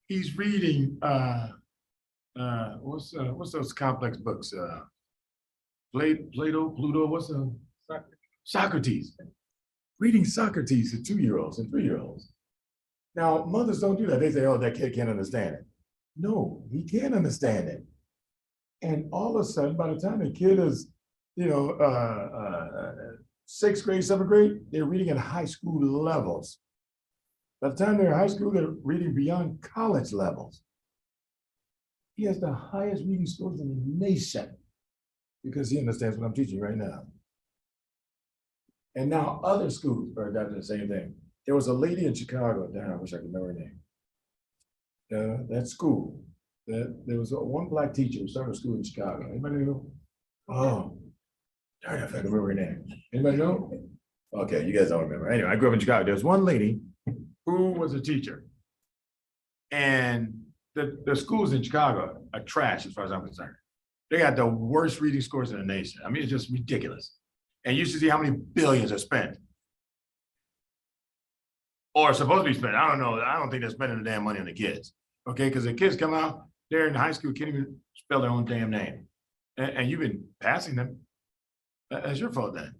He's reading, what's those complex books? Plato, Pluto, what's the? Socrates. Reading Socrates to 2-year-olds and 3-year-olds. Now, mothers don't do that. They say, oh, that kid can't understand it. No, he can understand it. And all of a sudden, by the time the kid is, 6th grade, 7th grade, they're reading at high school levels. By the time they're in high school, they're reading beyond college levels. He has the highest reading scores in the nation because he understands what I'm teaching right now. And now other schools are adapting the same thing. There was a lady in Chicago, damn, I wish I could remember her name. That school, there was one Black teacher who started a school in Chicago. Anybody know? Oh, darn, if I can remember her name. Anybody know? Okay, you guys don't remember. Anyway, I grew up in Chicago. There was one lady who was a teacher. And the schools in Chicago are trash as far as I'm concerned. They got the worst reading scores in the nation. I mean, it's just ridiculous. And you should see how many billions are spent. Or supposed to be spent. I don't know. I don't think they're spending the damn money on the kids. Okay, because the kids come out, they're in high school, can't even spell their own damn name. And you've been passing them. That's your fault then.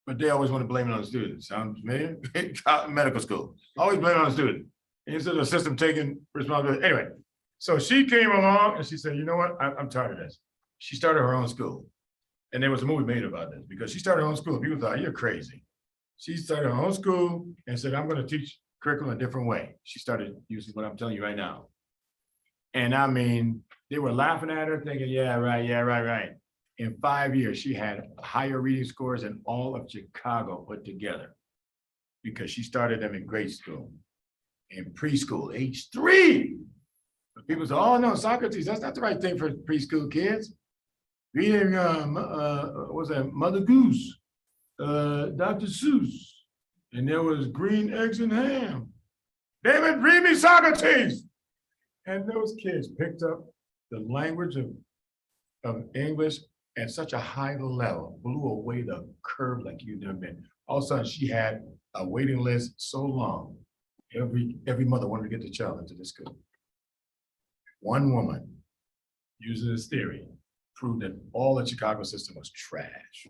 But they always want to blame it on the students. Sound familiar? Medical school. Always blame it on the student. Instead of the system taking responsibility. Anyway, so she came along and she said, you know what? I'm tired of this. She started her own school. And there was a movie made about this because she started her own school. People thought, you're crazy. She started her own school and said, I'm going to teach curriculum a different way. She started using what I'm telling you right now. And I mean, they were laughing at her thinking, yeah, right. In 5 years, she had higher reading scores than all of Chicago put together because she started them in grade school, in preschool, age 3. But people say, oh no, Socrates, that's not the right thing for preschool kids. Reading, what's that, Mother Goose, Dr. Seuss, and there was green eggs and ham. David, read me Socrates. And those kids picked up the language of English at such a high level, blew away the curve like you've never been. All of a sudden, she had a waiting list so long. Every mother wanted to get the child into this school. One woman, using this theory, proved that all the Chicago system was trash.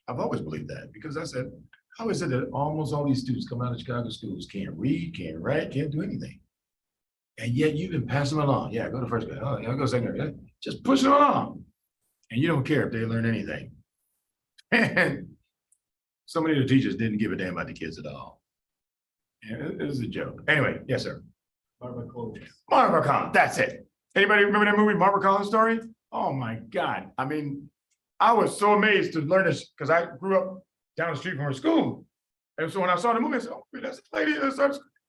I've always believed that because I said, how is it that almost all these students come out of Chicago schools can't read, can't write, can't do anything? And yet you've been passing them along. Yeah, go to first grade. Oh, yeah, go to second grade. Just push them along. And you don't care if they learn anything. And so many of the teachers didn't give a damn about the kids at all. Yeah, it was a joke. Anyway, yes, sir. Marva Collins, that's it. Anybody remember that movie, Marva Collins Story? Oh my God. I mean, I was so amazed to learn this because I grew up down the street from her school. And so when I saw the movie, I said, oh, that's the lady that's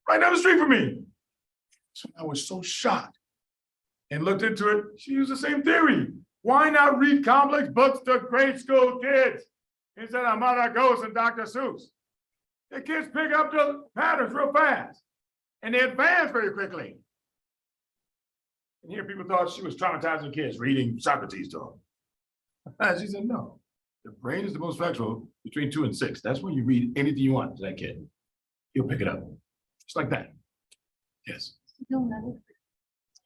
right down the street from me. So I was so shocked and looked into it. She used the same theory. Why not read complex books to grade school kids instead of Mother Ghost and Dr. Seuss? The kids pick up the patterns real fast and they advance very quickly. And here people thought she was traumatizing kids reading Socrates to them. And she said, no, the brain is the most factual between 2 and 6. That's when you read anything you want to that kid. He'll pick it up. Just like that. Yes.
You'll never.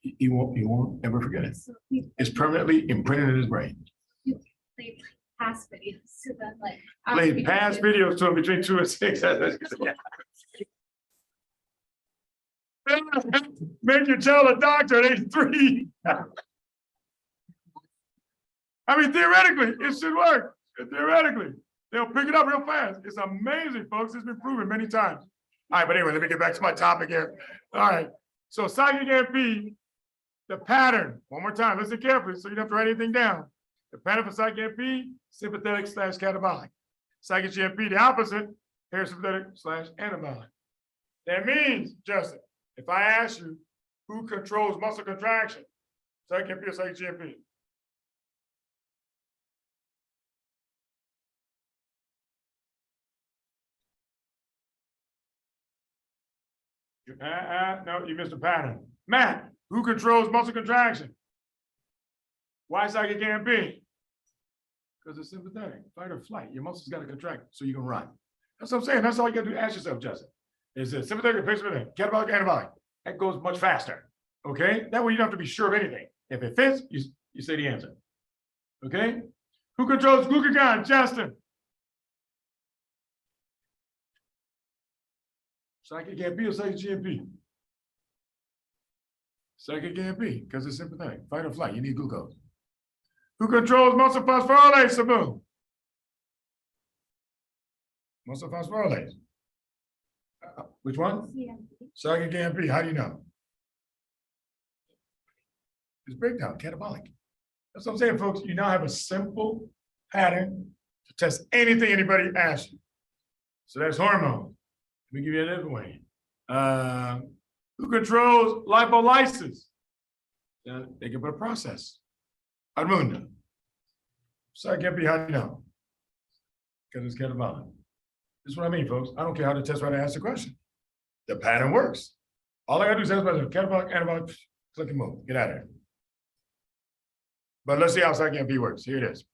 He won't ever forget it. It's permanently imprinted in his brain.
Played past videos, so then like.
Played past videos to him between 2 and 6. Make you tell a doctor at age 3. I mean, theoretically, it should work. Theoretically, they'll pick it up real fast. It's amazing, folks. It's been proven many times. All right, but anyway, let me get back to my topic here. All right, so psychic MP, the pattern, one more time, listen carefully so you don't have to write anything down. The pattern for psychic MP, sympathetic / catabolic. Psychic GMP, the opposite, parasympathetic / anabolic. That means, Justin, if I ask you who controls muscle contraction, psychic MP or psychic GMP? No, you missed a pattern. Matt, who controls muscle contraction? Why psychic MP? Because it's sympathetic, fight or flight. Your muscles got to contract so you can run. That's what I'm saying. That's all you got to do. Ask yourself, Justin. Is it sympathetic or parasympathetic? Catabolic, anabolic. That goes much faster. Okay? That way you don't have to be sure of anything. If it fits, you say the answer. Okay? Who controls glucagon? Justin. Psychic MP or psychic GMP? Psychic GMP, because it's sympathetic. Fight or flight, you need glucose. Who controls muscle phosphorylase, Sabu? Muscle phosphorylase. Which one? Psychic GMP, how do you know? It's breakdown, catabolic. That's what I'm saying, folks. You now have a simple pattern to test anything anybody asks you. So that's hormones. Let me give you a different way. Who controls lipolysis? They can put a process. Armunda. Psychic MP, how do you know? Because it's catabolic. This is what I mean, folks. I don't care how the test writer asks the question. The pattern works. All I gotta do is ask about catabolic, anabolic, click and move. Get out of here. But let's see how psychic MP works. Here it is.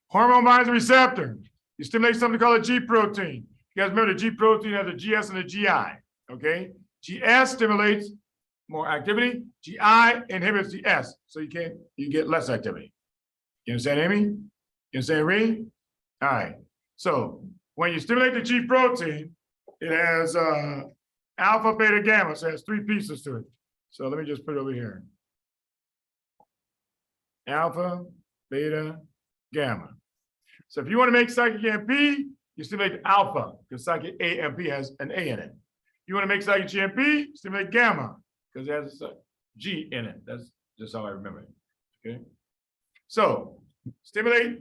Hormone binds a receptor. You stimulate something called a G protein. You guys remember the G protein has a GS and a GI, okay? GS stimulates more activity. GI inhibits the S, so you get less activity. You understand, Amy? You understand, Reed? All right. So when you stimulate the G protein, it has alpha, beta, gamma, so it has 3 pieces to it. So let me just put it over here. Alpha, beta, gamma. So if you want to make psychic MP, you stimulate alpha, because psychic AMP has an A in it. You want to make psychic GMP, stimulate gamma, because it has a G in it. That's just how I remember it. Okay. So stimulate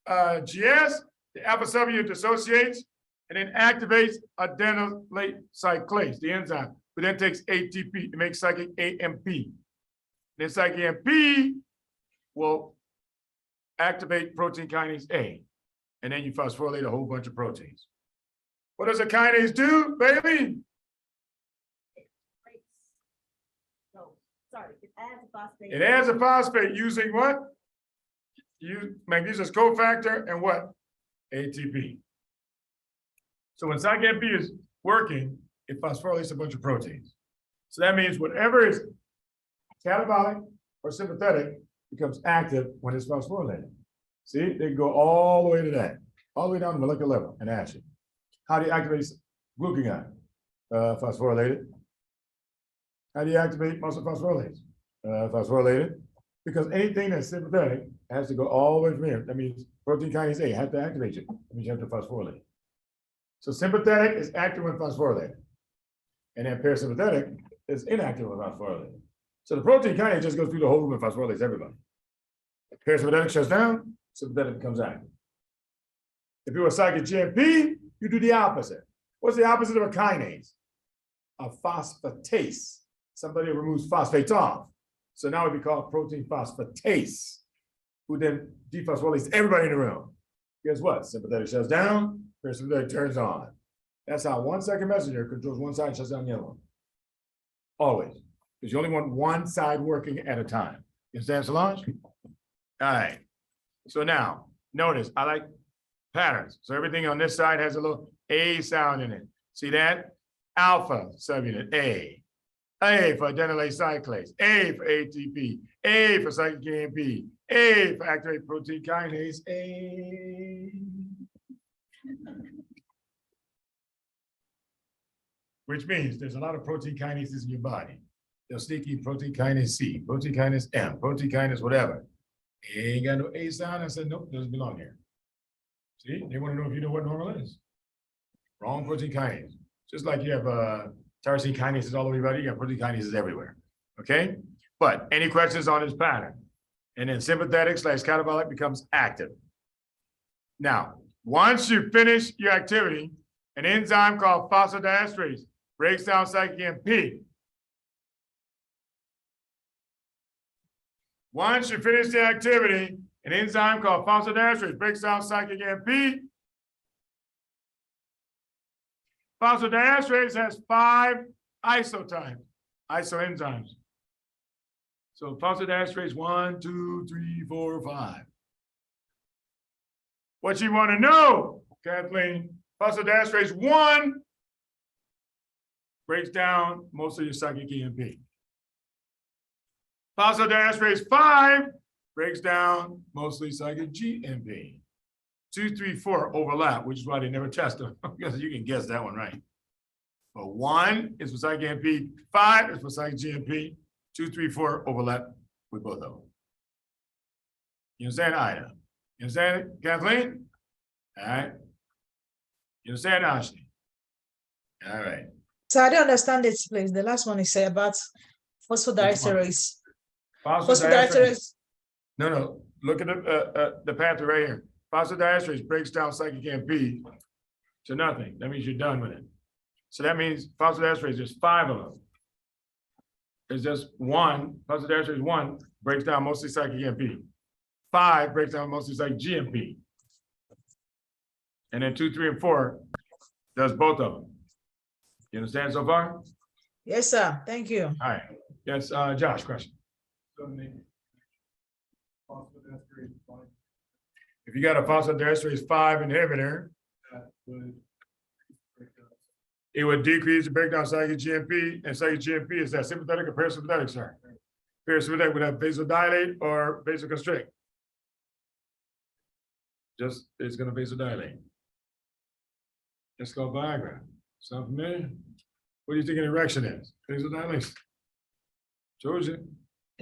GS, the alpha subunit dissociates, and then activates adenylate cyclase, the enzyme, but then takes ATP to make psychic AMP. Then psychic AMP will activate protein kinase A. And then you phosphorylate a whole bunch of proteins. What does a kinase do, baby?
sorry, it adds a phosphate.
It adds a phosphate using what? Use magnesium cofactor and what? ATP. So when cyclin B is working, it phosphorylates a bunch of proteins. So that means whatever is catabolic or sympathetic becomes active when it's phosphorylated. See, they go all the way to that, all the way down to molecular level and acid. How do you activate glucagon? Phosphorylated. How do you activate muscle phosphorylase? Phosphorylated. Because anything that's sympathetic has to go all the way from here. That means protein kinase A has to activate you. That means you have to phosphorylate. So sympathetic is active when phosphorylated. And then parasympathetic is inactive when phosphorylated. So the protein kinase just goes through the whole room and phosphorylates everybody. If parasympathetic shuts down, sympathetic becomes active. If you're a cyclic GMP, you do the opposite. What's the opposite of a kinase? A phosphatase. Somebody removes phosphates off. So now it would be called protein phosphatase, who then dephosphorylates everybody in the room. Guess what? Sympathetic shuts down, parasympathetic turns on. That's how 1 second messenger controls one side and shuts down the other one. Always. Because you only want one side working at a time. You understand, Solange? All right. So now, notice, I like patterns. So everything on this side has a little A sound in it. See that? Alpha subunit, A. A for adenylate cyclase, A for ATP, A for cyclic AMP, A for activated protein kinase, A. Which means there's a lot of protein kinases in your body. They'll sneak in protein kinase C, protein kinase M, protein kinase whatever. Ain't got no A sound. I said, nope, doesn't belong here. See, they want to know if you know what normal is. Wrong protein kinase. Just like you have tyrosine kinases all over your body, you have protein kinases everywhere. Okay? But any questions on this pattern? And then sympathetic / catabolic becomes active. Now, once you finish your activity, an enzyme called phosphodiesterase breaks down cyclic AMP. Once you finish the activity, an enzyme called phosphodiesterase breaks down cyclic AMP. Phosphodiesterase has 5 isotypes, isoenzymes. So phosphodiesterase 1, 2, 3, 4, 5. What you want to know, Kathleen, phosphodiesterase 1 breaks down most of your cyclic AMP. Phosphodiesterase 5 breaks down mostly cyclic GMP. 2, 3, 4 overlap, which is why they never test them, because you can guess that one right. But 1 is for cyclic AMP, 5 is for cyclic GMP, 2, 3, 4 overlap with both of them. You understand, Ida? You understand it, Kathleen? All right. You understand, Ashley? All right.
So I don't understand this, please. The last one is about phosphodiesterase. Phosphodiesterase.
No. Look at the pathway right here. Phosphodiesterase breaks down cyclic AMP to nothing. That means you're done with it. So that means phosphodiesterase, there's 5 of them. There's just 1, phosphodiesterase 1 breaks down mostly cyclic AMP. 5 breaks down mostly cyclic GMP. And then 2, 3, and 4 does both of them. You understand so far?
Yes, sir. Thank you.
All right. Yes, Josh, question. If you got a phosphodiesterase 5 inhibitor, it would decrease the breakdown of cyclic GMP, and cyclic GMP is that sympathetic or parasympathetic, sir? Parasympathetic would have vasodilate or vasoconstrict. Just, it's gonna vasodilate. It's called Viagra. Sound familiar? What do you think an erection is? Vasodilation. Told you.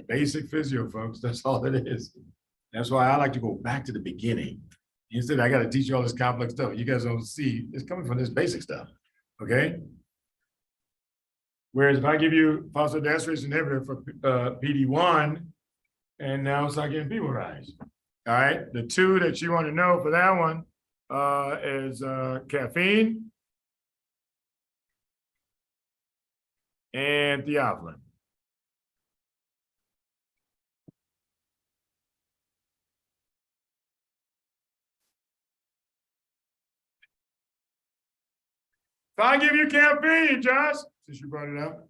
Basic physio, folks. That's all it is. That's why I like to go back to the beginning. Instead, I got to teach you all this complex stuff. You guys don't see it's coming from this basic stuff. Okay. Whereas if I give you phosphodiesterase inhibitor for PD1, and now cyclic AMP will rise. All right. The 2 that you want to know for that one is caffeine and theophylline. If I give you caffeine, Josh, since you brought it up,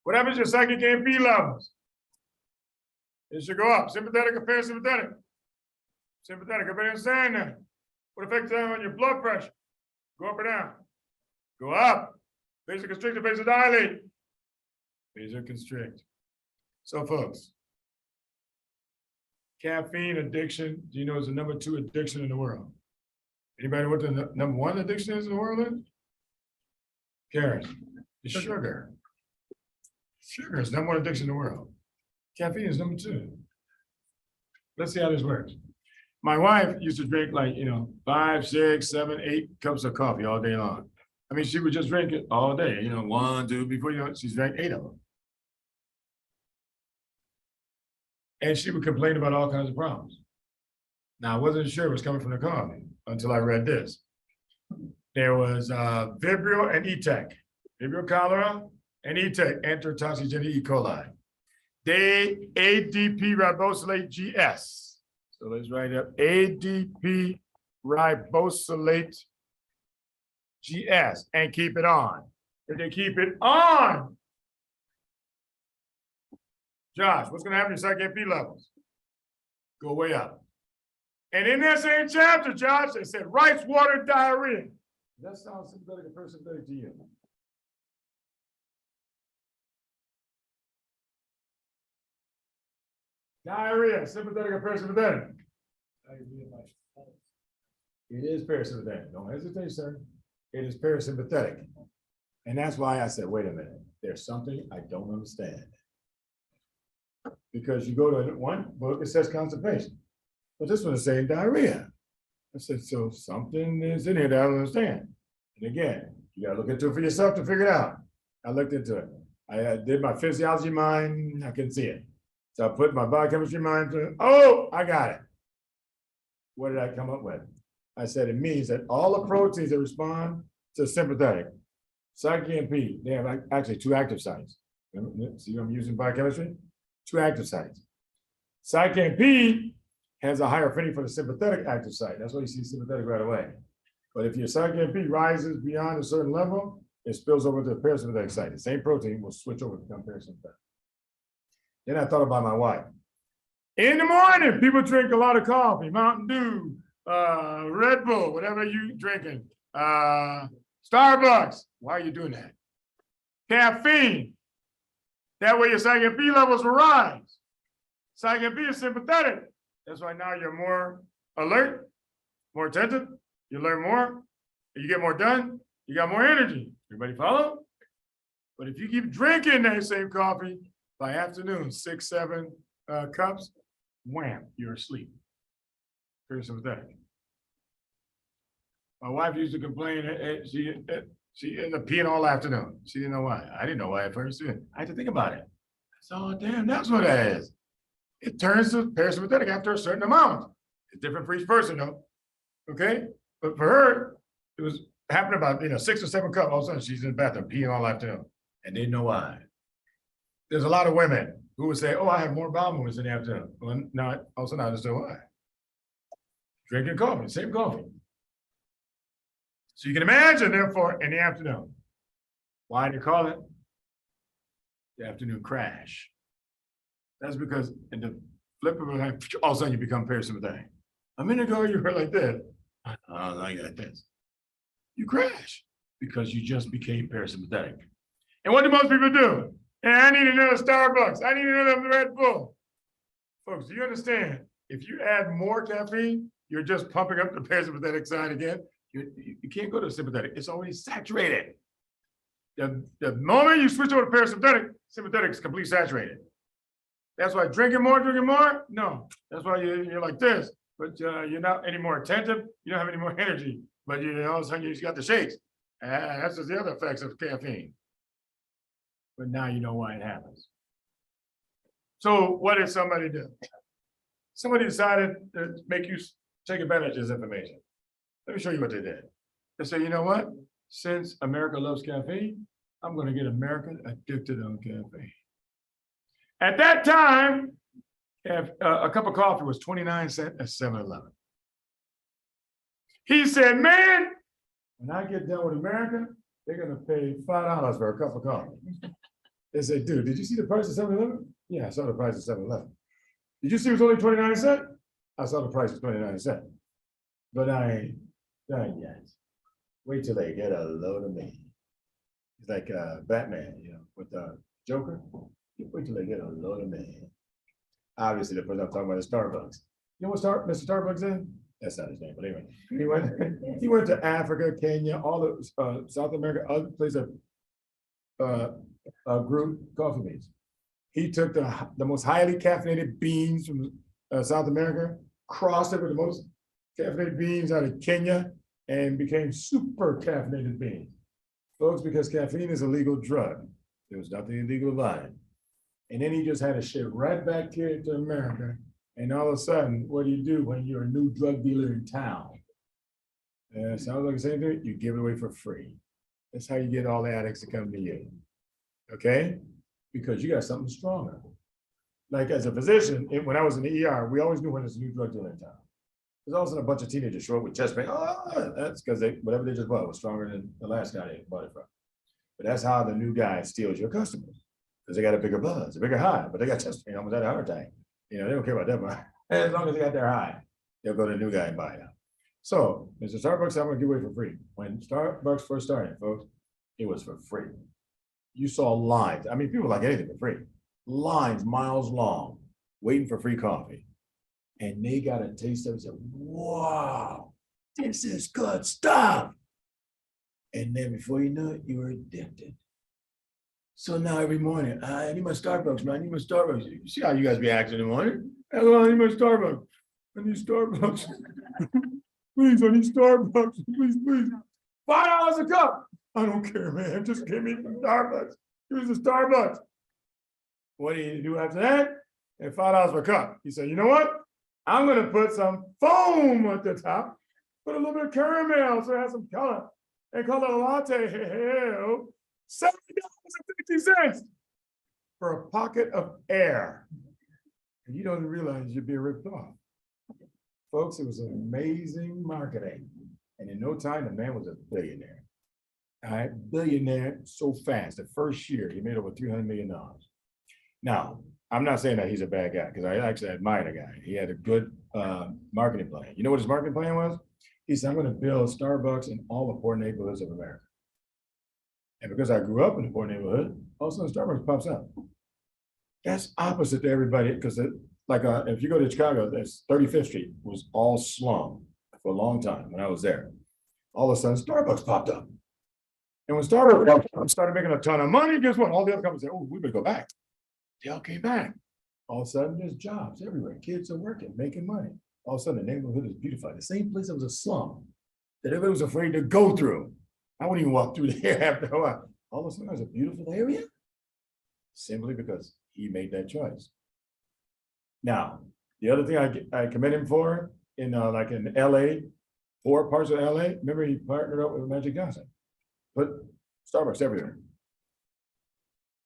What happens to your psychic AMP levels? It should go up. Sympathetic or parasympathetic? Sympathetic. Everybody understand that? What effect does that have on your blood pressure? Go up or down? Go up. Vasoconstrict or vasodilate? Vasoconstrict. So folks, caffeine addiction, do you know is the number 2 addiction in the world? Anybody know what the number 1 addiction is in the world then? Karen, it's sugar. Sugar is number 1 addiction in the world. Caffeine is number 2. Let's see how this works. My wife used to drink 5, 6, 7, 8 cups of coffee all day long. I mean, she would just drink it all day, 1, 2, before you know it, she's drank 8 of them. And she would complain about all kinds of problems. Now, I wasn't sure it was coming from the coffee until I read this. There was Vibrio and E-Tech, Vibrio cholera and E-Tech, enterotoxigenic E. coli. They ADP ribosylate GS. So let's write up ADP ribosylate GS and keep it on. If they keep it on, Josh, what's going to happen to your psych AP levels? Go way up. And in that same chapter, Josh, they said rice water diarrhea. Does that sound sympathetic or parasympathetic to you? Diarrhea, sympathetic or parasympathetic? It is parasympathetic. Don't hesitate, sir. It is parasympathetic. And that's why I said, wait a minute, there's something I don't understand. Because you go to one book, it says constipation. But this one is saying diarrhea. I said, so something is in here that I don't understand. And again, you gotta look into it for yourself to figure it out. I looked into it. I did my physiology mind, I couldn't see it. So I put my biochemistry mind to it. Oh, I got it. What did I come up with? I said, it means that all the proteins that respond to sympathetic, psych-AMP, they have actually 2 active sites. See, I'm using biochemistry? 2 active sites. Psych-AMP has a higher affinity for the sympathetic active site. That's why you see sympathetic right away. But if your psych-AMP rises beyond a certain level, it spills over to the parasympathetic site. The same protein will switch over to become parasympathetic. Then I thought about my wife. In the morning, people drink a lot of coffee, Mountain Dew, Red Bull, whatever you drinking, Starbucks. Why are you doing that? Caffeine. That way your psych-AMP levels will rise. Psych-AMP is sympathetic. That's why now you're more alert, more attentive, you learn more, you get more done, you got more energy. Everybody follow? But if you keep drinking that same coffee, by afternoon, 6, 7 cups, wham, you're asleep. Very sympathetic. My wife used to complain, she ended up peeing all afternoon. She didn't know why. I didn't know why at first. I had to think about it. So, damn, that's what that is. It turns to parasympathetic after a certain amount. It's different for each person, though. Okay? But for her, it was happening about 6 or 7 cups. All of a sudden, she's in the bathroom peeing all afternoon and didn't know why. There's a lot of women who would say, oh, I have more bowel movements in the afternoon. Well, now, all of a sudden, I understand why. Drinking coffee, same coffee. So you can imagine, therefore, in the afternoon, why they call it the afternoon crash. That's because in the flip of a life, all of a sudden you become parasympathetic. A minute ago, you were like this. Oh, like this. You crash because you just became parasympathetic. And what do most people do? And I need another Starbucks. I need another Red Bull. Folks, do you understand? If you add more caffeine, you're just pumping up the parasympathetic side again. You can't go to sympathetic. It's already saturated. The moment you switch over to parasympathetic, sympathetic is completely saturated. That's why drinking more, no. That's why you're like this, but you're not any more attentive. You don't have any more energy, but all of a sudden you just got the shakes. That's just the other effects of caffeine. But now you know why it happens. So what did somebody do? Somebody decided to make you take advantage of this information. Let me show you what they did. They said, you know what? Since America loves caffeine, I'm going to get America addicted on caffeine. At that time, a cup of coffee was 29 cents at 7-Eleven. He said, man, when I get done with America, they're going to pay $5 for a cup of coffee. They said, dude, did you see the price of 7-Eleven? Yeah, I saw the price of 7-Eleven. Did you see it was only 29 cents? I saw the price was 29 cents. But I ain't done yet. Wait till they get a load of me. It's like Batman, with the Joker. Wait till they get a load of me. Obviously, the person I'm talking about is Starbucks. You know what Mr. Starbucks is? That's not his name, but anyway. He went to Africa, Kenya, all the South America, other places grew coffee beans. He took the most highly caffeinated beans from South America, crossed it with the most caffeinated beans out of Kenya, and became super caffeinated beans. Folks, because caffeine is a legal drug. There was nothing illegal about it. And then he just had to ship right back here to America. And all of a sudden, what do you do when you're a new drug dealer in town? Sounds like the same thing, you give it away for free. That's how you get all the addicts to come to you. Okay? Because you got something stronger. Like as a physician, when I was in the ER, we always knew when there's a new drug dealer in town. There's all of a sudden a bunch of teenagers show up with chest pain. Oh, that's because whatever they just bought was stronger than the last guy they bought it from. But that's how the new guy steals your customers. Because they got a bigger buzz, a bigger high, but they got chest pain, almost had a heart attack. They don't care about that, but as long as they got their high, they'll go to the new guy and buy it. So, Mr. Starbucks, I'm gonna give away for free. When Starbucks first started, folks, it was for free. You saw lines. I mean, people like anything for free. Lines miles long, waiting for free coffee. And they got a taste of it and said, wow, this is good stuff. And then before you know it, you were addicted. So now every morning, I need my Starbucks, man. I need my Starbucks. You see how you guys be acting in the morning? Hello, I need my Starbucks. I need Starbucks. Please, I need Starbucks. Please, please. $5 a cup. I don't care, man. Just give me some Starbucks. Here's the Starbucks. What do you do after that? And $5 per cup. He said, you know what? I'm going to put some foam at the top, put a little bit of caramel so it has some color, and call it a latte. Hell, $70.50 for a pocket of air. And you don't realize you're being ripped off. Folks, it was amazing marketing. And in no time, the man was a billionaire. All right, billionaire so fast. The first year, he made over $300 million. Now, I'm not saying that he's a bad guy, because I actually admire the guy. He had a good marketing plan. You know what his marketing plan was? He said, I'm going to build Starbucks in all the poor neighborhoods of America. And because I grew up in a poor neighborhood, all of a sudden Starbucks pops up. That's opposite to everybody, because if you go to Chicago, there's 35th Street was all slum for a long time when I was there. All of a sudden, Starbucks popped up. And when Starbucks started making a ton of money, guess what? All the other companies said, oh, we better go back. They all came back. All of a sudden, there's jobs everywhere. Kids are working, making money. All of a sudden, the neighborhood is beautified. The same place that was a slum that everybody was afraid to go through. I wouldn't even walk through there after a while. All of a sudden, there's a beautiful area simply because he made that choice. Now, the other thing I commend him for in LA, 4 parts of LA, remember he partnered up with Magic Johnson. Put Starbucks everywhere.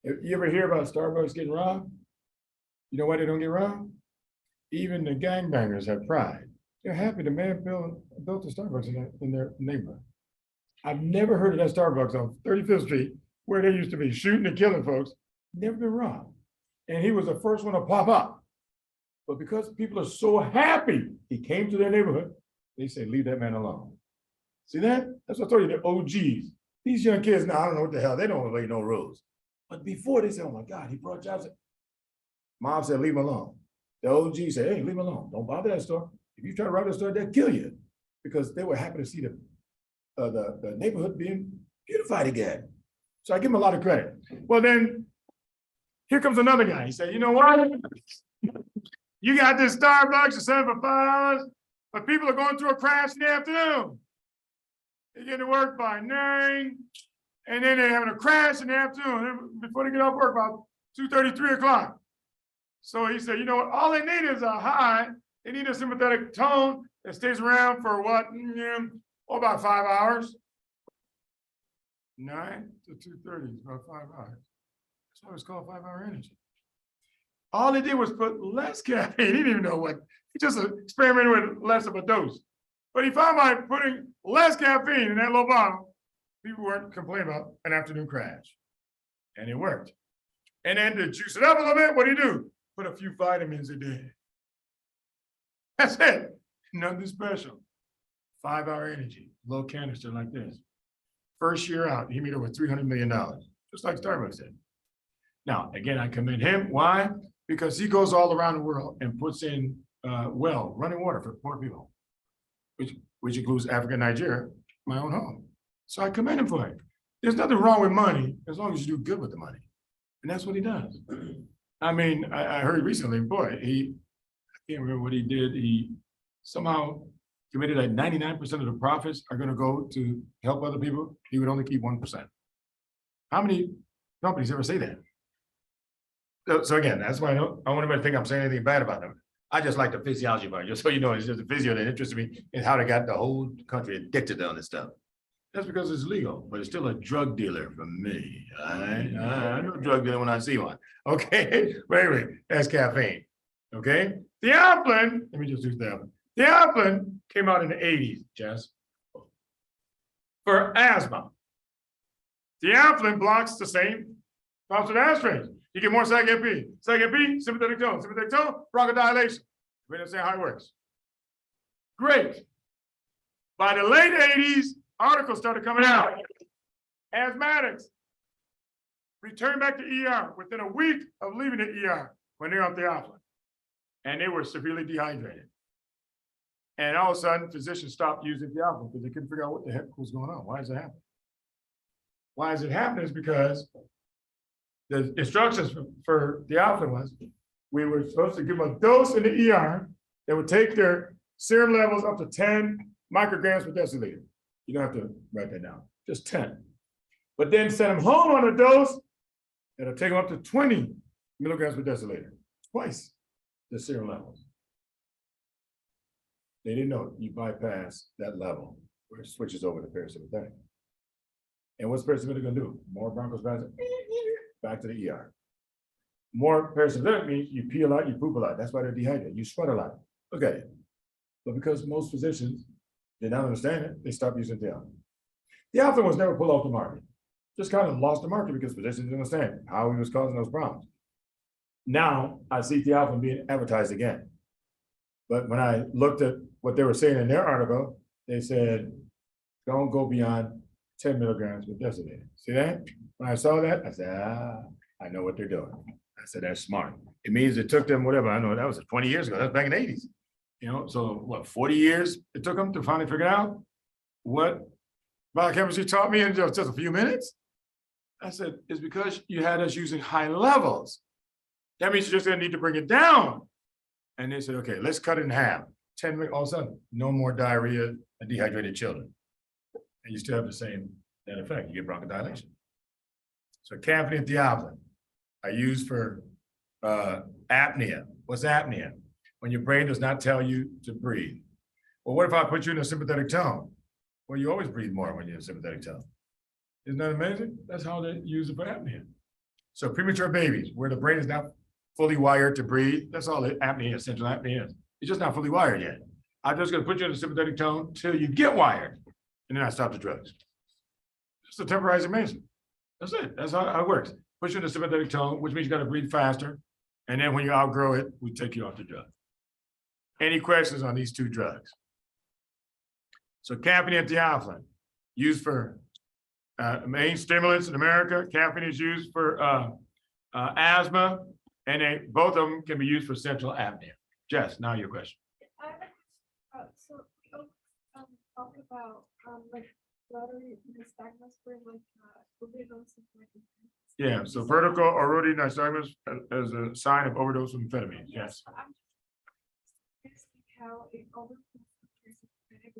You ever hear about Starbucks getting robbed? You know why they don't get robbed? Even the gangbangers have pride. They're happy the man built a Starbucks in their neighborhood. I've never heard of that Starbucks on 35th Street, where they used to be shooting and killing folks, never been robbed. And he was the first one to pop up. But because people are so happy he came to their neighborhood, they say, leave that man alone. See that? That's what I told you, the OGs. These young kids now, I don't know what the hell, they don't obey no rules. But before they said, oh my God, he brought jobs. Mom said, leave him alone. The OG said, hey, leave him alone. Don't bother that store. If you try to rob that store, they'll kill you. Because they were happy to see the neighborhood being beautified again. So I give him a lot of credit. Well, then here comes another guy. He said, you know what? You got this Starbucks, you sell it for $5, but people are going through a crash in the afternoon. They get to work by 9, and then they're having a crash in the afternoon before they get off work about 2:30, 3 o'clock. So he said, you know what? All they need is a high. They need a sympathetic tone that stays around for what? About 5 hours. 9 to 2:30 is about 5 hours. That's why it's called 5-hour energy. All they did was put less caffeine. He didn't even know what. He just experimented with less of a dose. But he found by putting less caffeine in that little bottle, people weren't complaining about an afternoon crash. And it worked. And then to juice it up a little bit, what do? Put a few vitamins in there. That's it. Nothing special. 5-hour energy, low canister like this. First year out, he made over $300 million, just like Starbucks did. Now, again, I commend him. Why? Because he goes all around the world and puts in running water for poor people, which includes Africa and Nigeria, my own home. So I commend him for it. There's nothing wrong with money as long as you do good with the money. And that's what he does. I mean, I heard recently, boy, I can't remember what he did. He somehow committed that 99% of the profits are going to go to help other people. He would only keep 1%. How many companies ever say that? So again, that's why I don't want anybody to think I'm saying anything bad about them. I just like the physiology part, just so you know, it's just the physio that interested me and how they got the whole country addicted to all this stuff. That's because it's legal, but it's still a drug dealer for me. I know drug dealer when I see one. Okay, but anyway, that's caffeine. Okay, theophylline, let me just do theophylline. Theophylline came out in the 80s, Jess, for asthma. Theophylline blocks the same phosphodiesterase. You get more cyclic P. Cyclic P, sympathetic tone. Sympathetic tone, bronchodilation. We understand how it works. Great. By the late 80s, articles started coming out. Asthmatics return back to ER within a week of leaving the ER when they're on theophylline. And they were severely dehydrated. And all of a sudden, physicians stopped using theophylline because they couldn't figure out what the heck was going on. Why is it happening? Why is it happening? Is because the instructions for theophylline was we were supposed to give them a dose in the ER that would take their serum levels up to 10 micrograms per deciliter. You don't have to write that down, just 10. But then send them home on a dose that'll take them up to 20 milligrams per deciliter, twice the serum levels. They didn't know you bypass that level where it switches over to parasympathetic. And what's parasympathetic gonna do? More bronchospasm, back to the ER. More parasympathetic means you pee a lot, you poop a lot. That's why they're dehydrated. You sweat a lot. Look at it. But because most physicians did not understand it, they stopped using theophylline. Theophylline was never pulled off the market. Just kind of lost the market because physicians didn't understand how he was causing those problems. Now I see theophylline being advertised again. But when I looked at what they were saying in their article, they said, don't go beyond 10 milligrams per deciliter. See that? When I saw that, I said, I know what they're doing. I said, that's smart. It means it took them whatever, I know that was 20 years ago, that's back in the 80s. You know, so what, 40 years it took them to finally figure out what biochemistry taught me in just a few minutes? I said, it's because you had us using high levels. That means you're just gonna need to bring it down. And they said, okay, let's cut it in half. 10 minutes, all of a sudden, no more diarrhea and dehydrated children. And you still have the same net effect, you get bronchodilation. So caffeine and theophylline are used for apnea. What's apnea? When your brain does not tell you to breathe. Well, what if I put you in a sympathetic tone? Well, you always breathe more when you're in a sympathetic tone. Isn't that amazing? That's how they use it for apnea. So premature babies, where the brain is not fully wired to breathe, that's all that apnea is, central apnea is. It's just not fully wired yet. I'm just gonna put you in a sympathetic tone till you get wired, and then I stop the drugs. Just a temporizing medicine. That's it, that's how it works. Put you in a sympathetic tone, which means you gotta breathe faster, and then when you outgrow it, we take you off the drug. Any questions on these two drugs? So caffeine and theophylline, used for main stimulants in America. Caffeine is used for asthma, and both of them can be used for central apnea. Jess, now your question.
So we talk about like rotary nystagmus for like overdose of like.
Yeah, so vertical or rotary nystagmus as a sign of overdose of amphetamine. Yes.
How it overdose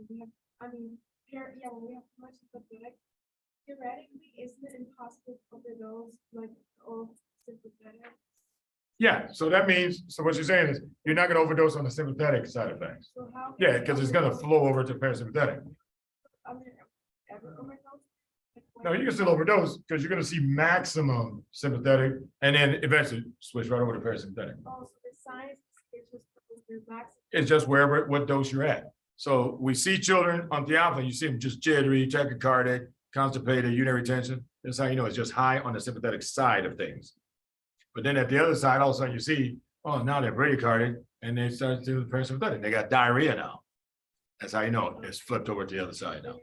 we have, I mean, here, yeah, when we have too much sympathetic, theoretically, isn't it impossible to overdose like all sympathetic?
Yeah, so that means, so what you're saying is you're not going to overdose on the sympathetic side effects.
So how?
Yeah, because it's going to flow over to parasympathetic.
I mean, ever overdose?
No, you can still overdose because you're going to see maximum sympathetic and then eventually switch right over to parasympathetic.
Oh, so the science is just there's maximum.
It's just wherever, what dose you're at. So we see children on theophylline, you see them just jittery, tachycardic, constipated, urinary retention. That's how you know it's just high on the sympathetic side of things. But then at the other side, all of a sudden you see, oh, now they're bradycardic and they start to do the parasympathetic. They got diarrhea now. That's how you know it's flipped over to the other side now.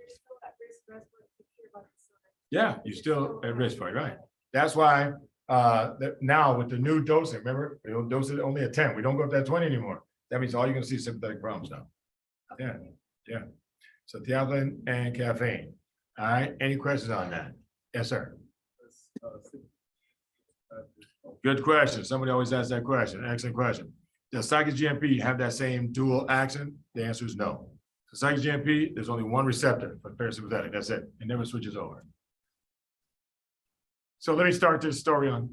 Yeah, you're still at risk for it, right? That's why now with the new dosing, remember, we don't dose it only at 10. We don't go up to that 20 anymore. That means all you're gonna see is sympathetic problems now. Yeah, yeah. So theophylline and caffeine. All right, any questions on that? Yes, sir. Good question. Somebody always asks that question. Excellent question. Does Cycus GMP have that same dual action? The answer is no. So Cycus GMP, there's only one receptor for parasympathetic. That's it. It never switches over. So let me start this story on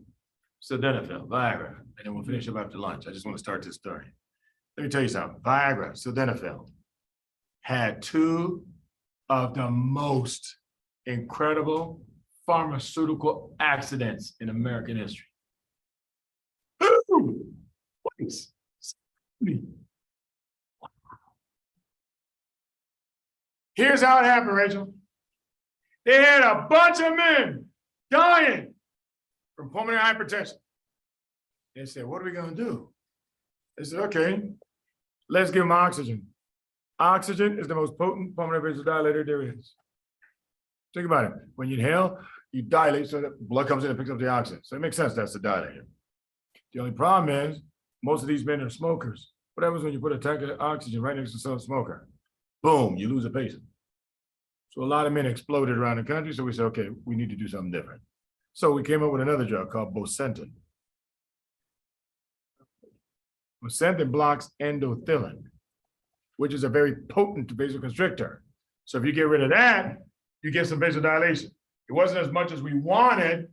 sildenafil, Viagra, and then we'll finish up after lunch. I just want to start this story. Let me tell you something. Viagra, sildenafil, had two of the most incredible pharmaceutical accidents in American history. Ooh, please. Here's how it happened, Rachel. They had a bunch of men dying from pulmonary hypertension. They said, what are we going to do? They said, okay, let's give them oxygen. Oxygen is the most potent pulmonary vasodilator there is. Think about it. When you inhale, you dilate so that blood comes in and picks up the oxygen. So it makes sense that's the dilator. The only problem is most of these men are smokers. What happens when you put a tank of oxygen right next to some smoker? Boom, you lose a patient. So a lot of men exploded around the country. So we said, okay, we need to do something different. So we came up with another drug called bosentan. Bosentan blocks endothelin, which is a very potent vasoconstrictor. So if you get rid of that, you get some vasodilation. It wasn't as much as we wanted,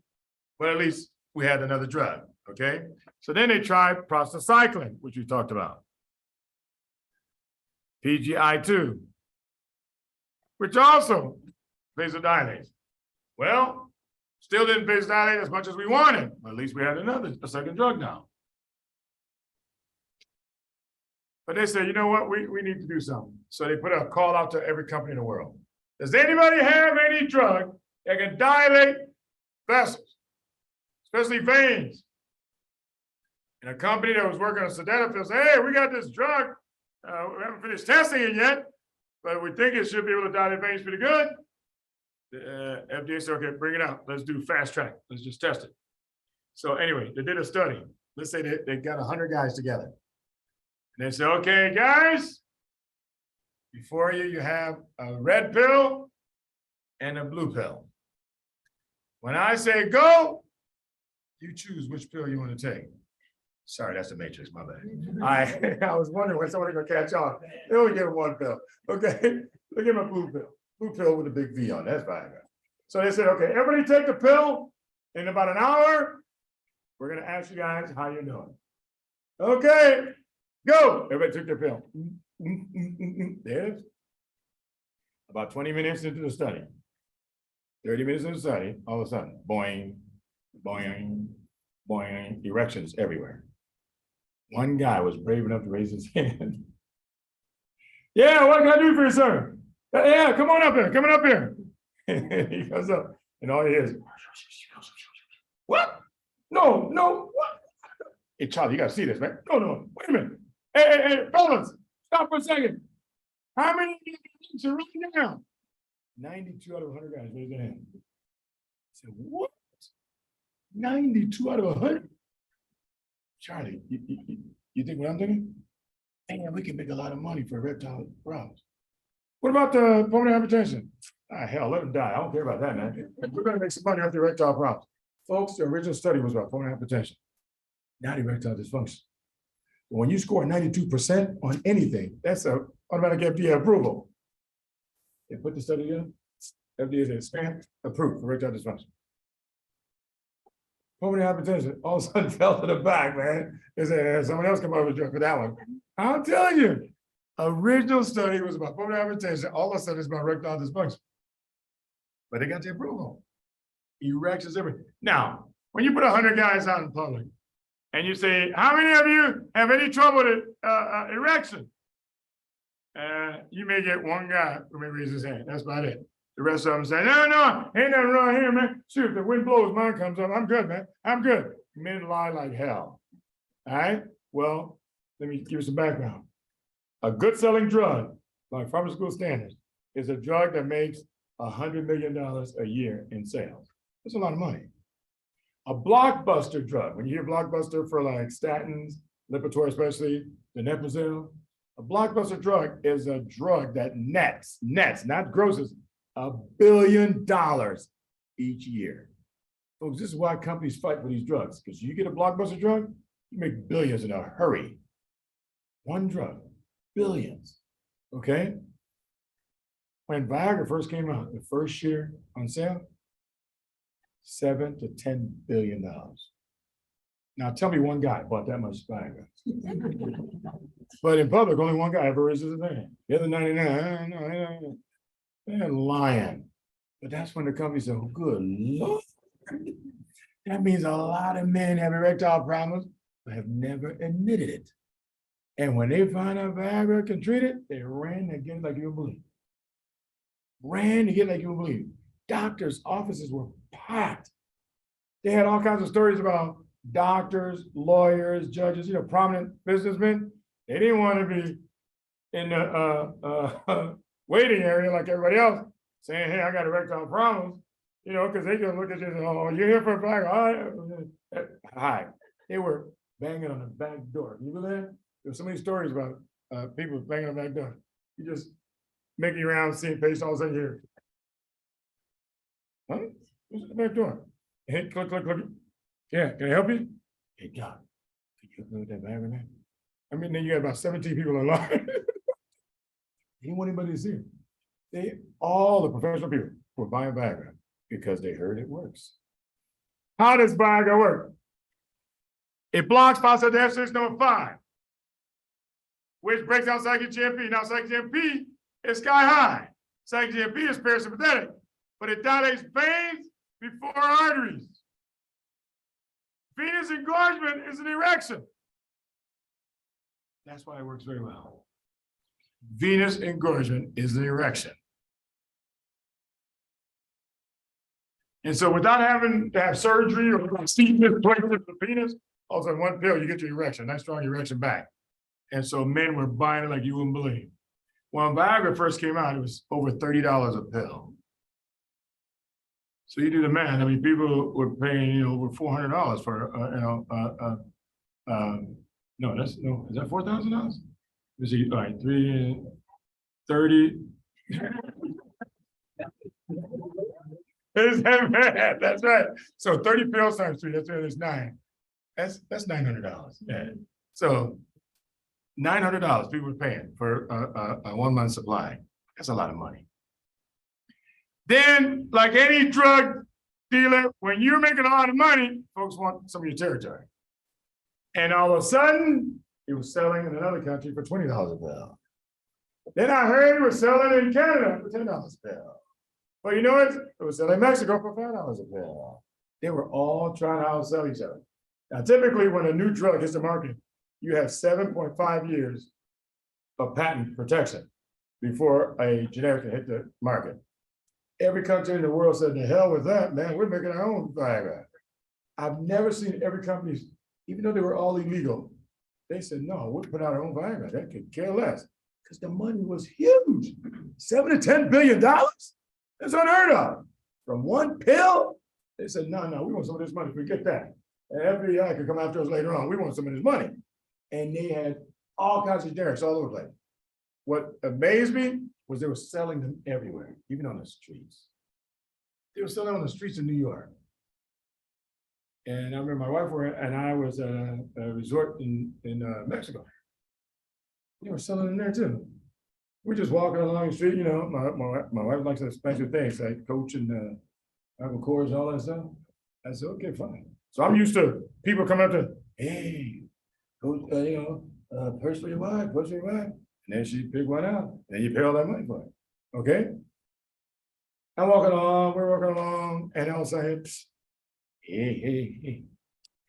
but at least we had another drug, okay? So then they tried prostacyclin, which we talked about. PGI2, which also vasodilates. Well, still didn't vasodilate as much as we wanted, but at least we had a second drug now. But they said, you know what, we need to do something. So they put a call out to every company in the world. Does anybody have any drug that can dilate vessels, especially veins? And a company that was working on sildenafil said, hey, we got this drug. We haven't finished testing it yet, but we think it should be able to dilate veins pretty good. The FDA said, okay, bring it out. Let's do fast track. Let's just test it. So anyway, they did a study. Let's say they got 100 guys together. And they said, okay, guys, before you have a red pill and a blue pill. When I say go, you choose which pill you want to take. Sorry, that's the matrix, my bad. I was wondering when somebody gonna catch on. They only give one pill. Okay, they give them a blue pill. Blue pill with a big V on, that's fine. So they said, okay, everybody take the pill. In about an hour, we're gonna ask you guys how you're doing. Okay, go. Everybody took their pill. There it is. About 20 minutes into the study, 30 minutes into the study, all of a sudden, boing, boing, boing, erections everywhere. One guy was brave enough to raise his hand. Yeah, what can I do for you, sir? Yeah, come on up here, coming up here. He comes up, and all he hears, what? No, what? Hey, Charlie, you gotta see this, man. No, wait a minute. Hey, fellas, stop for a second. How many are right now? 92 out of 100 guys raised their hand. I said, what? 92 out of 100? Charlie, you think what I'm thinking? Man, we can make a lot of money for erectile problems. What about the pulmonary hypertension? Ah, hell, let them die. I don't care about that, man. We're going to make some money off the erectile problems. Folks, the original study was about pulmonary hypertension, not erectile dysfunction. When you score 92% on anything, that's an automatic FDA approval. They put the study in, FDA said, stamp, approved for erectile dysfunction. Pulmonary hypertension all of a sudden fell to the back, man. They said, someone else come up with a drug for that one. I'm telling you, original study was about pulmonary hypertension. All of a sudden it's about erectile dysfunction. But they got the approval. Erections, everything. Now, when you put 100 guys out in public and you say, how many of you have any trouble with erection? You may get one guy who may raise his hand. That's about it. The rest of them say, no, no, ain't nothing wrong here, man. Shoot, if the wind blows, mine comes up. I'm good, man. I'm good. Men lie like hell. All right. Well, let me give you some background. A good selling drug, like pharmaceutical standards, is a drug that makes $100 million a year in sales. That's a lot of money. A blockbuster drug, when you hear blockbuster for like statins, Lipitor especially, donepezil, a blockbuster drug is a drug that nets, not grosses, $1 billion each year. Folks, this is why companies fight for these drugs, because you get a blockbuster drug, you make billions in a hurry. One drug, billions, okay? When Viagra first came out, the first year on sale, $7 to $10 billion. Now tell me one guy bought that much Viagra. But in public, only one guy ever raises his hand. The other 99, they're lying. But that's when the company said, oh, good Lord. That means a lot of men have erectile problems, but have never admitted it. And when they find out Viagra can treat it, they ran to get it like you would believe. Ran to get it like you would believe. Doctors' offices were packed. They had all kinds of stories about doctors, lawyers, judges, prominent businessmen. They didn't want to be in the waiting area like everybody else, saying, hey, I got erectile problems, because they can look at you and say, oh, you're here for a flag. Hi. They were banging on the back door. You believe that? There's so many stories about people banging on the back door. You just making around, seeing patients, all of a sudden you're, huh? What's the back door? Hey, click. Yeah, can I help you? Hey, Doc, can you help me with that Viagra, man? I mean, then you got about 17 people in line. They didn't want anybody to see it. All the professional people were buying Viagra because they heard it works. How does Viagra work? It blocks phosphodiesterase number 5, which breaks down cyclic GMP. Now, cyclic GMP is sky high. Cyclic GMP is parasympathetic, but it dilates veins before arteries. Venous engorgement is an erection. That's why it works very well. Venous engorgement is an erection. And so without having to have surgery or see this place in the penis, all of a sudden one pill, you get your erection, nice strong erection back. And so men were buying it like you wouldn't believe. When Viagra first came out, it was over $30 a pill. So you do the math. I mean, people were paying, over $400 for, no, is that $4,000? Is he, all right, 30. Is that bad? That's right. So 30 pills times 3, that's 9. That's $900. Yeah. So $900 people were paying for a 1 month supply. That's a lot of money. Then, like any drug dealer, when you're making a lot of money, folks want some of your territory. And all of a sudden, it was selling in another country for $20 a pill. Then I heard it was selling in Canada for $10 a pill. But you know what? It was selling in Mexico for $5 a pill. They were all trying to outsell each other. Now, typically, when a new drug hits the market, you have 7.5 years of patent protection before a generic can hit the market. Every country in the world said, the hell with that, man, we're making our own Viagra. I've never seen every company, even though they were all illegal, they said, no, we'll put out our own Viagra. That could care less. Because the money was huge. $7 to $10 billion? That's unheard of. From one pill, they said, no, we want some of this money. Forget that. And FBI could come after us later on. We want some of this money. And they had all kinds of generics all over the place. What amazed me was they were selling them everywhere, even on the streets. They were selling on the streets of New York. And I remember my wife and I was at a resort in Mexico. They were selling them there too. We're just walking along the street, my wife likes to special things like Coach and Apple Coors and all that stuff. I said, okay, fine. So I'm used to people coming up to, hey, Coach, purse for your wife. And then she pick one out, and you pay all that money for it. Okay? We're walking along, and all of a sudden, hey.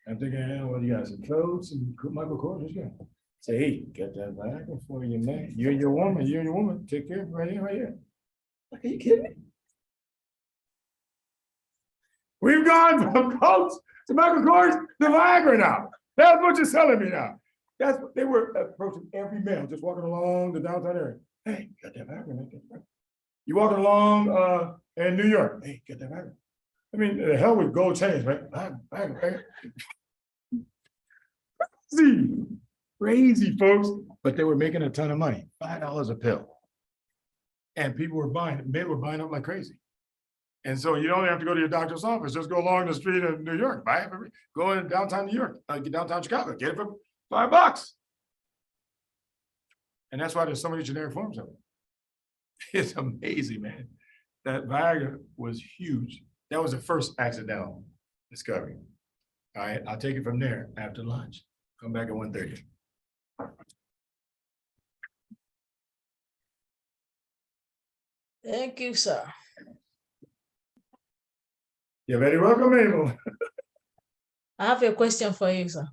I'm thinking, well, you got some Coach and Michael Kors, yeah. Say, hey, get that Viagra for you, man. You and your woman, take care of it right here. Like, are you kidding me? We've gone from Coach to Michael Kors to Viagra now. That's what you're selling me now. That's what they were approaching every male, just walking along the downtown area. Hey, got that Viagra, man. Get that Viagra. You walking along in New York. Hey, get that Viagra. I mean, the hell with gold chains, right? Viagra. Crazy folks, but they were making a ton of money, $5 a pill. And people were buying, men were buying up like crazy. And so you don't have to go to your doctor's office, just go along the street of New York, buy it, go in downtown New York, downtown Chicago, get it for $5. And that's why there's so many generic forms of it. It's amazing, man. That Viagra was huge. That was the first accidental discovery. All right, I'll take it from there after lunch. Come back at 1:30.
Thank you, sir.
You're very welcome, Mabel.
I have a question for you, sir.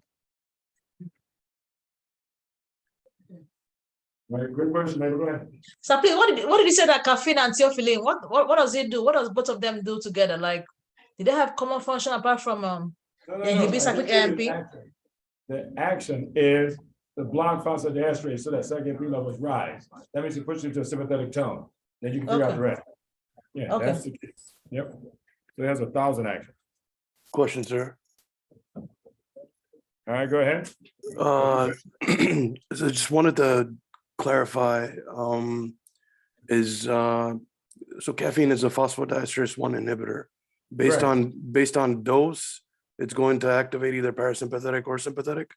Right, good question, Mabel. Go ahead.
So please, what did you say that caffeine and theophylline? What does it do? What does both of them do together? Like, did they have common function apart from
No,
inhibit cyclic AMP?
The action is the block phosphodiesterase so that cyclic AMP levels rise. That means it puts you into a sympathetic tone. Then you can figure out
Okay.
the rest. Yeah,
Okay.
that's the case. Yep. So it has 1,000 actions.
Question, sir.
All right, go ahead.
So just wanted to clarify, so caffeine is a phosphodiesterase 1 inhibitor. Based on dose, it's going to activate either parasympathetic or sympathetic?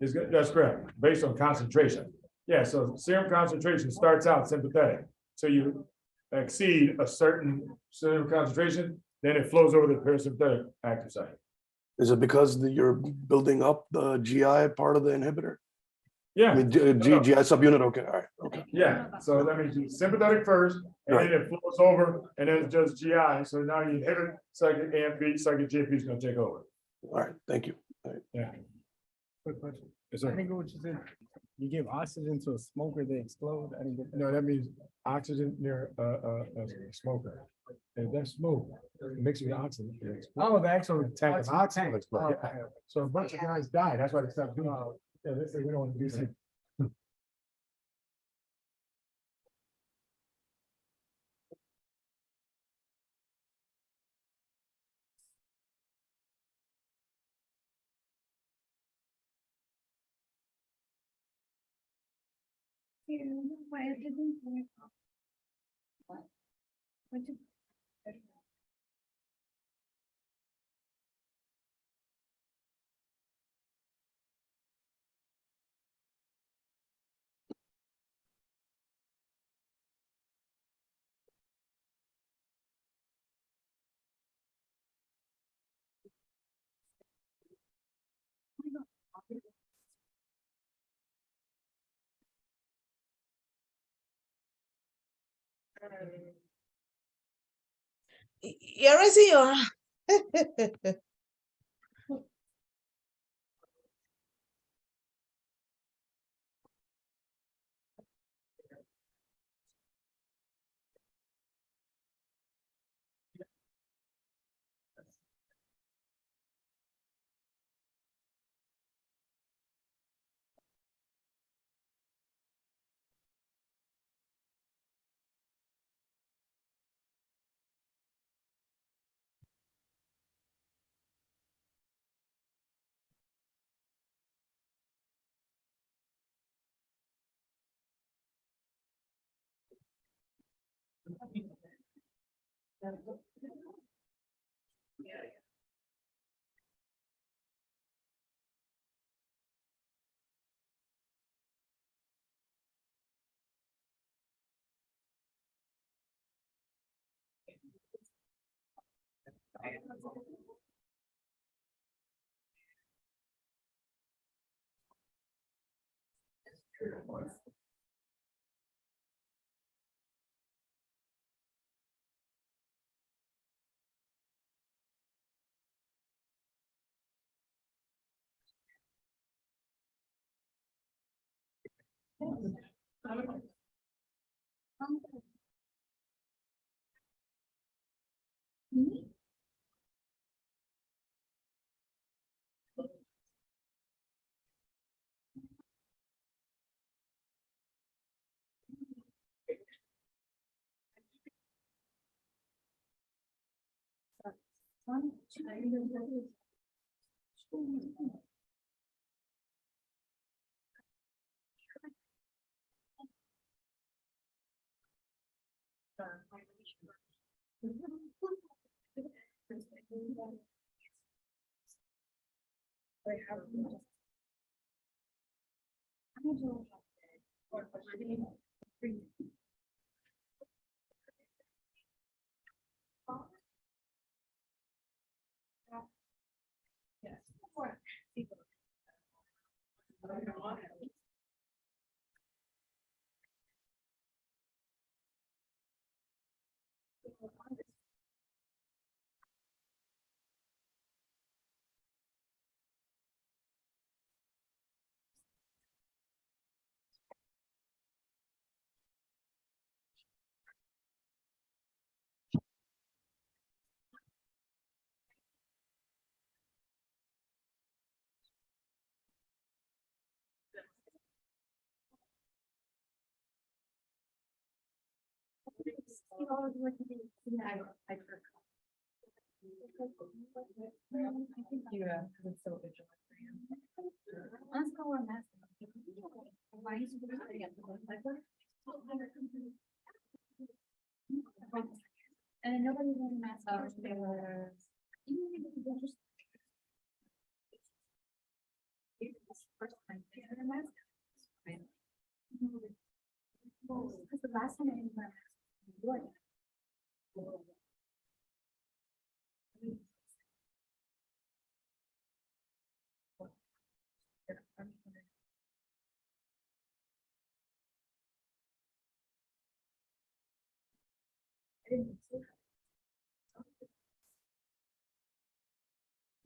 That's correct, based on concentration. Yeah, so serum concentration starts out sympathetic. So you exceed a certain serum concentration, then it flows over the parasympathetic active site.
Is it because you're building up the GI part of the inhibitor?
Yeah.
I mean, GI subunit, okay, all right, okay.
Yeah, so that means you sympathetic first, and then it flows over, and then it's just GI. So now you inhibit cyclic AMP, cyclic GMP is going to take over.
All right, thank you. All right.
Yeah.
Quick question.
Yes,
I
sir.
think what you said, you give oxygen to a smoker, they explode. I didn't get that.
No, that means oxygen near a smoker. If that's smoke, it mixes with oxygen. it explodes.
Oh, the actual
Tank of oxygen
tank.
explode,
Oh,
yeah. So a bunch of guys died. That's why they stopped doing it. Yeah, they say we don't want to do that.
Why it didn't work? What did-
You're raising your
Yeah, because it's so vigilant for you. Let's go on that. Why is it and nobody really mask. First time they had a mask. Because the last time I didn't wear a mask.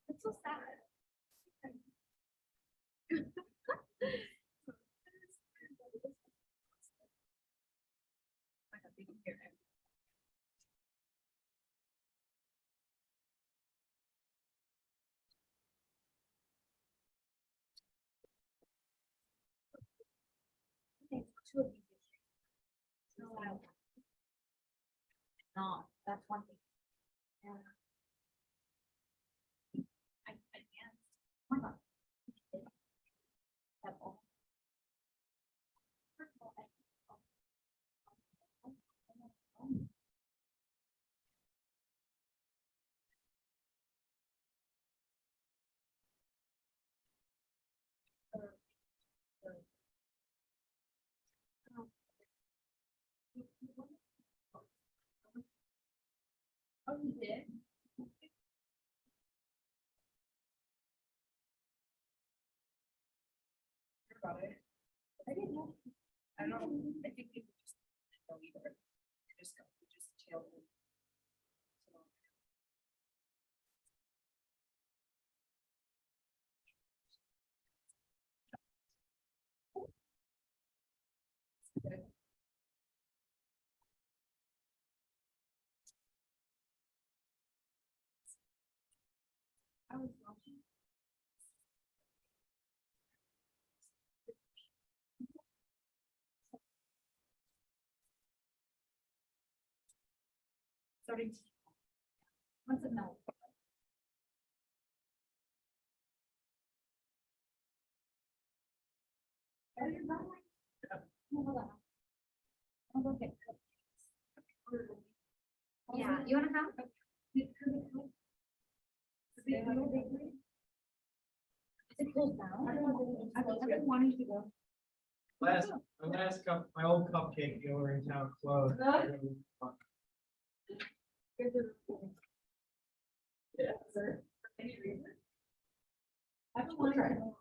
It's so sad. No, that's one thing. Yeah. I can't. Oh my God. That's all. First of all, oh, you did? About it. I didn't know. I don't know. I think people just don't either. They just go, they just chill. I was watching. Starting. Once it melts. Are you not like? No, hold on. I'll go get cupcakes. Yeah, you wanna come? Is it closed down? I've been wanting to go.
My last my old cupcake dealer in town closed. Yeah, sir. Any reason? I don't want to.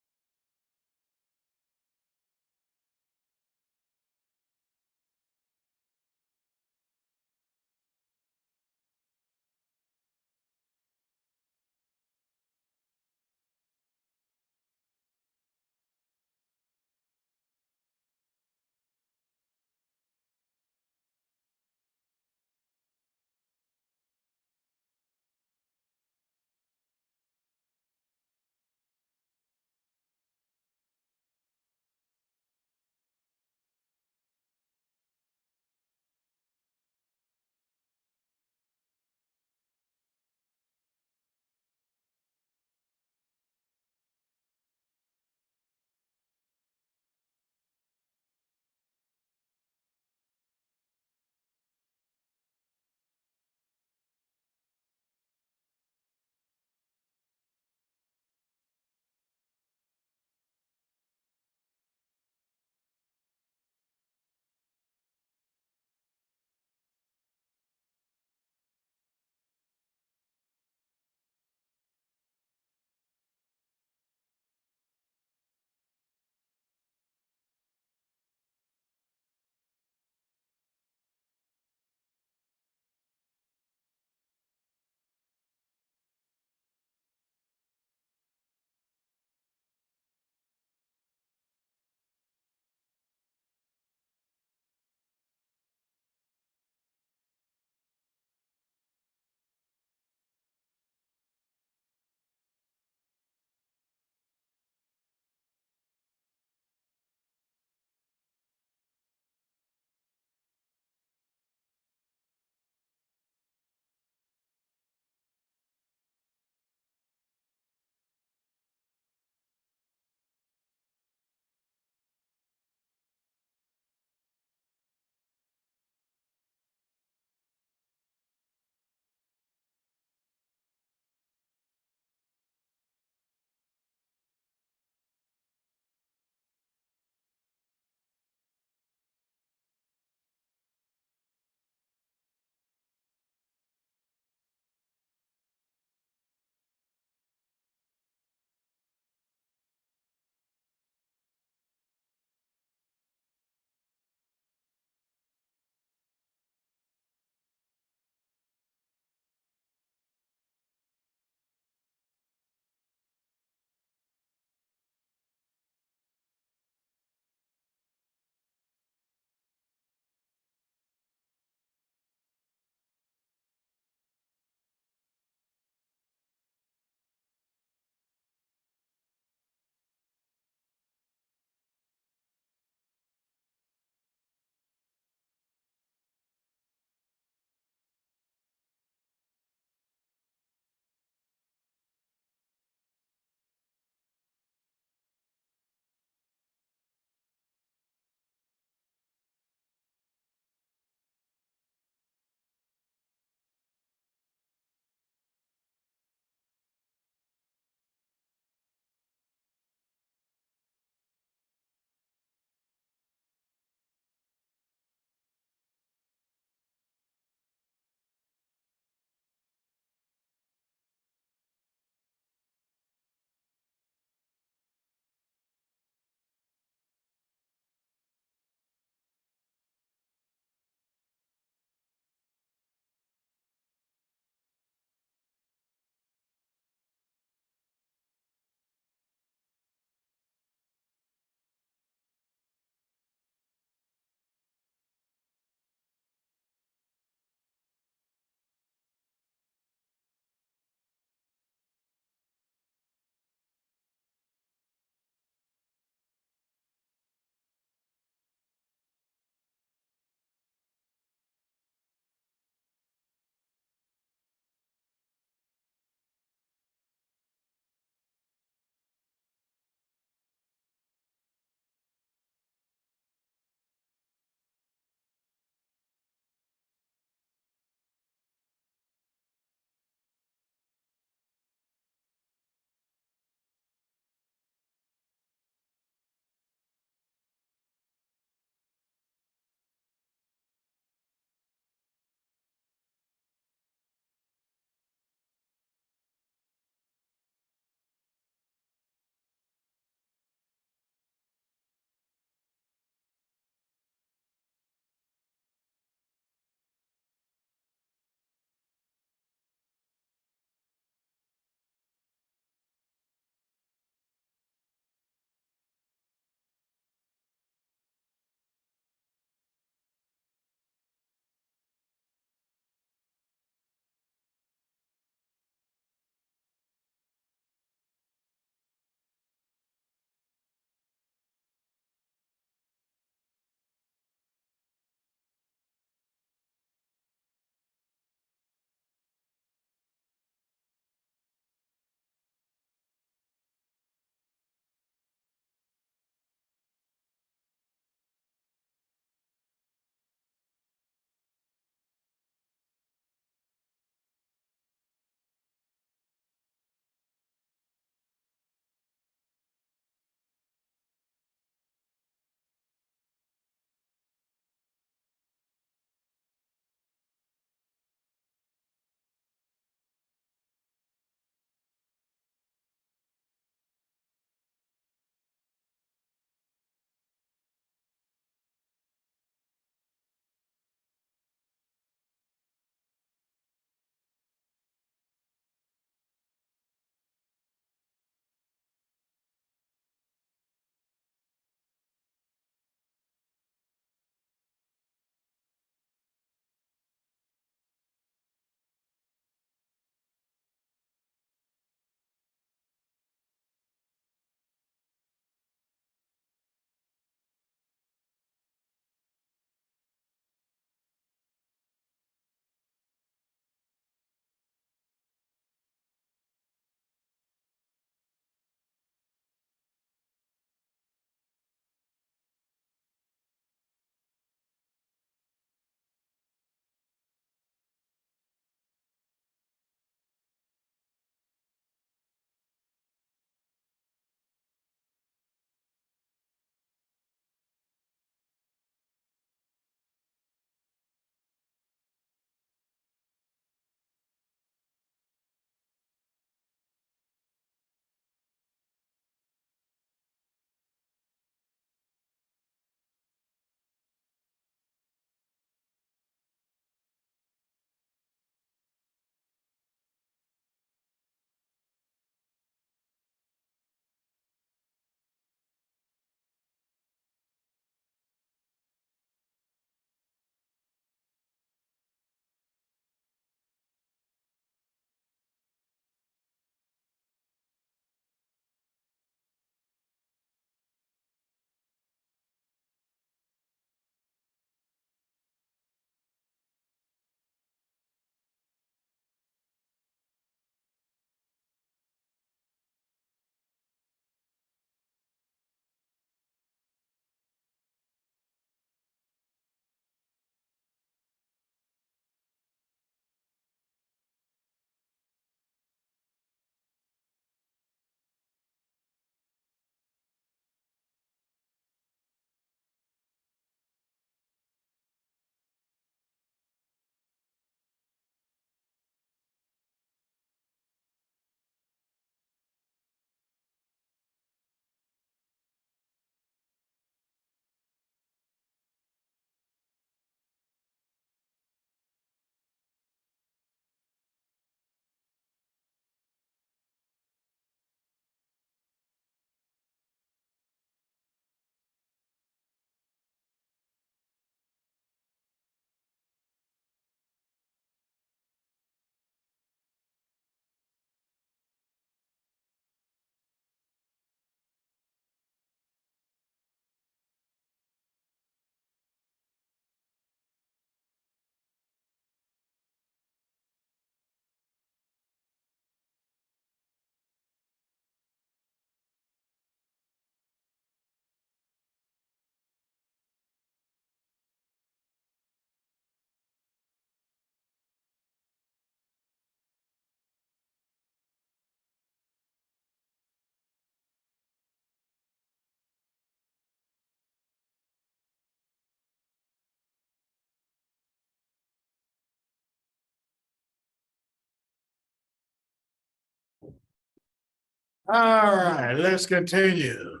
All right, let's continue.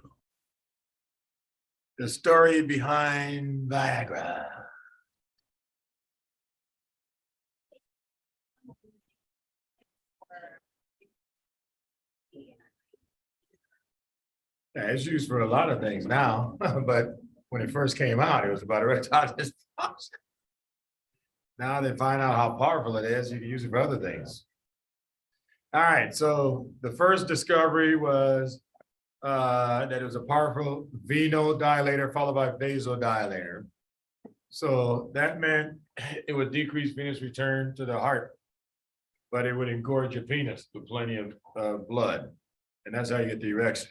The story behind Viagra. Yeah, it's used for a lot of things now, but when it first came out, it was about erectile dysfunction. Now they find out how powerful it is, you can use it for other things. All right, so the first discovery was that it was a powerful venodilator followed by vasodilator. So that meant it would decrease venous return to the heart, but it would engorge your penis with plenty of blood. And that's how you get the erection.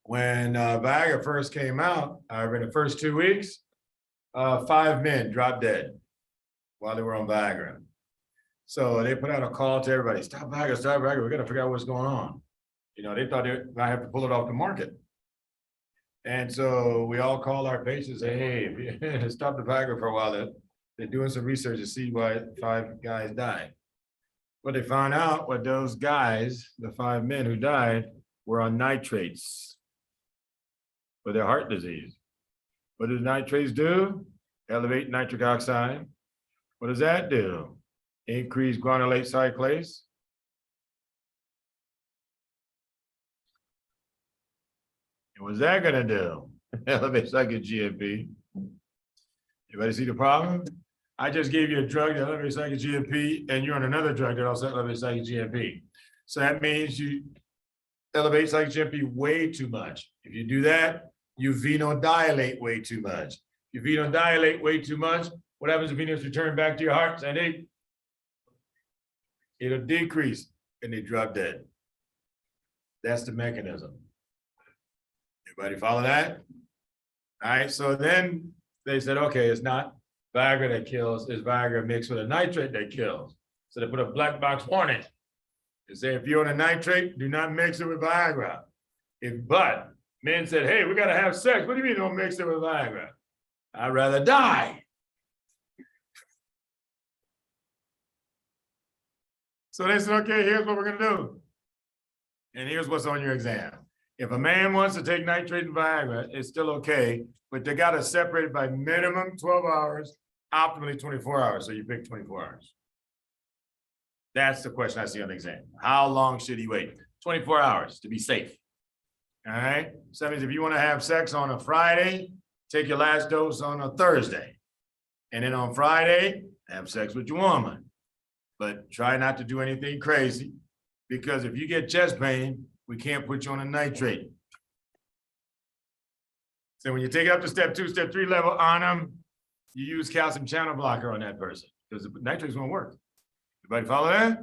When Viagra first came out, in the first 2 weeks, 5 men dropped dead while they were on Viagra. So they put out a call to everybody, stop Viagra, stop Viagra. We got to figure out what's going on. You know, they thought they might have to pull it off the market. And so we all called our patients, say, hey, stop the Viagra for a while. They're doing some research to see why 5 guys died. What they found out, what those guys, the 5 men who died, were on nitrates for their heart disease. What does nitrates do? Elevate nitric oxide. What does that do? Increase guanylate cyclase. And what's that gonna do? Elevate cyclic GMP. Everybody see the problem? I just gave you a drug that elevates cyclic GMP, and you're on another drug that also elevates cyclic GMP. So that means you elevate cyclic GMP way too much. If you do that, you venodilate way too much. If you venodilate way too much, what happens if venous return back to your heart, Sandy? It'll decrease and they drop dead. That's the mechanism. Everybody follow that? All right, so then they said, okay, it's not Viagra that kills, it's Viagra mixed with a nitrate that kills. So they put a black box warning. They say, if you're on a nitrate, do not mix it with Viagra. But men said, hey, we gotta have sex. What do you mean don't mix it with Viagra? I'd rather die. So they said, okay, here's what we're gonna do. And here's what's on your exam. If a man wants to take nitrate and Viagra, it's still okay, but they gotta separate it by minimum 12 hours, optimally 24 hours. So you pick 24 hours. That's the question I see on the exam. How long should he wait? 24 hours to be safe. All right. So that means if you want to have sex on a Friday, take your last dose on a Thursday. And then on Friday, have sex with your woman. But try not to do anything crazy, because if you get chest pain, we can't put you on a nitrate. So when you take it up to step 2, step 3 level on them, you use calcium channel blocker on that person because the nitrates won't work. Everybody follow that?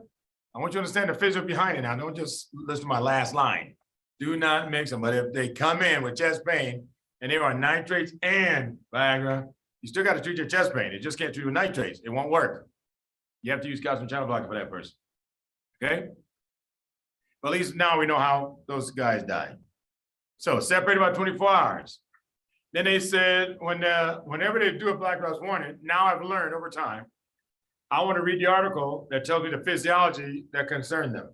I want you to understand the physics behind it now. Don't just listen to my last line. Do not mix them. But if they come in with chest pain and they are on nitrates and Viagra, you still got to treat your chest pain. You just can't treat with nitrates. It won't work. You have to use calcium channel blocker for that person. Okay? But at least now we know how those guys died. So separate about 24 hours. Then they said, whenever they do a black box warning, now I've learned over time, I want to read the article that tells me the physiology that concern them.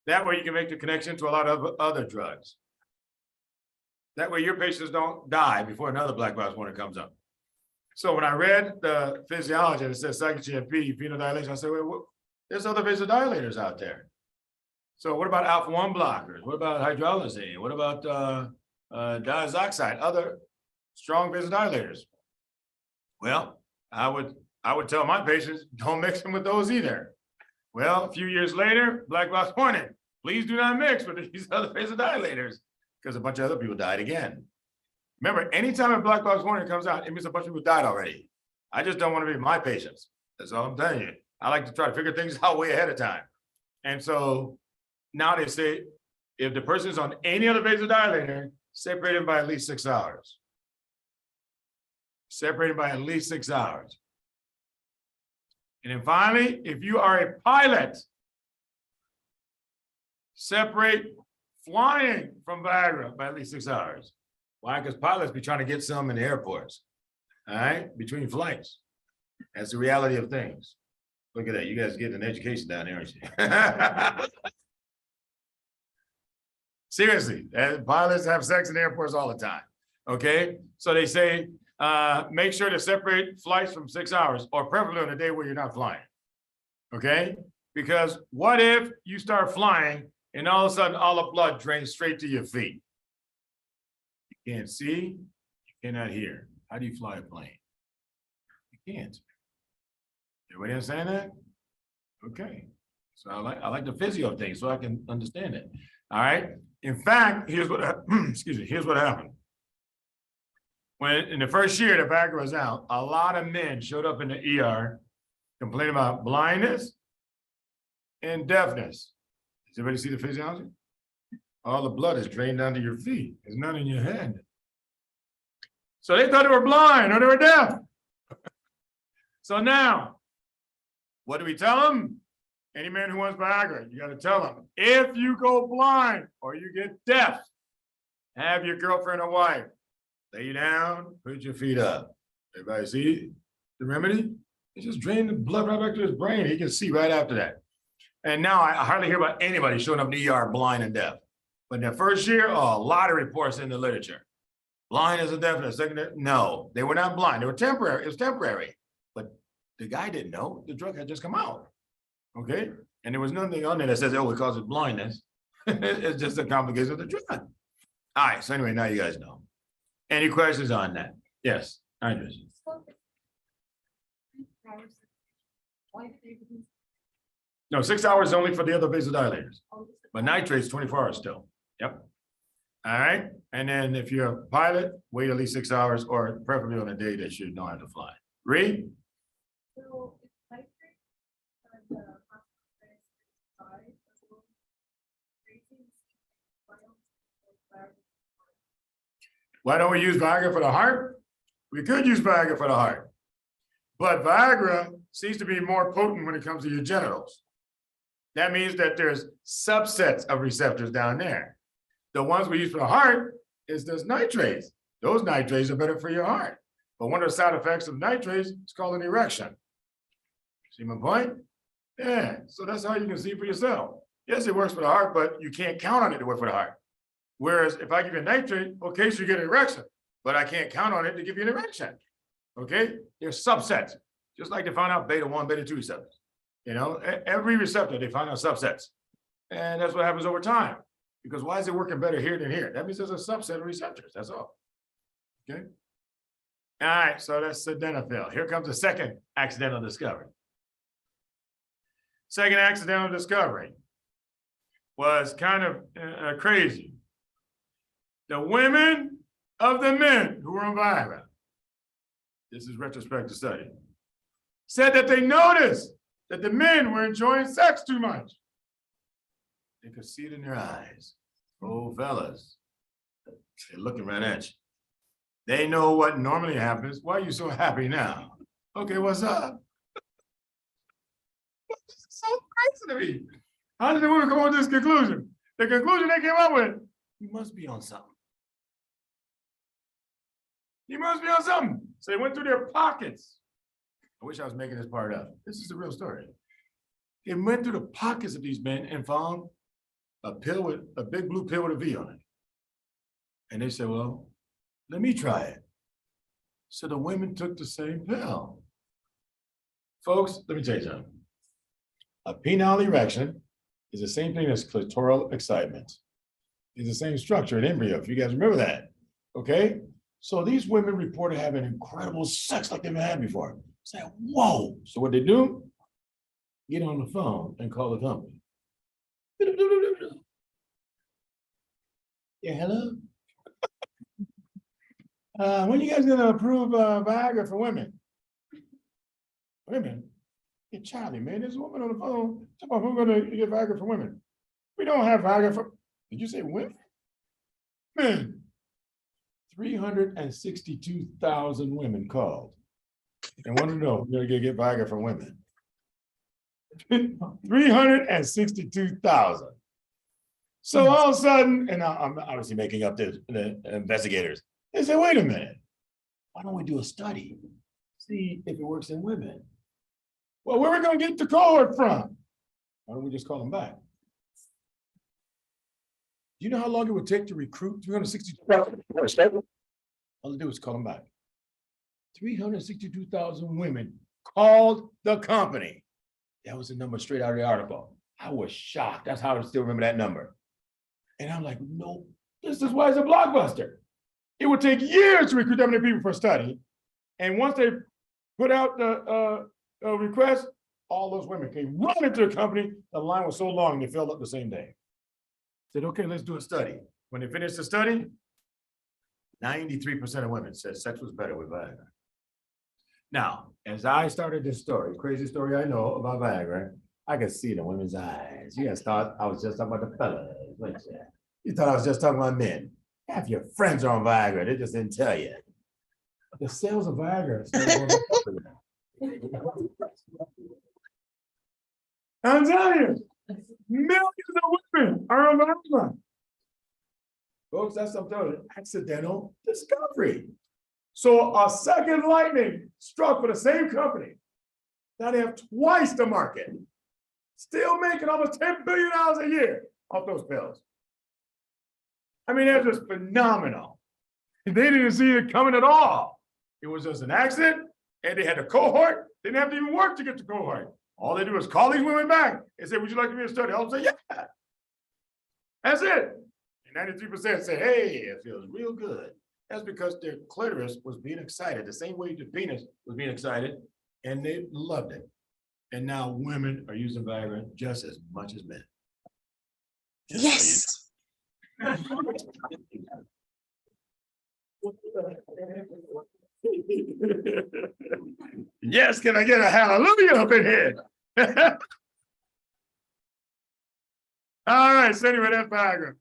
That way you can make the connection to a lot of other drugs. That way your patients don't die before another black box warning comes up. So when I read the physiology and it says cyclic GMP, venodilation, I said, well, there's other vasodilators out there. So what about alpha-1 blockers? What about hydrolysine? What about diazoxide, other strong vasodilators? Well, I would tell my patients, don't mix them with those either. Well, a few years later, black box warning, please do not mix with these other vasodilators, because a bunch of other people died again. Remember, anytime a black box warning comes out, it means a bunch of people died already. I just don't want to be my patients. That's all I'm telling you. I like to try to figure things out way ahead of time. And so now they say, if the person is on any other vasodilator, separate them by at least 6 hours. Separate them by at least 6 hours. And then finally, if you are a pilot, separate flying from Viagra by at least 6 hours. Why? Because pilots be trying to get some in the airports, all right, between flights. That's the reality of things. Look at that. You guys getting an education down there, aren't you? Seriously, pilots have sex in airports all the time. Okay, so they say make sure to separate flights from 6 hours, or preferably on a day where you're not flying. Okay, because what if you start flying and all of a sudden all the blood drains straight to your feet? You can't see, you cannot hear. How do you fly a plane? You can't. Everybody understand that? Okay. So I like the physio thing so I can understand it. All right. In fact, here's what excuse me, here's what happened. When in the first year the Viagra was out, a lot of men showed up in the ER complaining about blindness and deafness. Does everybody see the physiology? All the blood is drained down to your feet. There's none in your head. So they thought they were blind or they were deaf. So now, what do we tell them? Any man who wants Viagra, you got to tell them, if you go blind or you get deaf, have your girlfriend or wife lay you down, put your feet up. Everybody see the remedy? It just drained the blood right back to his brain. He can see right after that. And now I hardly hear about anybody showing up in the ER blind and deaf. But in the first year, oh, a lot of reports in the literature. Blind as a deafness. Secondary, no, they were not blind. They were temporary. It was temporary. But the guy didn't know the drug had just come out. Okay. And there was nothing on there that says, oh, it causes blindness. It's just a complication of the drug. All right. So anyway, now you guys know. Any questions on that? Yes, Andres. No, 6 hours only for the other vasodilators, but nitrate's 24 hours still. Yep. All right. And then if you're a pilot, wait at least 6 hours, or preferably on a day that you don't have to fly. Read.
So if nitrate and the
Why don't we use Viagra for the heart? We could use Viagra for the heart, but Viagra seems to be more potent when it comes to your genitals. That means that there's subsets of receptors down there. The ones we use for the heart is those nitrates. Those nitrates are better for your heart. But one of the side effects of nitrates is called an erection. See my point? Yeah, so that's how you can see for yourself. Yes, it works for the heart, but you can't count on it to work for the heart. Whereas if I give you a nitrate, okay, so you get an erection, but I can't count on it to give you an erection. Okay, there's subsets, just like they found out beta 1, beta 2 receptors. You know, every receptor, they find out subsets. And that's what happens over time. Because why is it working better here than here? That means there's a subset of receptors, that's all. Okay. All right, so that's sildenafil. Here comes the second accidental discovery. Second accidental discovery was kind of crazy. The women of the men who were on Viagra, this is retrospective study, said that they noticed that the men were enjoying sex too much. They could see it in their eyes. Oh, fellas, they're looking right at you. They know what normally happens. Why are you so happy now? Okay, what's up? This is so crazy to me. How did the women come up with this conclusion? The conclusion they came up with, you must be on something. You must be on something. So they went through their pockets. I wish I was making this part up. This is the real story. They went through the pockets of these men and found a pill with a big blue pill with a V on it. And they said, well, let me try it. So the women took the same pill. Folks, let me tell you something. A penile erection is the same thing as clitoral excitement. It's the same structure in embryo, if you guys remember that. Okay? So these women reported having incredible sex like they've never had before. Say, whoa. So what they do? Get on the phone and call the company. Yeah, hello? When you guys gonna approve Viagra for women? Women? Hey, Charlie, man, there's a woman on the phone. Talk about who's gonna get Viagra for women. We don't have Viagra for, did you say women? Men. 362,000 women called and wanted to know if we're gonna get Viagra for women. 362,000. So all of a sudden, and I'm obviously making up the investigators, they said, wait a minute, why don't we do a study? See if it works in women. Well, where are we gonna get the cohort from? Why don't we just call them back? Do you know how long it would take to recruit 360? All they do is call them back. 362,000 women called the company. That was the number straight out of the article. I was shocked. That's how I still remember that number. And I'm like, no, this is why it's a blockbuster. It would take years to recruit that many people for a study. And once they put out the request, all those women came running to the company. The line was so long, they filled up the same day. Said, okay, let's do a study. When they finished the study, 93% of women said sex was better with Viagra. Now, as I started this story, crazy story I know about Viagra, I could see the women's eyes. You guys thought I was just talking about the fellas. You thought I was just talking about men. Half your friends are on Viagra. They just didn't tell you. The sales of Viagra started going up. I'm telling you, millions of women are on Viagra. Folks, that's something accidental discovery. So a second lightning struck for the same company. Now they have twice the market, still making almost $10 billion a year off those pills. I mean, that's just phenomenal. They didn't see it coming at all. It was just an accident, and they had a cohort. They didn't have to even work to get the cohort. All they do is call these women back and say, would you like to be a study? I'll say, yeah. That's it. And 93% say, hey, it feels real good. That's because their clitoris was being excited the same way the penis was being excited, and they loved it. And now women are using Viagra just as much as men. Just
Yes.
Yes, can I get a hallelujah up in here? All right, so anyway, that's Viagra.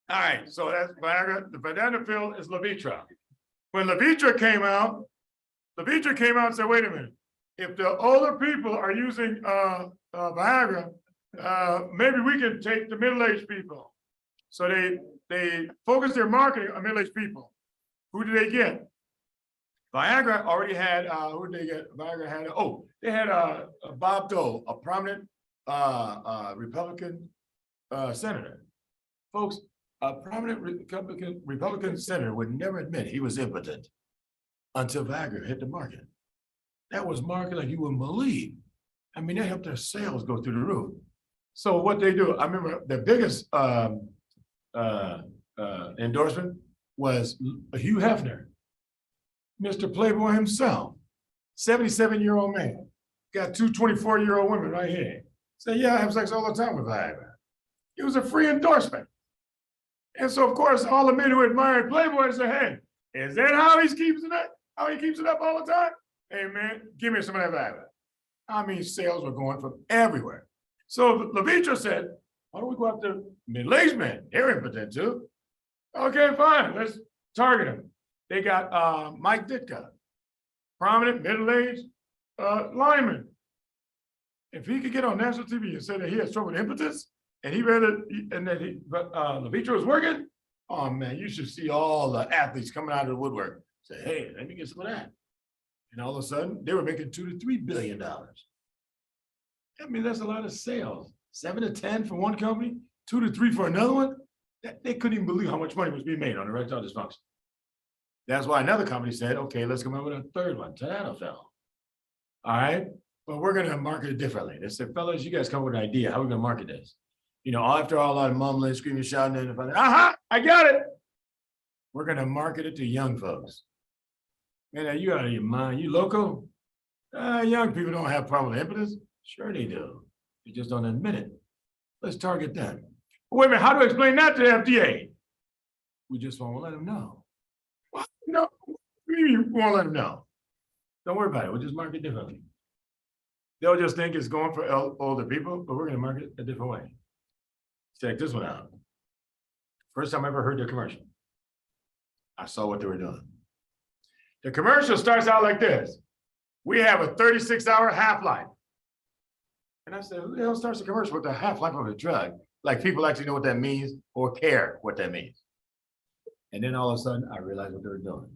All right, so that's Viagra. The banana pill is Levitra. When Levitra came out and said, wait a minute, if the older people are using Viagra, maybe we can take the middle-aged people. So they focus their marketing on middle-aged people. Who did they get? Viagra already had, who did they get? Viagra had, they had Bob Dole, a prominent Republican senator. Folks, a prominent Republican senator would never admit he was impotent until Viagra hit the market. That was market like you wouldn't believe. I mean, they helped their sales go through the roof. So what they do, I remember the biggest endorsement was Hugh Hefner, Mr. Playboy himself, 77-year-old man, got two 24-year-old women right here. Say, yeah, I have sex all the time with Viagra. It was a free endorsement. And so, of course, all the men who admired Playboy say, hey, is that how he keeps it up? How he keeps it up all the time? Hey, man, give me some of that Viagra. I mean, sales were going from everywhere. So Levitra said, why don't we go after middle-aged men? They're impotent too. Okay, fine, let's target them. They got Mike Ditka, prominent middle-aged lineman. If he could get on national TV and say that he has trouble with impotence, and Levitra was working, oh man, you should see all the athletes coming out of the woodwork. Say, hey, let me get some of that. And all of a sudden, they were making $2 to $3 billion. I mean, that's a lot of sales. 7 to 10 for one company, 2 to 3 for another one. They couldn't even believe how much money was being made on erectile dysfunction. That's why another company said, okay, let's come up with a third one, Tadalafil. All right, but we're gonna market it differently. They said, fellas, you guys come up with an idea. How are we gonna market this? You know, after all that mumbling, screaming, shouting, and I got it. We're gonna market it to young folks. Man, are you out of your mind? You loco? Young people don't have problem with impotence. Sure they do. They just don't admit it. Let's target them. Wait a minute, how do I explain that to the FDA? We just won't let them know. What? No, we won't let them know. Don't worry about it. We'll just market it differently. They'll just think it's going for older people, but we're going to market it a different way. Check this one out. First time I ever heard their commercial. I saw what they were doing. The commercial starts out like this. We have a 36-hour half-life. And I said, who the hell starts a commercial with the half-life of a drug? Like people actually know what that means or care what that means. And then all of a sudden, I realized what they were doing.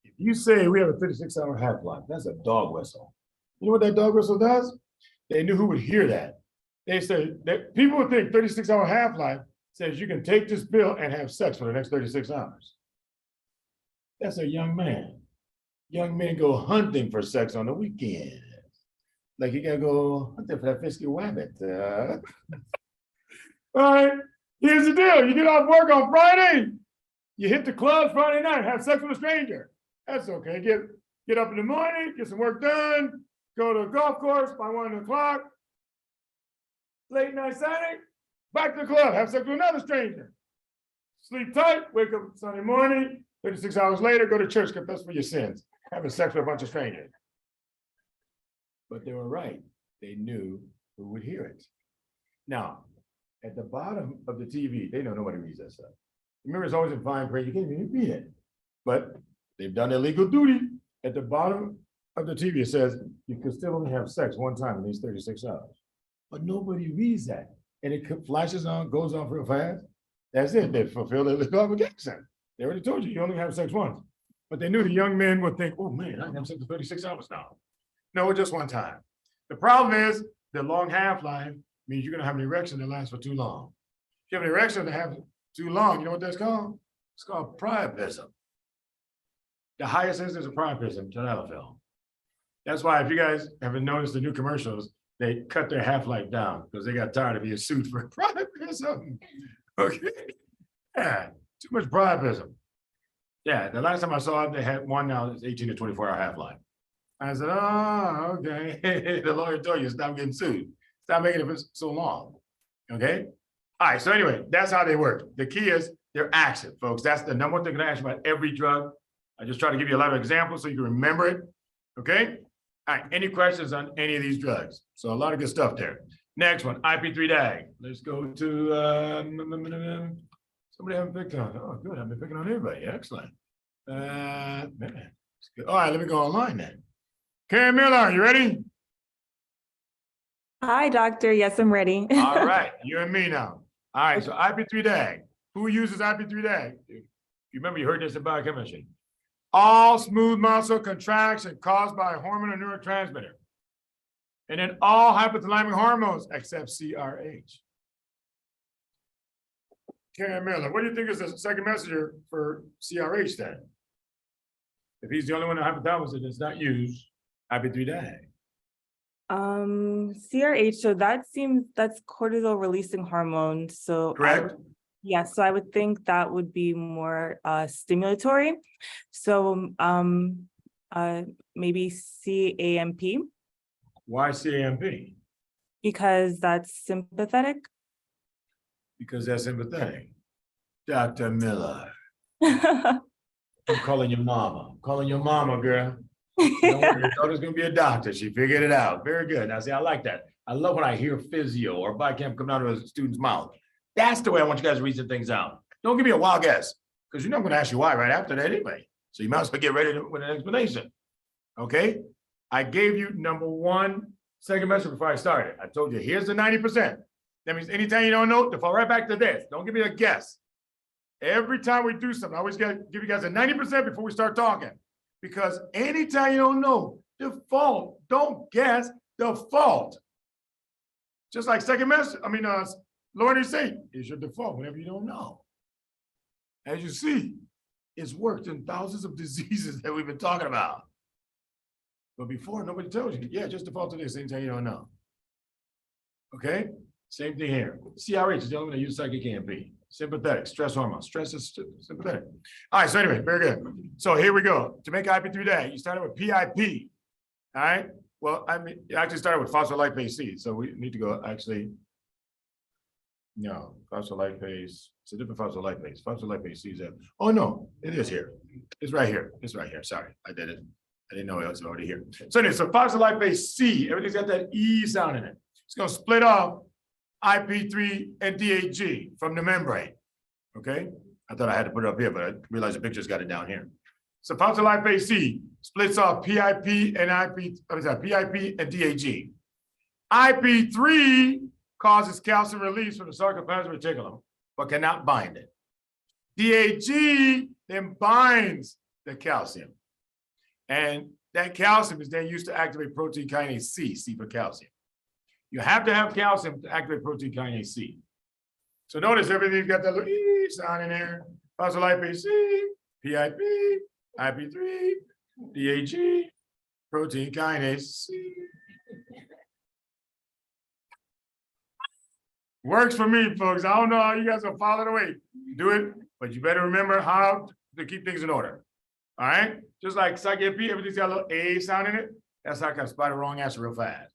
If you say we have a 36-hour half-life, that's a dog whistle. You know what that dog whistle does? They knew who would hear that. They said that people would think 36-hour half-life says you can take this pill and have sex for the next 36 hours. That's a young man. Young men go hunting for sex on the weekend. Like you gotta go hunting for that fisky wabbit. All right, here's the deal. You get off work on Friday, you hit the club Friday night, have sex with a stranger. That's okay. Get up in the morning, get some work done, go to a golf course by 1 o'clock. Late night Saturday, back to the club, have sex with another stranger. Sleep tight, wake up Sunday morning, 36 hours later, go to church, confess for your sins, having sex with a bunch of strangers. But they were right. They knew who would hear it. Now, at the bottom of the TV, they know nobody reads that stuff. Remember, it's always in fine print. You can't even read it. But they've done their legal duty. At the bottom of the TV, it says you can still only have sex one time in these 36 hours. But nobody reads that. And it flashes on, goes on real fast. That's it. They fulfill their legal obligation. They already told you, you only have sex once. But they knew the young men would think, oh man, I can have sex for 36 hours now. No, just one time. The problem is the long half-life means you're gonna have an erection that lasts for too long. If you have an erection that has too long, you know what that's called? It's called priapism. The highest instance of priapism, tadalafil. That's why if you guys haven't noticed the new commercials, they cut their half-life down because they got tired of being sued for priapism. Okay. Yeah, too much priapism. Yeah, the last time I saw it, they had one now that's 18 to 24-hour half-life. I said, oh, okay. The lawyer told you, stop getting sued. Stop making it for so long. Okay. All right. So anyway, that's how they work. The key is they're active, folks. That's the number one thing I ask about every drug. I just try to give you a lot of examples so you can remember it. Okay. All right. Any questions on any of these drugs? So a lot of good stuff there. Next one, IP3-DAG. Let's go to somebody haven't picked on. Oh, good. I've been picking on everybody. Excellent. Man, that's good. All right. Let me go online then. Karen Miller, are you ready?
Hi, doctor. Yes, I'm ready.
All right, you and me now. All right, so IP3-DAG. Who uses IP3-DAG? You remember you heard this in biochemistry. All smooth muscle contraction caused by a hormone or neurotransmitter. And then all hypothalamic hormones except CRH. Karen Miller, what do you think is the second messenger for CRH then? If he's the only one in the hypothalamus that does not use IP3-DAG.
CRH, so that's cortisol releasing hormone. So
Correct.
So I would think that would be more stimulatory. So maybe CAMP.
Why CAMP?
Because that's sympathetic.
Because that's sympathetic. Dr. Miller, I'm calling your mama. I'm calling your mama, girl. Don't worry, your daughter's gonna be a doctor. She figured it out. Very good. Now, see, I like that. I love when I hear physio or biochem come out of a student's mouth. That's the way I want you guys to reason things out. Don't give me a wild guess, because you know I'm gonna ask you why right after that anyway. So you might as well get ready with an explanation. Okay? I gave you number one, second message before I started. I told you, here's the 90%. That means anytime you don't know, default right back to this. Don't give me a guess. Every time we do something, I always gotta give you guys a 90% before we start talking. Because anytime you don't know, default, don't guess, default. Just like second message, Lord is saying, is your default whenever you don't know. As you see, it's worked in thousands of diseases that we've been talking about. But before, nobody tells you, yeah, just default to this anytime you don't know. Okay? Same thing here. CRH is the only one that uses psychic AMP. Sympathetic, stress hormone. Stress is sympathetic. All right, so anyway, very good. So here we go. To make IP3-DAG, you started with PIP. All right. Well, you actually started with phospholipase C. So we need to go no, phospholipase. It's a different phospholipase. Phospholipase C is that. Oh, no, it is here. It's right here. It's right here. Sorry, I did it. I didn't know it was already here. So anyway, so phospholipase C, everything's got that E sound in it. It's going to split off IP3 and DHG from the membrane. Okay, I thought I had to put it up here, but I realized the picture's got it down here. So phospholipase C splits off PIP and PIP and DHG. IP3 causes calcium release from the sarcoplasmic reticulum, but cannot bind it. DHG then binds the calcium. And that calcium is then used to activate protein kinase C, C for calcium. You have to have calcium to activate protein kinase C. So notice everything's got that little E sound in there. Phospholipase C, PIP, IP3, DAG, protein kinase C. Works for me, folks. I don't know how you guys will follow the way. Do it, but you better remember how to keep things in order. All right? Just like Psych MP, everything's got a little A sound in it. That's how I can spot the wrong answer real fast.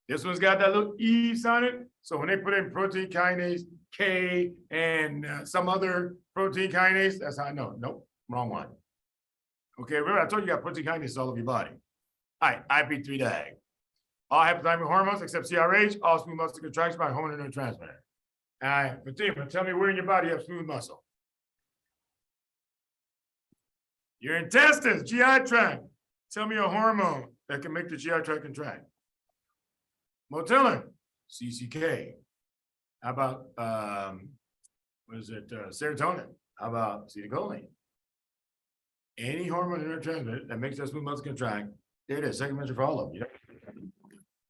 This one's got that little E sound in it. So when they put in protein kinase K and some other protein kinase, that's how I know. Nope, wrong one. Okay, remember I told you got protein kinase all over your body. All right, IP3 DAG. All hypothalamic hormones except CRH, all smooth muscle contraction by hormone neurotransmitter. All right, Fatima, tell me where in your body you have smooth muscle. Your intestines, GI tract. Tell me a hormone that can make the GI tract contract. Motilin, CCK. How about, serotonin? How about acetylcholine? Any hormone neurotransmitter that makes that smooth muscle contract, there it is, second measure for all of you.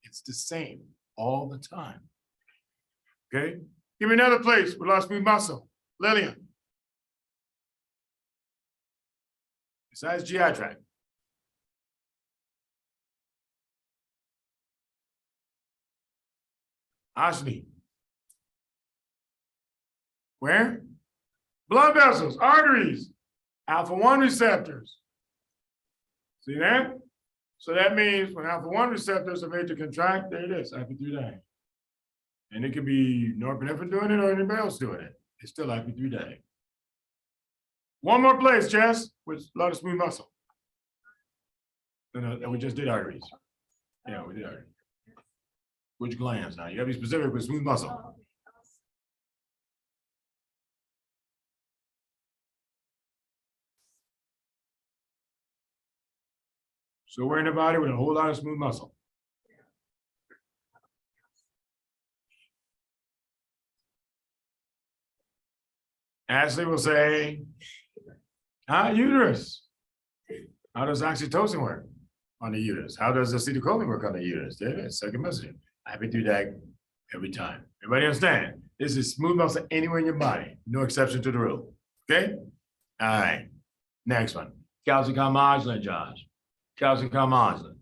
It's the same all the time. Okay, give me another place with a lot of smooth muscle. Lillian. Besides GI tract. Ashley. Where? Blood vessels, arteries, alpha-1 receptors. See that? So that means when alpha-1 receptors are made to contract, there it is, IP3 And it could be norepinephrine doing it or anybody else doing it. It's still IP3 One more place, Jess, with a lot of smooth muscle. No, we just did arteries. Yeah, we did arteries. Which glands now? You gotta be specific with smooth muscle. So we're in the body with a whole lot of smooth muscle. Ashley will say, uterus. How does oxytocin work on the uterus? How does acetylcholine work on the uterus? There it is, second message. IP3 every time. Everybody understand? This is smooth muscle anywhere in your body. No exception to the rule. Okay? All right. Next one. Calcium calmodulin, Josh. Calcium calmodulin.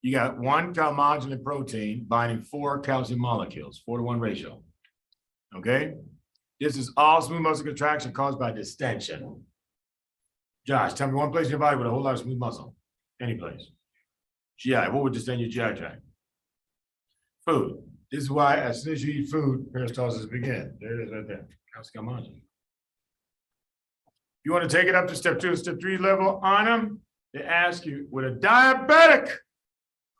You got one calmodulin protein binding 4 calcium molecules, 4-to-1 ratio. Okay? This is all smooth muscle contraction caused by distension. Josh, tell me one place in your body with a whole lot of smooth muscle. Any place. GI, what would distend your GI tract? Food. This is why as soon as you eat food, peristalsis begins. There it is right there. Calcium calmodulin. You want to take it up to step 2 and step 3 level on them? They ask you, with a diabetic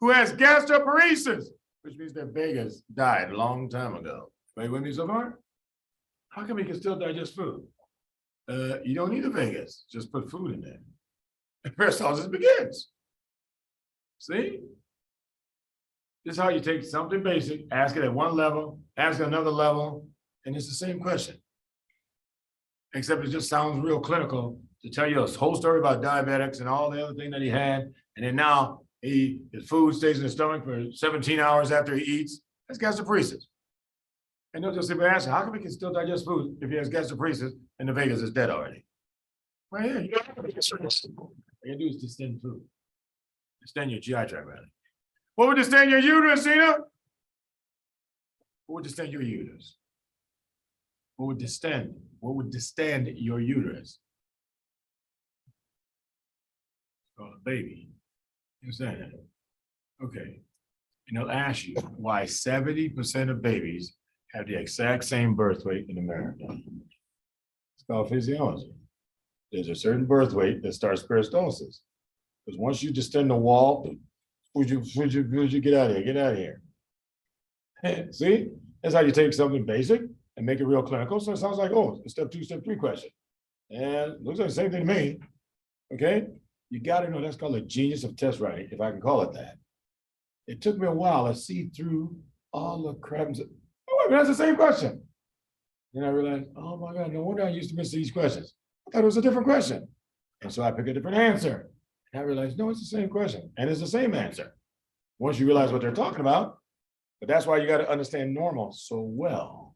who has gastroparesis, which means their Vegas died a long time ago. Are you with me so far? How come he can still digest food? You don't need a Vegas, just put food in there. And peristalsis begins. See? This is how you take something basic, ask it at one level, ask it another level, and it's the same question. Except it just sounds real clinical to tell you a whole story about diabetics and all the other thing that he had. And then now his food stays in his stomach for 17 hours after he eats. That's gastroparesis. And they'll just simply ask, how come he can still digest food if he has gastroparesis and the Vegas is dead already? Well, yeah, you got to do is distend food. Distend your GI tract, rather. What would distend your uterus, Zena? What would distend your uterus? What would distend? What would distend your uterus? It's called a baby. You understand that? Okay. And they'll ask you why 70% of babies have the exact same birth weight in America. It's called physiology. There's a certain birth weight that starts peristalsis. Because once you distend the wall, would you get out of here? Get out of here. See? That's how you take something basic and make it real clinical. So it sounds like, oh, a step 2, step 3 question. And it looks like the same thing to me. Okay? You got to know that's called a genius of test writing, if I can call it that. It took me a while to see through all the crap. Oh, wait, that's the same question. Then I realized, oh my God, no wonder I used to miss these questions. I thought it was a different question. And so I picked a different answer. And I realized, no, it's the same question. And it's the same answer. Once you realize what they're talking about, but that's why you got to understand normal so well.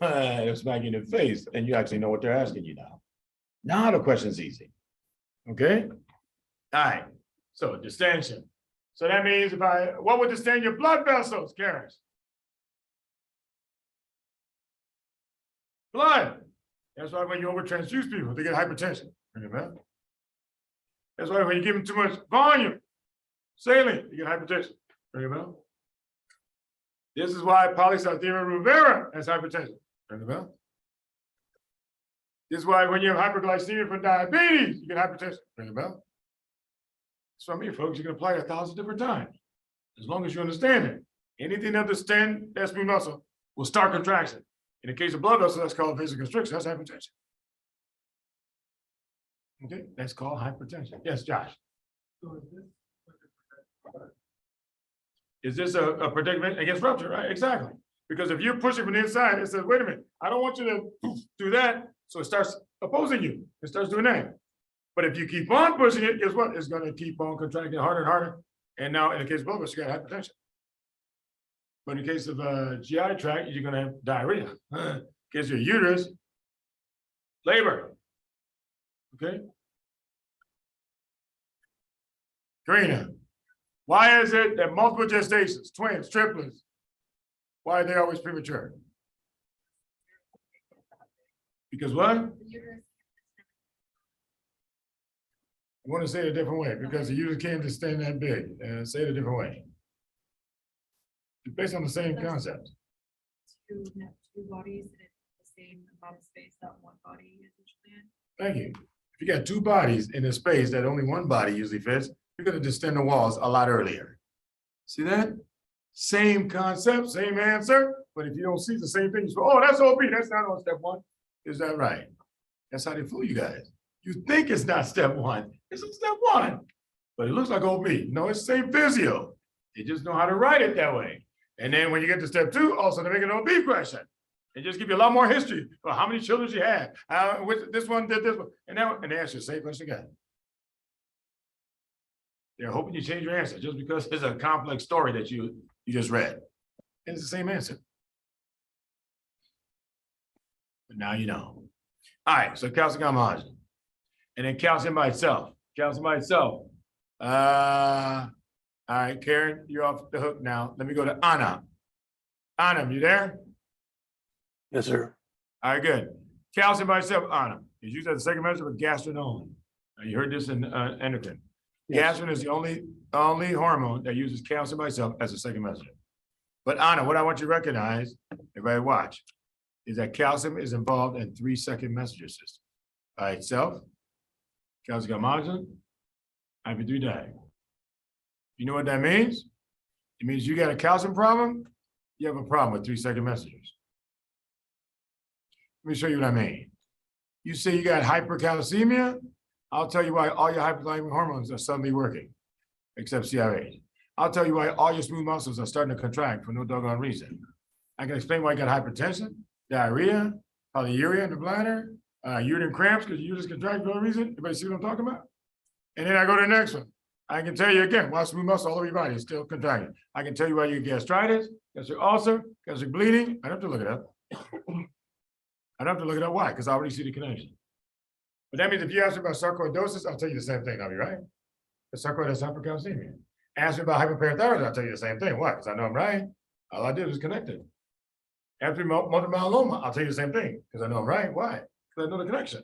They'll smack you in the face and you actually know what they're asking you now. Now the question's easy. Okay? All right, so distension. So that means what would distend your blood vessels, Karen? Blood. That's why when you overtransfuse people, they get hypertension. Remember? That's why when you give them too much volume, saline, you get hypertension. Remember? This is why polycythemia ruvera has hypertension. Remember? This is why when you have hyperglycemia from diabetes, you get hypertension. Remember? So I mean, folks, you can apply it 1,000 different times. As long as you understand it. Anything that distend that smooth muscle will start contraction. In the case of blood vessels, that's called vasoconstriction. That's hypertension. Okay, that's called hypertension. Yes, Josh.
So
Is this a protection against rupture, right? Exactly. Because if you're pushing from the inside, it says, wait a minute, I don't want you to do that. So it starts opposing you. It starts doing that. But if you keep on pushing it, guess what? It's going to keep on contracting harder and harder. And now in the case of blood vessels, you got hypertension. But in the case of GI tract, you're going to have diarrhea. In case of your uterus, labor. Okay. Karina, why is it that multiple gestations, twins, triplets, why are they always premature? Because what? I want to say it a different way, because the uterus can't just stand that big. Say it a different way. It's based on the same concept.
Two bodies in the same amount of space that one body is usually in.
Thank you. If you got two bodies in a space that only one body usually fits, you're going to distend the walls a lot earlier. See that? Same concept, same answer, but if you don't see the same thing, you say, oh, that's OB, that's not on step one. Is that right? That's how they fool you guys. You think it's not step one, it's on step one, but it looks like OB. No, it's the same physio. They just know how to write it that way. And then when you get to step two, also they make an OB question. They just give you a lot more history about how many children you had. This one did this one, and they ask you the same question again. They're hoping you change your answer just because it's a complex story that you just read. And it's the same answer. But now you know. All right, so calcium combination. And then calcium by itself. Calcium by itself. All right, Karen, you're off the hook now. Let me go to Anna. Anna, you there?
Yes, sir.
All right, good. Calcium by itself, Anna, is used as a second measure with gastrin only. Now, you heard this in endocrine.
Yes.
Gastrin is the only hormone that uses calcium by itself as a second measure. But Anna, what I want you to recognize, everybody watch, is that calcium is involved in 3-second messenger system. By itself, calcium combination, IP3 diag. You know what that means? It means you got a calcium problem, you have a problem with 3-second messengers. Let me show you what I mean. You say you got hypercalcemia, I'll tell you why all your hypothalamic hormones are suddenly working, except CRH. I'll tell you why all your smooth muscles are starting to contract for no doggone reason. I can explain why you got hypertension, diarrhea, polyuria in the bladder, uterine cramps because your uterus contract for no reason. Everybody see what I'm talking about? And then I go to the next one. I can tell you again why smooth muscle all over your body is still contracting. I can tell you why you get gastritis, gastric ulcer, gastric bleeding. I don't have to look it up. I don't have to look it up. Why? Because I already see the connection. But that means if you ask me about sarcoidosis, I'll tell you the same thing. I'll be right. The sarcoidosis is hypercalcemia. Ask me about hyperparathyroidism, I'll tell you the same thing. Why? Because I know I'm right. All I did was connect it. Ask me about multiple myeloma, I'll tell you the same thing. Because I know I'm right. Why? Because I know the connection.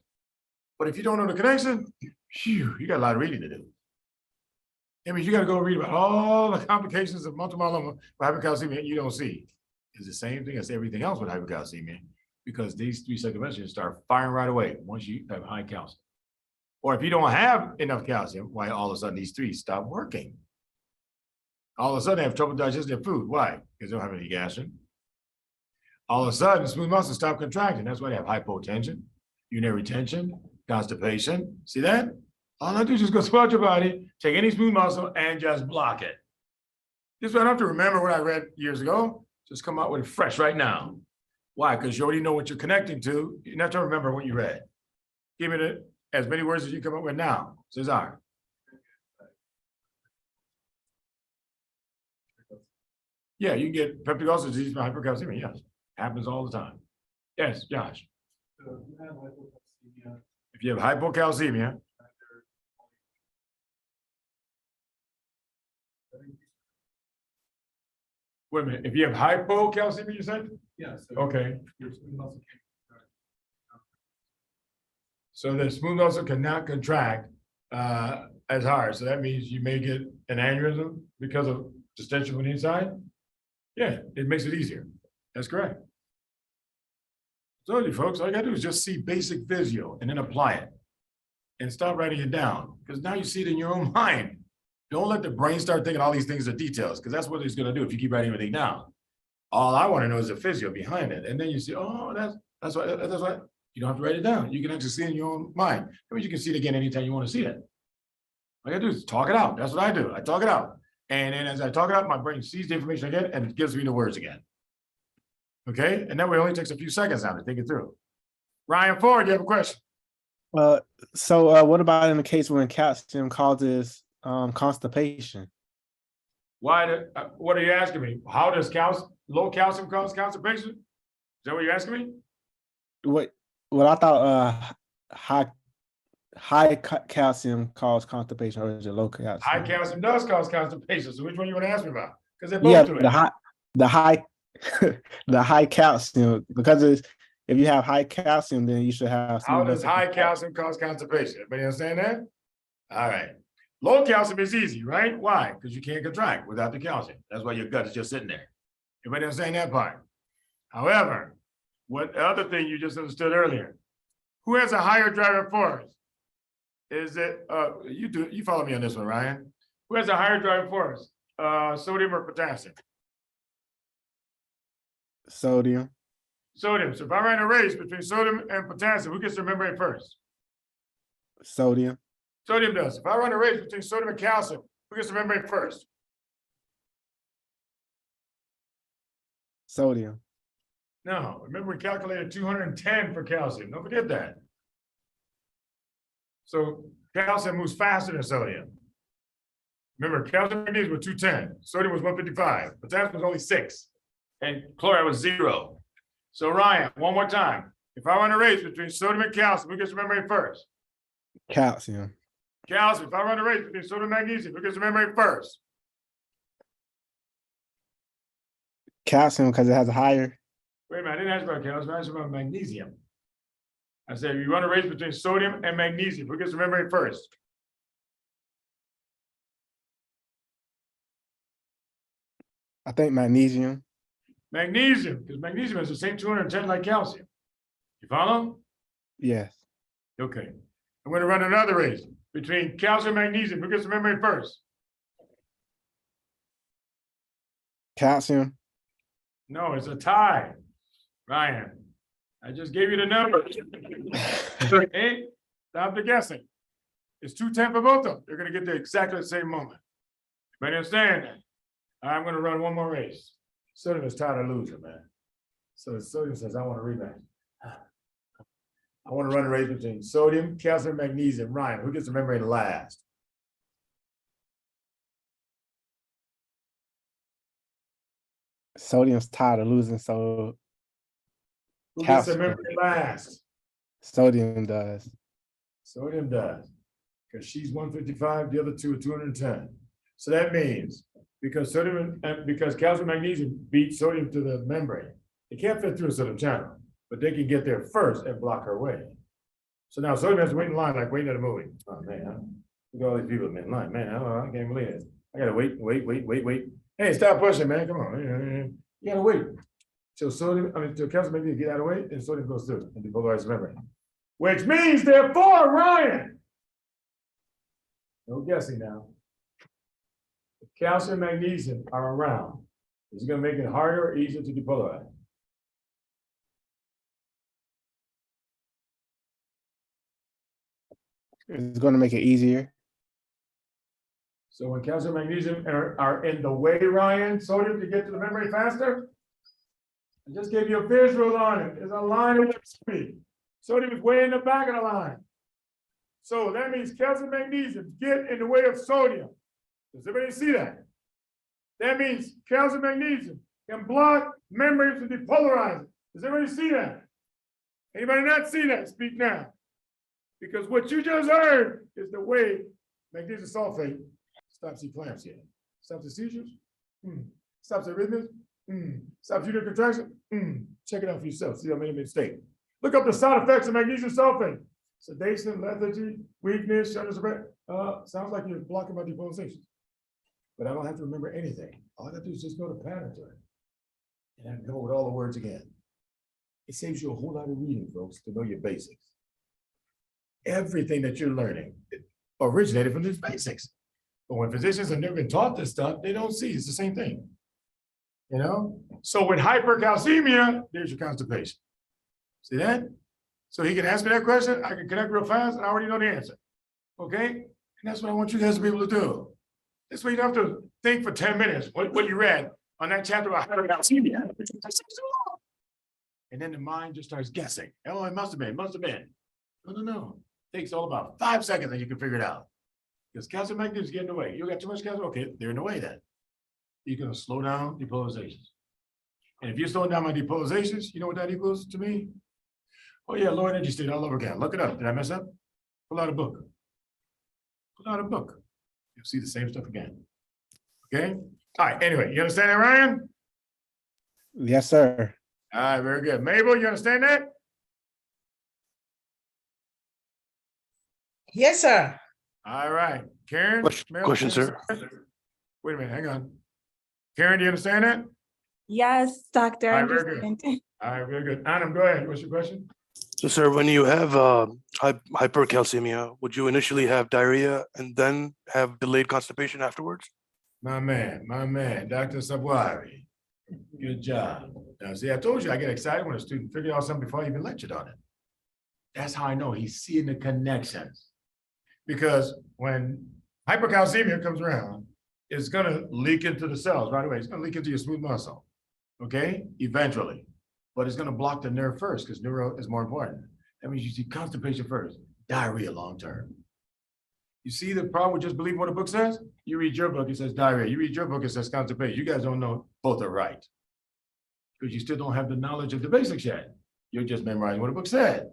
But if you don't know the connection, phew, you got a lot of reading to do. I mean, you got to go read about all the complications of multiple myeloma with hypercalcemia you don't see. It's the same thing as everything else with hypercalcemia, because these 3-second messages start firing right away once you have high calcium. Or if you don't have enough calcium, why all of a sudden these 3 stop working? All of a sudden they have trouble digesting their food. Why? Because they don't have any gastrin. All of a sudden, smooth muscles stop contracting. That's why they have hypotension, urinary retention, constipation. See that? All I do is just go throughout your body, take any smooth muscle and just block it. This way I don't have to remember what I read years ago. Just come out with it fresh right now. Why? Because you already know what you're connecting to. You're not trying to remember what you read. Give it as many words as you come up with now. Cesar. Yeah, you can get peptic ulcer disease from hypercalcemia. Yes, happens all the time. Yes, Josh.
So you have hypocalcemia,
If you have hypocalcemia, wait a minute, if you have hypocalcemia, you said?
yeah, so.
Okay,
Your smooth muscle can't contract.
so the smooth muscle cannot contract as hard. So that means you may get an aneurysm because of distension from the inside. Yeah, it makes it easier. That's correct. So you folks, all you gotta do is just see basic physio and then apply it. And stop writing it down, because now you see it in your own mind. Don't let the brain start thinking all these things are details, because that's what it's gonna do if you keep writing everything down. All I want to know is the physio behind it, and then you see, oh, that's why you don't have to write it down. You can actually see it in your own mind. I mean, you can see it again anytime you want to see it. All I gotta do is talk it out. That's what I do. I talk it out, and then as I talk it out, my brain sees the information I get and it gives me the words again. Okay, and that way it only takes a few seconds now to think it through. Ryan Ford, you have a question?
So what about in the case when calcium causes constipation?
Why? What are you asking me? How does low calcium cause constipation? Is that what you're asking me?
What I thought high calcium cause constipation, or is it low calcium?
High calcium does cause constipation. So which one you want to ask me about? Because they're both
Yeah,
doing it.
the high the high calcium, because if you have high calcium, then you should have.
How does high calcium cause constipation? Everybody understand that? All right. Low calcium is easy, right? Why? Because you can't contract without the calcium. That's why your gut is just sitting there. Everybody understand that part? However, what the other thing you just understood earlier, who has a higher driving force? Is it, you follow me on this one, Ryan? Who has a higher driving force? Sodium or potassium?
Sodium.
Sodium. So if I ran a race between sodium and potassium, who gets the membrane first?
Sodium.
Sodium does. If I run a race between sodium and calcium, who gets the membrane first?
Sodium.
No, remember we calculated 210 for calcium. Don't forget that. So calcium moves faster than sodium. Remember, calcium and magnesium were 210. Sodium was 155. Potassium was only 6. And chloride was 0. So Ryan, one more time. If I run a race between sodium and calcium, who gets the membrane first?
Calcium.
Calcium. If I run a race between sodium and magnesium, who gets the membrane first?
Calcium, because it has a higher.
Wait a minute, I didn't ask about calcium, I asked about magnesium. I said, if you run a race between sodium and magnesium, who gets the membrane first?
I think magnesium.
Magnesium, because magnesium is the same 210 like calcium. You follow?
Yes.
Okay. I'm going to run another race between calcium and magnesium. Who gets the membrane first?
Calcium.
No, it's a tie. Ryan, I just gave you the number. Hey, stop the guessing. It's 210 for both of them. They're going to get to exactly the same moment. You understand that? I'm going to run one more race. Sodium is tired of losing, man. So sodium says, I want a rematch. I want to run a race between sodium, calcium, magnesium. Ryan, who gets the membrane last?
Sodium's tired of losing, so
Who gets the
calcium.
membrane last?
Sodium does.
Sodium does. Because she's 155, the other two are 210. So that means because sodium and because calcium magnesium beat sodium to the membrane, it can't fit through a sodium channel, but they can get there first and block her way. So now sodium has to wait in line like waiting at a movie. Oh man, look at all these people in line. Man, I can't believe it. I gotta wait. Hey, stop pushing, man. Come on. You gotta wait till till calcium magnesium get out of the way, and sodium goes through and depolarize the membrane. Which means therefore, Ryan. No guessing now. If calcium and magnesium are around, is it going to make it harder or easier to depolarize?
It's going to make it easier.
So when calcium and magnesium are in the way, Ryan, sodium to get to the membrane faster? I just gave you a visual on it. There's a line of speed. Sodium is way in the back of the line. So that means calcium and magnesium get in the way of sodium. Does everybody see that? That means calcium and magnesium can block membranes to depolarize it. Does everybody see that? Anybody not see that? Speak now. Because what you just heard is the way magnesium sulfate stops eclampsia, stops the seizures, stops the arrhythmias, stops uterine contraction. Check it out for yourself. See, I made a mistake. Look up the side effects of magnesium sulfate. Sedation, lethargy, weakness, shortness of breath. Sounds like you're blocking my depolarization. But I don't have to remember anything. All I got to do is just go to pattern to it. And I can go with all the words again. It saves you a whole lot of reading, folks, to know your basics. Everything that you're learning originated from these basics. But when physicians have never been taught this stuff, they don't see it's the same thing. You know? So with hypercalcemia, there's your constipation. See that? So he can ask me that question, I can connect real fast, and I already know the answer. Okay? And that's what I want you guys to be able to do. This way you don't have to think for 10 minutes what you read on that chapter about hypercalcemia. And then the mind just starts guessing. Oh, it must have been, No. It takes all about 5 seconds and you can figure it out. Because calcium magnesium is getting in the way. You got too much calcium, okay, they're in the way then. You're gonna slow down depolarizations. And if you're slowing down my depolarizations, you know what that equals to me? Oh yeah, low energy state all over again. Look it up. Did I mess up? Pull out a book. Pull out a book. You'll see the same stuff again. Okay? All right, anyway, you understand that, Ryan?
Yes, sir.
All right, very good. Mabel, you understand that?
Yes, sir.
All right. Karen?
Question, sir.
Wait a minute, hang on. Karen, do you understand that?
Yes, doctor.
All
I
right, very good.
understand.
All right, very good. Adam, go ahead. What's your question?
So, sir, when you have hypercalcemia, would you initially have diarrhea and then have delayed constipation afterwards?
My man, Dr. Sabwari. Good job. Now, see, I told you I get excited when a student figures out something before I even lectured on it. That's how I know he's seeing the connections. Because when hypercalcemia comes around, it's gonna leak into the cells right away. It's gonna leak into your smooth muscle, okay? Eventually. But it's gonna block the nerve first because neuro is more important. That means you see constipation first, diarrhea long-term. You see the problem with just believing what a book says? You read your book, it says diarrhea. You read your book, it says constipation. You guys don't know both are right. Because you still don't have the knowledge of the basics yet. You're just memorizing what a book said.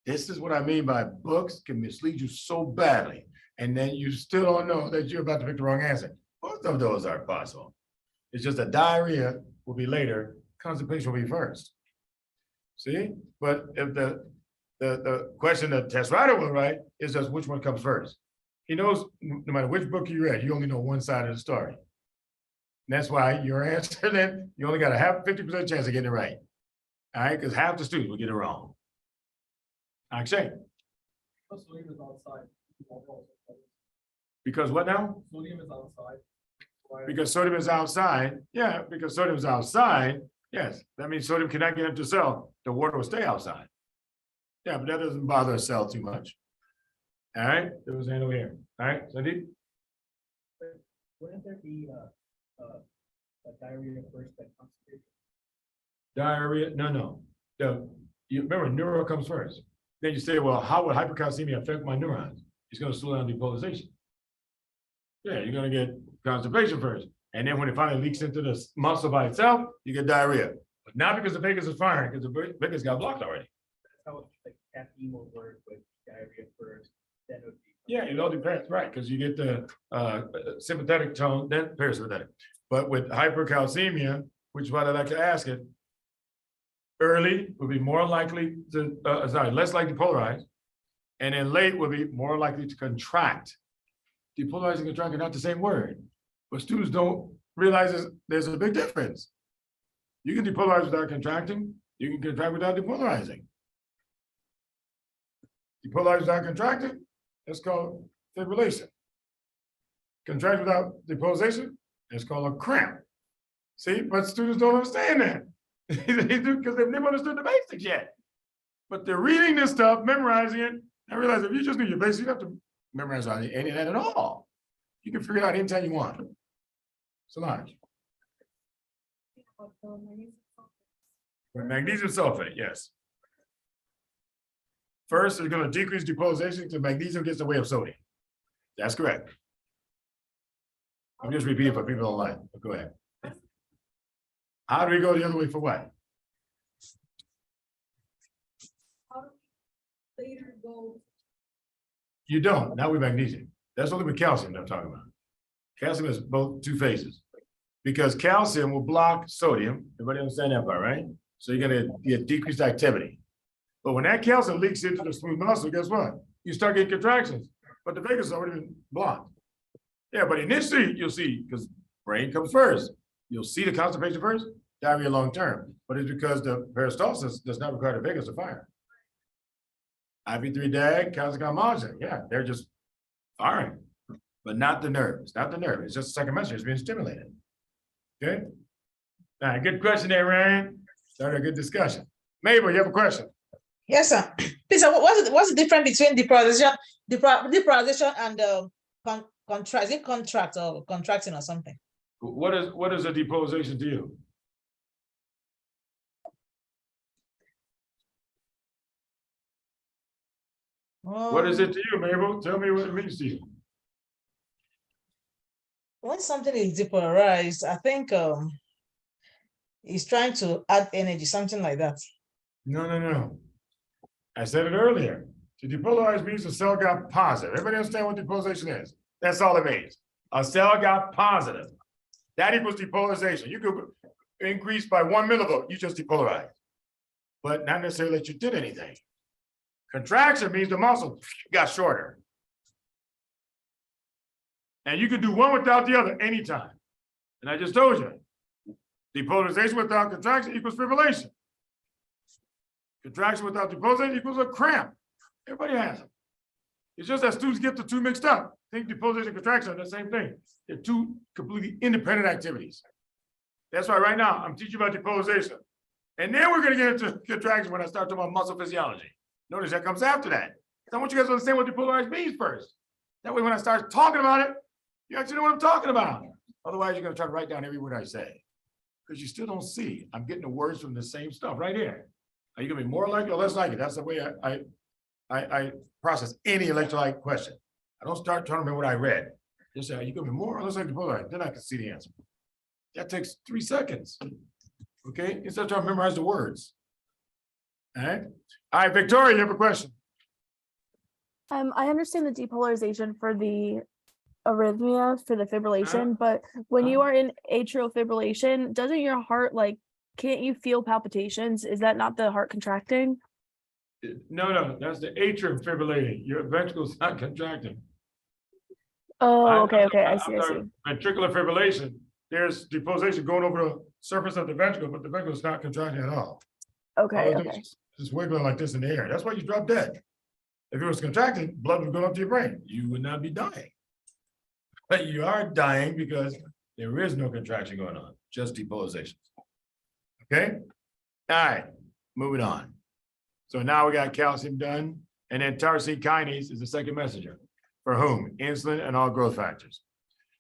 This is what I mean by books can mislead you so badly. And then you still don't know that you're about to pick the wrong answer. Both of those are possible. It's just that diarrhea will be later, constipation will be first. See? But if the question that test writer will write is just which one comes first. He knows no matter which book you read, you only know one side of the story. And that's why your answer then, you only got a 50% chance of getting it right. All right, because half the students will get it wrong. Akshay.
Sodium is outside.
Because what now?
Sodium is outside.
Because sodium is outside. Yeah, because sodium is outside. Yes, that means sodium cannot get into the cell. The water will stay outside. Yeah, but that doesn't bother a cell too much. All right, there was hand over here. All right, Sandeep?
Wouldn't there be diarrhea first, then constipation?
Diarrhea? No. You remember, neuro comes first. Then you say, well, how would hypercalcemia affect my neurons? It's going to slow down depolarization. Yeah, you're going to get constipation first. And then when it finally leaks into the muscle by itself, you get diarrhea. But not because the vagus is firing, because the vagus got blocked already.
That's how like caffeine will work with diarrhea first, then it would be.
Yeah, it all depends, right? Because you get the sympathetic tone, then parasympathetic. But with hypercalcemia, which is what I like to ask it, early would be more likely to, less likely to polarize, and then late would be more likely to contract. Depolarizing and contract are not the same word, but students don't realize there's a big difference. You can depolarize without contracting, you can contract without depolarizing. Depolarize without contracting, that's called fibrillation. Contract without depolarization, it's called a cramp. See, but students don't understand that. They do because they've never understood the basics yet. But they're reading this stuff, memorizing it, and realize if you just knew your basics, you don't have to memorize any of that at all. You can figure it out anytime you want. Solange. With magnesium sulfate, yes. First, it's going to decrease depolarization because magnesium gets in the way of sodium. That's correct. I'm just repeating for people online. But go ahead. How do we go the other way for what?
later go.
You don't, not with magnesium. That's only with calcium that I'm talking about. Calcium is both two phases. Because calcium will block sodium. Everybody understand that part, right? So you're gonna get decreased activity. But when that calcium leaks into the smooth muscle, guess what? You start getting contractions, but the vagus has already been blocked. Yeah, but initially you'll see, because brain comes first. You'll see the constipation first, diarrhea long term. But it's because the peristalsis does not require the vagus to fire. IV3 DAG, calcium modulator, yeah, they're just firing, but not the nerve. It's not the nerve. It's just a second messenger. It's being stimulated. Okay. All right, good question there, Ryan. Started a good discussion. Mabel, you have a question?
Yes, sir. Please, sir, what's the difference between depolarization and contract? Is it contract or contracting or something?
What is a depolarization to you? What is it to you, Mabel? Tell me what it means to you.
When something is depolarized, I think it's trying to add energy, something like that.
No. I said it earlier. To depolarize means the cell got positive. Everybody understand what depolarization is? That's all it means. A cell got positive. That equals depolarization. You could increase by 1 millivolt, you just depolarized. But not necessarily that you did anything. Contraction means the muscle got shorter. And you can do one without the other anytime. And I just told you, depolarization without contraction equals fibrillation. Contraction without depolarization equals a cramp. Everybody has them. It's just that students get the two mixed up. Think depolarization and contraction are the same thing. They're two completely independent activities. That's why right now I'm teaching about depolarization. And then we're going to get into contraction when I start talking about muscle physiology. Notice that comes after that. I want you guys to understand what depolarized means first. That way when I start talking about it, you actually know what I'm talking about. Otherwise, you're going to try to write down every word I say. Because you still don't see. I'm getting the words from the same stuff right here. Are you going to be more like it or less like it? That's the way I process any electrolyte question. I don't start telling me what I read. Just say, are you going to be more or less like depolarized? Then I can see the answer. That takes 3 seconds. Okay? Instead of trying to memorize the words. All right, Victoria, you have a question.
I understand the depolarization for the arrhythmia, for the fibrillation, but when you are in atrial fibrillation, doesn't your heart, like, can't you feel palpitations? Is that not the heart contracting?
No, that's the atrium fibrillating. Your ventricle's not contracting.
Oh, okay, I see.
Ventricular fibrillation, there's depolarization going over the surface of the ventricle, but the ventricle is not contracting at all.
Okay.
Just wiggling like this in the air. That's why you drop dead. If it was contracting, blood would go up to your brain. You would not be dying. But you are dying because there is no contraction going on, just depolarization. Okay? All right, moving on. So now we got calcium done, and then tyrosine kinase is the second messenger. For whom? Insulin and all growth factors.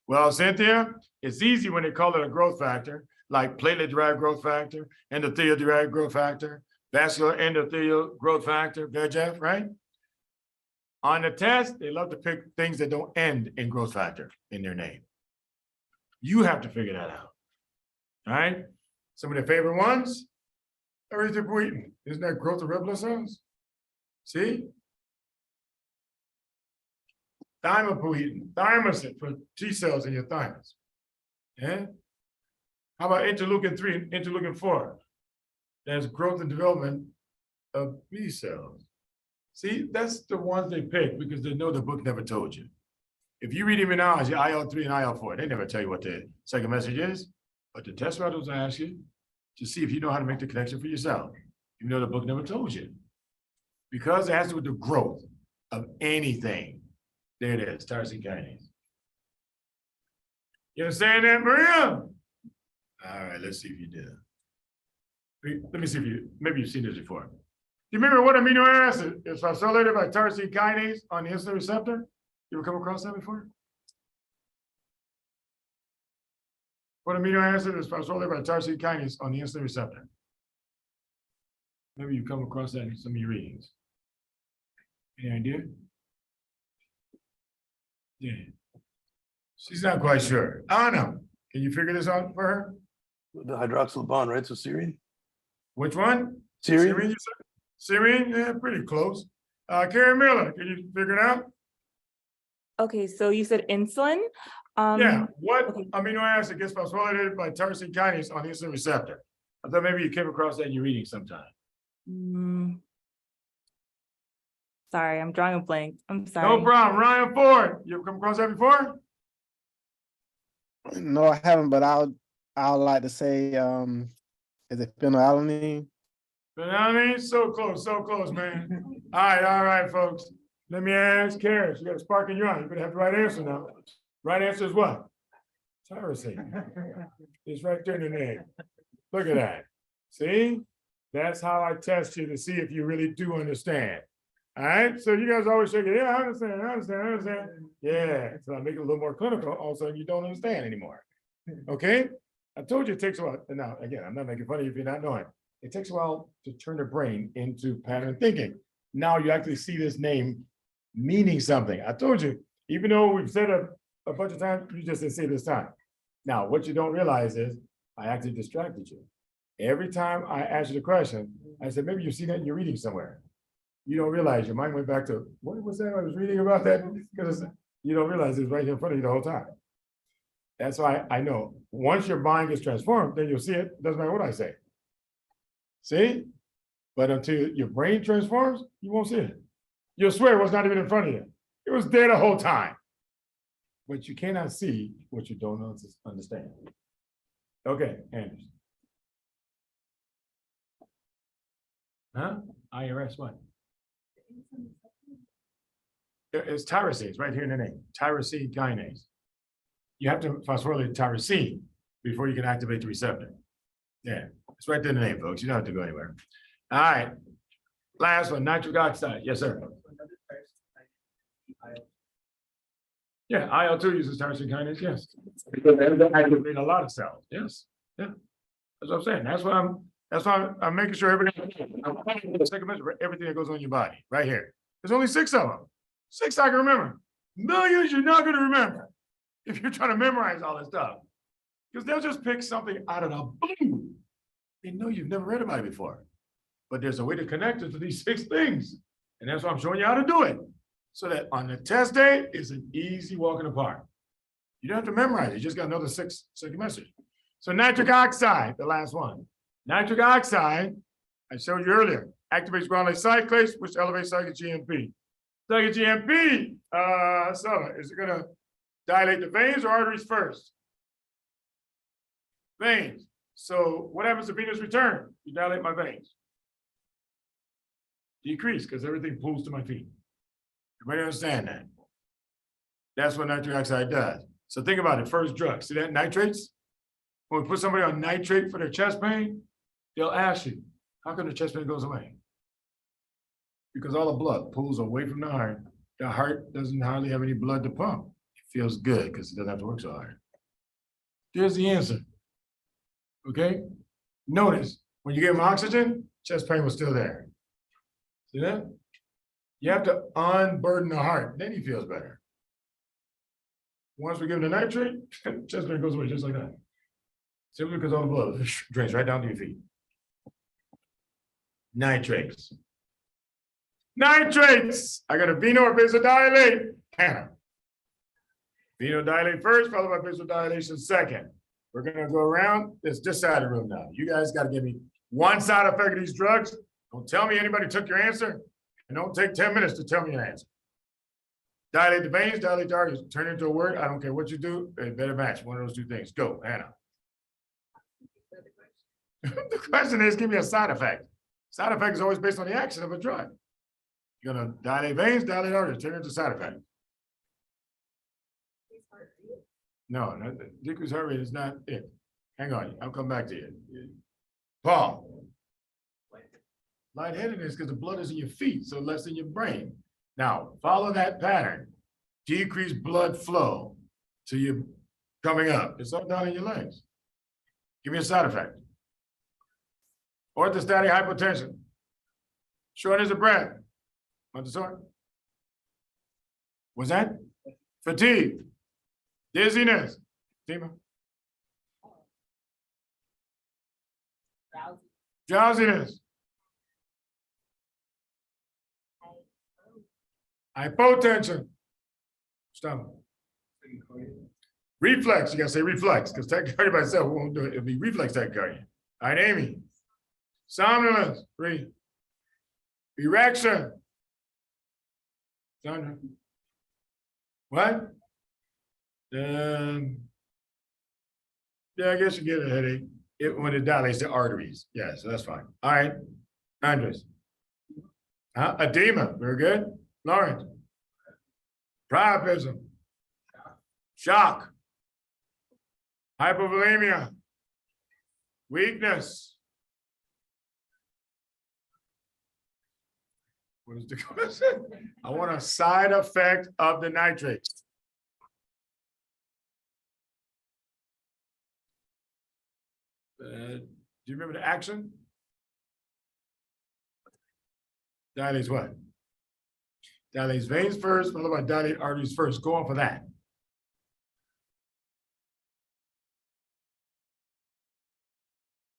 Well, Cynthia, it's easy when they call it a growth factor, like platelet-derived growth factor, endothelial-derived growth factor, vascular endothelial growth factor, VEGF, right? On the test, they love to pick things that don't end in growth factor in their name. You have to figure that out. All right? Some of the favorite ones, erythropoietin. Isn't that growth of red blood cells? See? Thymopoietin, thymosin for T cells in your thymus. Yeah? How about interleukin-3 and interleukin-4? There's growth and development of B cells. See, that's the ones they pick because they know the book never told you. If you read immunology, IL-3 and IL-4, they never tell you what the second message is, but the test writers will ask you to see if you know how to make the connection for yourself, even though the book never told you. Because it has to do with the growth of anything. There it is, tyrosine kinase. You understand that, Maria? All right, let's see if you do. Let me see if maybe you've seen this before. Do you remember what amino acid is phosphorylated by tyrosine kinase on the insulin receptor? You ever come across that before? What amino acid is phosphorylated by tyrosine kinase on the insulin receptor? Maybe you've come across that in some of your readings. Any idea? Yeah. She's not quite sure. I don't know. Can you figure this out for her?
The hydroxyl bond, right? So serine?
Which one?
Serine?
Serine, you said? Serine, yeah, pretty close. Karen Miller, can you figure it out?
Okay, so you said insulin.
Yeah, what
okay.
amino acid gets phosphorylated by tyrosine kinase on the insulin receptor? I thought maybe you came across that in your reading sometime.
Sorry, I'm drawing a blank. I'm
No
sorry.
problem. Ryan Ford, you ever come across that before?
No, I haven't, but I'll like to say, is it phenylalanine?
Phenylalanine, so close, man. All right, folks. Let me ask Karen. You got a spark in your eye. You're gonna have the right answer now. Right answer is what? Tyrosine. It's right there in the name. Look at that. See? That's how I test you to see if you really do understand. All right, so you guys always shake it. Yeah, I understand. Yeah, so I make it a little more clinical. All of a sudden, you don't understand anymore. Okay? I told you it takes a while. Now, again, I'm not making fun of you if you're not knowing. It takes a while to turn the brain into pattern thinking. Now you actually see this name meaning something. I told you, even though we've said it a bunch of times, you just didn't see it this time. Now, what you don't realize is I actually distracted you. Every time I asked you the question, I said, maybe you've seen that in your reading somewhere. You don't realize your mind went back to, what was that I was reading about that? Because you don't realize it's right here in front of you the whole time. That's why I know once your mind gets transformed, then you'll see it. Doesn't matter what I say. See? But until your brain transforms, you won't see it. You'll swear it was not even in front of you. It was there the whole time. But you cannot see what you don't understand. Okay, Anders. Huh? IRS what? It's tyrosine, right here in the name. Tyrosine kinase. You have to phosphorylate tyrosine before you can activate the receptor. Yeah, it's right there in the name, folks. You don't have to go anywhere. All right. Last one, nitric oxide. Yes, sir. Yeah, IL-2 uses tyrosine kinase, yes. Because they activate a lot of cells. Yes. Yeah. That's what I'm saying. That's why I'm making sure everything. I'm take a measure for everything that goes on your body, right here. There's only 6 of them. 6 I can remember. Millions you're not going to remember if you're trying to memorize all this stuff. Because they'll just pick something out of the blue. They know you've never read about it before. But there's a way to connect it to these 6 things. And that's why I'm showing you how to do it. So that on the test day, it's an easy walk in the park. You don't have to memorize it. You just got another 6-second message. So nitric oxide, the last one. Nitric oxide, I showed you earlier, activates guanylate cyclase, which elevates cyclic GMP. Cyclic GMP, so is it gonna dilate the veins or arteries first? Veins. So what happens to venous return? You dilate my veins. Decrease, because everything pulls to my feet. Everybody understand that? That's what nitric oxide does. So think about it, first drug, see that nitrates? When we put somebody on nitrate for their chest pain, they'll ask you, how come the chest pain goes away? Because all the blood pulls away from the heart. The heart doesn't hardly have any blood to pump. It feels good because it doesn't have to work so hard. There's the answer. Okay? Notice, when you give them oxygen, chest pain was still there. See that? You have to unburden the heart, then he feels better. Once we give him the nitrate, chest pain goes away just like that. Simply because all the blood drains right down to your feet. Nitrates. Nitrates! I got a veno or vasodilate. Hannah. Venodilate first, followed by vasodilation second. We're gonna go around this side of the room now. You guys gotta give me one side effect of these drugs. Don't tell me anybody took your answer, and don't take 10 minutes to tell me an answer. Dilate the veins, dilate the arteries, turn it into a word. I don't care what you do, it better match one of those 2 things. Go, Hannah. The question is, give me a side effect. Side effect is always based on the action of a drug. You're gonna dilate veins, dilate arteries, turn it into side effect. No, decreased heart rate is not it. Hang on, I'll come back to you. Paul. Lightheadedness because the blood is in your feet, so less in your brain. Now, follow that pattern. Decreased blood flow to you coming up. It's all down in your legs. Give me a side effect. Orthostatic hypotension. Shortness of breath. Montessori. Was that? Fatigue. Dizziness. Tima. Drowsiness. Hypotension. Stomach. Reflex, you gotta say reflex, because tachycardia by itself won't do it. It'll be reflex tachycardia. All right, Amy. Somnolence, 3. Erection. Sandra. What? Yeah, I guess you get a headache when it dilates the arteries. Yeah, so that's fine. All right, Andres. Edema, very good. Lawrence. Priapism. Shock. Hypovolemia. Weakness. What is the question? I want a side effect of the nitrates. Do you remember the action? Dilates what? Dilates veins first, followed by dilate arteries first. Go on for that.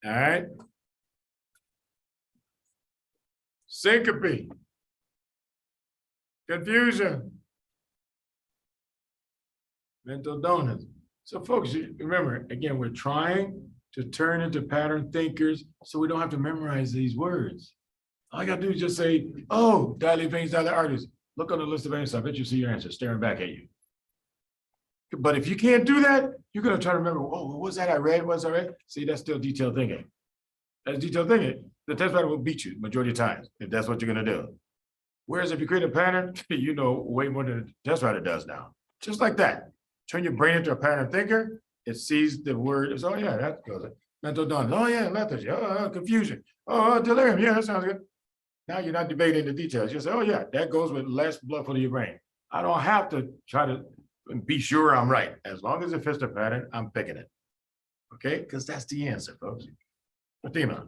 All right. Syncope. Confusion. Mental donuts. So folks, you remember, again, we're trying to turn into pattern thinkers so we don't have to memorize these words. All I gotta do is just say, oh, dilate veins, dilate arteries. Look on the list of answers. I bet you see your answer staring back at you. But if you can't do that, you're gonna try to remember, oh, what was that I read? What was I read? See, that's still detailed thinking. That's detailed thinking. The test writer will beat you majority of times if that's what you're gonna do. Whereas if you create a pattern, you know way more than the test writer does now. Just like that. Turn your brain into a pattern thinker. It sees the word. It's, oh yeah, that goes it. Mental dawn. Oh yeah, lethargy. Oh, confusion. Oh, delirium. Yeah, that sounds good. Now you're not debating the details. You say, oh yeah, that goes with less blood flow to your brain. I don't have to try to be sure I'm right. As long as it fits the pattern, I'm picking it. Okay, because that's the answer, folks. Fatima.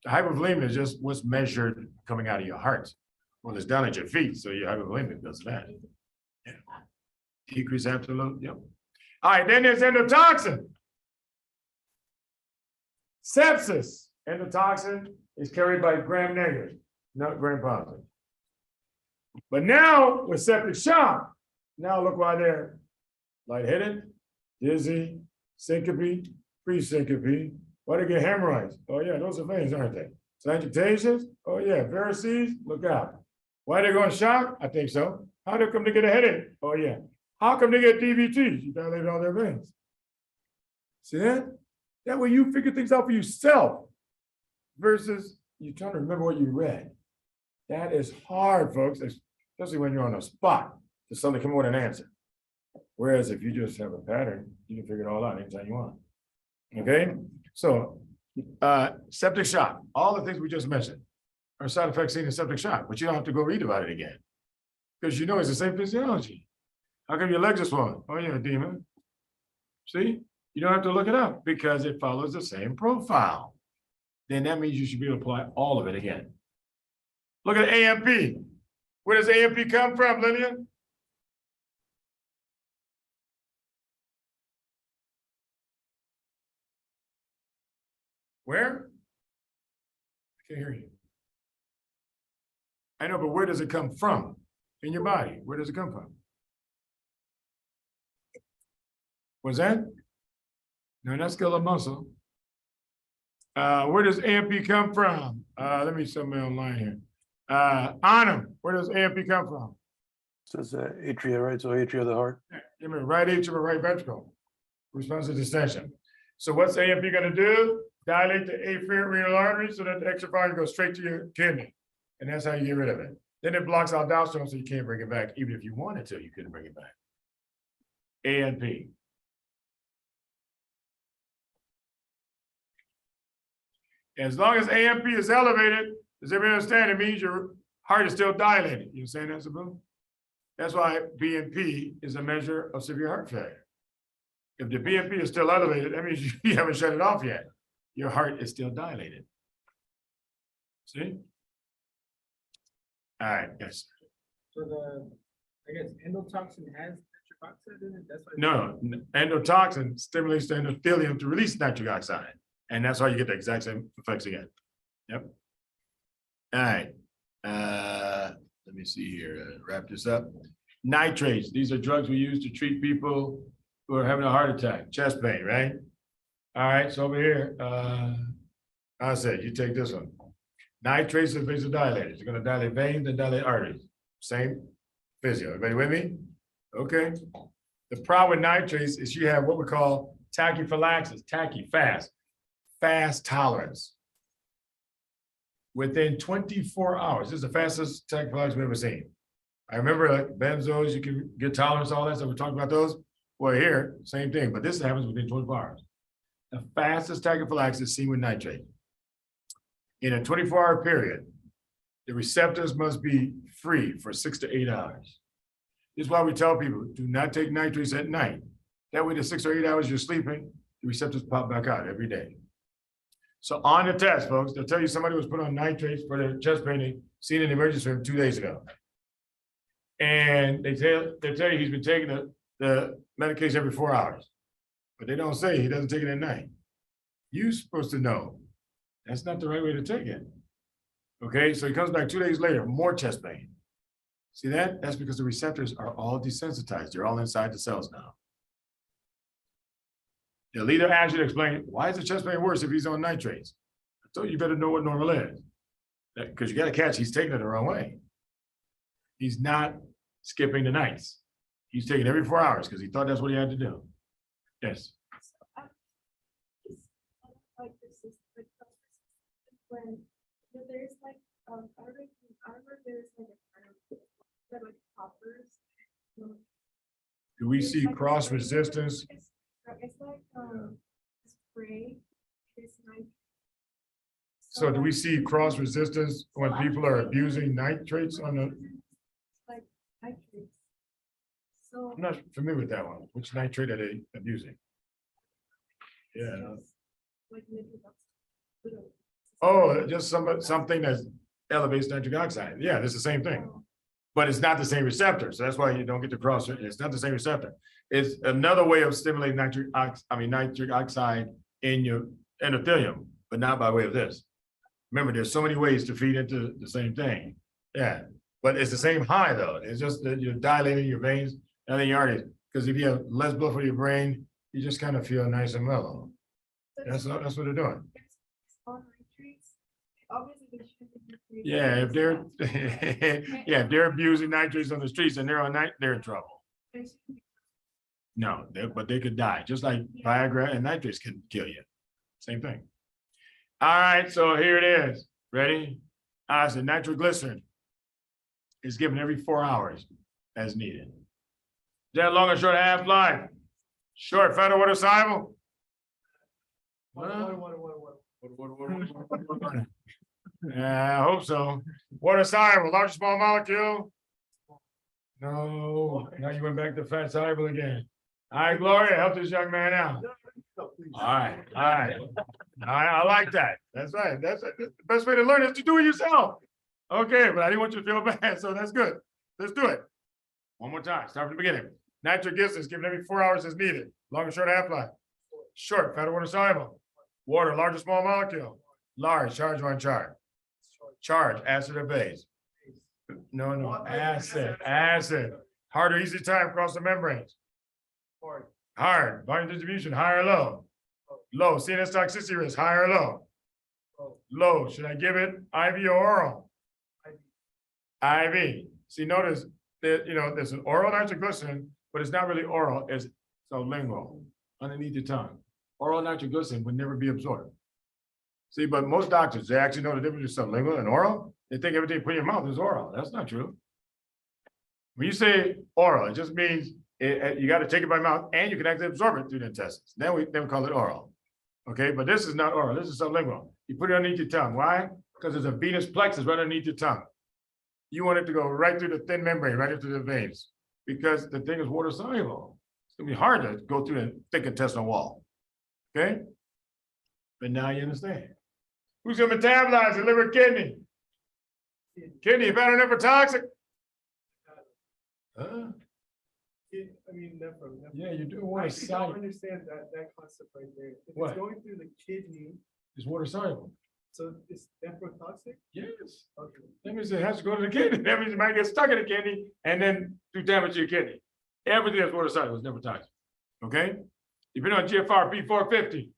The hypovolemia is just what's measured coming out of your heart. Well, it's down at your feet, so your hypovolemia does that. Yeah. Decrease absolute, yep. All right, then there's endotoxin. Sepsis. Endotoxin is carried by gram negative, not gram positive. But now with septic shock, now look why they're lightheaded, dizzy, syncope, pre-syncope. Why they get hemorrhoids? Oh yeah, those are veins, aren't they? Sagittarius? Oh yeah, varices, look out. Why they going shock? I think so. How do come they get a headache? Oh yeah. How come they get DVT? You dilated all their veins. See that? That way you figure things out for yourself versus you trying to remember what you read. That is hard, folks, especially when you're on the spot to suddenly come up with an answer. Whereas if you just have a pattern, you can figure it all out anytime you want. Okay? So septic shock, all the things we just mentioned are side effects seen in septic shock, but you don't have to go read about it again. Because you know it's the same physiology. How come your legs are swollen? Oh yeah, edema. See? You don't have to look it up because it follows the same profile. Then that means you should be able to apply all of it again. Look at AMP. Where does AMP come from, Lillian? Where? I can't hear you. I know, but where does it come from? In your body, where does it come from? What's that? No, that's skeletal muscle. Where does AMP come from? Let me send me online here. Anam, where does AMP come from?
Says atria, right? So atria of the heart.
Give me right atrium or right ventricle. Responds to distension. So what's AMP gonna do? Dilate the afferent renal artery so that the extra volume goes straight to your kidney. And that's how you get rid of it. Then it blocks aldosterone so you can't bring it back. Even if you wanted to, you couldn't bring it back. ANP. As long as AMP is elevated, does everybody understand? It means your heart is still dilated. You understand that, Sabu? That's why BNP is a measure of severe heart failure. If the BNP is still elevated, that means you haven't shut it off yet. Your heart is still dilated. See? All right, yes.
So I guess endotoxin has nitric oxide in it? That's why.
No, endotoxin stimulates the endothelium to release nitric oxide. And that's how you get the exact same effects again. Yep. All right. Let me see here, wrap this up. Nitrates, these are drugs we use to treat people who are having a heart attack, chest pain, right? All right, so over here, I said, you take this one. Nitrates are vasodilators. You're gonna dilate veins and dilate arteries. Same physio. Everybody with me? Okay. The problem with nitrates is you have what we call tachyphylaxis, fast tolerance. Within 24 hours, this is the fastest tachyphylaxis we've ever seen. I remember like benzos, you can get tolerance, all that stuff. We talked about those. Well, here, same thing, but this happens within 24 hours. The fastest tachyphylaxis seen with nitrate. In a 24-hour period, the receptors must be free for 6 to 8 hours. This is why we tell people, do not take nitrates at night. That way, the 6 or 8 hours you're sleeping, the receptors pop back out every day. So on the test, folks, they'll tell you somebody was put on nitrates for their chest pain, seen in the emergency room 2 days ago. And they tell you he's been taking the medication every 4 hours. But they don't say he doesn't take it at night. You're supposed to know. That's not the right way to take it. Okay, so he comes back 2 days later, more chest pain. See that? That's because the receptors are all desensitized. They're all inside the cells now. They'll either ask you to explain, why is the chest pain worse if he's on nitrates? I told you better know what normal is. Because you got to catch, he's taking it the wrong way. He's not skipping the nights. He's taking every 4 hours because he thought that's what he had to do. Yes.
Like this is like when there's like I remember there's like a kind of like poppers.
Do we see cross resistance?
It's like spray. It's like.
So do we see cross resistance when people are abusing nitrates on the?
Like nitrates. So.
I'm not familiar with that one. Which nitrate are they abusing? Yeah.
Like maybe that's.
Oh, just something that elevates nitric oxide. Yeah, it's the same thing. But it's not the same receptor. So that's why you don't get the cross. It's not the same receptor. It's another way of stimulating nitric oxide in your endothelium, but not by way of this. Remember, there's so many ways to feed into the same thing. Yeah, but it's the same high though. It's just that you're dilating your veins and then your arteries. Because if you have less blood for your brain, you just kind of feel nice and mellow. That's what they're doing. Yeah, if they're if they're abusing nitrates on the streets and they're on they're in trouble. No, but they could die, just like Viagra and nitrates can kill you. Same thing. All right, so here it is. Ready? So nitroglycerin is given every 4 hours as needed. Is that long or short half-life? Short, fat or water soluble? Yeah, I hope so. Water soluble, large or small molecule? No, now you went back to fat soluble again. All right, Gloria, help this young man out. All right. I like that. That's right. That's the best way to learn is to do it yourself. Okay, but I didn't want you to feel bad, so that's good. Let's do it. One more time, start from the beginning. Nitroglycerin is given every 4 hours as needed. Long or short half-life? Short, fat or water soluble? Water, large or small molecule? Large, charge or uncharged? Charge, acid or base? No, acid. Hard or easy time across the membranes? Hard, volume distribution, high or low? Low, CNS toxicity risk, high or low? Low, should I give it IV or oral? IV. See, notice that, there's an oral nitroglycerin, but it's not really oral, it's sublingual, underneath the tongue. Oral nitroglycerin would never be absorbed. See, but most doctors, they actually know the difference between sublingual and oral. They think everything you put in your mouth is oral. That's not true. When you say oral, it just means you got to take it by mouth and you can actually absorb it through the intestines. Then we call it oral. Okay, but this is not oral. This is sublingual. You put it underneath your tongue. Why? Because there's a venous plexus right underneath your tongue. You want it to go right through the thin membrane, right into the veins, because the thing is water soluble. It's gonna be hard to go through the thick intestinal wall. Okay, but now you understand. Who's gonna metabolize it? Liver, kidney. Kidney, better never toxic. Huh?
Nephron.
Yeah, you do
I
water
actually don't
soluble.
understand that concept right there. If
What?
it's going through the kidney,
It's water soluble.
So is nephrotoxic?
Yes.
Okay.
That means it has to go to the kidney. That means it might get stuck in the kidney and then do damage to your kidney. Everything that's water soluble is never toxic. Okay? Depending on GFR P450.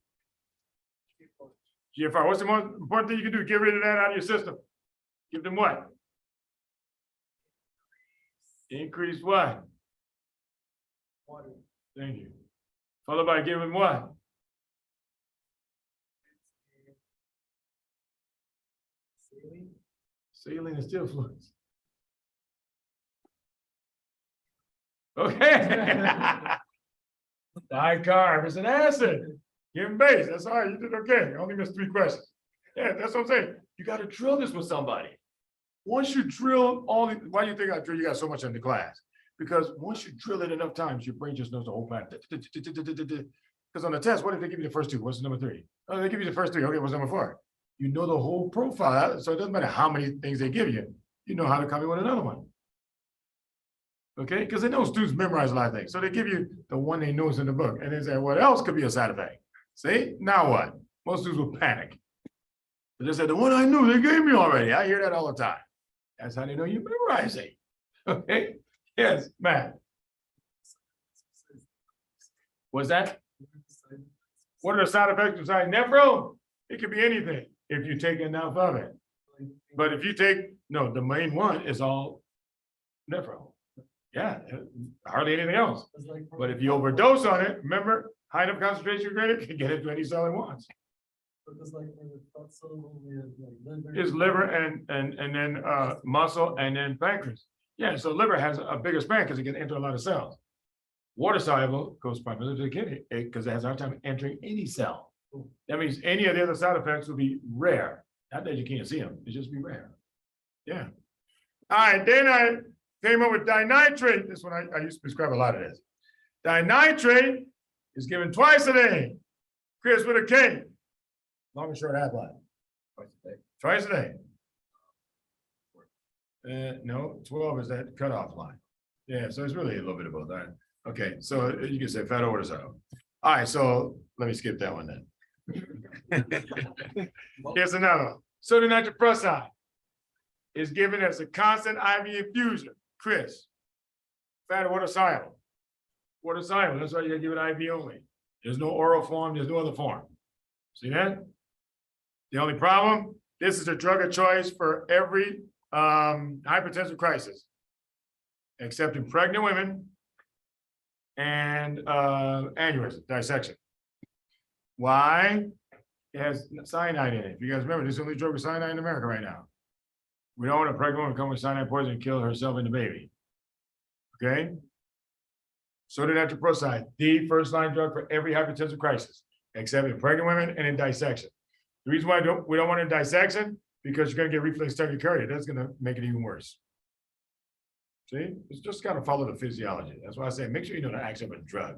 GFR, what's the most important thing you can do? Get rid of that out of your system. Give them what? Increase what?
Water.
Thank you. Followed by giving what?
Saline.
Saline is still fluids. Okay. Bicarb is an acid. Give him base. That's all right. You did okay. You only missed 3 questions. Yeah, that's what I'm saying. You got to drill this with somebody. Once you drill all the, why do you think I drill? You got so much in the class. Because once you drill it enough times, your brain just knows the whole pattern. Because on the test, what if they give you the first 2? What's number 3? Oh, they give you the first 3. Okay, what's number 4? You know the whole profile. So it doesn't matter how many things they give you. You know how to come in with another one. Okay, because they know students memorize a lot of things. So they give you the one they know is in the book. And they say, what else could be a side effect? See, now what? Most students will panic. But they said, the one I knew, they gave me already. I hear that all the time. That's how they know you're memorizing. Okay, yes, Matt. What's that? What are the side effects besides nephro? It could be anything if you take enough of it. But if you take, no, the main one is all nephro. Yeah, hardly anything else. But if you overdose on it, remember, high enough concentration gradient can get into any cell it wants. It's liver and then muscle and then pancreas. Yeah, so liver has a bigger span because it can enter a lot of cells. Water soluble goes primarily to the kidney because it has a hard time entering any cell. That means any of the other side effects will be rare. Not that you can't see them, it's just be rare. Yeah. All right, then I came up with dinitrate. This one I used to prescribe a lot of this. Dinitrate is given twice a day. Chris with a K. Long and short half-life. Twice a day. No, 12 is that cutoff line. Yeah, so it's really a little bit of both. All right. Okay, so you can say fat or so. All right, so let me skip that one then. Here's another one. Sodium nitroprusside is given as a constant IV infusion. Chris, fat or water soluble. Water soluble, that's why you gotta give it IV only. There's no oral form, there's no other form. See that? The only problem, this is a drug of choice for every hypertensive crisis, except in pregnant women and aneurysm, dissection. Why? It has cyanide in it. If you guys remember, this is the only drug with cyanide in America right now. We don't want a pregnant woman to come with cyanide poison and kill herself and the baby. Okay? Sodium nitroprusside, the first line drug for every hypertensive crisis, except in pregnant women and in dissection. The reason why we don't want it in dissection, because you're going to get reflex tachycardia. That's going to make it even worse. See, it's just got to follow the physiology. That's why I say make sure you know the action of a drug.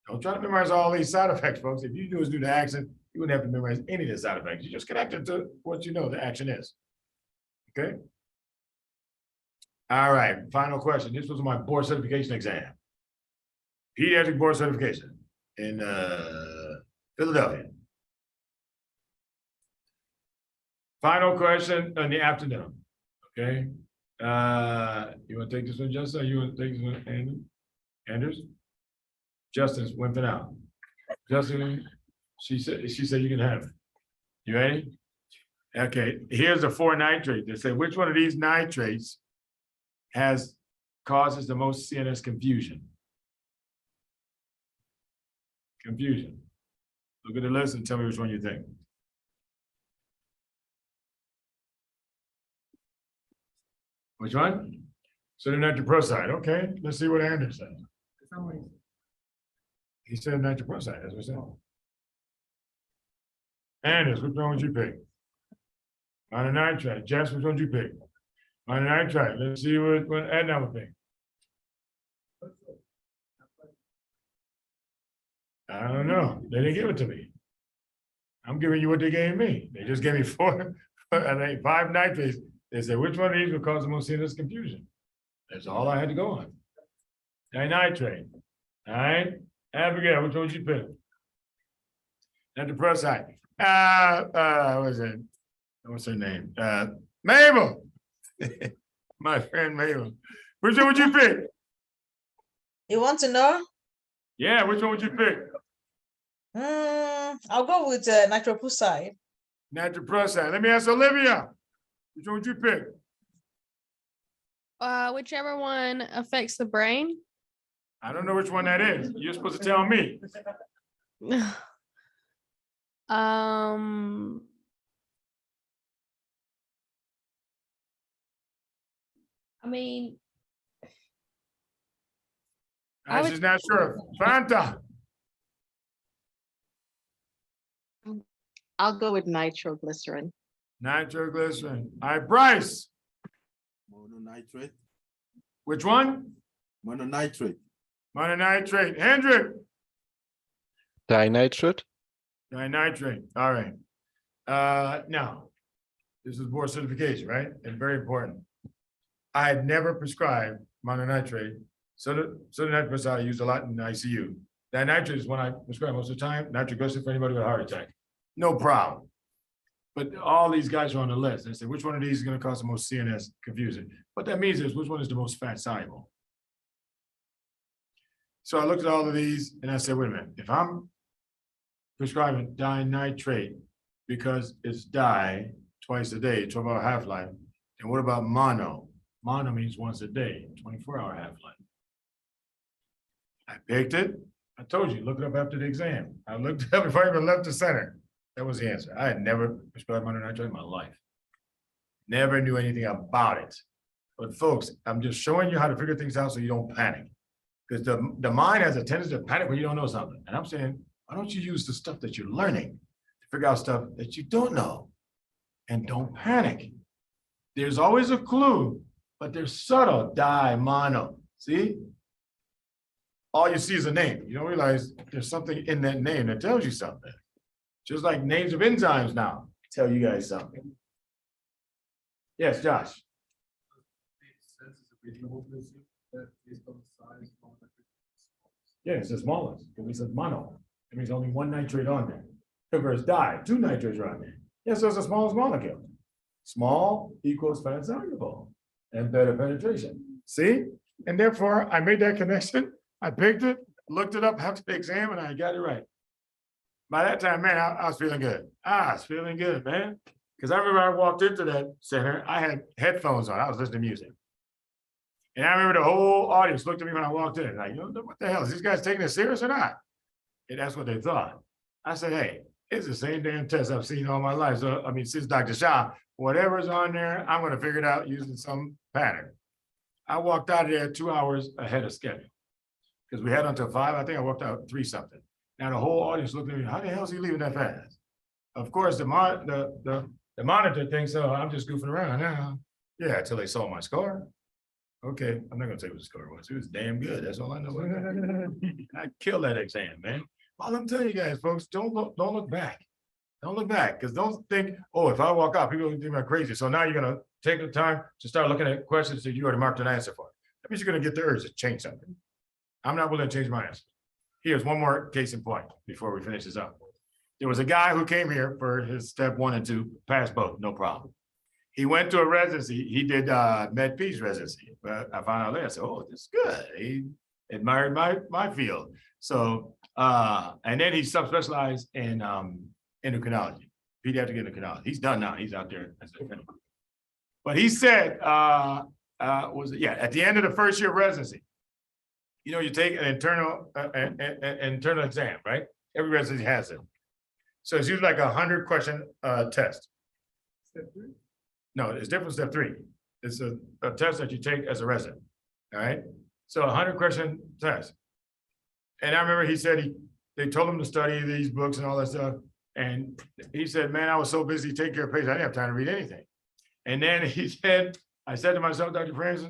Don't try to memorize all these side effects, folks. If you knew the action, you wouldn't have to memorize any of the side effects. You just connect it to what you know the action is. Okay. All right. Final question. This was my board certification exam. Pediatric board certification in Philadelphia. Final question in the afternoon. Okay. You want to take this one, Justin? Or you want to take this one, Anders? Justin's went out. Justin, she said you can have it. You ready? Okay, here's the 4 nitrate. They say which one of these nitrates causes the most CNS confusion? Confusion. Look at the list and tell me which one you think. Which one? Sodium nitroprusside. Okay, let's see what Anders said. He said nitroprusside, as we said. Anders, which one would you pick? Mononitrate. Jess, which one would you pick? Mononitrate. Let's see what Edna would pick. I don't know. They didn't give it to me. I'm giving you what they gave me. They just gave me 4, I think 5 nitrates. They said, which one of these will cause the most serious confusion? That's all I had to go on. Dinitrate. All right. Abigail, which one would you pick? Nitroprusside. What is it? What's her name? Mabel. My friend Mabel. Which one would you pick?
You want to know?
Yeah, which one would you pick?
I'll go with nitroprusside.
Nitroprusside. Let me ask Olivia. Which one would you pick?
Whichever one affects the brain.
I don't know which one that is. You're supposed to tell me.
I mean,
I'm just not sure. Fanta.
I'll go with nitroglycerin.
Nitroglycerin. All right, Bryce.
Mononitrate.
Which one?
Mononitrate.
Mononitrate. Hendrik.
Dinitrate.
Dinitrate. All right. Now, this is board certification, right? And very important. I had never prescribed mononitrate. Sodium nitrate I use a lot in the ICU. That nitrate is one I prescribe most of the time. Nitroglycerin for anybody with a heart attack. No problem. But all these guys are on the list. They say, which one of these is going to cause the most CNS confusion? What that means is, which one is the most fat soluble? So I looked at all of these and I said, wait a minute, if I'm prescribing dinitrate because it's di twice a day, 12-hour half-life, and what about mono? Mono means once a day, 24-hour half-life. I picked it. I told you, look it up after the exam. I looked it up before I even left the center. That was the answer. I had never prescribed mononitrate in my life. Never knew anything about it. But folks, I'm just showing you how to figure things out so you don't panic. Because the mind has a tendency to panic when you don't know something. And I'm saying, why don't you use the stuff that you're learning to figure out stuff that you don't know? And don't panic. There's always a clue, but they're subtle. Di, mono. See? All you see is a name. You don't realize there's something in that name that tells you something. Just like names of enzymes now tell you guys something. Yes, Josh. Yeah, it's the smallest. It means it's mono. It means only one nitrate on there. If there's di, 2 nitrates are on there. Yes, so it's the smallest molecule. Small equals fat soluble and better penetration. See? And therefore, I made that connection. I picked it, looked it up after the exam, and I got it right. By that time, man, I was feeling good. I was feeling good, man. Because I remember I walked into that center, I had headphones on, I was listening to music. And I remember the whole audience looked at me when I walked in, like, what the hell, is these guys taking this serious or not? And that's what they thought. I said, hey, it's the same damn test I've seen all my life. So, I mean, since Dr. Shah, whatever's on there, I'm gonna figure it out using some pattern. I walked out of there 2 hours ahead of schedule. Because we had until 5, I think I walked out 3 something. Now the whole audience looked at me, how the hell is he leaving that fast? Of course, the monitor thinks, oh, I'm just goofing around now. Yeah, until they saw my score. Okay, I'm not gonna say what the score was. It was damn good. That's all I know. I killed that exam, man. All I'm telling you guys, folks, don't look back. Don't look back, because don't think, oh, if I walk out, people are gonna think I'm crazy. So now you're gonna take the time to start looking at questions that you already marked an answer for. That means you're gonna get the urge to change something. I'm not willing to change my answer. Here's one more case in point before we finish this up. There was a guy who came here for his step 1 and 2, passed both, no problem. He went to a residency. He did Med Peds residency. But I found out later, I said, oh, this is good. He admired my field. So, and then he subspecialized in endocrinology, pediatric endocrinology. He's done now. He's out there. But he said, at the end of the first year of residency, you take an internal exam, right? Every residency has it. So it's usually like a 100-question test. Step 3? No, it's different from step 3. It's a test that you take as a resident, all right? So a 100-question test. And I remember he said they told him to study these books and all that stuff. And he said, man, I was so busy taking care of patients, I didn't have time to read anything. And then he said, I said to myself, Dr. Francis,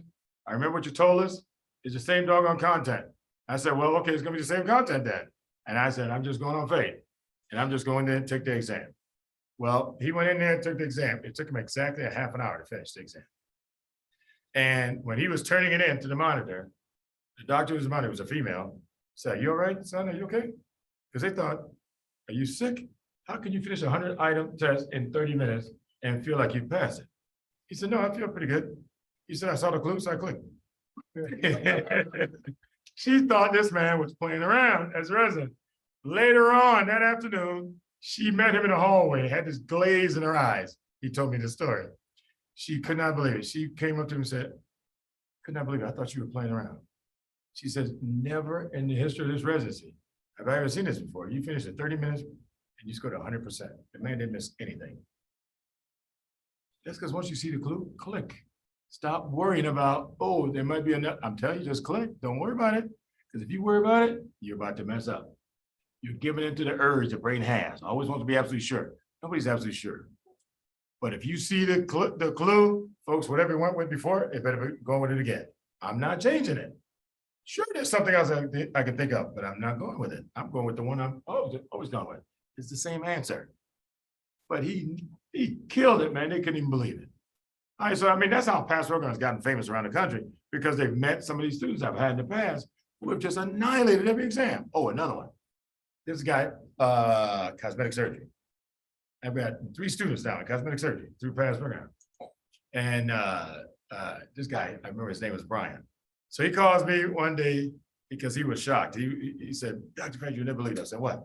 I remember what you told us. It's the same doggone content. I said, well, okay, it's gonna be the same content then. And I said, I'm just going on faith. And I'm just going there and take the exam. Well, he went in there and took the exam. It took him exactly a half an hour to finish the exam. And when he was turning it in to the monitor, the doctor who's the monitor was a female, said, you all right, son, are you okay? Because they thought, are you sick? How can you finish a 100-item test in 30 minutes and feel like you passed it? He said, no, I feel pretty good. He said, I saw the clue, so I clicked. She thought this man was playing around as a resident. Later on that afternoon, she met him in the hallway, had this glaze in her eyes. He told me the story. She could not believe it. She came up to him and said, could not believe it. I thought you were playing around. She says, never in the history of this residency have I ever seen this before. You finished in 30 minutes and you scored 100%. The man didn't miss anything. That's because once you see the clue, click. Stop worrying about, oh, there might be enough. I'm telling you, just click. Don't worry about it. Because if you worry about it, you're about to mess up. You're giving into the urge the brain has. Always wants to be absolutely sure. Nobody's absolutely sure. But if you see the clue, folks, whatever you went with before, it better be going with it again. I'm not changing it. Sure, there's something else I can think of, but I'm not going with it. I'm going with the one I'm always going with. It's the same answer. But he killed it, man. They couldn't even believe it. All right, so I mean, that's how past programs gotten famous around the country, because they've met some of these students I've had in the past who have just annihilated every exam. Oh, another one. This guy, cosmetic surgery. I've got 3 students now in cosmetic surgery through past program. And this guy, I remember his name was Brian. So he calls me one day because he was shocked. He said, Dr. Frank, you never believe us. I said, what?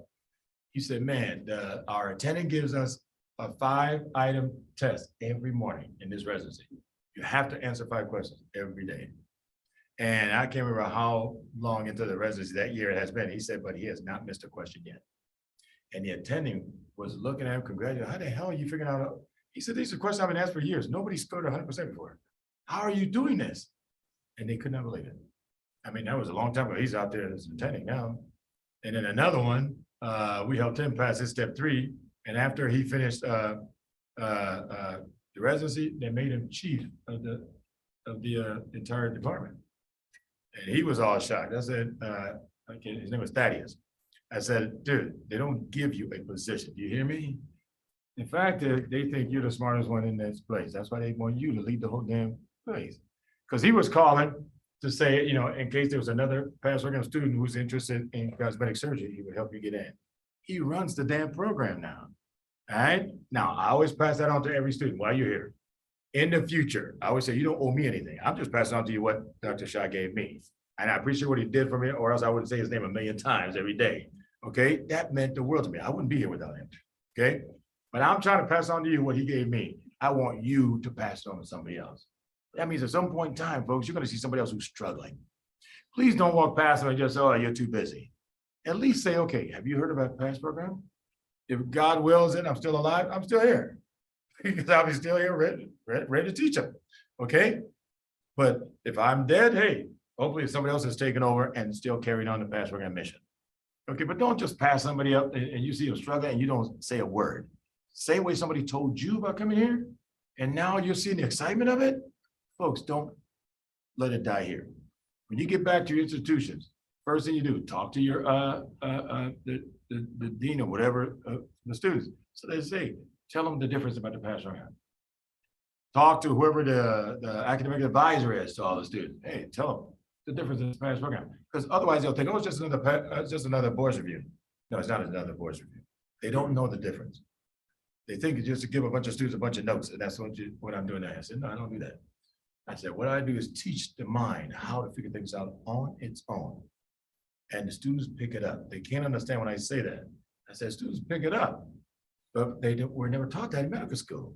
He said, man, our attendant gives us a 5-item test every morning in this residency. You have to answer 5 questions every day. And I can't remember how long into the residency that year it has been. He said, but he has not missed a question yet. And the attending was looking at him, congratulating, how the hell are you figuring out? He said, these are questions I've been asked for years. Nobody scored 100% before. How are you doing this? And they could not believe it. I mean, that was a long time ago. He's out there as attending now. And then another one, we helped him pass his step 3. And after he finished the residency, they made him chief of the entire department. And he was all shocked. I said, okay, his name was Thaddeus. I said, dude, they don't give you a position. You hear me? In fact, they think you're the smartest one in this place. That's why they want you to lead the whole damn place. Because he was calling to say, you know, in case there was another past program student who's interested in cosmetic surgery, he would help you get in. He runs the damn program now. All right. Now, I always pass that on to every student while you're here. In the future, I always say, you don't owe me anything. I'm just passing on to you what Dr. Shah gave me. And I appreciate what he did for me, or else I wouldn't say his name 1,000,000 times every day. Okay. That meant the world to me. I wouldn't be here without him. Okay. But I'm trying to pass on to you what he gave me. I want you to pass it on to somebody else. That means at some point in time, folks, you're going to see somebody else who's struggling. Please don't walk past them and just say, oh, you're too busy. At least say, okay, have you heard about PASS program? If God wills it, I'm still alive, I'm still here. Because I'll be still here ready to teach them. Okay? But if I'm dead, hey, hopefully somebody else has taken over and still carrying on the PASS program mission. Okay, but don't just pass somebody up and you see them struggling and you don't say a word. Same way somebody told you about coming here, and now you're seeing the excitement of it. Folks, don't let it die here. When you get back to your institutions, first thing you do, talk to your the dean or whatever, the students. So they say, tell them the difference about the PASS program. Talk to whoever the academic advisor is to all the students. Hey, tell them the difference in the PASS program. Because otherwise they'll think, oh, it's just another board's review. No, it's not another board's review. They don't know the difference. They think it's just to give a bunch of students a bunch of notes, and that's what I'm doing now. I said, no, I don't do that. I said, what I do is teach the mind how to figure things out on its own. And the students pick it up. They can't understand when I say that. I said, students pick it up, but they were never taught that in medical school.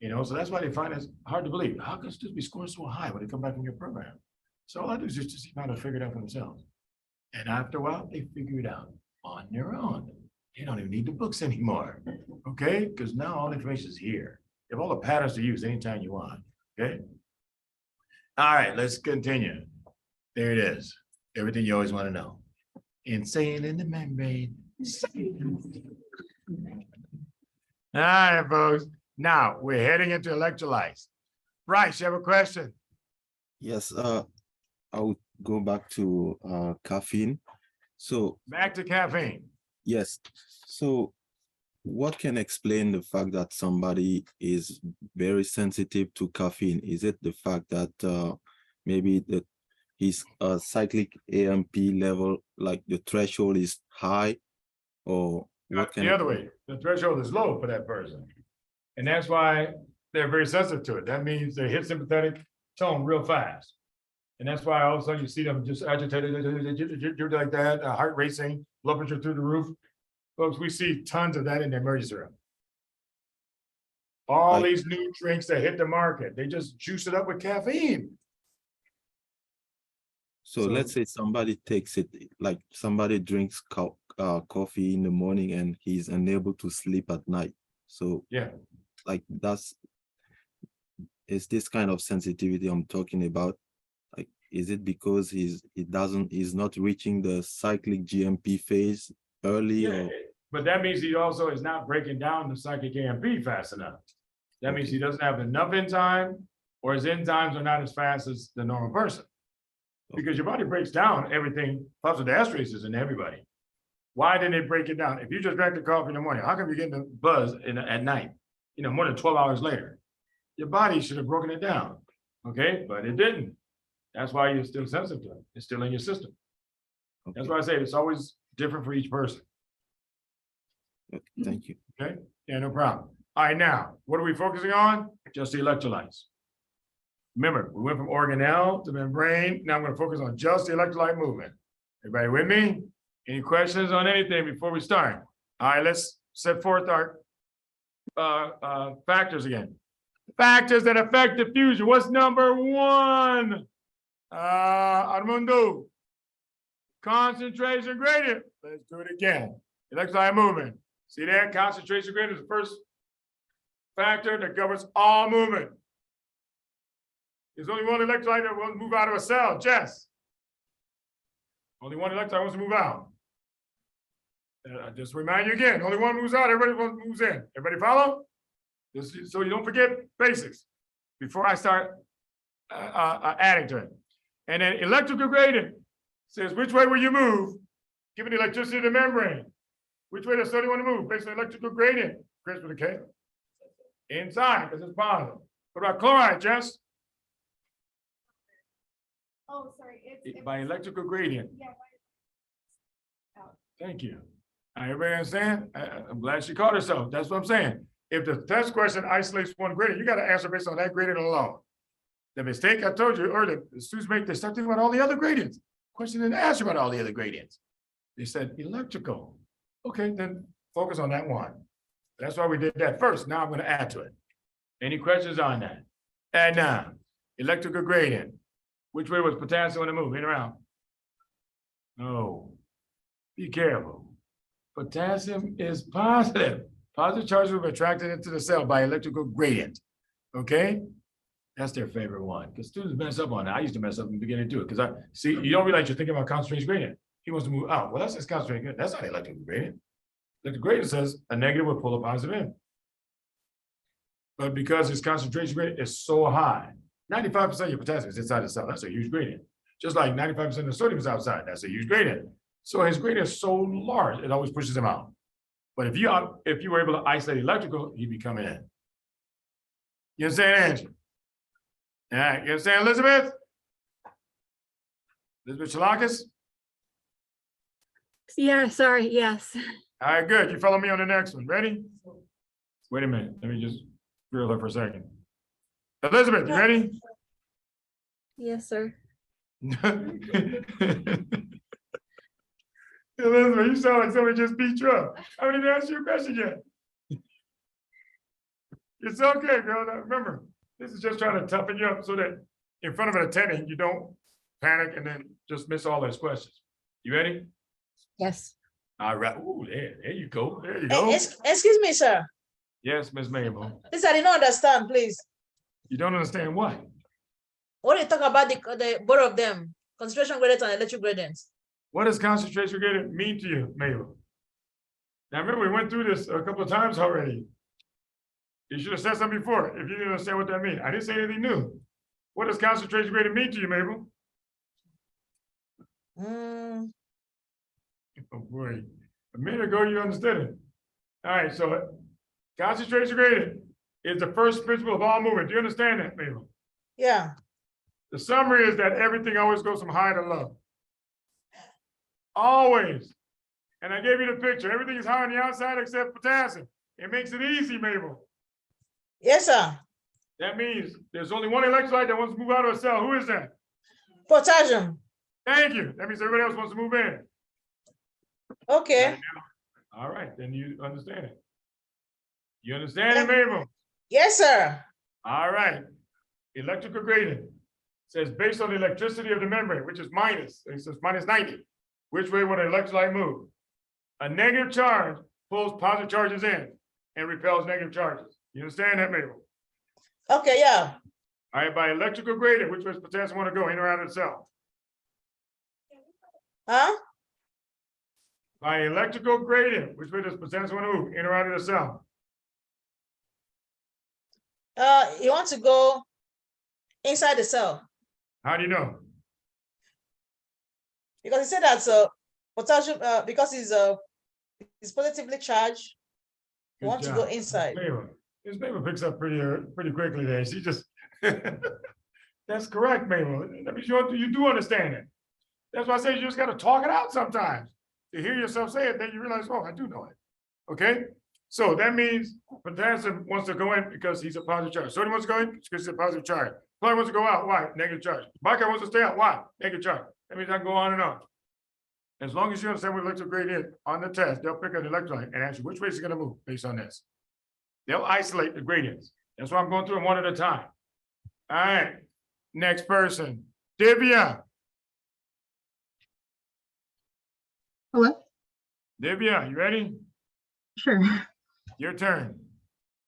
You know, so that's why they find it hard to believe. How can students be scoring so high when they come back from your program? So all I do is just see how to figure it out for themselves. And after a while, they figure it out on their own. They don't even need the books anymore, okay? Because now all the information is here. You have all the patterns to use anytime you want, okay? All right, let's continue. There it is. Everything you always want to know. Insane in the membrane. All right, folks. Now we're heading into electrolytes. Bryce, you have a question?
Yes, I would go back to caffeine. So
back to caffeine.
Yes. So what can explain the fact that somebody is very sensitive to caffeine? Is it the fact that maybe that his cyclic AMP level, like the threshold is high, or what can
the other way, the threshold is low for that person. And that's why they're very sensitive to it. That means they hit sympathetic tone real fast. And that's why all of a sudden you see them just agitated like that, heart racing, blood pressure through the roof. Folks, we see tons of that in the emergency room. All
Like-
these new drinks that hit the market, they just juice it up with caffeine.
So
So-
let's say somebody takes it, like somebody drinks coffee in the morning and he's unable to sleep at night. So
Yeah,
like is this kind of sensitivity I'm talking about? Like, is it because he's not reaching the cyclic GMP phase early
yeah,
or?
but that means he also is not breaking down the cyclic AMP fast enough. That means he doesn't have enough enzyme, or his enzymes are not as fast as the normal person. Because your body breaks down everything, phosphodiesterases in everybody. Why didn't it break it down? If you just drank the coffee in the morning, how come you're getting the buzz at night? You know, more than 12 hours later. Your body should have broken it down, okay? But it didn't. That's why you're still sensitive to it. It's still in your system. That's why I say it's always different for each person,
Thank you.
okay? Yeah, no problem. All right, now, what are we focusing on? Just the electrolytes. Remember, we went from organelle to membrane. Now I'm going to focus on just the electrolyte movement. Everybody with me? Any questions on anything before we start? All right, let's set forth our factors again. Factors that affect diffusion. What's number one? Armando. Concentration gradient. Let's do it again. Electrolyte movement. See that? Concentration gradient is the first factor that governs all movement. There's only one electrolyte that won't move out of a cell, Jess. Only one electrolyte wants to move out. Just remind you again, only one moves out, everybody moves in. Everybody follow? Just so you don't forget basics before I start adding to it. And then electrical gradient says which way will you move, given the electricity of the membrane. Which way does study want to move based on electrical gradient? Chris with a K. Inside, because it's positive. What about chloride, Jess?
Oh, sorry, it's.
By electrical gradient.
Yeah.
Thank you. Everybody understand? I'm glad she caught herself. That's what I'm saying. If the test question isolates one gradient, you got to answer based on that gradient alone. The mistake I told you earlier, the students make, they start thinking about all the other gradients. Question didn't ask you about all the other gradients. They said electrical. Okay, then focus on that one. That's why we did that first. Now I'm going to add to it. Any questions on that? And now, electrical gradient. Which way was potassium going to move? In around? No. Be careful. Potassium is positive. Positive charges will be attracted into the cell by electrical gradient. Okay? That's their favorite one. Because students mess up on it. I used to mess up in the beginning too. Because I see, you don't realize you're thinking about concentration gradient. He wants to move out. Well, that's his concentration gradient. That's not electrical gradient. Electrical gradient says a negative will pull a positive in. But because his concentration gradient is so high, 95% of your potassium is inside the cell. That's a huge gradient. Just like 95% of the sodium is outside. That's a huge gradient. So his gradient is so large, it always pushes him out. But if you were able to isolate electrical, he'd be coming in. You understand, Angie? All right, you understand, Elizabeth? Elizabeth Chalakis?
Yeah, sorry, yes.
All right, good. You follow me on the next one. Ready? Wait a minute. Let me just grill her for a second. Elizabeth, you ready?
Yes, sir.
Elizabeth, you sound like somebody just beat you up. I haven't even asked you a question yet. It's okay, girl. Now, remember, this is just trying to toughen you up so that in front of an attending, you don't panic and then just miss all those questions. You ready?
Yes.
All right. Ooh, there you go. There you go.
Excuse me, sir.
Yes, Ms. Mabel.
Please, I did not understand, please.
You don't understand what?
What do you talk about the both of them, concentration gradient and electric gradients?
What does concentration gradient mean to you, Mabel? Now, remember, we went through this a couple of times already. You should have said something before if you didn't understand what that means. I didn't say anything new. What does concentration gradient mean to you, Mabel? Oh boy, a minute ago you understood it. All right, so concentration gradient is the first principle of all movement. Do you understand that, Mabel?
Yeah.
The summary is that everything always goes from high to low. Always. And I gave you the picture. Everything is high on the outside except potassium. It makes it easy, Mabel.
Yes, sir.
That means there's only one electrolyte that wants to move out of a cell. Who is that?
Potassium.
Thank you. That means everybody else wants to move in.
Okay.
All right, then you understand it. You understand it, Mabel?
Yes, sir.
All right. Electrical gradient says based on the electricity of the membrane, which is minus, it says minus 90. Which way would an electrolyte move? A negative charge pulls positive charges in and repels negative charges. You understand that, Mabel?
Okay, yeah.
All right, by electrical gradient, which way does potassium want to go in or out of the cell?
Huh?
By electrical gradient, which way does potassium want to move in or out of the cell?
You want to go inside the cell
How do you know?
because he said that potassium because it's positively charged. You
Good
want to
job.
go inside.
This Mabel picks up pretty quickly there. She just, that's correct, Mabel. That means you do understand it. That's why I say you just got to talk it out sometimes. To hear yourself say it, then you realize, oh, I do know it. Okay? So that means potassium wants to go in because he's a positive charge. Sodium wants to go in because he's a positive charge. Chloride wants to go out. Why? Negative charge. Bicarb wants to stay out. Why? Negative charge. That means I can go on and on. As long as you understand what electrical gradient is on the test, they'll pick an electrolyte and ask you which way is it going to move based on this. They'll isolate the gradients. That's why I'm going through them one at a time. All right. Next person. Divya.
Hello?
Divya, you ready?
Sure.
Your turn.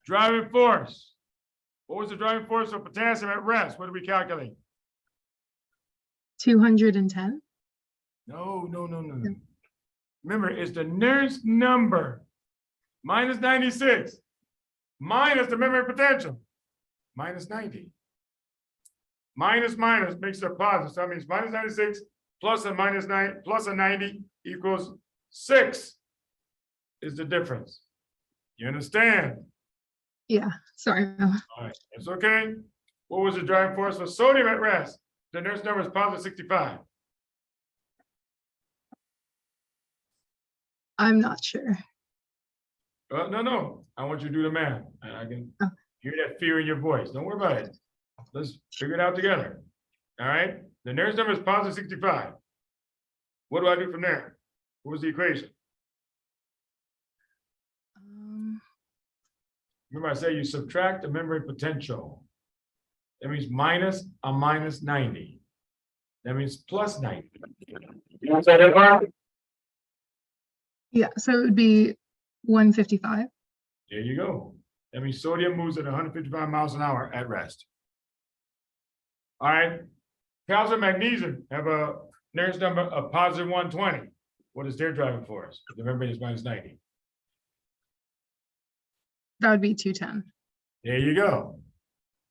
Driving force. What was the driving force of potassium at rest? What did we calculate?
210.
No. Remember, it's the nearest number minus 96 minus the membrane potential minus 90. Minus makes it positive. So that means minus 96 plus a minus 9 plus a 90 equals 6 is the difference. You understand?
Yeah, sorry.
All right, it's okay. What was the driving force for sodium at rest? The nearest number is positive 65.
I'm not sure.
No. I want you to do the math. I can hear that fear in your voice. Don't worry about it. Let's figure it out together. All right. The nearest number is positive 65. What do I do from there? What was the equation? Remember, I say you subtract the membrane potential. That means minus a minus 90. That means plus 90. You want to say that, Mark?
Yeah, so it would be 155.
There you go. That means sodium moves at 155 miles an hour at rest. All right. Calcium, magnesium have a nearest number of positive 120. What is their driving force? The membrane is minus 90.
That would be 210.
There you go.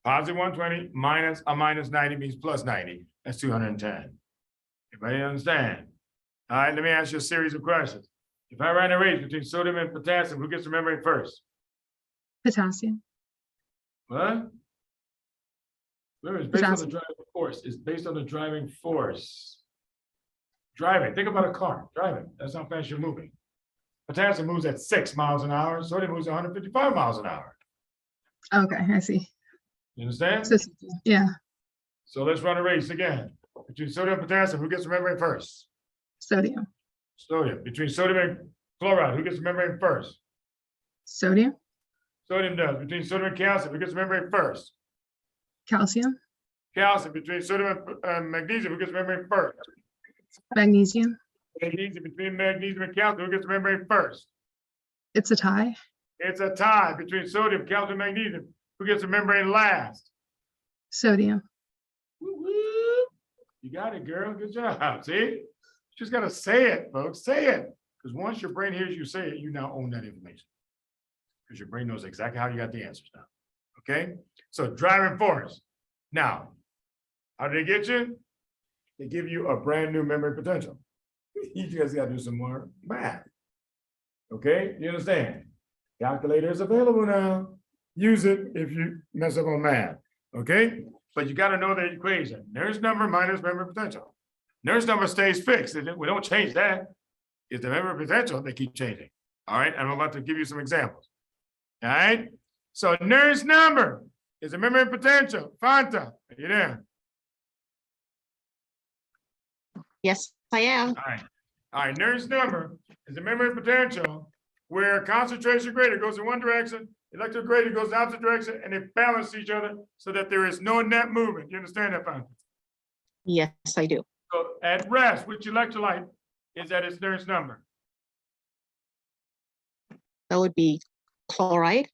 Positive 120 minus a minus 90 means plus 90. That's 210. Everybody understand? All right, let me ask you a series of questions. If I ran a race between sodium and potassium, who gets the membrane first?
Potassium.
What? Remember, it's based on the driving force. It's based on the driving force. Driving. Think about a car. Driving. That's how fast you're moving. Potassium moves at 6 miles an hour. Sodium moves at 155 miles an hour.
Okay, I see.
You understand?
So, yeah,
So let's run a race again. Between sodium and potassium, who gets the membrane first?
sodium.
Sodium. Between sodium and chloride, who gets the membrane first?
Sodium.
Sodium does. Between sodium and calcium, who gets the membrane first?
Calcium.
Calcium. Between sodium and magnesium, who gets the membrane first?
Magnesium.
Magnesium. Between magnesium and calcium, who gets the membrane first?
It's a tie.
It's a tie between sodium, calcium, and magnesium. Who gets the membrane last?
Sodium.
You got it, girl. Good job. See? You just got to say it, folks. Say it. Because once your brain hears you say it, you now own that information. Because your brain knows exactly how you got the answers now. Okay? So driving force. Now, how do they get you? They give you a brand new membrane potential. You just got to do some more math. Okay? You understand? Calculator is available now. Use it if you mess up on math. Okay? But you got to know the equation. There's number minus membrane potential. There's number stays fixed. We don't change that. It's the membrane potential they keep changing. All right? I'm about to give you some examples. All right? So Nernst number is the memory potential. Fanta, are you there?
Yes, I am.
All right, Nernst number is the memory potential where concentration gradient goes in one direction, electric gradient goes in the opposite direction, and they balance each other so that there is no net movement. You understand that, Fanta?
Yes, I do.
So at rest, which electrolyte is at its Nernst number?
That would be chloride.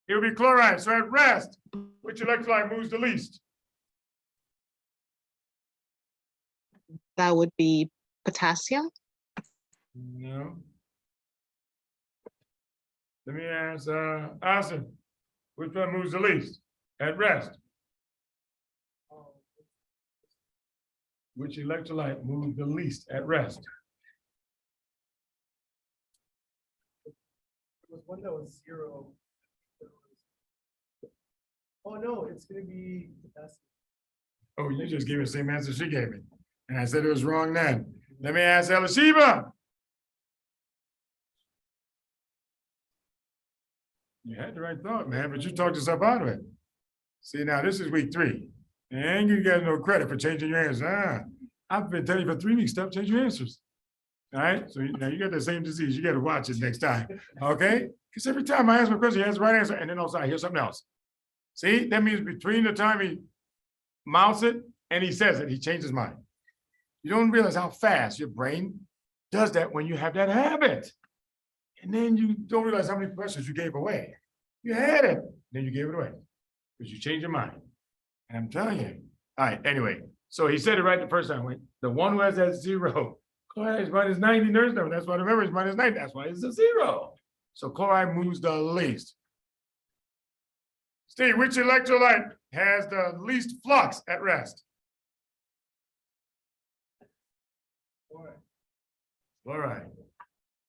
It would be chloride. So at rest, which electrolyte moves the least?
That would be potassium.
No. Let me ask, Austin, which one moves the least at rest? Which electrolyte moves the least at rest?
There was one that was 0. Oh, no, it's gonna be potassium.
Oh, you just gave me the same answer she gave me. And I said it was wrong then. Let me ask Elisheba. You had the right thought, man, but you talked yourself out of it. See, now this is week 3. And you get no credit for changing your answer. I've been telling you for 3 weeks, stop changing your answers. All right, so now you got the same disease. You got to watch it next time, okay? Because every time I ask my question, he has the right answer, and then also I hear something else. See, that means between the time he mouths it and he says it, he changes his mind. You don't realize how fast your brain does that when you have that habit. And then you don't realize how many questions you gave away. You had it, then you gave it away because you changed your mind. And I'm telling you. All right, anyway, so he said it right the first time. Wait, the one who has that 0, chloride is minus 90 Nernst number. That's why the memory is minus 90. That's why it's a 0. So chloride moves the least. Steve, which electrolyte has the least flux at rest? Chloride.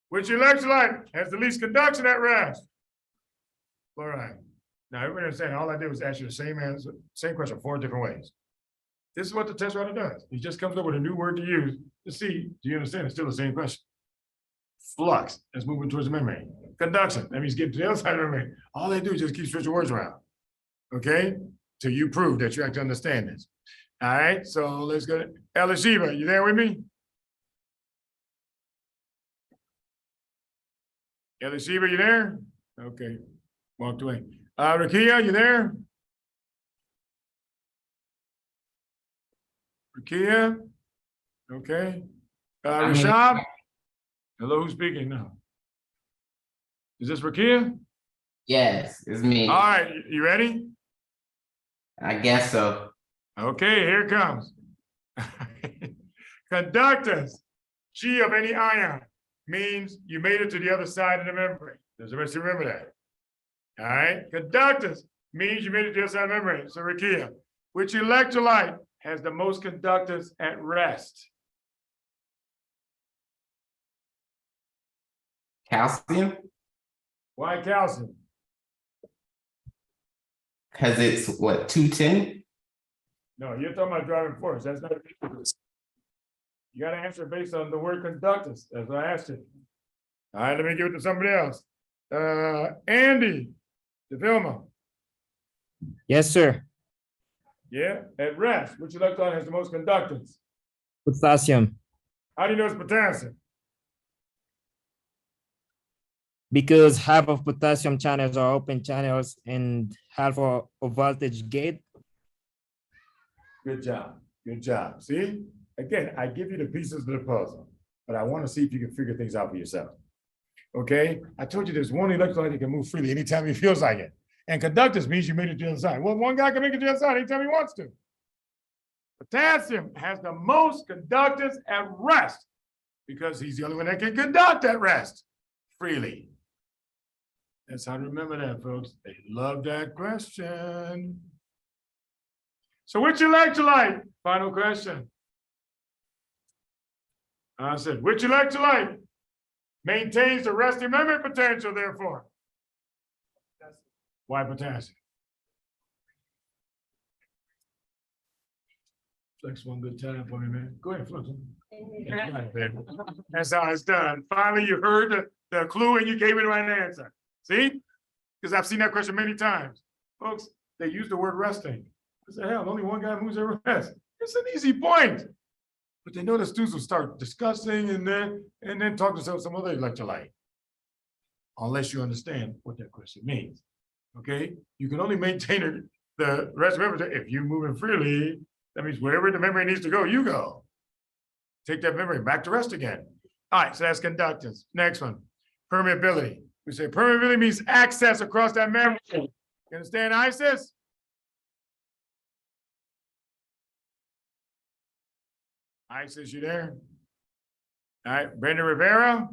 Which electrolyte has the least conduction at rest? Chloride. Now, everybody understand, all I did was ask you the same answer, same question 4 different ways. This is what the test writer does. He just comes up with a new word to use to see, do you understand? It's still the same question. Flux, that's moving towards the membrane. Conduction, that means getting to the other side of the membrane. All they do is just keep switching words around. Okay? Till you prove that you actually understand this. All right, so let's go to Elisheba. You there with me? Elisheba, you there? Okay, walked away. Rakia, you there? Rakia? Okay. Rashab? Hello, who's speaking now? Is this Rakia?
Yes, it's me.
All right, you ready?
I guess so.
Okay, here it comes. Conductance, G of any ion, means you made it to the other side of the membrane. Does the rest remember that? All right, conductance means you made it to the other side of the membrane. So Rakia, which electrolyte has the most conductance at rest?
Calcium?
Why calcium?
Because it's what, 210?
No, you're talking about driving force. That's not. You got to answer based on the word conductance. That's what I asked you. All right, let me give it to somebody else. Andy, DeVilma.
Yes, sir.
Yeah, at rest, which electron has the most conductance?
Potassium.
How do you know it's potassium?
Because half of potassium channels are open channels and half are a voltage gate.
Good job. Good job. See, again, I give you the pieces of the puzzle, but I want to see if you can figure things out for yourself. Okay, I told you there's one electrolyte that can move freely anytime he feels like it. And conductance means you made it to the other side. Well, one guy can make it to the other side anytime he wants to. Potassium has the most conductance at rest because he's the only one that can conduct at rest freely. That's how to remember that, folks. They love that question. So which electrolyte? Final question. I said, which electrolyte maintains the resting membrane potential, therefore? Why potassium? Flex one good time for me, man. Go ahead, Flex. That's right, baby. That's how it's done. Finally, you heard the clue and you gave me the right answer. See? Because I've seen that question many times. Folks, they use the word resting. I said, hell, only one guy moves at rest. It's an easy point. But they know the students will start discussing and then talk to some other electrolyte. Unless you understand what that question means. Okay? You can only maintain the rest membrane if you're moving freely. That means wherever the membrane needs to go, you go. Take that membrane back to rest again. All right, so that's conductance. Next one, permeability. We say permeability means access across that membrane. You understand, Isis? Isis, you there? All right, Brenda Rivera.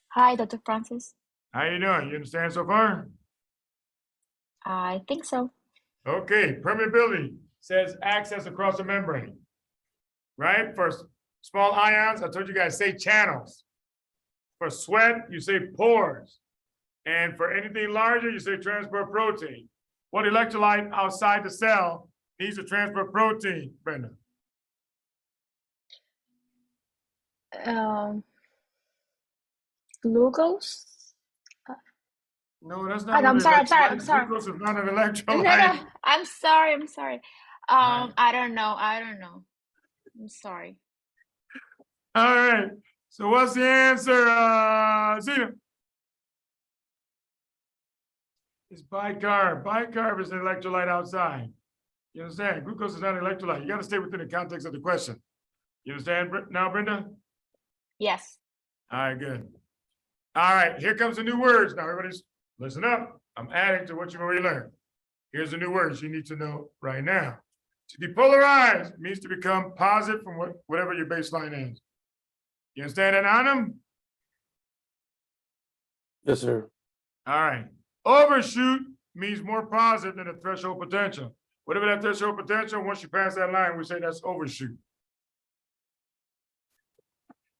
Hi, Dr. Francis.
How you doing? You understand so far?
I think so.
Okay, permeability says access across the membrane. Right? For small ions, I told you guys say channels. For sweat, you say pores. And for anything larger, you say transport protein. What electrolyte outside the cell needs a transport protein, Brenda?
Glucose?
No, that's
Oh,
not
no,
an
I'm sorry,
electrolyte.
sorry.
Glucose is not an
No,
electrolyte.
I'm sorry. I don't know. I'm sorry.
All right. So what's the answer, Zena? It's bicarb. Bicarb is an electrolyte outside. You understand? Glucose is not an electrolyte. You got to stay within the context of the question. You understand now, Brenda?
Yes.
All right, good. All right, here comes the new words. Now, everybody's listen up. I'm adding to what you've already learned. Here's the new words you need to know right now. To depolarize means to become positive from whatever your baseline is. You understand that, Anam?
Yes, sir.
All right. Overshoot means more positive than the threshold potential. Whatever that threshold potential, once you pass that line, we say that's overshoot.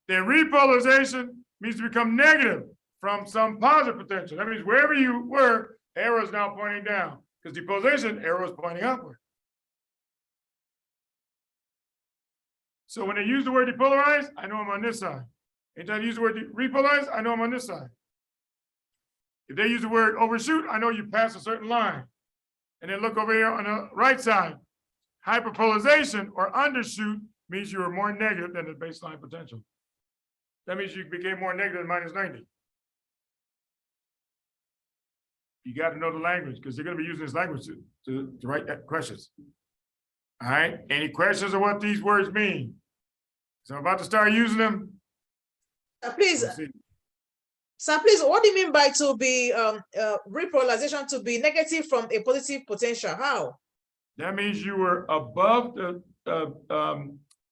Then repolarization means to become negative from some positive potential. That means wherever you were, arrow is now pointing down. Because depolarization, arrow is pointing upward. So when they use the word depolarize, I know I'm on this side. Anytime they use the word repolarize, I know I'm on this side. If they use the word overshoot, I know you pass a certain line. And then look over here on the right side. Hyperpolarization or undershoot means you are more negative than the baseline potential. That means you became more negative than minus 90. You got to know the language because they're going to be using this language to write that questions. All right. Any questions on what these words mean? So I'm about to start using them.
Please, sir, please, what do you mean by to be repolarization to be negative from a positive potential? How?
That means you were above the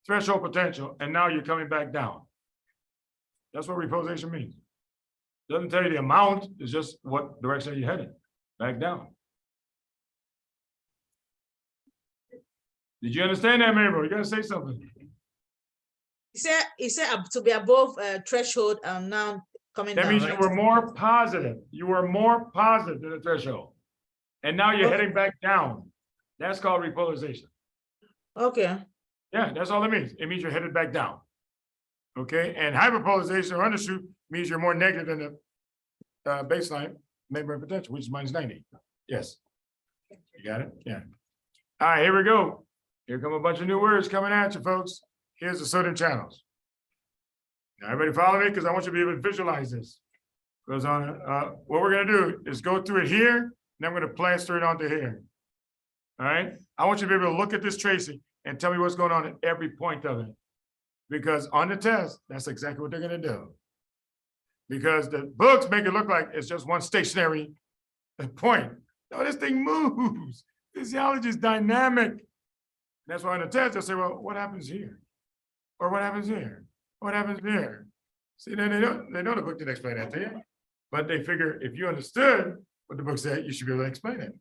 threshold potential and now you're coming back down. That's what repolarization means. Doesn't tell you the amount, it's just what direction you're headed, back down. Did you understand that, Mabel? You gotta say something.
He said to be above threshold and now coming
That
down,
means
right?
you were more positive. You were more positive than the threshold. And now you're heading back down. That's called repolarization.
Okay.
Yeah, that's all it means. It means you're headed back down. Okay, and hyperpolarization or undershoot means you're more negative than the baseline membrane potential, which is minus 90. Yes. You got it? Yeah. All right, here we go. Here come a bunch of new words coming at you, folks. Here's the sodium channels. Now, everybody follow me because I want you to be able to visualize this. Because on what we're gonna do is go through it here, and then I'm gonna plaster it onto here. All right. I want you to be able to look at this tracing and tell me what's going on at every point of it. Because on the test, that's exactly what they're gonna do. Because the books make it look like it's just one stationary point. No, this thing moves. Physiology is dynamic. That's why on the test, they'll say, well, what happens here? Or what happens here? What happens here? See, then they know the book didn't explain that to you. But they figure if you understood what the book said, you should be able to explain it.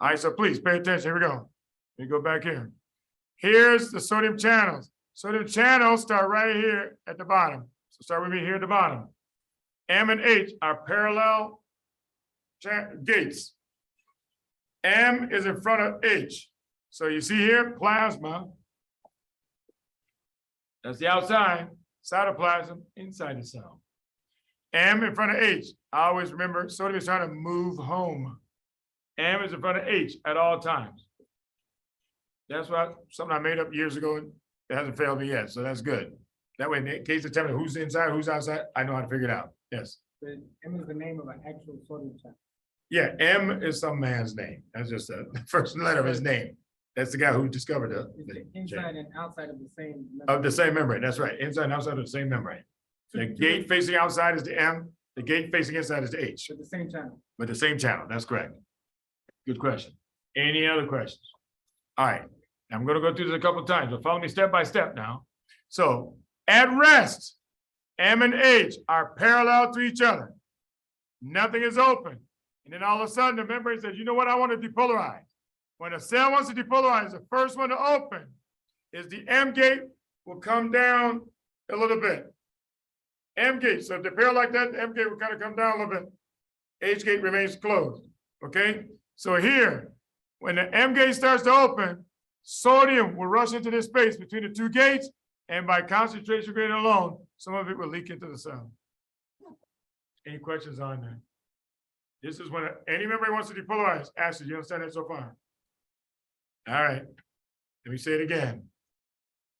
All right, so please pay attention. Here we go. Let me go back here. Here's the sodium channels. Sodium channels start right here at the bottom. So start with me here at the bottom. M and H are parallel gates. M is in front of H. So you see here, plasma. That's the outside, cytoplasm, inside the cell. M in front of H. I always remember sodium is trying to move home. M is in front of H at all times. That's something I made up years ago. And it hasn't failed me yet, so that's good. That way, in case they tell me who's inside, who's outside, I know how to figure it out. Yes.
The M is the name of an actual sodium channel.
Yeah, M is some man's name. That's just the first letter of his name. That's the guy who discovered
It's the inside and outside of the same.
of the same membrane. That's right. Inside and outside of the same membrane. The gate facing outside is the M. The gate facing inside is the H.
With the same channel.
But the same channel. That's correct. Good question. Any other questions? All right. I'm going to go through this a couple of times, but follow me step by step now. So at rest, M and H are parallel to each other. Nothing is open. And then all of a sudden the membrane says, you know what? I want to depolarize. When a cell wants to depolarize, the first one to open is the M gate will come down a little bit. M gate, so if they're parallel like that, the M gate will kind of come down a little bit. H gate remains closed, okay? So here, when the M gate starts to open, sodium will rush into this space between the two gates, and by concentration gradient alone, some of it will leak into the cell. Any questions on that? This is when any membrane wants to depolarize. Ashley, you understand that so far? All right, let me say it again.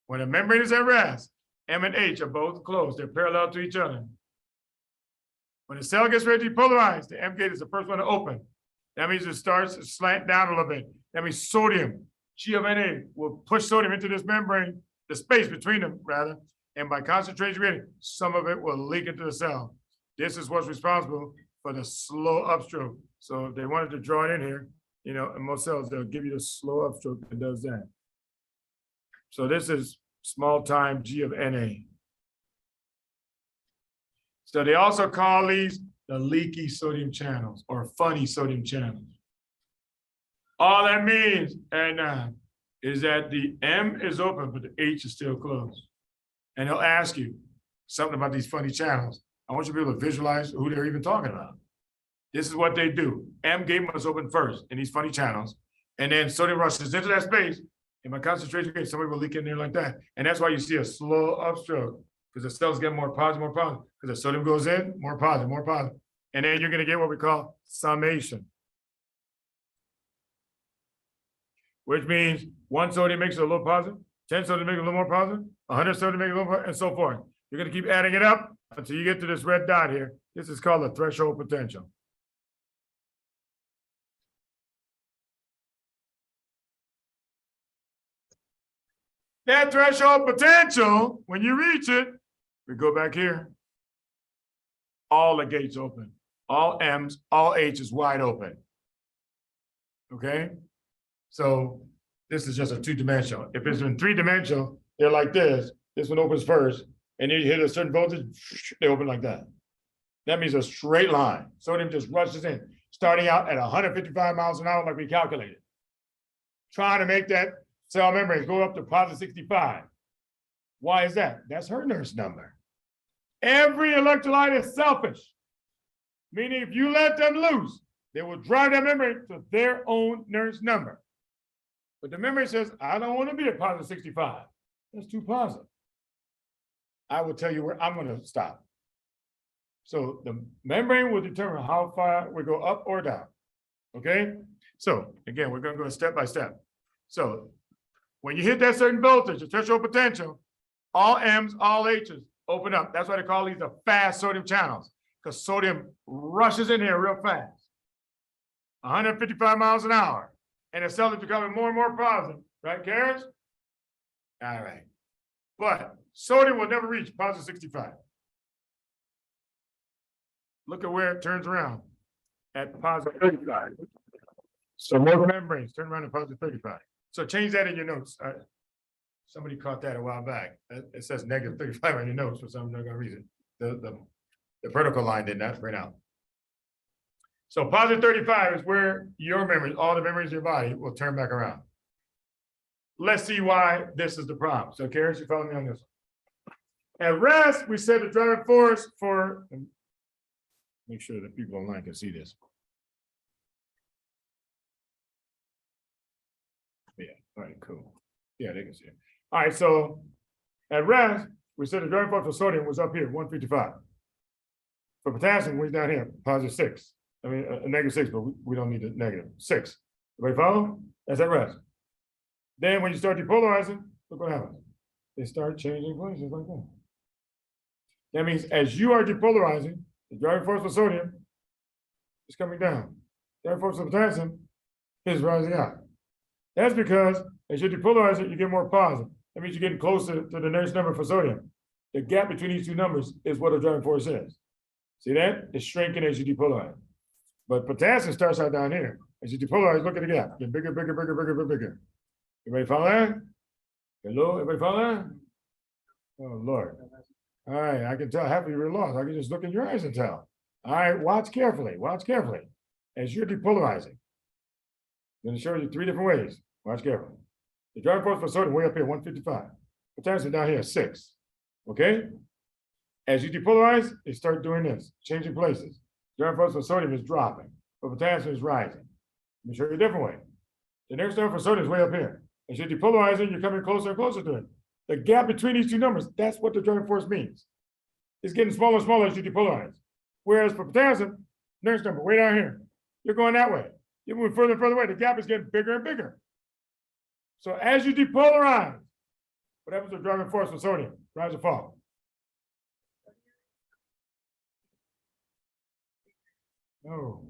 When a membrane is at rest, M and H are both closed. They're parallel to each other. When the cell gets ready to depolarize, the M gate is the first one to open. That means it starts to slant down a little bit. That means sodium, G of Na, will push sodium into this membrane, the space between them, rather, and by concentration gradient, some of it will leak into the cell. This is what's responsible for the slow upstroke. So if they wanted to draw it in here, you know, in most cells, they'll give you the slow upstroke that does that. So this is small time G of Na. So they also call these the leaky sodium channels or funny sodium channels. All that means, is that the M is open, but the H is still closed. And they'll ask you something about these funny channels. I want you to be able to visualize who they're even talking about. This is what they do. M gate must open first in these funny channels, and then sodium rushes into that space, and by concentration gradient, somebody will leak in there like that. And that's why you see a slow upstroke, because the cells get more positive, because the sodium goes in, more positive. And then you're gonna get what we call summation. Which means 1 sodium makes it a little positive, 10 sodium makes it a little more positive, 100 sodium makes it a little more, and so forth. You're gonna keep adding it up until you get to this red dot here. This is called the threshold potential. That threshold potential, when you reach it, we go back here. All the gates open, all M's, all H's wide open. Okay? So this is just a 2-dimensional. If it's in 3-dimensional, they're like this. This one opens first, and then you hit a certain voltage, they open like that. That means a straight line. Sodium just rushes in, starting out at 155 miles an hour like we calculated. Trying to make that cell membrane go up to positive 65. Why is that? That's her Nernst number. Every electrolyte is selfish, meaning if you let them loose, they will drive that membrane to their own Nernst number. But the membrane says, I don't want to be at positive 65. That's too positive. I will tell you where I'm going to stop. So the membrane will determine how far we go up or down. Okay? So again, we're going to go step by step. So when you hit that certain voltage, the threshold potential, all M's, all H's open up. That's why they call these the fast sodium channels, because sodium rushes in here real fast. 155 miles an hour. And the cell is becoming more and more positive. Right, Karis? All right. But sodium will never reach positive 65. Look at where it turns around at positive 35. So more membranes turn around at positive 35. So change that in your notes. Somebody caught that a while back. It says negative 35 on your notes for some reason. The vertical line did not print out. So positive 35 is where your memories, all the memories of your body will turn back around. Let's see why this is the problem. So Karis, you follow me on this one. At rest, we said the driving force for, make sure that people online can see this. Yeah, all right, cool. Yeah, they can see it. All right, so at rest, we said the driving force for sodium was up here, 155. For potassium, we're down here, +6. I mean, a -6, but we don't need a -6. Everybody follow? That's at rest. Then when you start depolarizing, look what happens. They start changing places like that. That means as you are depolarizing, the driving force for sodium is coming down. Driving force for potassium is rising up. That's because as you depolarize it, you get more positive. That means you're getting closer to the nearest number for sodium. The gap between these two numbers is what the driving force is. See that? It's shrinking as you depolarize. But potassium starts out down here. As you depolarize, look at the gap. Get bigger, bigger, bigger, bigger, bigger, bigger. Everybody follow that? Hello, everybody follow that? Oh, Lord. All right, I can tell half of you are lost. I can just look in your eyes and tell. All right, watch carefully, watch carefully. As you're depolarizing, I'm going to show you 3 different ways. Watch carefully. The driving force for sodium way up here, 155. Potassium down here, 6. Okay? As you depolarize, they start doing this, changing places. Driving force for sodium is dropping, but potassium is rising. Let me show you a different way. The next driving for sodium is way up here. As you're depolarizing, you're coming closer and closer to it. The gap between these two numbers, that's what the driving force means. It's getting smaller and smaller as you depolarize. Whereas for potassium, next number, way down here, you're going that way. You're moving further and further away. The gap is getting bigger and bigger. So as you depolarize, what happens to the driving force for sodium? Rise or fall? No.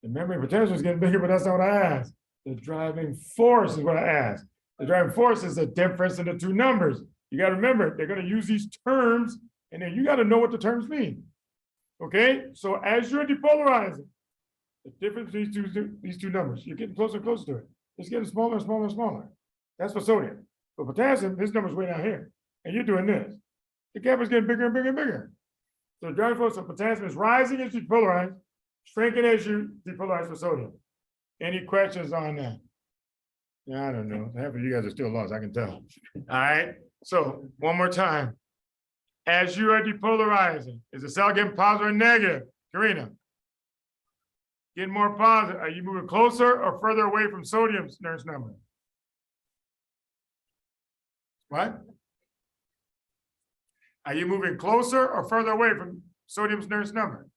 The memory potential is getting bigger, but that's not what I asked. The driving force is what I asked. The driving force is the difference in the two numbers. You got to remember, they're going to use these terms, and then you got to know what the terms mean. Okay? So as you're depolarizing, the difference between these two numbers, you're getting closer and closer to it. It's getting smaller and smaller and smaller. That's for sodium. For potassium, this number's way down here, and you're doing this. The gap is getting bigger and bigger and bigger. So the driving force of potassium is rising as you depolarize, shrinking as you depolarize for sodium. Any questions on that? Yeah, I don't know. Half of you guys are still lost, I can tell. All right, so one more time. As you are depolarizing, is the cell getting positive or negative? Karina? Getting more positive. Are you moving closer or further away from sodium's nearest number? What? Are you moving closer or further away from sodium's nearest number?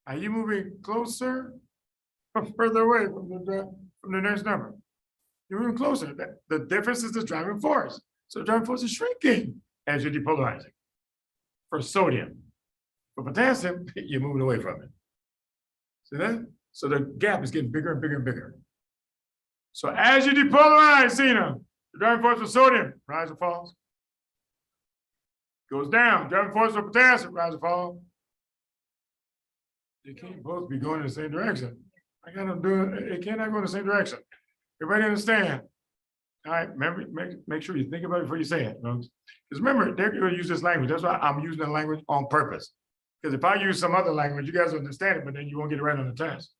Are you moving closer or further away from the nearest number? You're moving closer. The difference is the driving force. So the driving force is shrinking as you're depolarizing. For sodium. For potassium, you're moving away from it. See that? So the gap is getting bigger and bigger and bigger. So as you depolarize, Cena, the driving force for sodium, rise or falls? Goes down. Driving force for potassium, rise or fall? They can't both be going in the same direction. I gotta do it. It cannot go in the same direction. Everybody understand? All right, remember, make sure you think about it before you say it. Because remember, they're going to use this language. That's why I'm using the language on purpose. Because if I use some other language, you guys will understand it, but then you won't get it right on the test.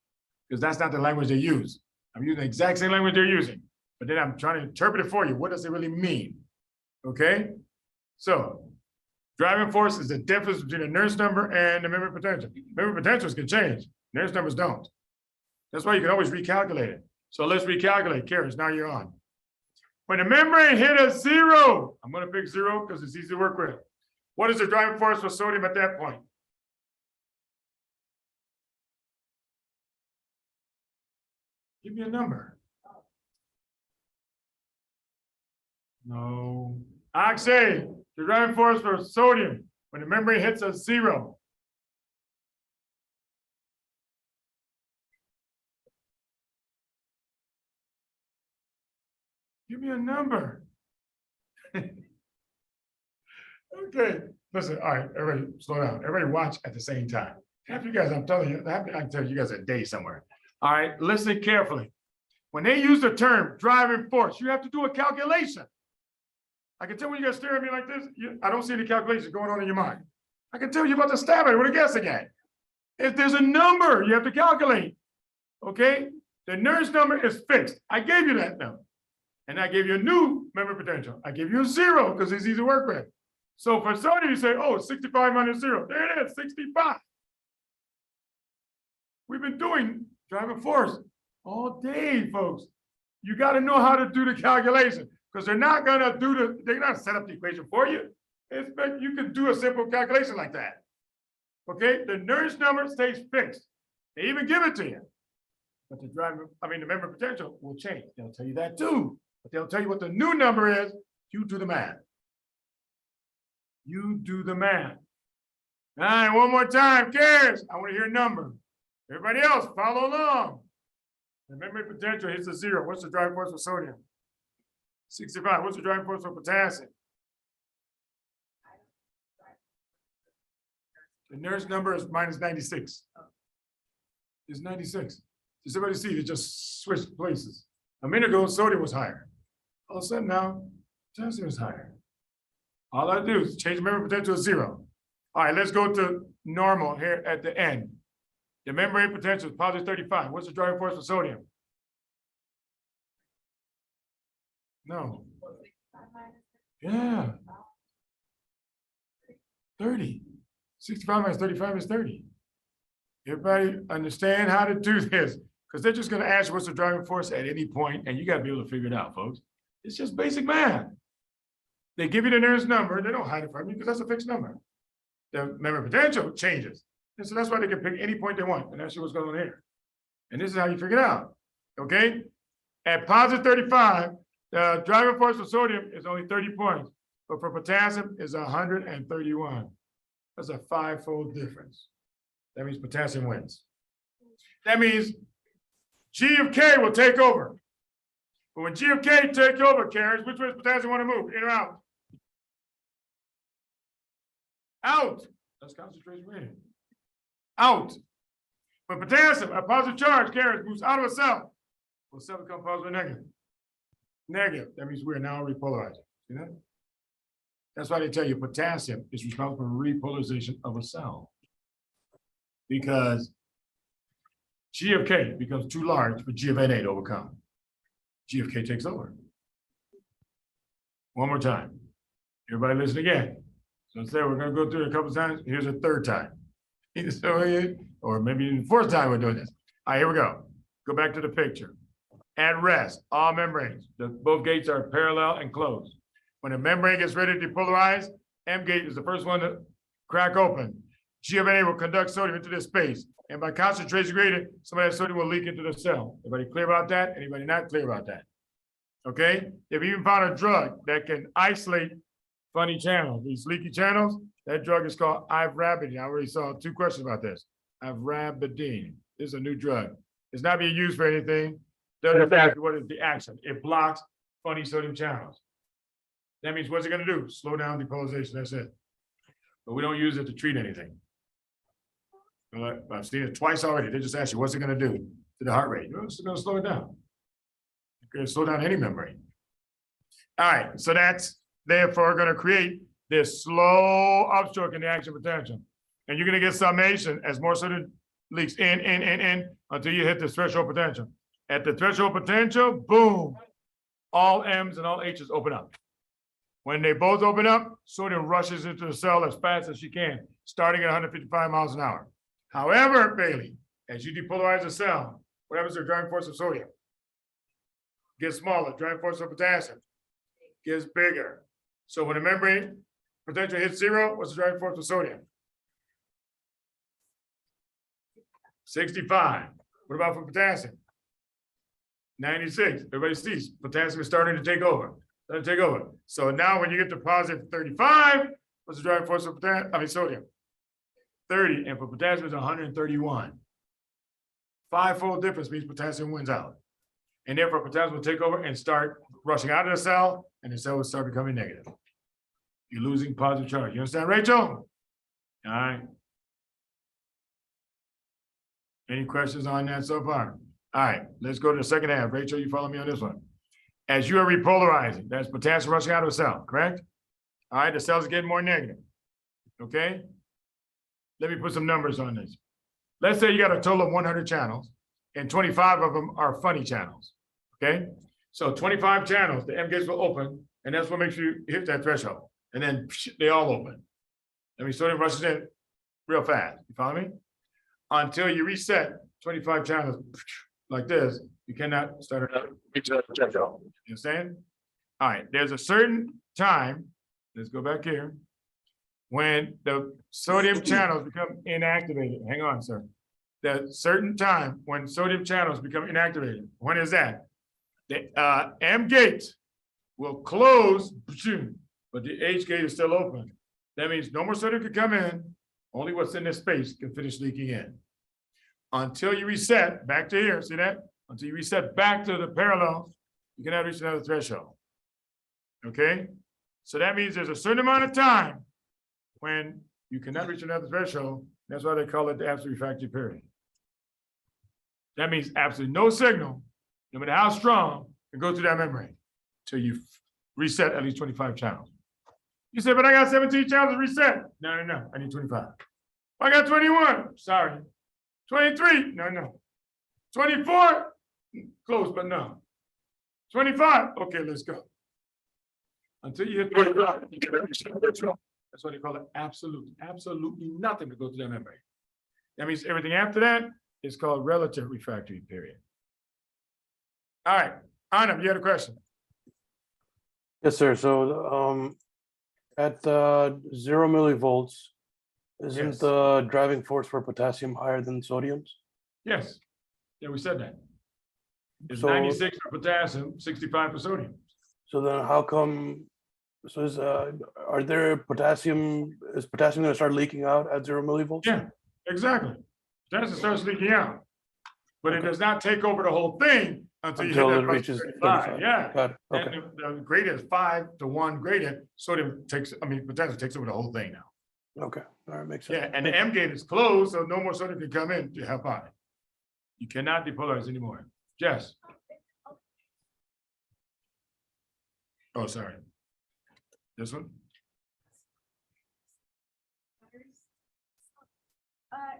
Because that's not the language they use. I'm using the exact same language they're using. But then I'm trying to interpret it for you. What does it really mean? Okay? So, driving force is the difference between the Nernst number and the memory potential. Memory potentials can change. Nernst numbers don't. That's why you can always recalculate it. So let's recalculate. Karis, now you're on. When the membrane hit a 0, I'm going to pick 0 because it's easy to work with. What is the driving force for sodium at that point? Give me a number. No. Akshay, the driving force for sodium when the membrane hits a 0. Give me a number. Okay, listen, all right, everybody slow down. Everybody watch at the same time. Half you guys, I'm telling you, I can tell you guys a day somewhere. All right, listen carefully. When they use the term driving force, you have to do a calculation. I can tell when you guys stare at me like this, I don't see any calculations going on in your mind. I can tell you about to stab at it with a guess again. If there's a number, you have to calculate. Okay? The Nernst number is fixed. I gave you that number. And I gave you a new memory potential. I gave you a 0 because it's easy to work with. So for sodium, you say, oh, 65 minus 0. There it is, 65. We've been doing driving force all day, folks. You got to know how to do the calculation Because they're not gonna they're not set up the equation for you. You can do a simple calculation like that. Okay, the Nernst number stays fixed. They even give it to you. But the membrane potential will change. They'll tell you that too. But they'll tell you what the new number is. You do the math. You do the math. All right, one more time, Cares. I want to hear a number. Everybody else, follow along. The membrane potential hits a 0. What's the driving force for sodium? 65. What's the driving force for potassium? The Nernst number is minus 96. It's 96. Does everybody see? They just switched places. A minute ago, sodium was higher. All of a sudden now, potassium is higher. All I do is change the membrane potential to 0. All right, let's go to normal here at the end. The membrane potential is positive 35. What's the driving force for sodium? No. Yeah. 30. 65 minus 35 is 30. Everybody understand how to do this? Because they're just going to ask you what's the driving force at any point, and you got to be able to figure it out, folks. It's just basic math. They give you the Nernst number. They don't hide it from you because that's a fixed number. The membrane potential changes. And so that's why they can pick any point they want. And that's what's going on here. And this is how you figure it out. Okay? At positive 35, the driving force for sodium is only 30 points. But for potassium is 131. That's a 5-fold difference. That means potassium wins. That means G of K will take over. But when G of K take over, Carriage, which way does potassium want to move? In or out? Out. That's concentration rating. Out. But potassium, a positive charge, Carriage, moves out of a cell. Will cell become positive or negative? Negative. That means we're now repolarizing. See that? That's why they tell you potassium is responsible for repolarization of a cell. Because G of K becomes too large for G of Na to overcome. G of K takes over. One more time. Everybody listen again. So instead, we're going to go through it a couple of times. Here's a third time. Or maybe the fourth time we're doing this. All right, here we go. Go back to the picture. At rest, all membranes. Both gates are parallel and closed. When a membrane gets ready to depolarize, M gate is the first one to crack open. G of Na will conduct sodium into this space. And by concentration gradient, some of that sodium will leak into the cell. Everybody clear about that? Anybody not clear about that? Okay? They've even found a drug that can isolate funny channels, these leaky channels. That drug is called ivermectin. I already saw 2 questions about this. Ivermectin. This is a new drug. It's not being used for anything. Doesn't affect what is the action. It blocks funny sodium channels. That means what's it going to do? Slow down depolarization. That's it. But we don't use it to treat anything. I've seen it twice already. They just ask you, what's it going to do to the heart rate? It's going to slow it down. It's going to slow down any membrane. All right. So that's therefore going to create this slow upstroke in the action potential. And you're going to get summation as more sodium leaks in until you hit the threshold potential. At the threshold potential, boom, all M's and all H's open up. When they both open up, sodium rushes into the cell as fast as she can, starting at 155 miles an hour. However, Bailey, as you depolarize the cell, what happens to the driving force of sodium? Gets smaller. Driving force of potassium gets bigger. So when the membrane potential hits 0, what's the driving force of sodium? 65. What about for potassium? 96. Everybody sees potassium is starting to take over. So now when you get to positive 35, what's the driving force of sodium? 30. And for potassium is 131. 5-fold difference means potassium wins out. And therefore potassium will take over and start rushing out of the cell, and the cell will start becoming negative. You're losing positive charge. You understand, Rachel? All right. Any questions on that so far? All right, let's go to the second half. Rachel, you follow me on this one. As you are repolarizing, that's potassium rushing out of a cell, correct? All right, the cells are getting more negative. Okay? Let me put some numbers on this. Let's say you got a total of 100 channels, and 25 of them are funny channels. Okay? So 25 channels, the M gates will open, and that's what makes you hit that threshold. And then they all open. That means sodium rushes in real fast. You follow me? Until you reset 25 channels like this, you cannot start another threshold. You understand? All right, there's a certain time, let's go back here, when the sodium channels become inactivated. Hang on, sir. The certain time when sodium channels become inactivated. When is that? The M gate will close, but the H gate is still open. That means no more sodium can come in, only what's in this space can finish leaking in. Until you reset back to here, see that? Until you reset back to the parallel, you cannot reach another threshold. Okay? So that means there's a certain amount of time when you cannot reach another threshold. That's why they call it the absolute refractory period. That means absolutely no signal, no matter how strong, can go through that membrane till you reset at least 25 channels. You say, but I got 17 channels to reset. No, I need 25. I got 21, sorry. 23, no. 24, close, but no. 25, okay, let's go. Until you hit 25, you can reach the threshold. That's what they call it absolute. Absolutely nothing to go through that membrane. That means everything after that is called relative refractory period. All right, Anna, you had a question?
Yes, sir. So at 0 millivolts, isn't
Yes.
the driving force for potassium higher than sodium's?
Yes. Yeah, we said that. It's
So-
96 for potassium, 65 for sodium.
So then how come, so is is potassium gonna start leaking out at 0 millivolts?
Yeah, exactly. Potassium starts leaking out. But it does not take over the whole thing until you hit
Until
that
it
plus
reaches
35.
35.
Yeah.
Got it.
And
Okay.
the gradient is 5-to-1 gradient. Potassium takes over the whole thing now.
Okay. All right. Makes sense.
Yeah, and the M gate is closed, so no more sodium can come in to help out. You cannot depolarize anymore. Jess? Oh, sorry. This one?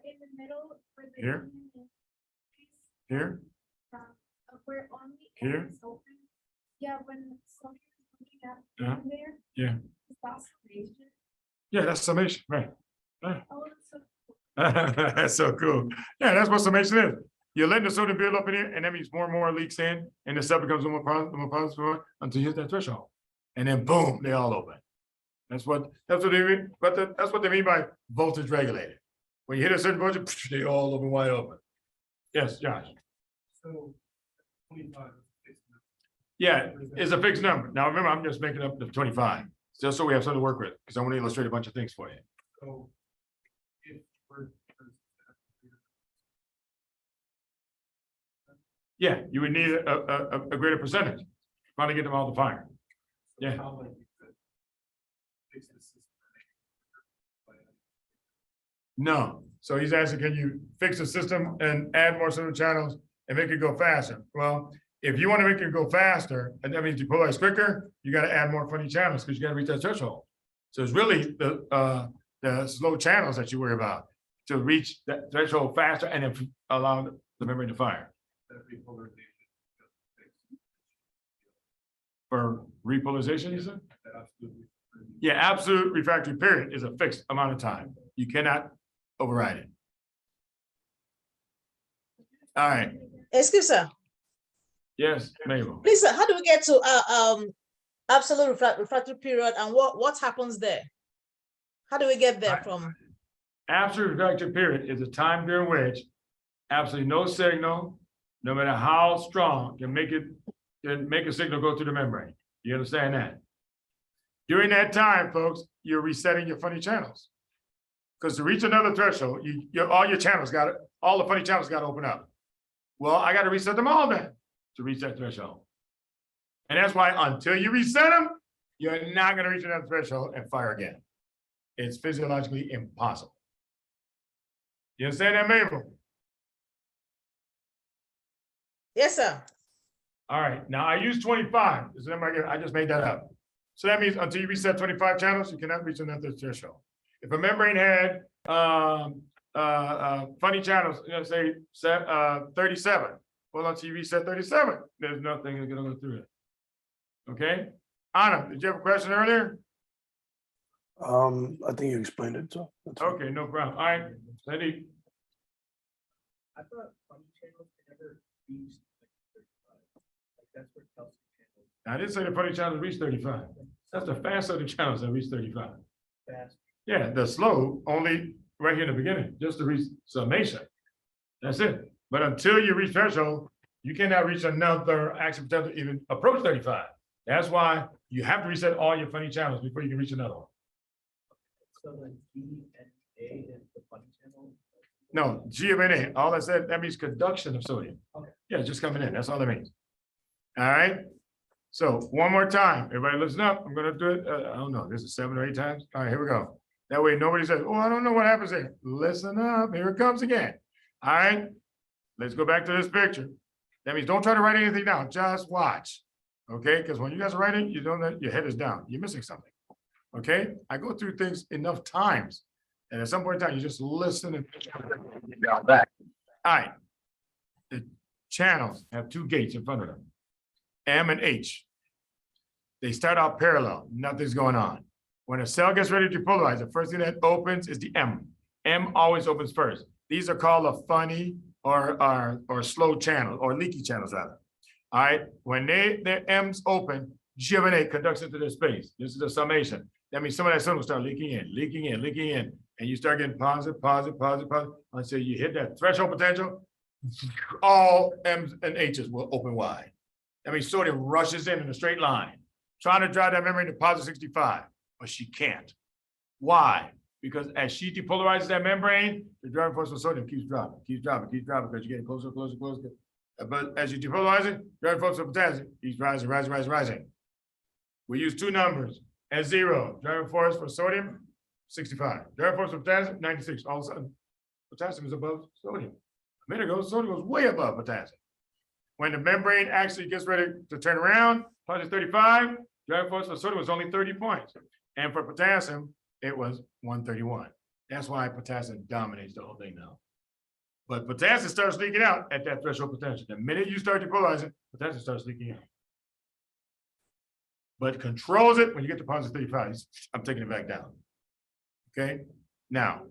In the middle where the
Here?
union is,
Here?
where on the
Here?
end is open. Yeah, when something is looking at
Uh-huh.
in there,
Yeah.
is that summation?
Yeah, that's summation, right? Right.
Oh, it's so
That's so cool. Yeah, that's what summation is. You're letting the sodium build up in here, and that means more and more leaks in, and the stuff becomes more positive until you hit that threshold. And then boom, they all open. That's what they mean. But that's what they mean by voltage regulated. When you hit a certain voltage, they all open wide open. Yes, Josh.
So 25.
Yeah, it's a fixed number. Now remember, I'm just making up the 25, just so we have something to work with, because I want to illustrate a bunch of things for you.
So if we're.
Yeah, you would need a greater percentage, trying to get them all to fire. Yeah.
How like you could fix the system.
No. So he's asking, can you fix the system and add more sodium channels and make it go faster? Well, if you want to make it go faster, and that means you polarize quicker, you got to add more funny channels because you got to reach that threshold. So it's really the slow channels that you worry about to reach that threshold faster and then allow the membrane to fire.
That repolarization.
For repolarization, you said?
That absolutely.
Yeah, absolute refractory period is a fixed amount of time. You cannot override it. All right.
Excuse sir,
Yes, Mabel.
please, sir, how do we get to absolute refractory period and what happens there? How do we get there from?
Absolute refractory period is a time during which absolutely no signal, no matter how strong, can make a signal go through the membrane. You understand that? During that time, folks, you're resetting your funny channels. Because to reach another threshold, all your channels all the funny channels got to open up. Well, I got to reset them all then to reach that threshold. And that's why until you reset them, you're not going to reach another threshold and fire again. It's physiologically impossible. You understand that, Mabel?
Yes, sir.
All right, now I use 25. I just made that up. So that means until you reset 25 channels, you cannot reach another threshold. If a membrane had funny channels, let's say 37, well, until you reset 37, there's nothing that's gonna go through it. Okay? Anna, did you have a question earlier?
I think you explained it, so. that's fine.
Okay, no problem. All right, Sandeep.
I thought funny channels can never reach like 35. Like that's where calcium channels
I didn't say the funny channels reach 35. That's the fast sodium channels that reach 35.
Fast.
Yeah, the slow only right here in the beginning, just to reach summation. That's it. But until you reach threshold, you cannot reach another action potential even approach 35. That's why you have to reset all your funny channels before you can reach another one.
So the G and A is the funny channel.
No, G of NA, all I said, that means conduction of sodium.
Okay.
Yeah, just coming in, that's all that means. All right, so one more time, everybody listen up, I'm gonna do it, I don't know, this is 7 or 8 times, all right, here we go. That way nobody says, oh, I don't know what happens here. Listen up, here it comes again. All right, let's go back to this picture. That means don't try to write anything down, just watch. Okay, because when you guys are writing, you don't know, your head is down, you're missing something. Okay, I go through things enough times. And at some point in time, you just listen and down back. All right. The channels have 2 gates in front of them. M and H. They start out parallel, nothing's going on. When a cell gets ready to depolarize, the first thing that opens is the M. M always opens first. These are called a funny or slow channel or leaky channels rather. All right, when their M's open, G of NA conducts into their space. This is the summation. That means some of that sun will start leaking in. And you start getting positive, until you hit that threshold potential, all M's and H's will open wide. That means sodium rushes in a straight line, trying to drive that membrane to positive 65, but she can't. Why? Because as she depolarizes that membrane, the driving force of sodium keeps dropping, because you're getting closer. But as you depolarize it, driving force of potassium keeps rising. We use 2 numbers. At 0, driving force for sodium, 65. Driving force for potassium, 96. All of a sudden, potassium is above sodium. A minute ago, sodium was way above potassium. When the membrane actually gets ready to turn around, positive 35, driving force for sodium was only 30 points. And for potassium, it was 131. That's why potassium dominates the whole thing now. But potassium starts leaking out at that threshold potential. The minute you start depolarizing, potassium starts leaking out. But controls it when you get to positive 35. I'm taking it back down. Okay, now,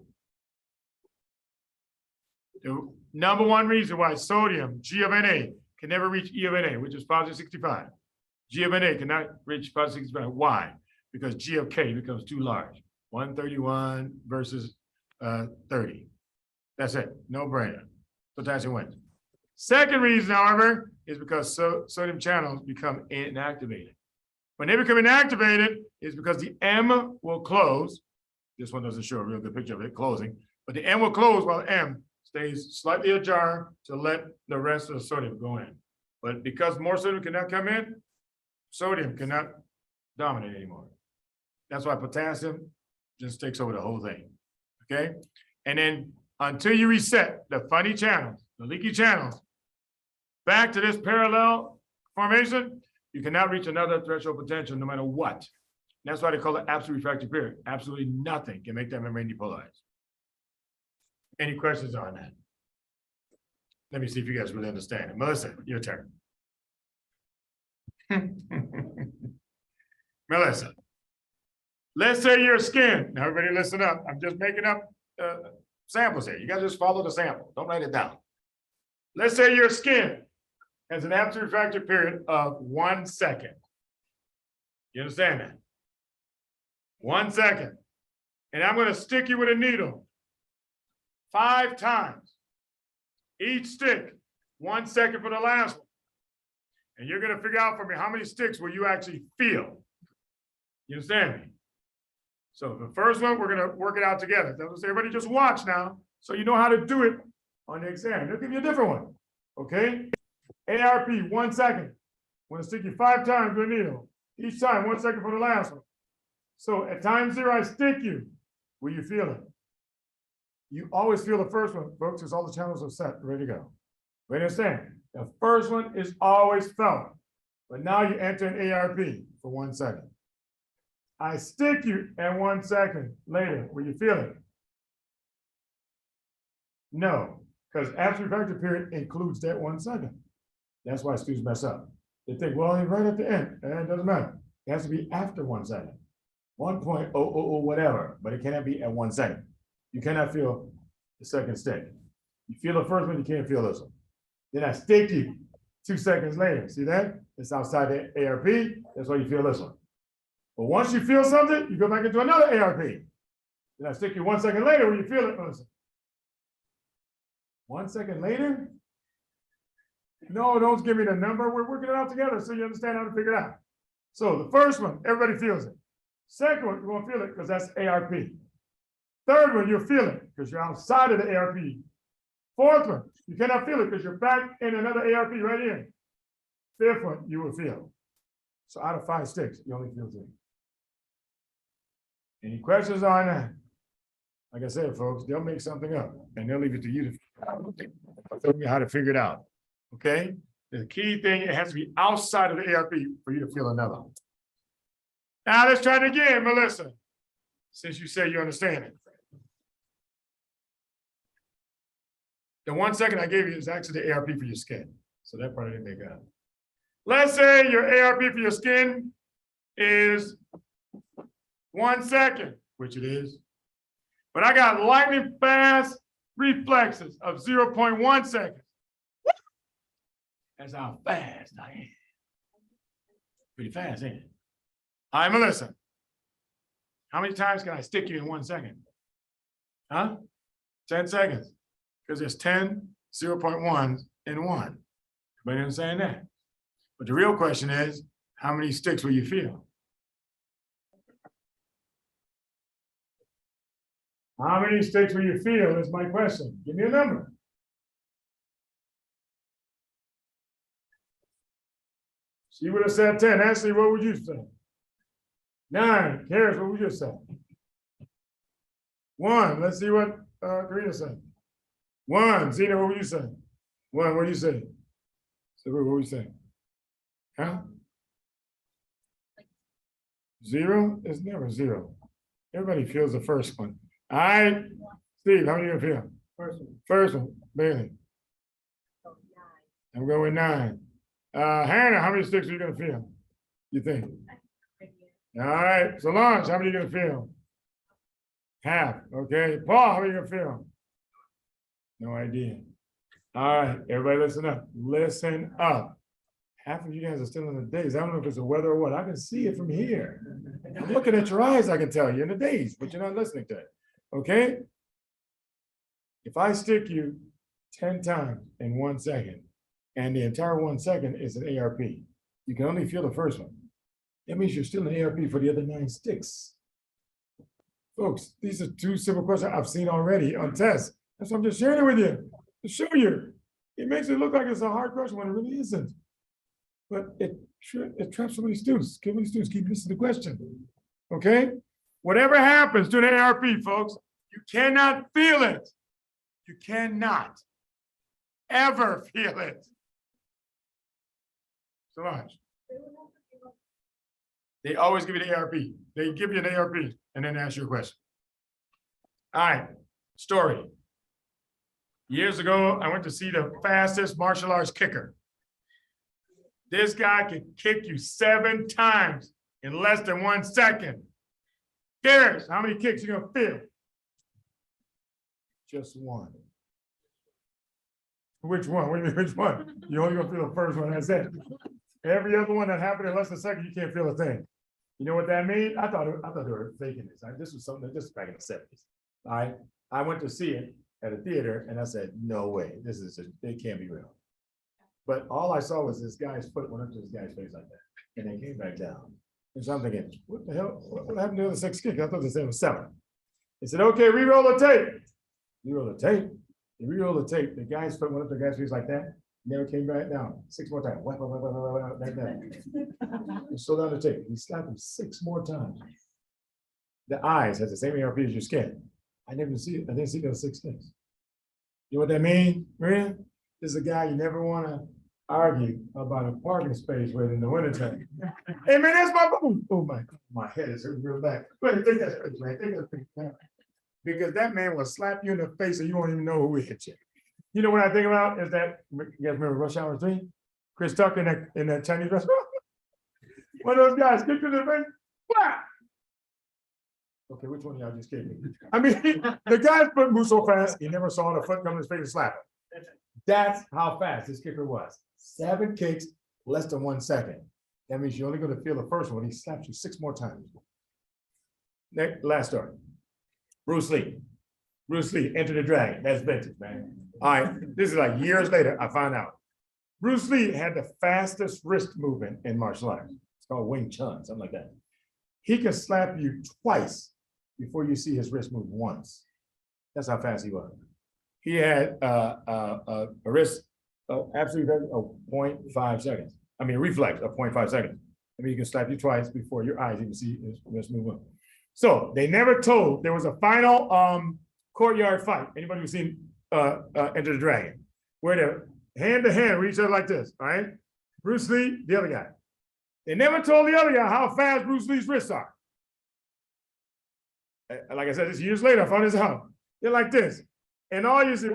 the number 1 reason why sodium, G of NA, can never reach E of NA, which is positive 65. G of NA cannot reach positive 65. Why? Because G of K becomes too large. 131 versus 30. That's it, no brainer. Potassium wins. Second reason, however, is because sodium channels become inactivated. When they become inactivated, it's because the M will close. This one doesn't show a real good picture of it closing, but the M will close while M stays slightly ajar to let the rest of the sodium go in. But because more sodium cannot come in, sodium cannot dominate anymore. That's why potassium just takes over the whole thing, okay? And then until you reset the funny channels, the leaky channels, back to this parallel formation, you cannot reach another threshold potential no matter what. That's why they call it absolute refractory period. Absolutely nothing can make that membrane depolarize. Any questions on that? Let me see if you guys really understand it. Melissa, your turn. Melissa, let's say your skin. Now everybody listen up. I'm just making up samples here. You guys just follow the sample. Don't write it down. Let's say your skin has an absolute refractory period of 1 second. You understand that? 1 second. And I'm going to stick you with a needle 5 times. Each stick, 1 second for the last one. And you're going to figure out for me how many sticks will you actually feel. You understand me? So the first one, we're going to work it out together. Everybody just watch now so you know how to do it on the exam. They'll give you a different one. Okay? ARP, 1 second. I'm going to stick you 5 times with a needle. Each time, 1 second for the last one. So at time 0, I stick you. Will you feel it? You always feel the first one, folks, because all the channels are set, ready to go. Ready to understand? The first one is always felt. But now you enter an ARP for 1 second. I stick you at 1 second later. Will you feel it? No, because absolute refractory period includes that 1 second. That's why students mess up. They think, well, it's right at the end, and it doesn't matter. It has to be after 1 second. 1.000 whatever, but it cannot be at 1 second. You cannot feel the second stick. You feel the first one, you can't feel this one. Then I stick you 2 seconds later. See that? It's outside the ARP. That's why you feel this one. But once you feel something, you go back into another ARP. Then I stick you 1 second later when you feel it, Melissa. 1 second later? No, don't give me the number. We're working it out together so you understand how to figure it out. So the first one, everybody feels it. Second one, you won't feel it because that's ARP. Third one, you'll feel it because you're outside of the ARP. Fourth one, you cannot feel it because you're back in another ARP right here. Fifth one, you will feel. So out of 5 sticks, you only feel 3. Any questions on that? Like I said, folks, they'll make something up and they'll leave it to you to tell you how to figure it out. Okay? The key thing, it has to be outside of the ARP for you to feel another. Now let's try it again, Melissa. Since you say you understand it. The 1 second I gave you is actually the ARP for your skin. So that part I didn't make up. Let's say your ARP for your skin is 1 second, which it is. But I got lightning fast reflexes of 0.1 seconds. That's how fast I am. Pretty fast, ain't it? All right, Melissa. How many times can I stick you in 1 second? Huh? 10 seconds. Because there's 10 0.1s in 1. Everybody understand that? But the real question is, how many sticks will you feel? How many sticks will you feel is my question. Give me a number. She would have said 10. Ashley, what would you say? 9. Karis, what would you say? 1. Let's see what Karina said. 1. Zena, what would you say? 1. What do you say? So what would you say? Huh? 0 is never 0. Everybody feels the first one. All right. Steve, how many you gonna feel? First one. Bailey. I'm going with 9. Hannah, how many sticks are you gonna feel? You think? All right. Solange, how many are you gonna feel? Half. Okay. Paul, how many are you gonna feel? No idea. All right. Everybody listen up. Listen up. Half of you guys are still in the daze. I don't know if it's the weather or what. I can see it from here. I'm looking at your eyes, I can tell you in the daze, but you're not listening to it. Okay? If I stick you 10 times in 1 second, and the entire 1 second is an ARP, you can only feel the first one. That means you're still in ARP for the other 9 sticks. Folks, these are 2 simple questions I've seen already on tests. That's why I'm just sharing it with you to show you. It makes it look like it's a hard question when it really isn't. But it traps so many students. So many students keep missing the question. Okay? Whatever happens to an ARP, folks, you cannot feel it. You cannot ever feel it. So much. They always give you the ARP. They give you an ARP and then ask you a question. All right, story. Years ago, I went to see the fastest martial arts kicker. This guy can kick you 7 times in less than 1 second. Karis, how many kicks you gonna feel? Just 1. Which one? What do you mean, which one? You only gonna feel the first one, that's it. Every other one that happened in less than a second, you can't feel a thing. You know what that means? I thought they were faking this. This was something that just back in the 70s. All right. I went to see it at a theater and I said, no way, it can't be real. But all I saw was this guy's foot went up to this guy's face like that. And then came back down. And so I'm thinking, what the hell? What happened to the other 6 kicks? I thought they said it was 7. They said, okay, re-roll the tape. You roll the tape. You re-roll the tape. The guy's foot went up to the guy's face like that. Never came back down. 6 more times. Back down. And slow down the tape. He slapped him 6 more times. The eyes has the same ARP as your skin. I didn't see it. I didn't see those 6 kicks. You know what that means, Maria? This is a guy you never want to argue about a parking space with in the wintertime. Hey man, that's my boom. Oh my head is hurting real bad. Wait, take that space, man. Take that space, man. Because that man will slap you in the face and you won't even know who hit you. You know what I think about is that, you guys remember Rush Hour 3? Chris Tucker in that Chinese restaurant? One of those guys kicked you in the face. Wah! Okay, which one of y'all just kicked me? I mean, the guy's foot moved so fast, he never saw the foot come in his face and slap him. That's how fast this kicker was. 7 kicks, less than 1 second. That means you're only gonna feel the first one. He slaps you 6 more times. Next, last story. Bruce Lee. Bruce Lee, Enter the Dragon. That's vintage, man. All right, this is like years later, I found out. Bruce Lee had the fastest wrist movement in martial arts. It's called Wing Chun, something like that. He can slap you twice before you see his wrist move once. That's how fast he was. He had a wrist absolute of 0.5 seconds. I mean, reflex of 0.5 seconds. I mean, he can slap you twice before your eyes even see his wrist move up. So they never told, there was a final courtyard fight. Anybody who's seen Enter the Dragon, where they're hand to hand with each other like this, all right? Bruce Lee, the other guy. They never told the other guy how fast Bruce Lee's wrists are. Like I said, this years later, I found this out. They're like this. And all you see,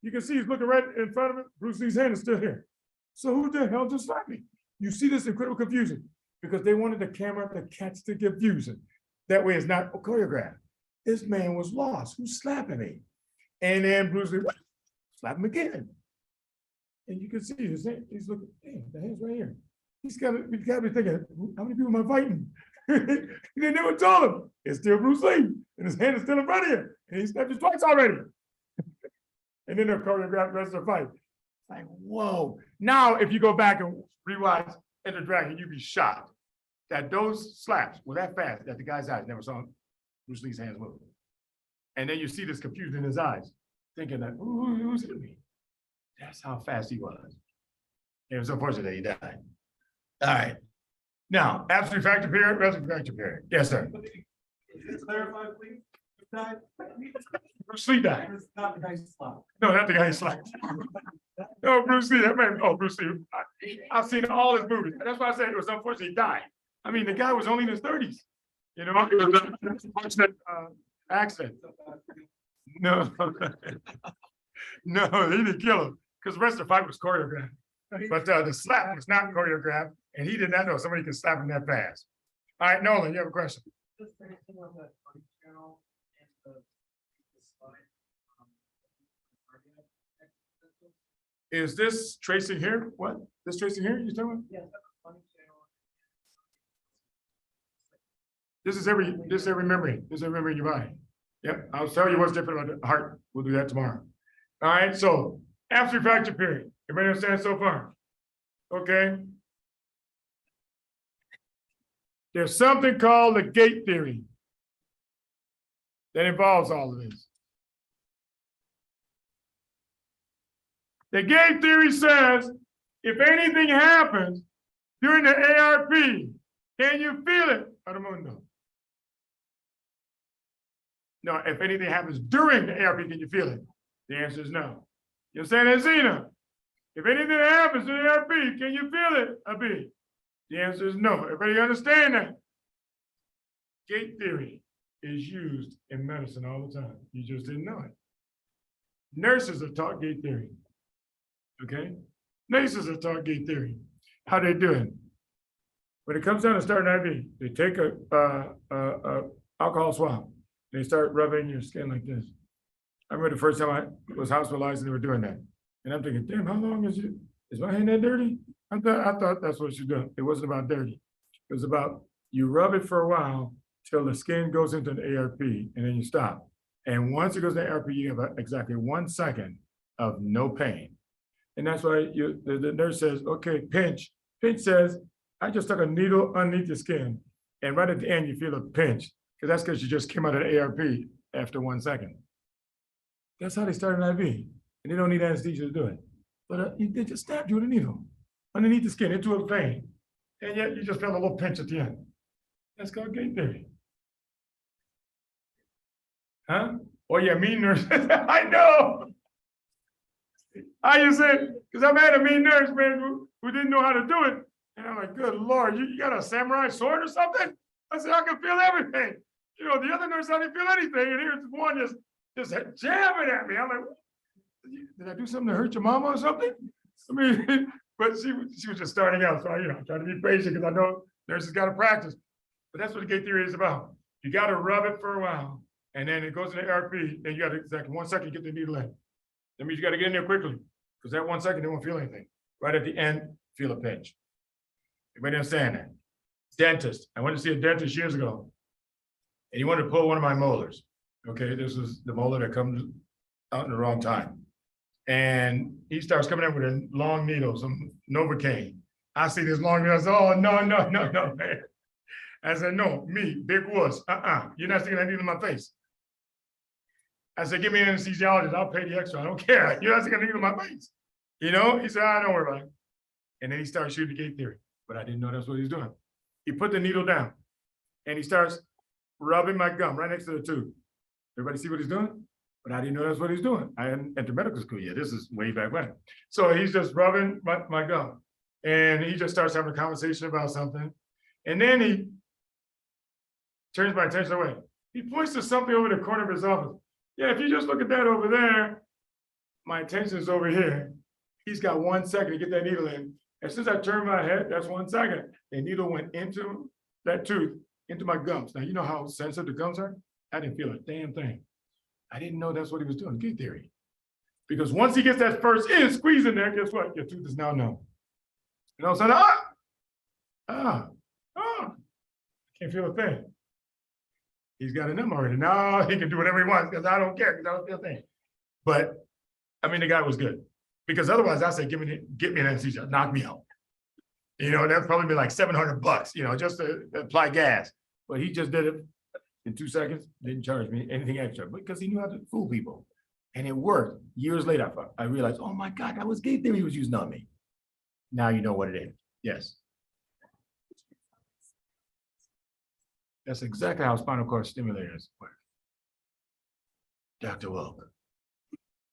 you can see he's looking right in front of him. Bruce Lee's hand is still here. So who the hell just slapped me? You see this incredible confusion because they wanted the camera to catch the confusion. That way it's not choreographed. This man was lost. Who's slapping me? And then Bruce Lee slap him again. And you can see his hand, he's looking, damn, the hand's right here. He's got to be thinking, how many people am I fighting? They never told him. It's still Bruce Lee, and his hand is still in front of him. And he snapped you twice already. And then they'll choreograph the rest of the fight. It's like, whoa. Now, if you go back and rewatch Enter the Dragon, you'd be shocked that those slaps were that fast that the guy's eyes never saw Bruce Lee's hands move. And then you see this confusion in his eyes, thinking that, who's hitting me? That's how fast he was. It was unfortunate that he died. All right. Now, absolute factor period, relative factor period. Yes, sir.
Clarify, please.
Bruce Lee died.
Not the guy slapped.
No, not the guy he slapped. No, Bruce Lee, that man, Bruce Lee. I've seen all his movies. That's why I said it was unfortunate he died. I mean, the guy was only in his 30s. You know, it was an unfortunate accident. No, no, he didn't kill him because the rest of the fight was choreographed. But the slap was not choreographed, and he did not know somebody could slap him that fast. All right, Nolan, you have a question?
Just anything on the channel and the slide.
Is this tracing here? What? This tracing here? You talking about?
Yes, that's a funny channel.
This is every memory. This is every memory in your body. Yep, I'll tell you what's different about the heart. We'll do that tomorrow. All right, so absolute fracture period. Everybody understand so far? Okay. There's something called the gate theory that involves all of this. The gate theory says, if anything happens during the ARP, can you feel it? Armando. No, if anything happens during the ARP, can you feel it? The answer is no. You understand that, Zena? If anything happens to the ARP, can you feel it? A B. The answer is no. Everybody understand that? Gate theory is used in medicine all the time. You just didn't know it. Nurses are taught gate theory. Okay? Nurses are taught gate theory. How they do it? When it comes down to starting IV, they take a alcohol swab. They start rubbing your skin like this. I remember the first time I was hospitalized and they were doing that. And I'm thinking, damn, how long is my hand that dirty? I thought that's what you're doing. It wasn't about dirty. It was about you rub it for a while till the skin goes into an ARP and then you stop. And once it goes to ARP, you have exactly 1 second of no pain. And that's why the nurse says, okay, pinch. Pinch says, I just stuck a needle underneath your skin. And right at the end, you feel a pinch. Because that's because you just came out of the ARP after 1 second. That's how they start an IV. And they don't need anesthesia to do it. But they just stabbed you with a needle underneath the skin into a vein. And yet you just felt a little pinch at the end. That's called gate theory. Huh? Oh yeah, mean nurse. I know. I used to, because I've had a mean nurse, man, who didn't know how to do it. And I'm like, good Lord, you got a samurai sword or something? I said, I can feel everything. You know, the other nurse, I didn't feel anything. And here's one just jamming at me. I'm like, did I do something to hurt your mama or something? I mean, but she was just starting out. So, you know, I'm trying to be patient because I know nurses got to practice. But that's what the gate theory is about. You got to rub it for a while. And then it goes to the ARP. And you got exactly 1 second to get the needle in. That means you gotta get in there quickly, because that 1 second, they won't feel anything. Right at the end, feel a pinch. Everybody understand that? Dentist, I went to see a dentist years ago. And he wanted to pull one of my molars. Okay, this is the molar that comes out in the wrong time. And he starts coming in with a long needle, some Novocaine. I see this long needle, I said, oh, no, man. I said, no, me, big wuss, you're not sticking that needle in my face. I said, give me an anesthesiologist, I'll pay the extra, I don't care. You're not sticking a needle in my face. You know, he said, don't worry about it. And then he started shooting the gate theory, but I didn't know that's what he was doing. He put the needle down and he starts rubbing my gum right next to the tooth. Everybody see what he's doing? But I didn't know that's what he's doing. I hadn't entered medical school yet. This is way back when. So he's just rubbing my gum. And he just starts having a conversation about something. And then he turns my attention away. He points to something over the corner of his office. Yeah, if you just look at that over there, my attention is over here. He's got 1 second to get that needle in. As soon as I turn my head, that's 1 second. The needle went into that tooth, into my gums. Now, you know how sensitive the gums are? I didn't feel a damn thing. I didn't know that's what he was doing, gate theory. Because once he gets that first squeeze in there, guess what? Your tooth is now numb. And all of a sudden, can't feel a thing. He's got a numb already. Now he can do whatever he wants because I don't care, because I don't feel a thing. But, I mean, the guy was good. Because otherwise I said, get me an anesthesia, knock me out. You know, that'd probably be like $700, you know, just to apply gas. But he just did it in 2 seconds, didn't charge me anything extra because he knew how to fool people. And it worked. Years later, I realized, oh my God, that was gate theory he was using on me. Now you know what it is. Yes. That's exactly how spinal cord stimulators work. Dr. Welker,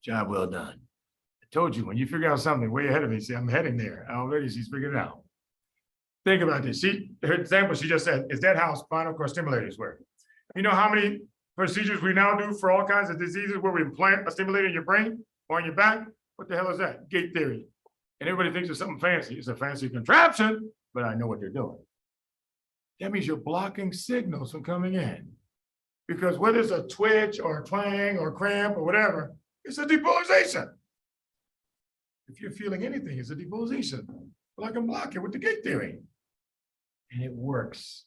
job well done. I told you, when you figure out something way ahead of me, see, I'm heading there. Already she's figured it out. Think about this. Her example, she just said, is that how spinal cord stimulators work? You know how many procedures we now do for all kinds of diseases where we implant a stimulator in your brain or in your back? What the hell is that? Gate theory. And everybody thinks it's something fancy. It's a fancy contraption, but I know what they're doing. That means you're blocking signals from coming in. Because whether it's a twitch or a twang or cramp or whatever, it's a depolarization. If you're feeling anything, it's a depolarization. Well, I can block it with the gate theory. And it works.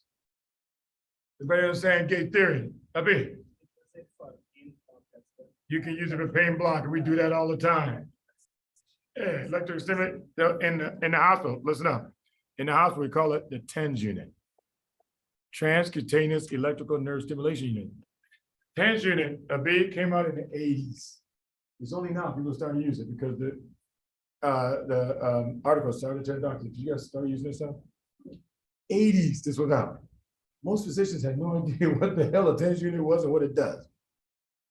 Everybody understand gate theory? Abi? You can use it for pain blocker. We do that all the time. Yeah, electric stimulate in the hospital. Listen up. In the hospital, we call it the TENS unit. Transcutaneous electrical nerve stimulation unit. TENS unit, Abi, came out in the 80s. It's only now people start to use it because the article started to doctor. Did you guys start using this stuff? 80s, this was out. Most physicians had no idea what the hell a TENS unit was and what it does.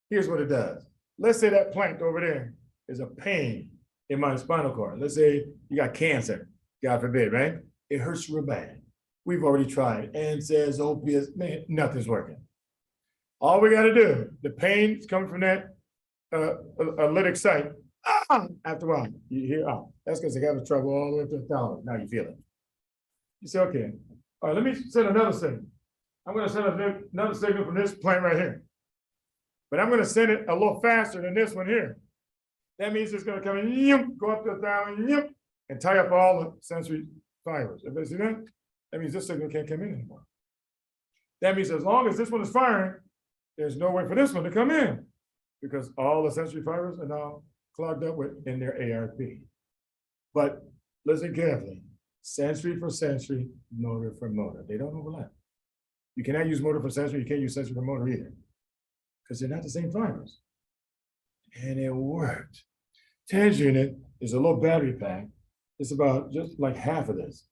Here's what it does. Let's say that plank over there is a pain in my spinal cord. Let's say you got cancer, God forbid, right? It hurts real bad. We've already tried NSAIDs, opiates, man, nothing's working. All we gotta do, the pain is coming from that lytic site. After a while, you hear, that's because I got the trouble all the way up to 1,000. Now you feel it. You say, okay, all right, let me send another signal. I'm gonna send another signal from this plant right here. But I'm gonna send it a little faster than this one here. That means it's gonna come in, go up to 1,000, and tie up all the sensory fibers. Everybody see that? That means this signal can't come in anymore. That means as long as this one is firing, there's no way for this one to come in because all the sensory fibers are now clogged up in their ARP. But listen carefully, sensory for sensory, motor for motor. They don't overlap. You cannot use motor for sensory, you can't use sensory for motor either because they're not the same fibers. And it worked. TENS unit is a little battery pack. It's about just like half of this.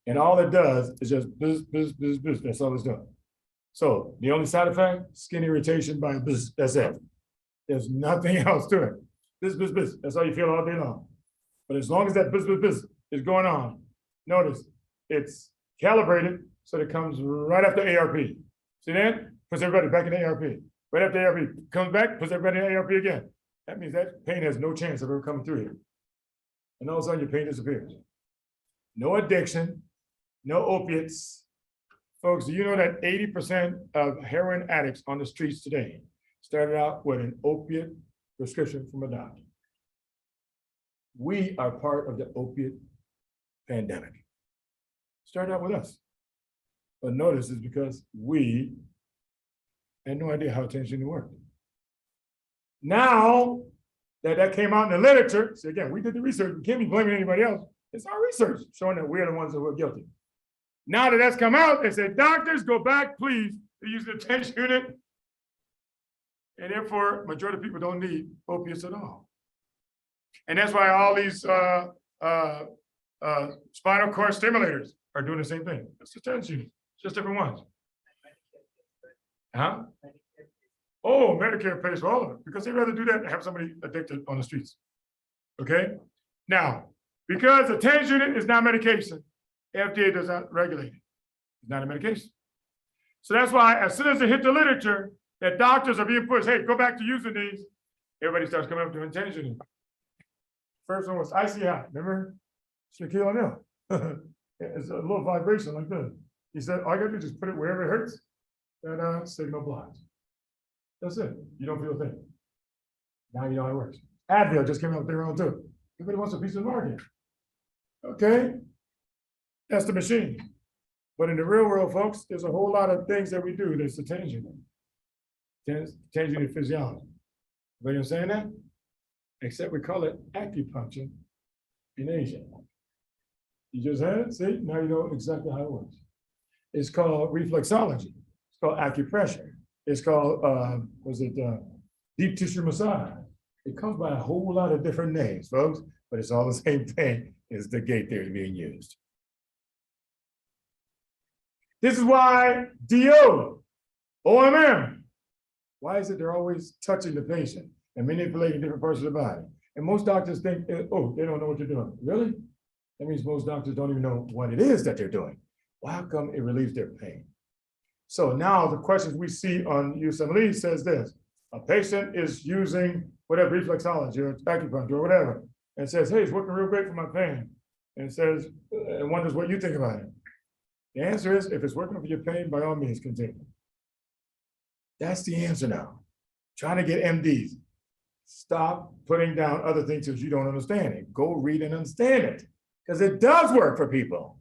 And all it does is just bzz, bzz, bzz, bzz. That's all it's doing. So the only side effect, skin irritation by bzz. That's it. There's nothing else to it. Bzz, bzz, bzz. That's all you feel all day long. But as long as that bzz, bzz, bzz is going on, notice it's calibrated so that it comes right after ARP. See that? Puts everybody back in the ARP. Right after ARP comes back, puts everybody in ARP again. That means that pain has no chance of ever coming through here. And all of a sudden your pain disappears. No addiction, no opiates. Folks, do you know that 80% of heroin addicts on the streets today started out with an opiate prescription from a doctor? We are part of the opiate pandemic. Started out with us. But notice it's because we had no idea how attention worked. Now that came out in the literature, so again, we did the research, we can't be blaming anybody else. It's our research showing that we're the ones that were guilty. Now that that's come out, they said, doctors, go back, please, to use the attention unit. And therefore, majority of people don't need opiates at all. And that's why all these spinal cord stimulators are doing the same thing. It's attention unit, just different ones. Huh? Oh, Medicare pays for all of it because they'd rather do that than have somebody addicted on the streets. Okay? Now, because attention unit is not medication, FDA does not regulate it. It's not a medication. So that's why as soon as they hit the literature, that doctors are being pushed, hey, go back to using these, everybody starts coming up to attention unit. First one was ICI, remember? Shaquille O'Neal. It's a little vibration like this. He said, all you gotta do is just put it wherever it hurts, and signal blocks. That's it. You don't feel a thing. Now you know how it works. Advil just came out with their own too. Everybody wants a piece of the market. Okay? That's the machine. But in the real world, folks, there's a whole lot of things that we do that's attention. Attention to physiology. Everybody understand that? Except we call it acupuncture in Asia. You just had it, see? Now you know exactly how it works. It's called reflexology. It's called acupressure. It's called, deep tissue massage. It comes by a whole lot of different names, folks, but it's all the same thing. It's the gate theory being used. This is why DO, OMM, why is it they're always touching the patient and manipulating different parts of the body? And most doctors think, oh, they don't know what they're doing. Really? That means most doctors don't even know what it is that they're doing. Well, how come it relieves their pain? So now the questions we see on USMLE says this: a patient is using whatever reflexology or acupuncture or whatever, and says, hey, it's working real great for my pain. And says, and wonders what you think about it. The answer is, if it's working for your pain, by all means, continue. That's the answer now. Trying to get MDs. Stop putting down other things because you don't understand it. Go read and understand it, because it does work for people.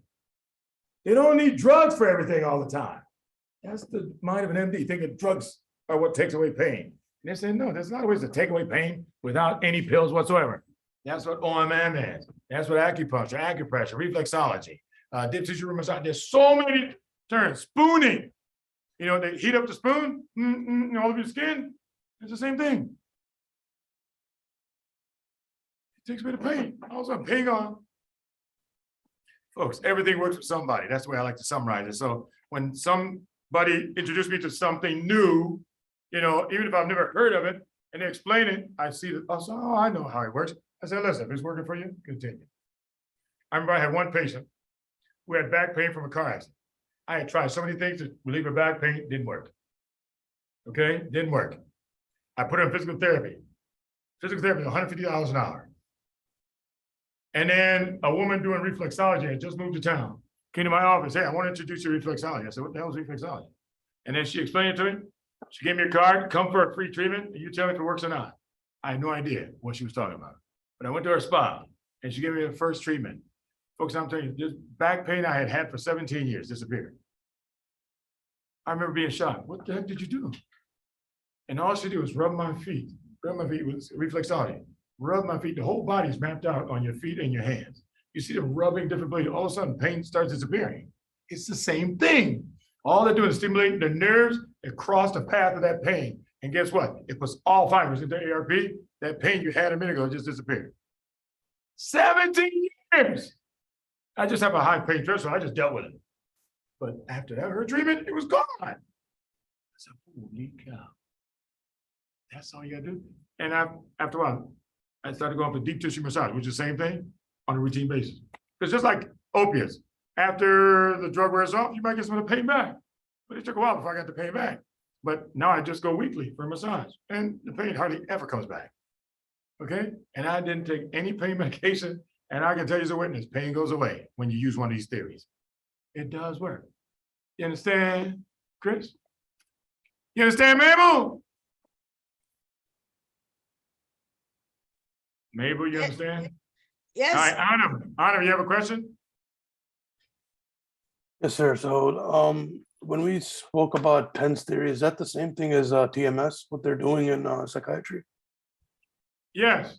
They don't need drugs for everything all the time. That's the mind of an MD, thinking drugs are what takes away pain. And they're saying, no, there's a lot of ways to take away pain without any pills whatsoever. That's what OMM is. That's what acupuncture, acupressure, reflexology, deep tissue massage. There's so many terms. Spooning. You know, they heat up the spoon, all of your skin. It's the same thing. It takes away the pain. All of a sudden, pain gone. Folks, everything works for somebody. That's the way I like to summarize it. So when somebody introduced me to something new, you know, even if I've never heard of it, and they explain it, I see that, oh, I know how it works. I said, listen, if it's working for you, continue. I remember I had one patient who had back pain from a car accident. I had tried so many things to relieve her back pain, didn't work. Okay, didn't work. I put her in physical therapy. Physical therapy, $150 an hour. And then a woman doing reflexology had just moved to town, came to my office, hey, I want to introduce you to reflexology. I said, what the hell is reflexology? And then she explained it to me. She gave me a card, come for a free treatment, and you tell me if it works or not. I had no idea what she was talking about. But I went to her spa, and she gave me the first treatment. Folks, I'm telling you, this back pain I had had for 17 years disappeared. I remember being shocked. What the heck did you do? And all she did was rub my feet. Rub my feet with reflexology. Rub my feet. The whole body is mapped out on your feet and your hands. You see them rubbing different places. All of a sudden, pain starts disappearing. It's the same thing. All they're doing is stimulating the nerves across the path of that pain. And guess what? It puts all fibers into ARP. That pain you had a minute ago just disappeared. 17 years. I just have a high pain threshold. I just dealt with it. But after that, her treatment, it was gone. I said, holy cow. That's all you gotta do. And after a while, I started going for deep tissue massage, which is the same thing on a routine basis. It's just like opiates. After the drug wears off, you might get some of the pain back. But it took a while before I got the pain back. But now I just go weekly for a massage, and the pain hardly ever comes back. Okay? And I didn't take any pain medication, and I can tell you as a witness, pain goes away when you use one of these theories. It does work. You understand, Chris? You understand, Mabel? Mabel, you understand?
Yes.
All right, Anna, you have a question?
Yes, sir. So, when we spoke about TENS theory, is that the same thing as TMS, what they're doing in psychiatry?
Yes,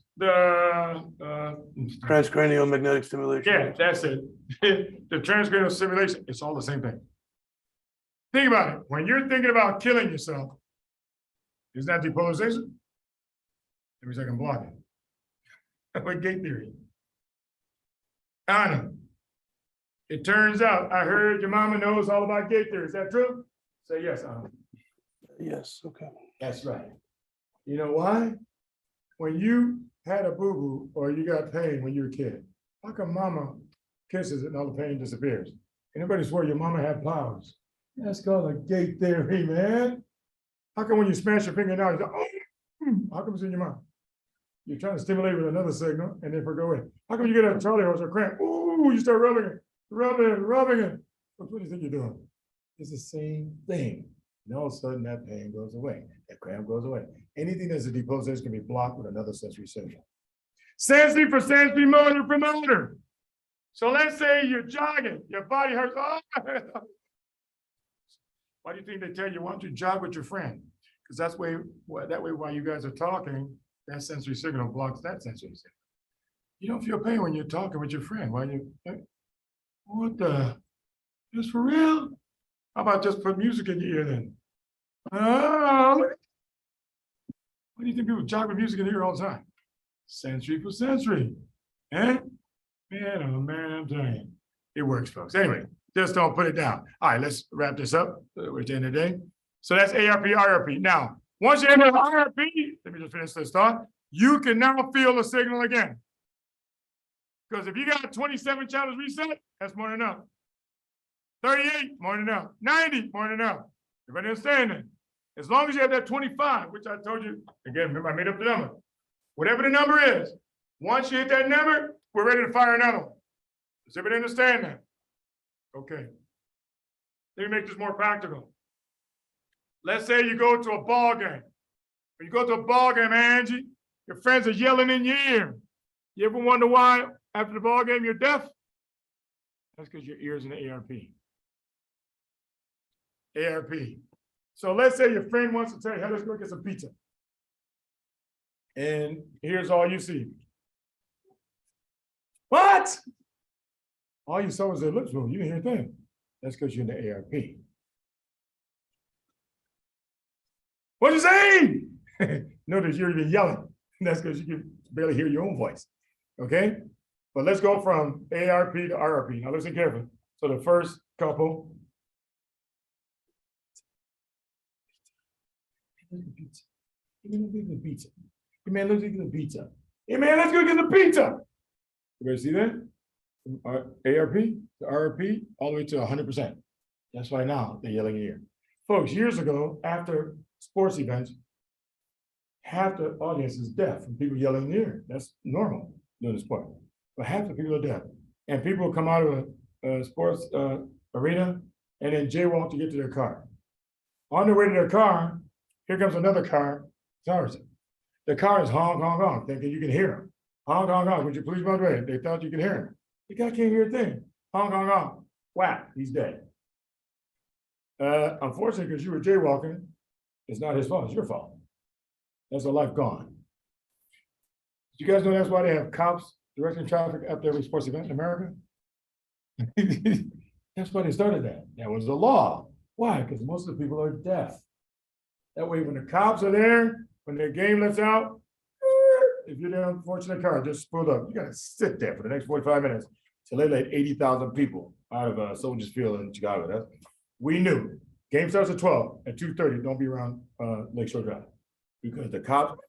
Transcranial magnetic stimulation.
yeah, that's it. The transcranial simulation, it's all the same thing. Think about it. When you're thinking about killing yourself, isn't that depolarization? Every second block it. With gate theory. Anna, it turns out I heard your mama knows all about gate theory. Is that true? Say yes, Anna.
Yes, okay.
That's right. You know why? When you had a boo-boo or you got pain when you were a kid, how come mama kisses it and all the pain disappears? Anybody swear your mama had powers? That's called a gate theory, man. How come when you smash your finger now, you go, oh, how come it's in your mouth? You're trying to stimulate with another signal and then go away. How come you get a Charlie horse or cramp? Ooh, you start rubbing it, rubbing it. What do you think you're doing? It's the same thing. And all of a sudden that pain goes away. That cramp goes away. Anything that's a depolarization can be blocked with another sensory signal. Sensory for sensory, motor for motor. So let's say you're jogging, your body hurts. Oh. Why do you think they tell you, why don't you jog with your friend? Because that way while you guys are talking, that sensory signal blocks that sensory signal. You don't feel pain when you're talking with your friend. Why you, what the, just for real? How about just put music in your ear then? Oh, why do you think people jog with music in their ear all the time? Sensory for sensory. Eh? Man, oh man, I'm telling you. It works, folks. Anyway, just don't put it down. All right, let's wrap this up. We're at the end of the day. So that's ARP, IRP. Now, once you enter IRP, let me just finish this thought. You can now feel the signal again. Because if you got 27 channels reset, that's more than enough. 38, more than enough. 90, more than enough. Everybody understand that? As long as you have that 25, which I told you, again, remember I made up the number. Whatever the number is, once you hit that number, we're ready to fire another one. Does everybody understand that? Okay. Let me make this more practical. Let's say you go to a ball game. When you go to a ball game, Angie, your friends are yelling in your ear. You ever wonder why after the ball game you're deaf? That's because your ear's in the ARP. ARP. So let's say your friend wants to tell you, hey, let's go get some pizza. And here's all you see. What? All you saw was their lips move. You didn't hear a thing. That's because you're in the ARP. What'd you say? Notice you're even yelling. That's because you can barely hear your own voice. Okay? But let's go from ARP to RRP. Now listen carefully. So the first couple. Pizza. Give me the pizza. Hey man, let's go get the pizza. Hey man, let's go get the pizza. You guys see that? From ARP to RRP all the way to 100%. That's why now they're yelling in your ear. Folks, years ago, after sports events, half the audience is deaf from people yelling in the ear. That's normal during the sport. But half the people are deaf. And people will come out of a sports arena and then jaywalk to get to their car. On their way to their car, here comes another car. Sorry. The car is honk, honk, honk, thinking you can hear them. Honk, honk, honk. Would you please run away? They thought you could hear him. The guy can't hear a thing. Honk, honk, honk. Whack, he's dead. Unfortunately, because you were jaywalking, it's not his fault, it's your fault. That's a life gone. You guys know that's why they have cops directing traffic after every sports event in America? That's why they started that. That was the law. Why? Because most of the people are deaf. That way, when the cops are there, when their game lets out, if you're the unfortunate car, just pulled up, you gotta sit there for the next 45 minutes till they let 80,000 people out of Soldiers Field in Chicago. We knew. Game starts at 12, at 2:30, don't be around Lakeshore Drive. Because the cops,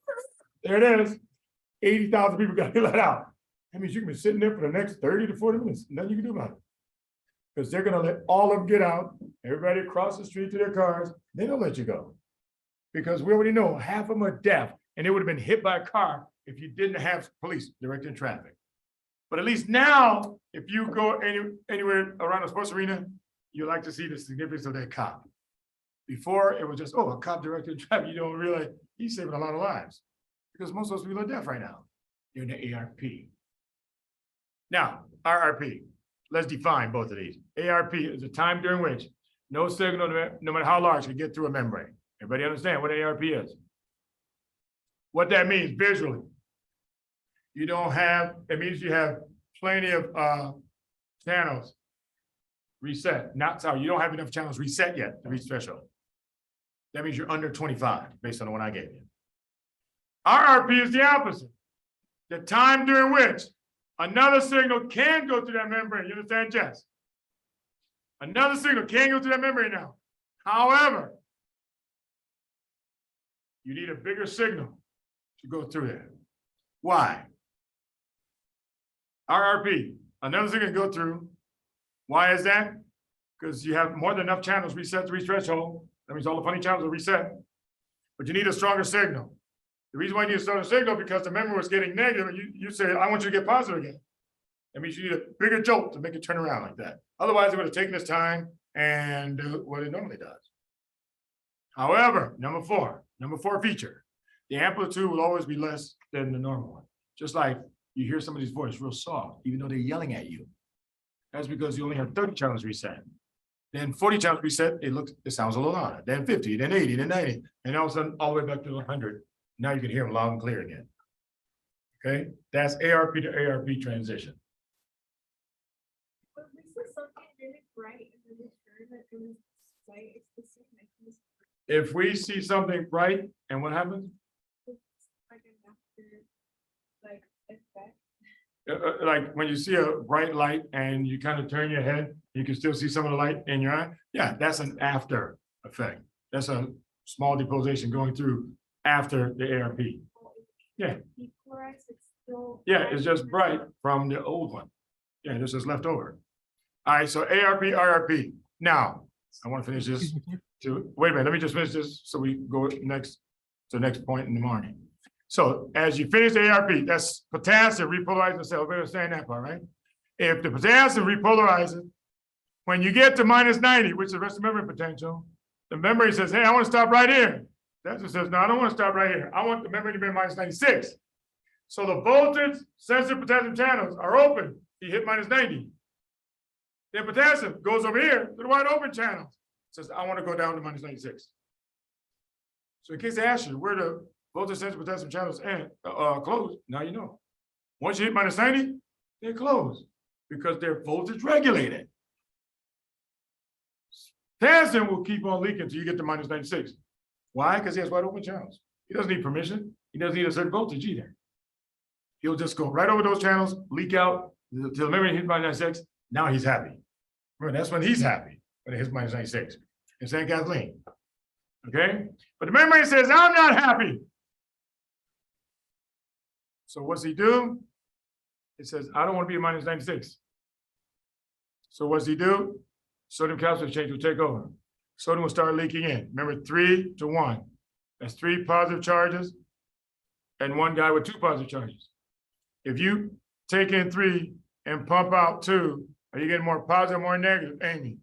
there it is, 80,000 people got to let out. That means you can be sitting there for the next 30 to 40 minutes, nothing you can do about it. Because they're gonna let all of them get out, everybody across the street to their cars, they don't let you go. Because we already know half of them are deaf and they would have been hit by a car if you didn't have police directing traffic. But at least now, if you go anywhere around a sports arena, you like to see the significance of that cop. Before, it was just, oh, a cop directing traffic. You don't realize he's saving a lot of lives. Because most of those people are deaf right now. They're in the ARP. Now, RRP, let's define both of these. ARP is the time during which no signal, no matter how large, can get through a membrane. Everybody understand what ARP is? What that means visually. You don't have, it means you have plenty of channels reset. Not so you don't have enough channels reset yet to reach threshold. That means you're under 25 based on the one I gave you. RRP is the opposite. The time during which another signal can go through that membrane. You understand, Jess? Another signal can go through that membrane now. However, you need a bigger signal to go through there. Why? RRP, another signal can go through. Why is that? Because you have more than enough channels reset to reach threshold. That means all the funny channels are reset. But you need a stronger signal. The reason why you need a stronger signal because the memory was getting negative and you say, I want you to get positive again. That means you need a bigger jolt to make it turn around like that. Otherwise, it would have taken its time and do what it normally does. However, number four feature, the amplitude will always be less than the normal one. Just like you hear somebody's voice real soft, even though they're yelling at you. That's because you only have 30 channels reset. Then 40 channels reset, it sounds a little louder. Then 50, then 80, then 90, and all of a sudden, all the way back to 100. Now you can hear them loud and clear again. Okay, that's ARP to ARP transition.
But this is something really bright and really turn it in sight. It's the same mechanism.
If we see something bright, and what happens?
It's like an after, like effect.
Like when you see a bright light and you kind of turn your head, you can still see some of the light in your eye. Yeah, that's an after effect. That's a small deposition going through after the ARP. Yeah.
Depolarized, it's still.
Yeah, it's just bright from the old one. Yeah, this is left over. All right, so ARP, RRP. Now, I want to finish this. Wait a minute, let me just finish this so we go next to the next point in the morning. So as you finish the ARP, that's potassium repolarizing the cell. We understand that part, right? If the potassium repolarizes, when you get to minus 90, which is the rest of the membrane potential, the membrane says, hey, I want to stop right here. Potassium says, no, I don't want to stop right here. I want the membrane to be minus 96. So the voltage sensitive potassium channels are open. You hit minus 90. Then potassium goes over here to the wide open channels. Says, I want to go down to minus 96. So in case they ask you where the voltage sensitive potassium channels end, close, now you know. Once you hit minus 90, they're closed because they're voltage regulated. Potassium will keep on leaking until you get to minus 96. Why? Because he has wide open channels. He doesn't need permission. He doesn't need a certain voltage either. He'll just go right over those channels, leak out till the membrane hits minus 96. Now he's happy. Remember, that's when he's happy, when it hits minus 96. In St. Kathleen. Okay? But the membrane says, I'm not happy. So what's he do? It says, I don't want to be at minus 96. So what's he do? Sodium calcium exchange will take over. Sodium will start leaking in. Remember, 3 to 1. That's 3 positive charges and 1 guy with 2 positive charges. If you take in 3 and pump out 2, are you getting more positive, more negative, Amy?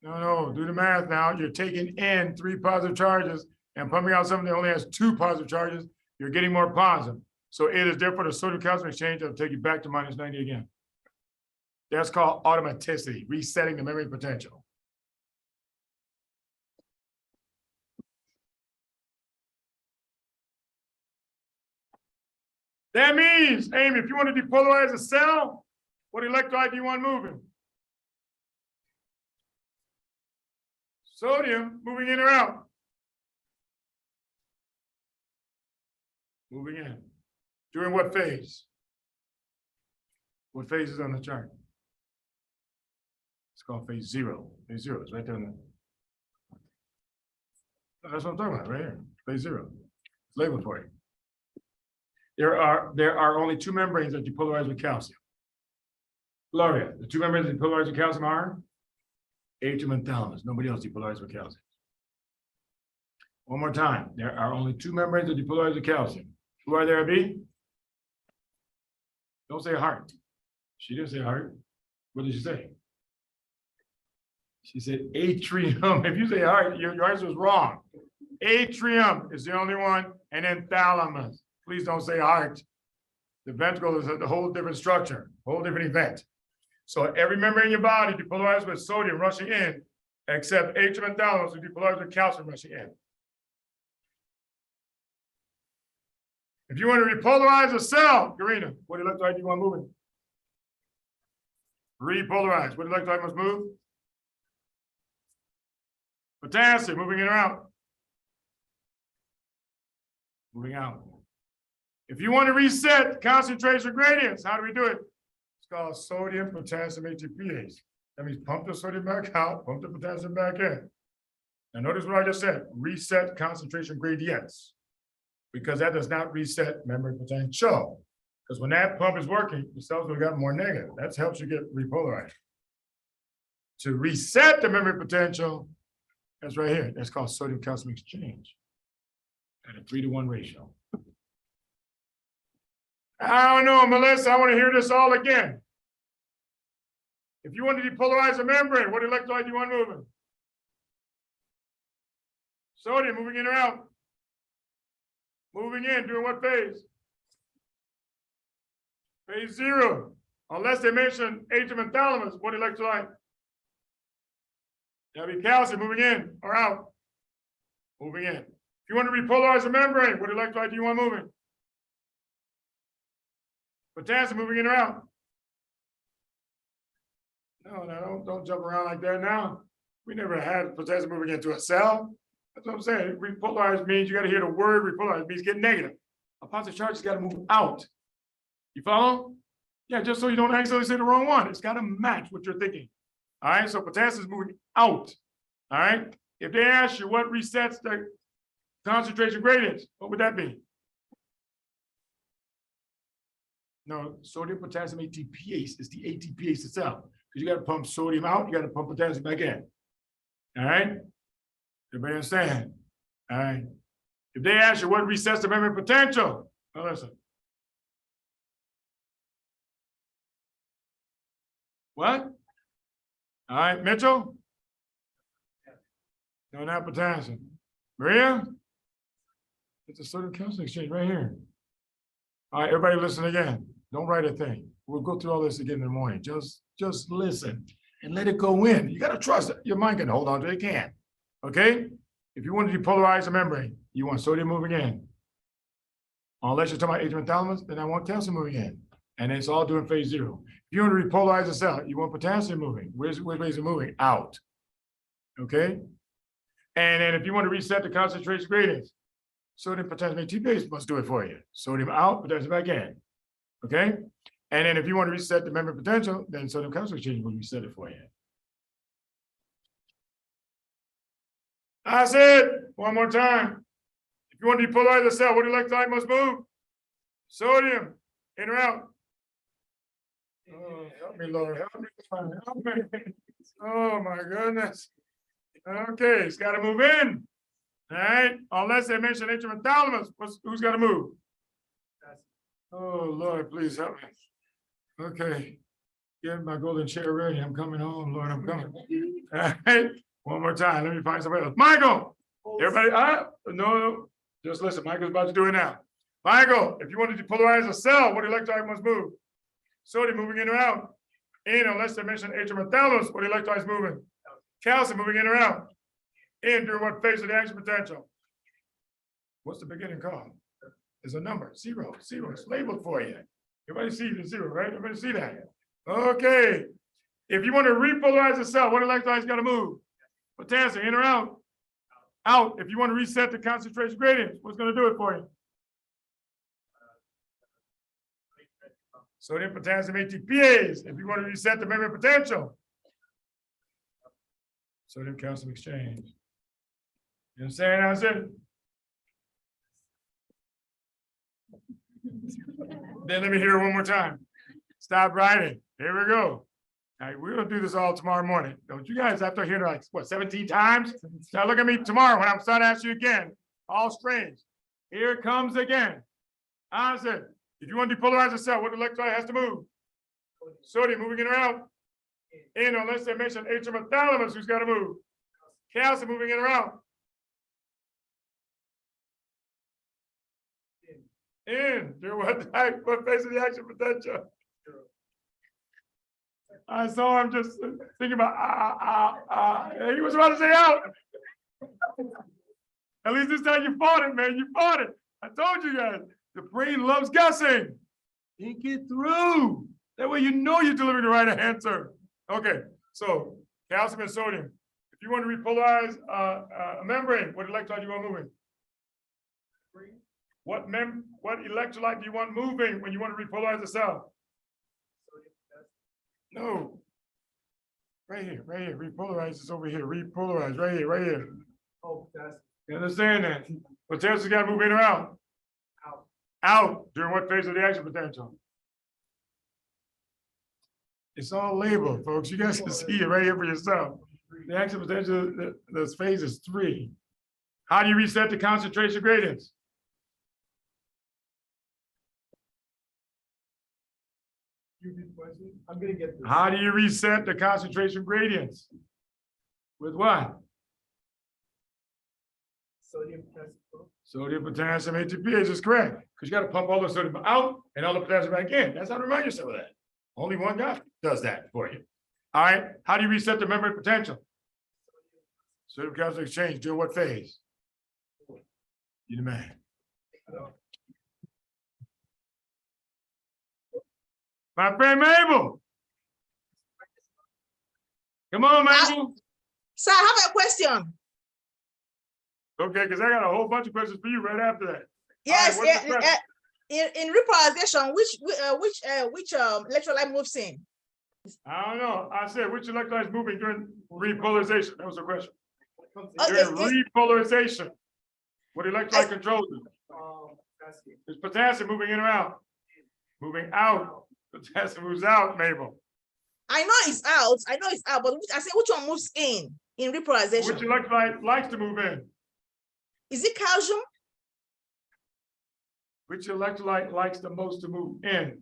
No, do the math now. You're taking in 3 positive charges and pumping out something that only has 2 positive charges. You're getting more positive. So it is therefore the sodium calcium exchange that will take you back to minus 90 again. That's called automaticity, resetting the membrane potential. That means, Amy, if you want to depolarize a cell, what electrolyte do you want moving? Sodium moving in or out? Moving in. During what phase? What phase is on the chart? It's called phase 0. Phase 0 is right there. That's what I'm talking about, right here. Phase 0. It's labeled for you. There are only 2 membranes that depolarize with calcium. Gloria, the 2 membranes that depolarize with calcium are atrium and thalamus. Nobody else depolarizes with calcium. One more time. There are only 2 membranes that depolarize with calcium. Who are there, Abby? Don't say heart. She didn't say heart. What did she say? She said atrium. If you say heart, your answer was wrong. Atrium is the only one, and then thalamus. Please don't say heart. The ventricle is a whole different structure, whole different event. So every member in your body depolarized with sodium rushing in, except atrium and thalamus, who depolarized with calcium rushing in. If you want to repolarize a cell, Karina, what electrolyte do you want moving? Repolarize. What electrolyte must move? Potassium, moving in or out? Moving out. If you want to reset concentration gradients, how do we do it? It's called sodium potassium ATPase. That means pump the sodium back out, pump the potassium back in. Now notice what I just said, reset concentration gradients, because that does not reset membrane potential. Because when that pump is working, the cells will get more negative. That helps you get repolarized. To reset the membrane potential, that's right here. That's called sodium calcium exchange at a 3-to-1 ratio. I don't know, Melissa, I want to hear this all again. If you want to depolarize a membrane, what electrolyte do you want moving? Sodium, moving in or out? Moving in, during what phase? Phase 0. Unless they mention atrium and thalamus, what electrolyte? That'll be calcium, moving in or out? Moving in. If you want to repolarize a membrane, what electrolyte do you want moving? Potassium, moving in or out? No, don't jump around like that now. We never had potassium moving into a cell. That's what I'm saying. Repolarize means you got to hear the word repolarize. It means get negative. A positive charge has got to move out. You follow? Yeah, just so you don't accidentally say the wrong one. It's got to match what you're thinking. All right, so potassium is moving out. All right. If they ask you what resets the concentration gradients, what would that be? No, sodium potassium ATPase is the ATPase itself. Because you got to pump sodium out, you got to pump potassium back in. All right? Everybody understand? All right. If they ask you what resets the membrane potential, now listen. What? All right, Mitchell? No, not potassium. Maria? It's a sodium calcium exchange right here. All right, everybody listen again. Don't write a thing. We'll go through all this again in the morning. Just listen and let it go in. You got to trust it. Your mind can hold on to it. It can. Okay? If you want to depolarize a membrane, you want sodium moving in. Unless you're talking about atrium and thalamus, then I want calcium moving in. And it's all doing phase 0. If you want to repolarize a cell, you want potassium moving. Which way is it moving? Out. Okay? And then if you want to reset the concentration gradients, sodium potassium ATPase must do it for you. Sodium out, potassium back in. Okay? And then if you want to reset the membrane potential, then sodium calcium exchange will reset it for you. I said one more time. If you want to depolarize the cell, what electrolyte must move? Sodium, in or out? Oh, help me, Lord. Help me. Help me. Oh my goodness. Okay, it's got to move in. All right. Unless they mention atrium and thalamus, who's got to move? Oh Lord, please help me. Okay. Get my golden chair ready. I'm coming home, Lord. I'm coming. All right. One more time. Let me find somebody else. Michael. Everybody, no, just listen. Michael's about to do it now. Michael, if you want to depolarize a cell, what electrolyte must move? Sodium moving in or out? In, unless they mention atrium and thalamus, what electrolyte is moving? Calcium moving in or out? In, during what phase of the action potential? What's the beginning called? There's a number, 0. It's labeled for you. Everybody see the 0, right? Everybody see that? Okay. If you want to repolarize a cell, what electrolyte's got to move? Potassium, in or out? Out. If you want to reset the concentration gradient, what's going to do it for you? Sodium potassium ATPase. If you want to reset the membrane potential, sodium calcium exchange. You understand? I said. Then let me hear it one more time. Stop writing. Here we go. All right, we're gonna do this all tomorrow morning. Don't you guys, after hearing like what 17 times? Now look at me tomorrow when I'm starting to ask you again. All strange. Here it comes again. I said, if you want to depolarize a cell, what electrolyte has to move? Sodium moving in or out? In, unless they mention atrium and thalamus, who's got to move? Calcium moving in or out? In, during what phase of the action potential? I saw him just thinking about, he was about to say out. At least this time you fought it, man, you fought it. I told you guys, the brain loves guessing. Think it through. That way you know you're delivering the right answer. Okay, so calcium and sodium. If you want to repolarize a membrane, what electrolyte do you want moving? What electrolyte do you want moving when you want to repolarize a cell? No. Right here, repolarize is over here, repolarize, right here.
Oh, that's
You understand that? Potassium's got to move in or out?
out.
Out, during what phase of the action potential? It's all labeled, folks. You guys can see it right here for yourself. The action potential, this phase is 3. How do you reset the concentration gradients?
I'm gonna get this.
How do you reset the concentration gradients? With what?
Sodium, potassium.
Sodium, potassium, ATPase is correct. Because you got to pump all the sodium out and all the potassium back in. That's how to remind yourself of that. Only one guy does that for you. All right. How do you reset the membrane potential? Sodium calcium exchange during what phase? You the man. My friend Mabel. Come on, Mabel.
Sir, I have a question.
Okay, because I got a whole bunch of questions for you right after that.
Yes,
All right, what's the question?
in repolarization, which electrolyte moves in?
I don't know. I said which electrolyte is moving during repolarization. That was the question.
Oh,
During repolarization, what electrolyte controls it?
Potassium.
Is potassium moving in or out? Moving out. Potassium moves out, Mabel.
I know it's out. But I said which one moves in repolarization?
Which electrolyte likes to move in?
Is it calcium?
Which electrolyte likes the most to move in,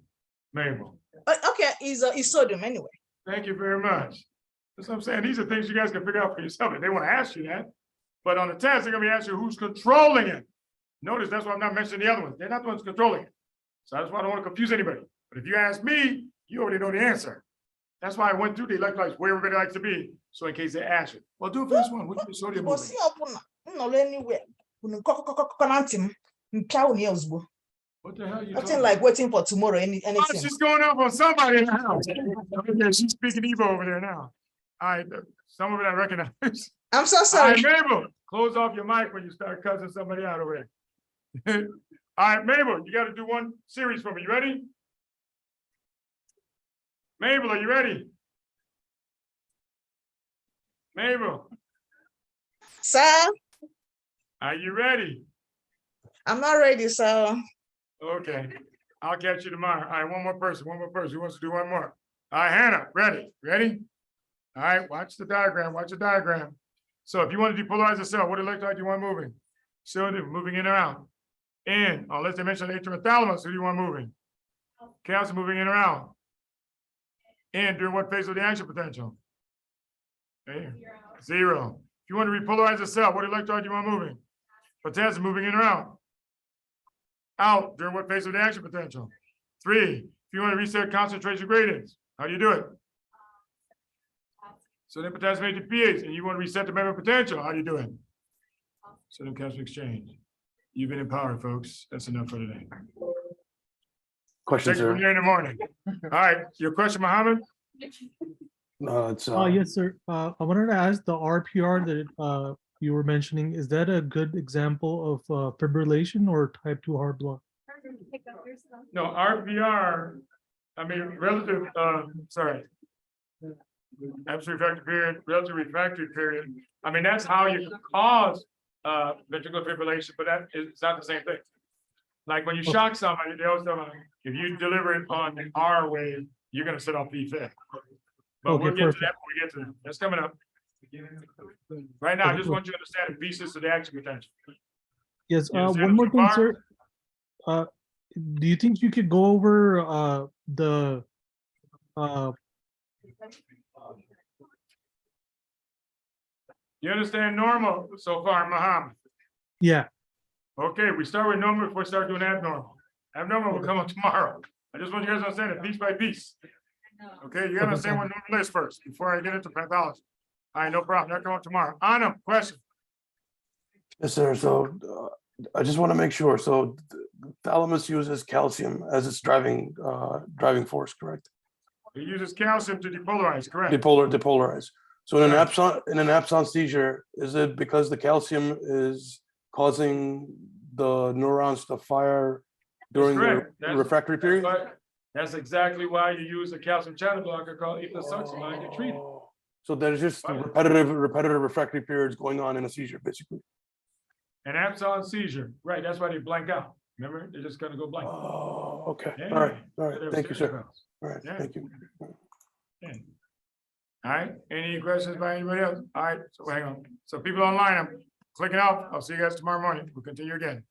Mabel?
Okay, is sodium anyway.
Thank you very much. That's what I'm saying. These are things you guys can figure out for yourself. If they want to ask you that. But on the test, they're going to be asking you who's controlling it. Notice that's why I'm not mentioning the other ones. They're not the ones controlling it. So that's why I don't want to confuse anybody. But if you ask me, you already know the answer. That's why I went through the electrolytes where everybody likes to be. So in case they ask you, well, do it for this one. Which is sodium moving? What the hell are you
Nothing
talking
like
about?
waiting for tomorrow,
Oh,
anything.
she's going up on somebody in the house. Yeah, she's speaking Igbo over there now. All right, some of it I recognize.
I'm so
All
sorry.
right, Mabel, close off your mic when you start cussing somebody out over there. All right, Mabel, you got to do one series for me. You ready? Mabel, are you ready? Mabel,
Sir,
are you ready?
I'm not ready, so.
Okay, I'll catch you tomorrow. All right, one more person. Who wants to do one more? All right, Hannah, ready? All right, watch the diagram. So if you want to depolarize a cell, what electrolyte do you want moving? Sodium, moving in or out? In, unless they mention atrium and thalamus, who do you want moving? Calcium moving in or out? In, during what phase of the action potential? Okay. 0. If you want to repolarize a cell, what electrolyte do you want moving? Potassium moving in or out? Out, during what phase of the action potential? 3. If you want to reset concentration gradients, how do you do it? Sodium potassium ATPase, and you want to reset the membrane potential, how do you do it? Sodium calcium exchange. You've been empowered, folks. That's enough for today.
Question,
Take it from
sir.
here in the morning. All right, your question, Mohammed?
No, it's
Yes, sir. I wanted to ask the RPR that you were mentioning, is that a good example of fibrillation or type 2 heart block?
No, RPR, I mean, relative, absolute refractory period, relative refractory period. I mean, that's how you cause ventricular fibrillation, but that is it's not the same thing. Like when you shock somebody, they always tell them, if you deliver it on an R wave, you're gonna set off VFib. But
Okay,
we'll get to
perfect.
that when we get to that. That's coming up. Right now, I just want you to understand the pieces of the action potential.
Yes,
You understand
one more
so
thing,
far?
sir. Do you think you could go over the
You understand normal so far, Muhammad?
yeah,
Okay, we start with normal before we start doing abnormal. Abnormal will come on tomorrow. I just want you guys to understand it piece by piece. Okay, you gotta understand what normal is first before I get into pathology. All right, no problem. They'll come up tomorrow. Anna, question.
Yes, sir. So I just want to make sure. So thalamus uses calcium as its driving force, correct?
It uses calcium to depolarize, correct?
Depolarize. So in an
Correct.
absent seizure, is it because the calcium is causing the neurons to fire during the
correct.
refractory period?
That's exactly why you use a calcium channel blocker called ethosuximide to treat it.
So there's just repetitive refractory periods going on in a seizure, basically.
An absent seizure, right? That's why they blank out. Remember, they're just gonna go blank.
Oh, okay.
Yeah.
All right.
They're
Thank you,
serious
sir.
about
All right.
Yeah.
Thank you.
it. All right, any questions by anybody else? All right, so hang on. So people online, I'm clicking off. I'll see you guys tomorrow morning. We'll continue again.